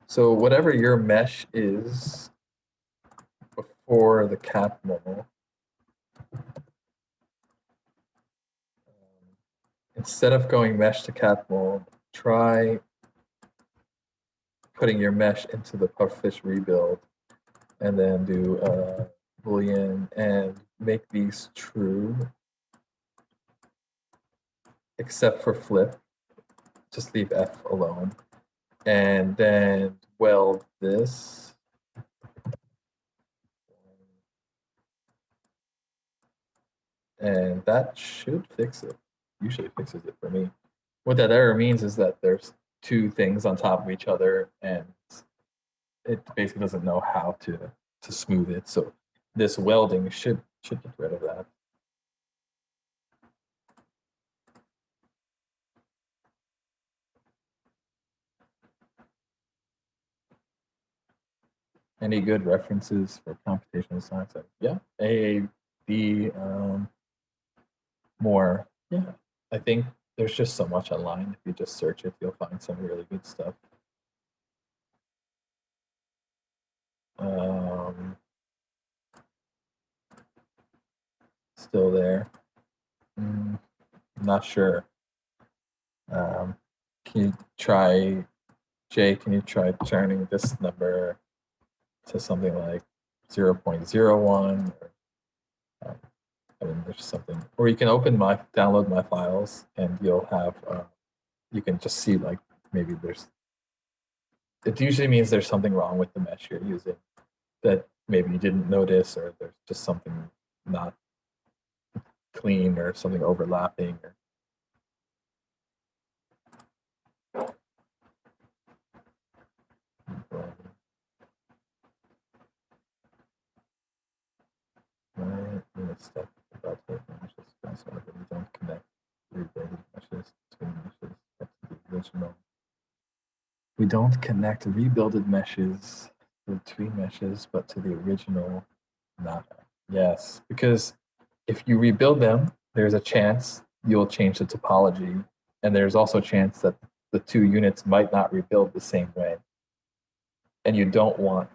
so whatever your mesh is before the Catmull, instead of going mesh to Catmull, try putting your mesh into the Pufferfish rebuild, and then do Boolean and make these true, except for flip. Just leave F alone, and then weld this. And that should fix it. Usually fixes it for me. What that error means is that there's two things on top of each other, and it basically doesn't know how to smooth it. So this welding should get rid of that. Any good references for computational science? Yeah, AAB, more. Yeah, I think there's just so much online. If you just search it, you'll find some really good stuff. Still there. I'm not sure. Can you try, Jay, can you try turning this number to something like 0.01? Or, I mean, there's something, or you can download my files, and you'll have, you can just see like maybe there's it usually means there's something wrong with the mesh you're using that maybe you didn't notice, or there's just something not clean or something overlapping. Step about meshes, so that we don't connect rebuilded meshes between meshes to the original. We don't connect rebuilded meshes between meshes, but to the original Maya. Yes, because if you rebuild them, there's a chance you'll change the topology, and there's also a chance that the two units might not rebuild the same way. And you don't want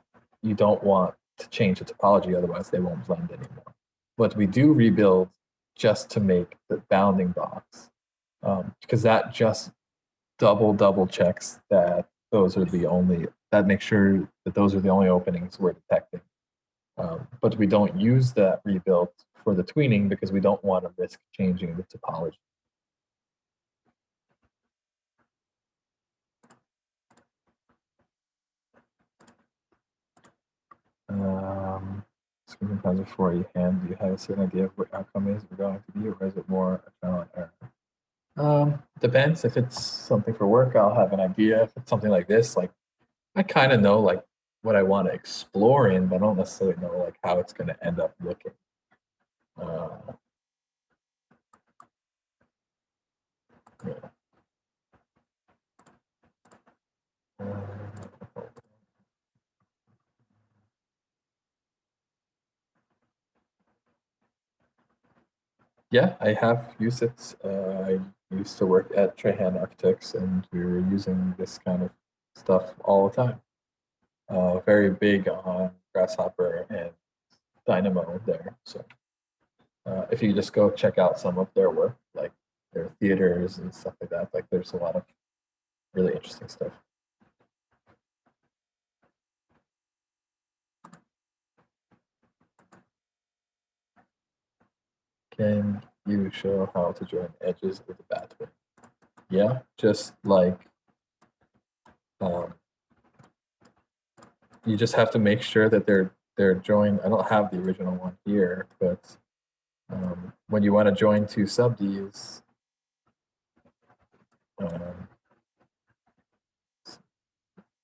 to change the topology, otherwise they won't blend anymore. But we do rebuild just to make the bounding box, because that just double checks that those are the only, that makes sure that those are the only openings we're detecting. But we don't use that rebuild for the tweening because we don't want to risk changing the topology. Screen compiler before you hand, do you have a certain idea of what outcome is going to be, or is it more a trial and error? Depends. If it's something for work, I'll have an idea. If it's something like this, like I kind of know like what I want to explore in, but I don't necessarily know like how it's going to end up looking. Yeah. Yeah, I have used it. I used to work at Trahan Architects, and we were using this kind of stuff all the time. Very big on Grasshopper and Dynamo there. So if you just go check out some of their work, like their theaters and stuff like that, like there's a lot of really interesting stuff. Can you show how to join edges with a bathroom? Yeah, just like you just have to make sure that they're joined. I don't have the original one here, but when you want to join two sub-Ds,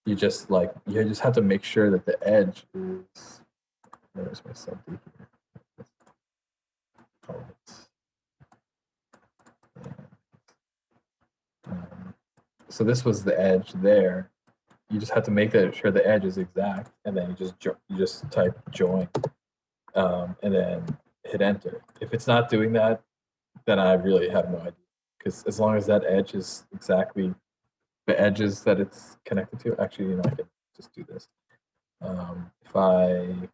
you just have to make sure that the edge is. There's my sub-D here. So this was the edge there. You just have to make sure the edge is exact, and then you just type join, and then hit enter. If it's not doing that, then I really have no idea. Because as long as that edge is exactly the edges that it's connected to, actually, I can just do this. If I,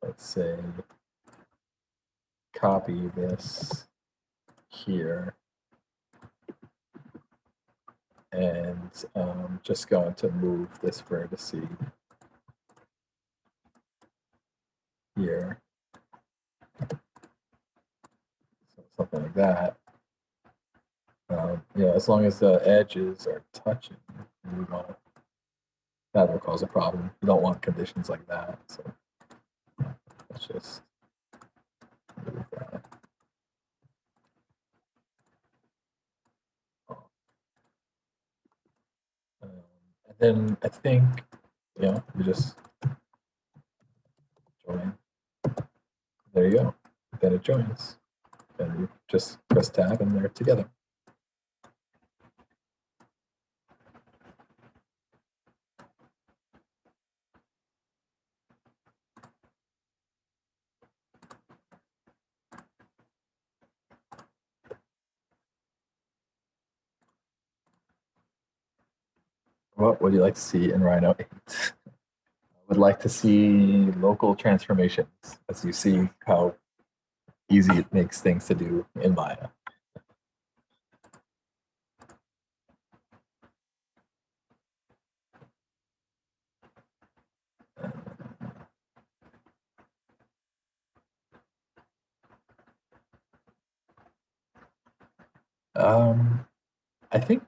let's say, copy this here, and just going to move this vertex here, so something like that. Yeah, as long as the edges are touching, that will cause a problem. You don't want conditions like that. So let's just move that. And then I think, you just join. There you go. Then it joins. Then you just press tab and they're together. What would you like to see in Rhino 8? I would like to see local transformations, as you see how easy it makes things to do in Maya. I think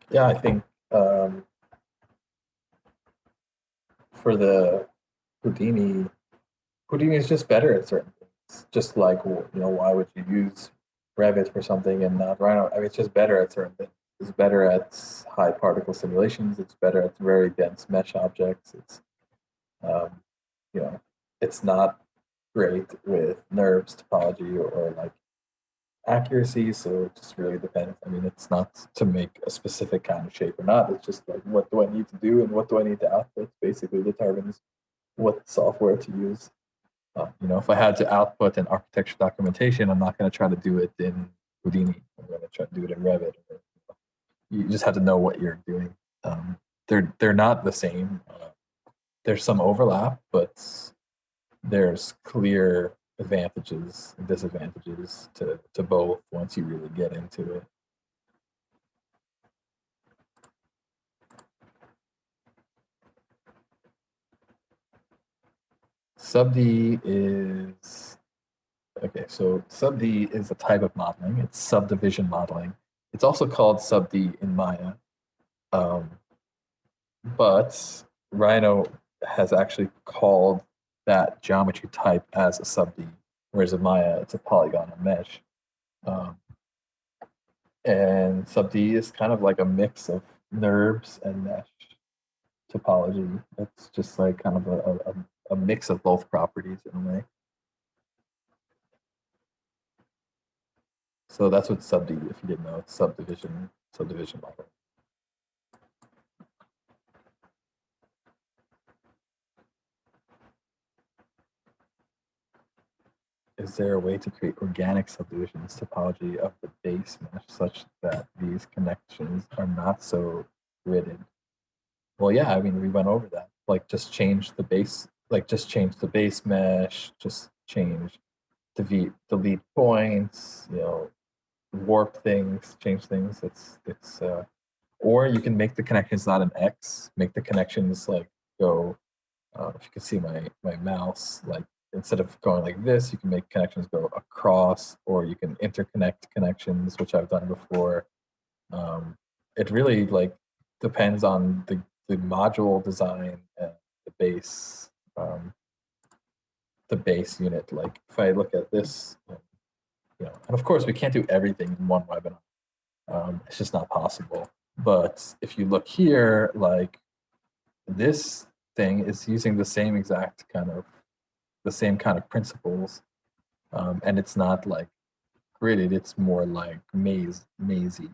for the Houdini, Houdini is just better at certain things. Just like, why would you use Revit for something and not Rhino? I mean, it's just better at certain things. It's better at high particle simulations. It's better at very dense mesh objects. It's, um, you know, it's not great with NURBS topology or like accuracy. So it just really depends. I mean, it's not to make a specific kind of shape or not. It's just like, what do I need to do and what do I need to output basically determines what software to use. If I had to output an architecture documentation, I'm not going to try to do it in Houdini. I'm going to try to do it in Revit. You just have to know what you're doing. They're not the same. There's some overlap, but there's clear advantages and disadvantages to both once you really get into it. Sub-D is, okay, so sub-D is a type of modeling. It's subdivision modeling. It's also called sub-D in Maya. But Rhino has actually called that geometry type as a sub-D, whereas in Maya, it's a polygonal mesh. And sub-D is kind of like a mix of NURBS and mesh topology. It's just like kind of a mix of both properties in a way. So that's what sub-D, if you didn't know, it's subdivision model. Is there a way to create organic subdivisions topology of the base mesh such that these connections are not so gridded? Well, yeah, I mean, we went over that. Like, just change the base, mesh, just change, delete points, warp things, change things. Or you can make the connections not an X, make the connections like go, if you can see my mouse, like instead of going like this, you can make connections go across, or you can interconnect connections, which I've done before. It really like depends on the module design and the base unit. Like if I look at this, and of course we can't do everything in one webinar. It's just not possible. But if you look here, like this thing is using the same kind of principles, and it's not like gridded. It's more like mazy.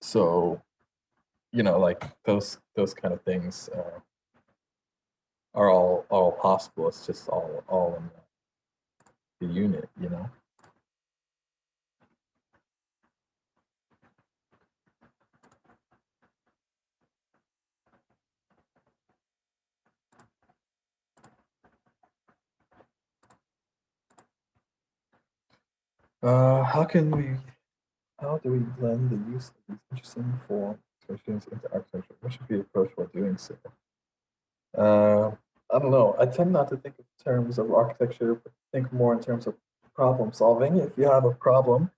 So, like those kind of things are all possible. It's just all in the unit, How do we blend the use of these interesting forms into architecture? What should be the approach while doing so? I don't know. I tend not to think in terms of architecture, but think more in terms of problem solving. If you have a problem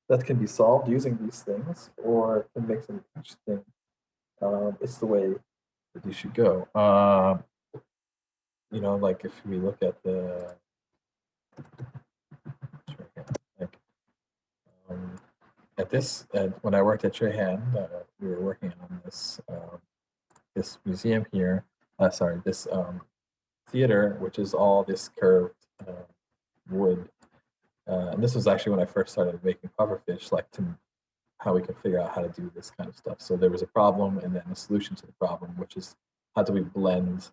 that can be solved using these things, or can make something interesting, it's the way that you should go. Like if we look at the when I worked at Trahan, we were working on this museum here. This theater, which is all this curved wood. And this was actually when I first started making Pufferfish, like how we could figure out how to do this kind of stuff. So there was a problem and then a solution to the problem, which is how do we blend,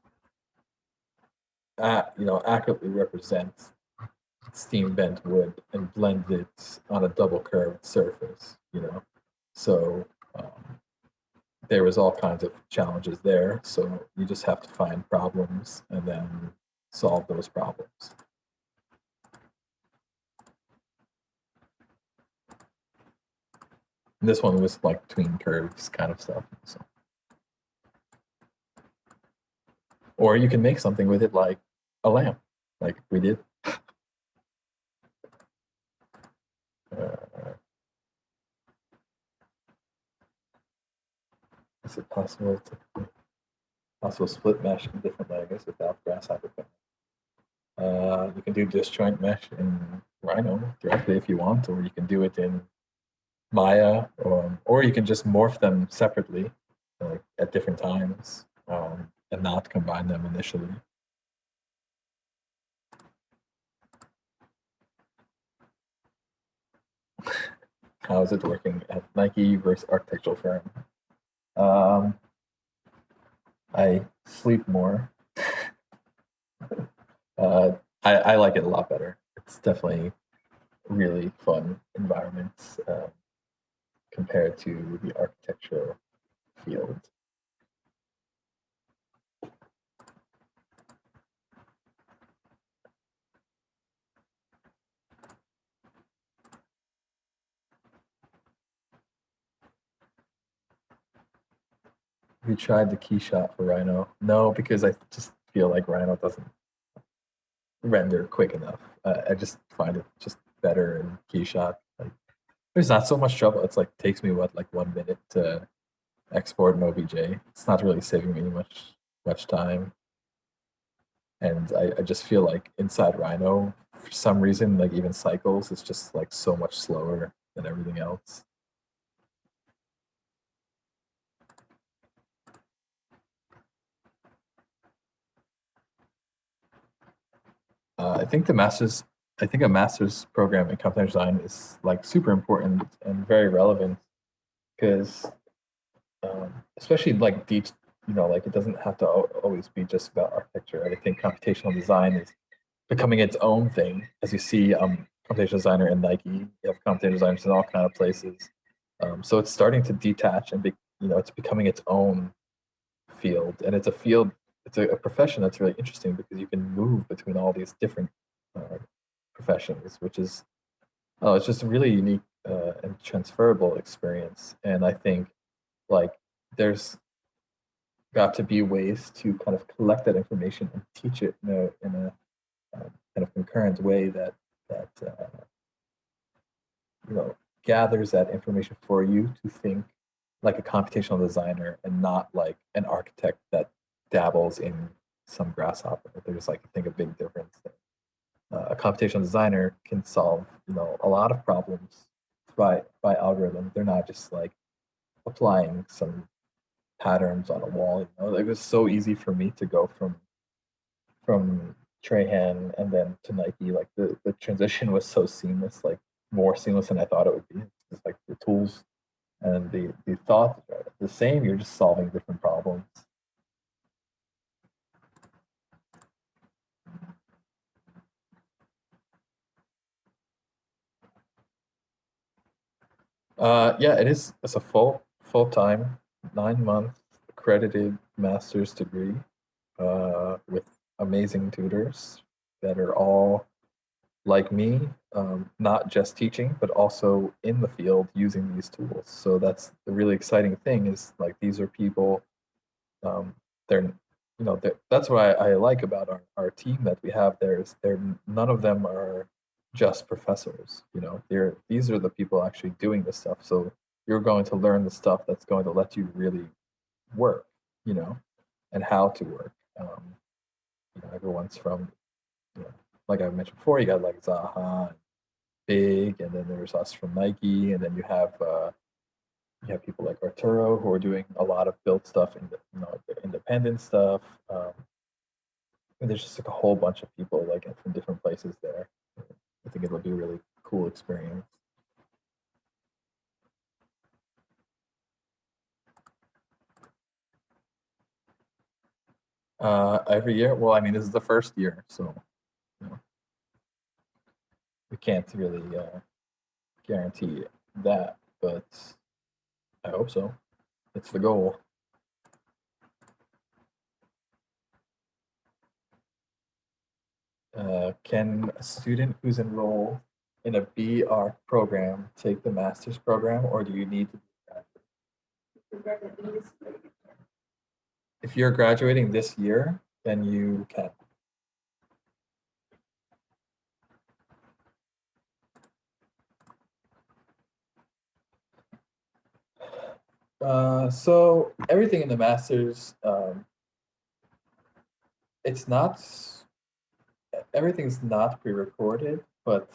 accurately represent steam bent wood and blend it on a double curved surface, So there was all kinds of challenges there. So you just have to find problems and then solve those problems. And this one was like tween curves kind of stuff. So. Or you can make something with it like a lamp, like we did. Is it possible also split mesh in different layers without Grasshopper. You can do disjoint mesh in Rhino directly if you want, or you can do it in Maya, or you can just morph them separately, like at different times, and not combine them initially. How is it working at Nike versus architectural firm? I sleep more. I like it a lot better. It's definitely really fun environments compared to the architectural field. We tried the KeyShot for Rhino. No, because I just feel like Rhino doesn't render quick enough. I just find it just better in KeyShot. Like, there's not so much trouble. It's like takes me like 1 minute to export an OBJ. It's not really saving me much time. And I just feel like inside Rhino, for some reason, like even cycles, it's just like so much slower than everything else. I think a master's program in computer design is like super important and very relevant because especially like deep, like it doesn't have to always be just about architecture. I think computational design is becoming its own thing. As you see, computational designer in Nike, you have computational designers in all kind of places. So it's starting to detach and it's becoming its own field, and it's a field, it's a profession that's really interesting because you can move between all these different professions, which is it's just a really unique and transferable experience. And I think like there's got to be ways to kind of collect that information and teach it in a kind of concurrent way that gathers that information for you to think like a computational designer and not like an architect that dabbles in some Grasshopper. There's like, I think, a big difference there. A computational designer can solve a lot of problems by algorithm. They're not just like applying some patterns on a wall. It was so easy for me to go from Trahan and then to Nike. Like the transition was so seamless, like more seamless than I thought it would be. It's like the tools and the thought are the same. You're just solving different problems. Yeah, it is. It's a full-time 9-month accredited master's degree with amazing tutors that are all like me, not just teaching, but also in the field using these tools. So that's the really exciting thing is like these are people, they're, that's what I like about our team that we have there is none of them are just professors, these are the people actually doing this stuff. So you're going to learn the stuff that's going to let you really work, and how to work. Everyone's from, like I mentioned before, you got like Zaha, Big, and then there's us from Nike, and then you have people like Arturo who are doing a lot of build stuff in the independent stuff. And there's just like a whole bunch of people like from different places there. I think it'll be a really cool experience. Every year, well, I mean, this is the first year, so we can't really guarantee that, but I hope so. It's the goal. Can a student who's enrolled in a BR program take the master's program, or do you need to be graduated? If you're graduating this year, then you can. So everything in the master's it's not, everything's not pre-recorded, but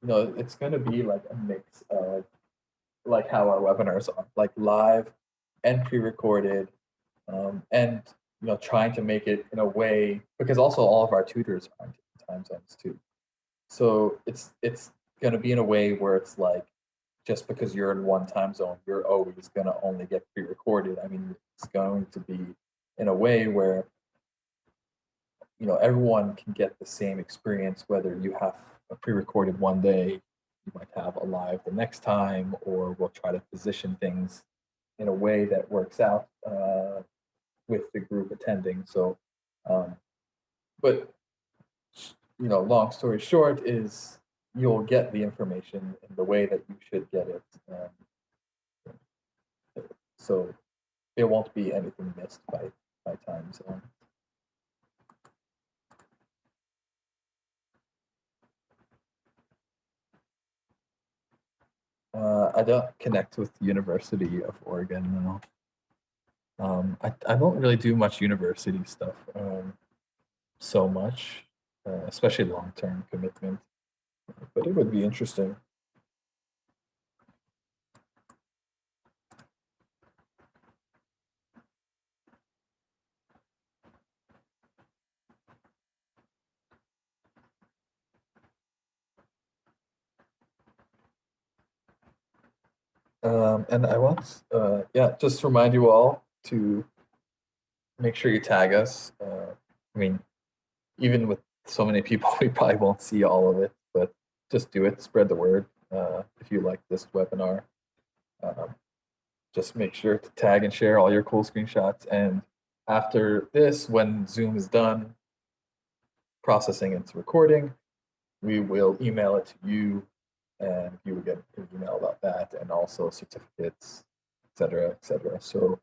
it's going to be like a mix of like how our webinars are, like live and pre-recorded, and trying to make it in a way, because also all of our tutors are on different time zones too. So it's going to be in a way where it's like, just because you're in one time zone, you're always going to only get pre-recorded. I mean, it's going to be in a way where everyone can get the same experience, whether you have a pre-recorded one day, you might have a live the next time, or we'll try to position things in a way that works out with the group attending. So, but long story short is you'll get the information in the way that you should get it. So it won't be anything missed by time zone. I don't connect with the University of Oregon now. I don't really do much university stuff so much, especially long-term commitment, but it would be interesting. And I want, just remind you all to make sure you tag us. I mean, even with so many people, we probably won't see all of it, but just do it, spread the word. If you like this webinar, just make sure to tag and share all your cool screenshots. And after this, when Zoom is done processing its recording, we will email it to you, and you will get an email about that, and also certificates, etc., etc. So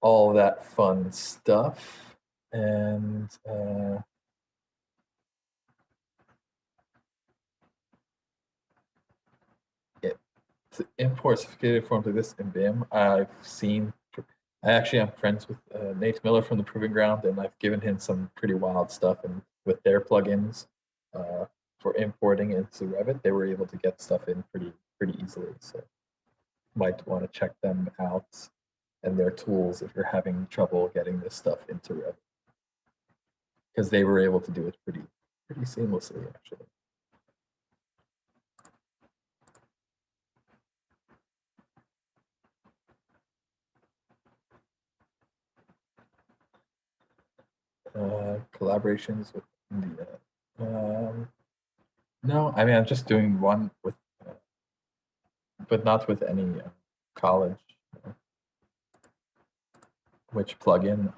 all that fun stuff. And to import sophisticated forms like this in BIM, I actually am friends with Nate Miller from the Proving Ground, and I've given him some pretty wild stuff. And with their plugins for importing into Revit, they were able to get stuff in pretty easily. So might want to check them out and their tools if you're having trouble getting this stuff into Revit, because they were able to do it pretty seamlessly, actually. Collaborations with India. No, I mean, I'm just doing one with, but not with any college. Which plugin?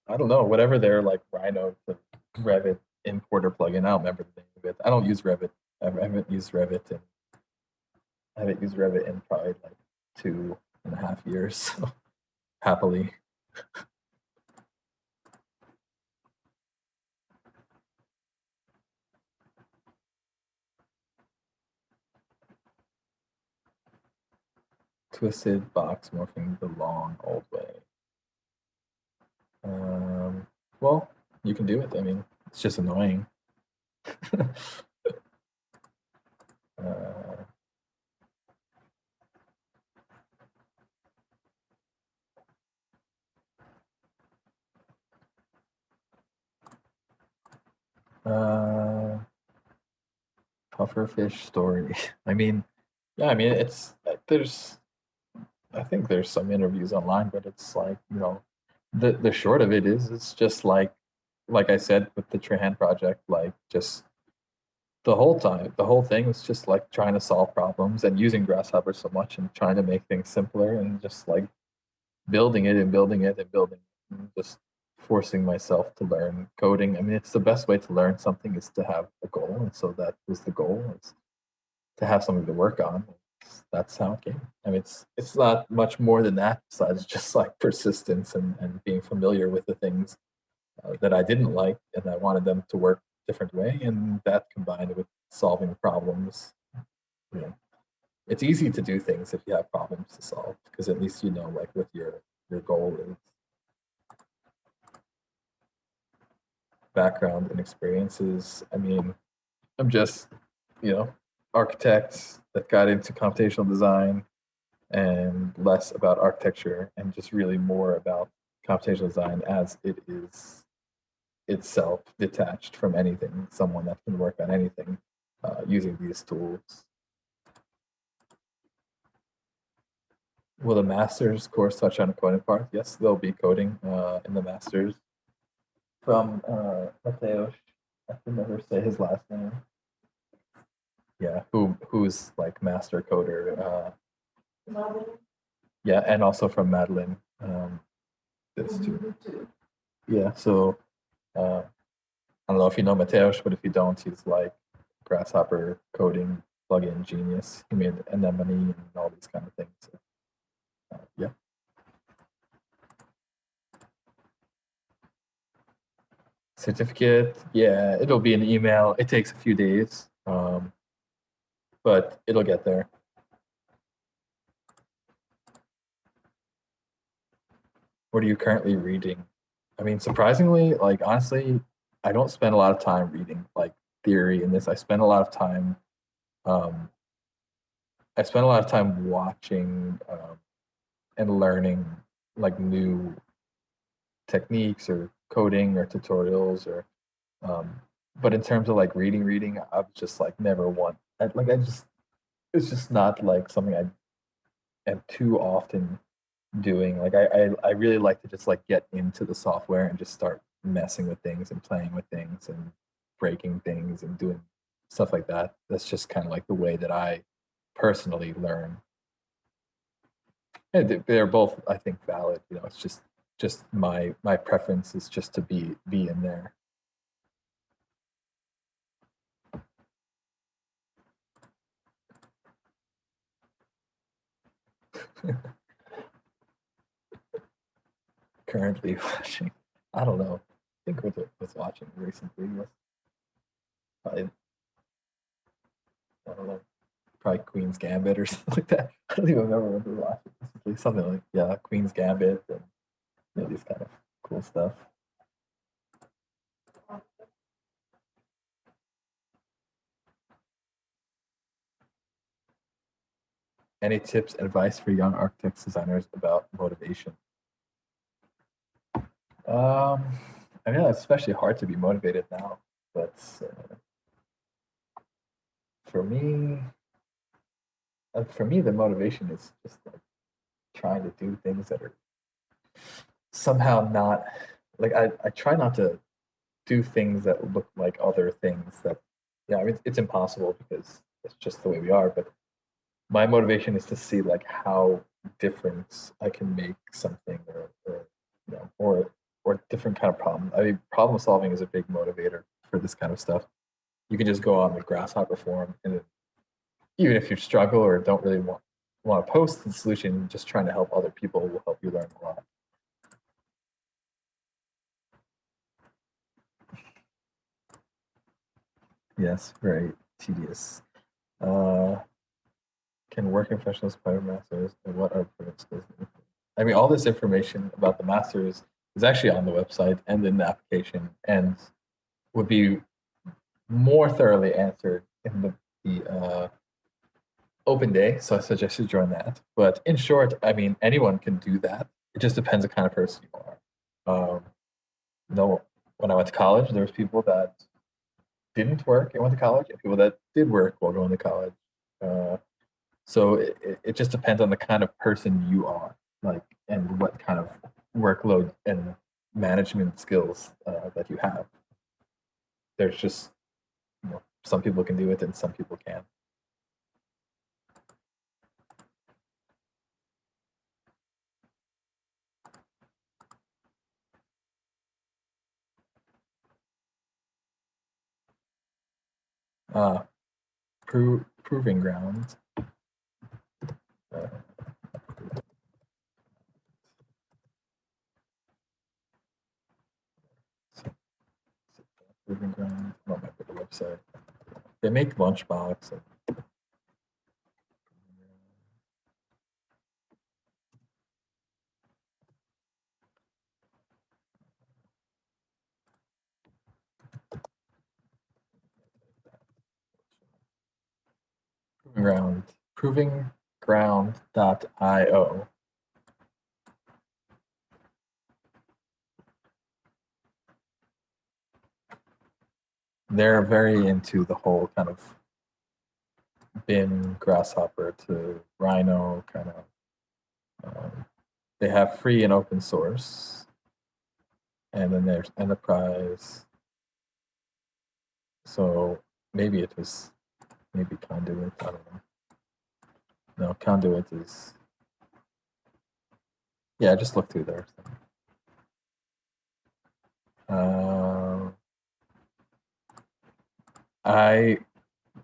I don't know. Whatever their like Rhino, the Revit importer plugin. I don't remember the name of it. I don't use Revit. I haven't used Revit in probably like 2.5 years. So happily. Twisted box morphing the long old way. Well, you can do it. I mean, it's just annoying. Pufferfish story. I mean, yeah, I mean, I think there's some interviews online, but it's like, the short of it is, it's just like I said with the Trahan project, like just the whole thing was just like trying to solve problems and using Grasshopper so much and trying to make things simpler and just like building it and building it and building it and just forcing myself to learn coding. I mean, it's the best way to learn something is to have a goal. And so that was the goal, is to have something to work on. That's how it came. I mean, it's not much more than that, besides just like persistence and being familiar with the things that I didn't like, and I wanted them to work a different way. And that combined with solving problems, it's easy to do things if you have problems to solve, because at least like what your goal is. background and experiences. I mean, I'm just, architect that got into computational design and less about architecture and just really more about computational design as it is itself detached from anything, someone that can work on anything using these tools. Will the master's course touch on a coding part? Yes, there'll be coding in the master's from Mateusz. I can never say his last name. Yeah, who's like master coder. Yeah, and also from Madeline. This too. Yeah, so I don't know if you know Mateusz, but if you don't, he's like Grasshopper coding plugin genius. He made Anemone and all these kind of things. So, yeah. Certificate, yeah, it'll be an email. It takes a few days, but it'll get there. What are you currently reading? I mean, surprisingly, like honestly, I don't spend a lot of time reading like theory in this. I spend a lot of time watching and learning like new techniques or coding or tutorials or but in terms of like reading, I've just like never want it's just not like something I am too often doing. Like I really like to just like get into the software and just start messing with things and playing with things and breaking things and doing stuff like that. That's just kind of like the way that I personally learn. And they're both, I think, valid. It's just my preference is just to be in there. Currently watching, I don't know. I think what I was watching recently was probably, I don't know, probably Queen's Gambit or something like that. I don't even remember what we were watching recently. Something like, yeah, Queen's Gambit and these kind of cool stuff. Any tips and advice for young architects, designers about motivation? I mean, it's especially hard to be motivated now, but for me, the motivation is just like trying to do things that are somehow not like I try not to do things that look like other things that, yeah, I mean, it's impossible because it's just the way we are. But my motivation is to see like how different I can make something, or different kind of problem. I mean, problem solving is a big motivator for this kind of stuff. You can just go on the Grasshopper forum, and even if you struggle or don't really want to post the solution, just trying to help other people will help you learn a lot. Yes, very tedious. Can working professionals apply for masters, and what are permanent skills? I mean, all this information about the masters is actually on the website and in the application, and would be more thoroughly answered in the open day. So I suggest you join that. But in short, I mean, anyone can do that. It just depends the kind of person you are. No, when I went to college, there was people that didn't work and went to college, and people that did work while going to college. So it just depends on the kind of person you are, like, and what kind of workload and management skills that you have. There's just, some people can do it and some people can't. Uh, proving ground. Proving ground. I don't remember the website. They make Lunchbox. provingground.io. They're very into the whole kind of BIM Grasshopper to Rhino kind of. They have free and open source, and then there's enterprise. So maybe it was Conduit. I don't know. No, Conduit is. Yeah, just look through there.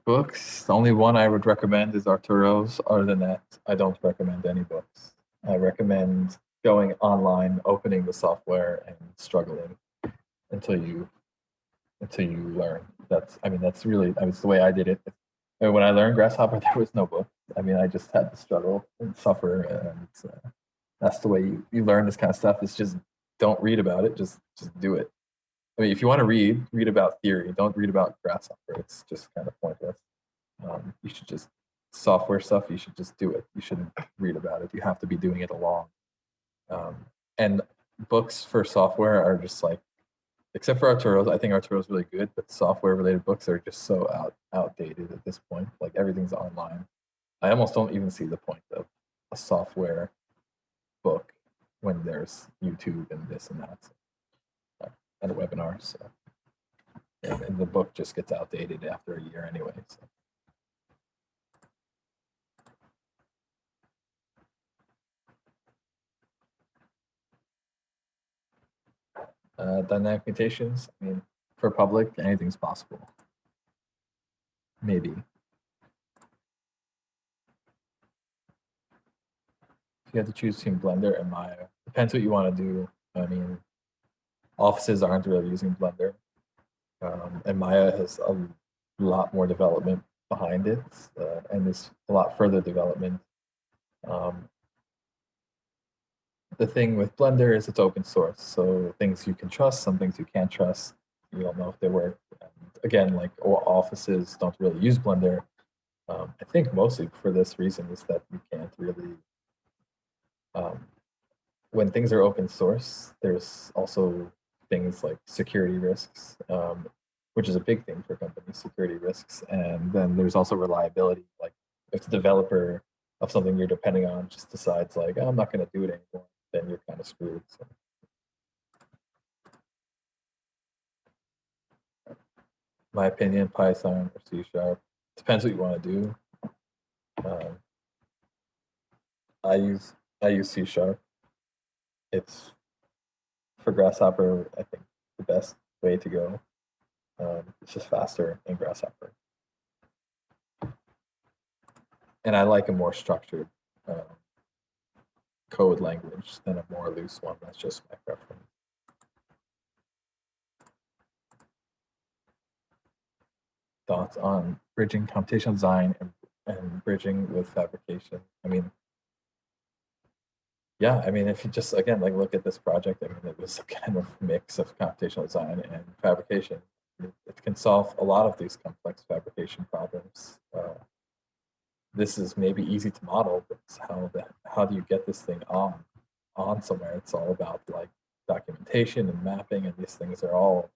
Books, the only one I would recommend is Arturo's. Other than that, I don't recommend any books. I recommend going online, opening the software, and struggling until you learn. That's really that's the way I did it. And when I learned Grasshopper, there was no book. I just had to struggle and suffer, and that's the way you learn this kind of stuff. Is just don't read about it, just do it. If you want to read about theory. Don't read about Grasshopper. It's just kind of pointless. You should just software stuff. You should just do it. You shouldn't read about it. You have to be doing it along. And books for software are just like, except for Arturo's, I think Arturo's really good, but software-related books are just so outdated at this point. Like everything's online. I almost don't even see the point of a software book when there's YouTube and this and that. And a webinar, so and the book just gets outdated after a year anyway. So. Dynamic mutations. For public, anything's possible. Maybe. If you have to choose between Blender and Maya, depends what you want to do. Offices aren't really using Blender, and Maya has a lot more development behind it, and there's a lot further development. The thing with Blender is it's open source, so things you can trust, some things you can't trust. You don't know if they work. And again, like offices don't really use Blender. I think mostly for this reason is that you can't really. When things are open source, there's also things like security risks, which is a big thing for companies, security risks. And then there's also reliability. Like if the developer of something you're depending on just decides like, oh, I'm not going to do it anymore, then you're kind of screwed. So. My opinion, Python or C#. Depends what you want to do. I use C#. It's for Grasshopper, I think the best way to go. It's just faster in Grasshopper. And I like a more structured code language than a more loose one. That's just my preference. Thoughts on bridging computational design and bridging with fabrication? Yeah, if you just, again, like look at this project, it was a kind of mix of computational design and fabrication. It can solve a lot of these complex fabrication problems. This is maybe easy to model, but how do you get this thing on somewhere? It's all about like documentation and mapping, and these things are all,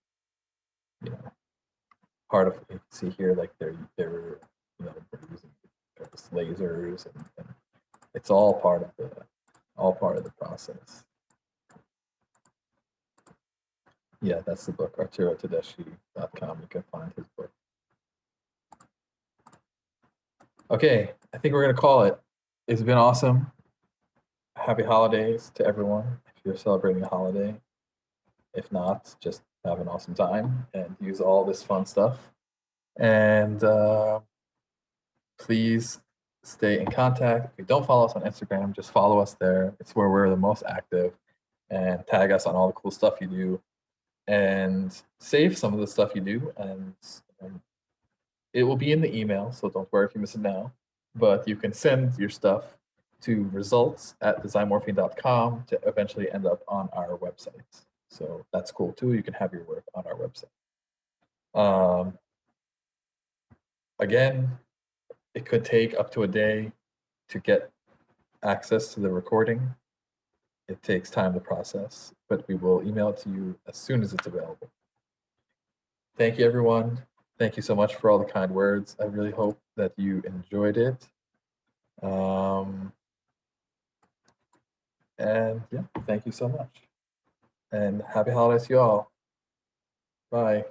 part of. You can see here, like they're using lasers, and it's all part of the process. Yeah, that's the book, ArturoTedeschi.com. You can find his book. Okay, I think we're going to call it. It's been awesome. Happy holidays to everyone if you're celebrating a holiday. If not, just have an awesome time and use all this fun stuff. And please stay in contact. If you don't follow us on Instagram, just follow us there. It's where we're the most active. And tag us on all the cool stuff you do. And save some of the stuff you do. And it will be in the email, so don't worry if you miss it now. But you can send your stuff to results@designmorphine.com to eventually end up on our website. So that's cool too. You can have your work on our website. Again, It could take up to a day to get access to the recording. It takes time to process, but we will email it to you as soon as it's available. Thank you, everyone. Thank you so much for all the kind words. I really hope that you enjoyed it. And yeah, thank you so much. And happy holidays to you all. Bye.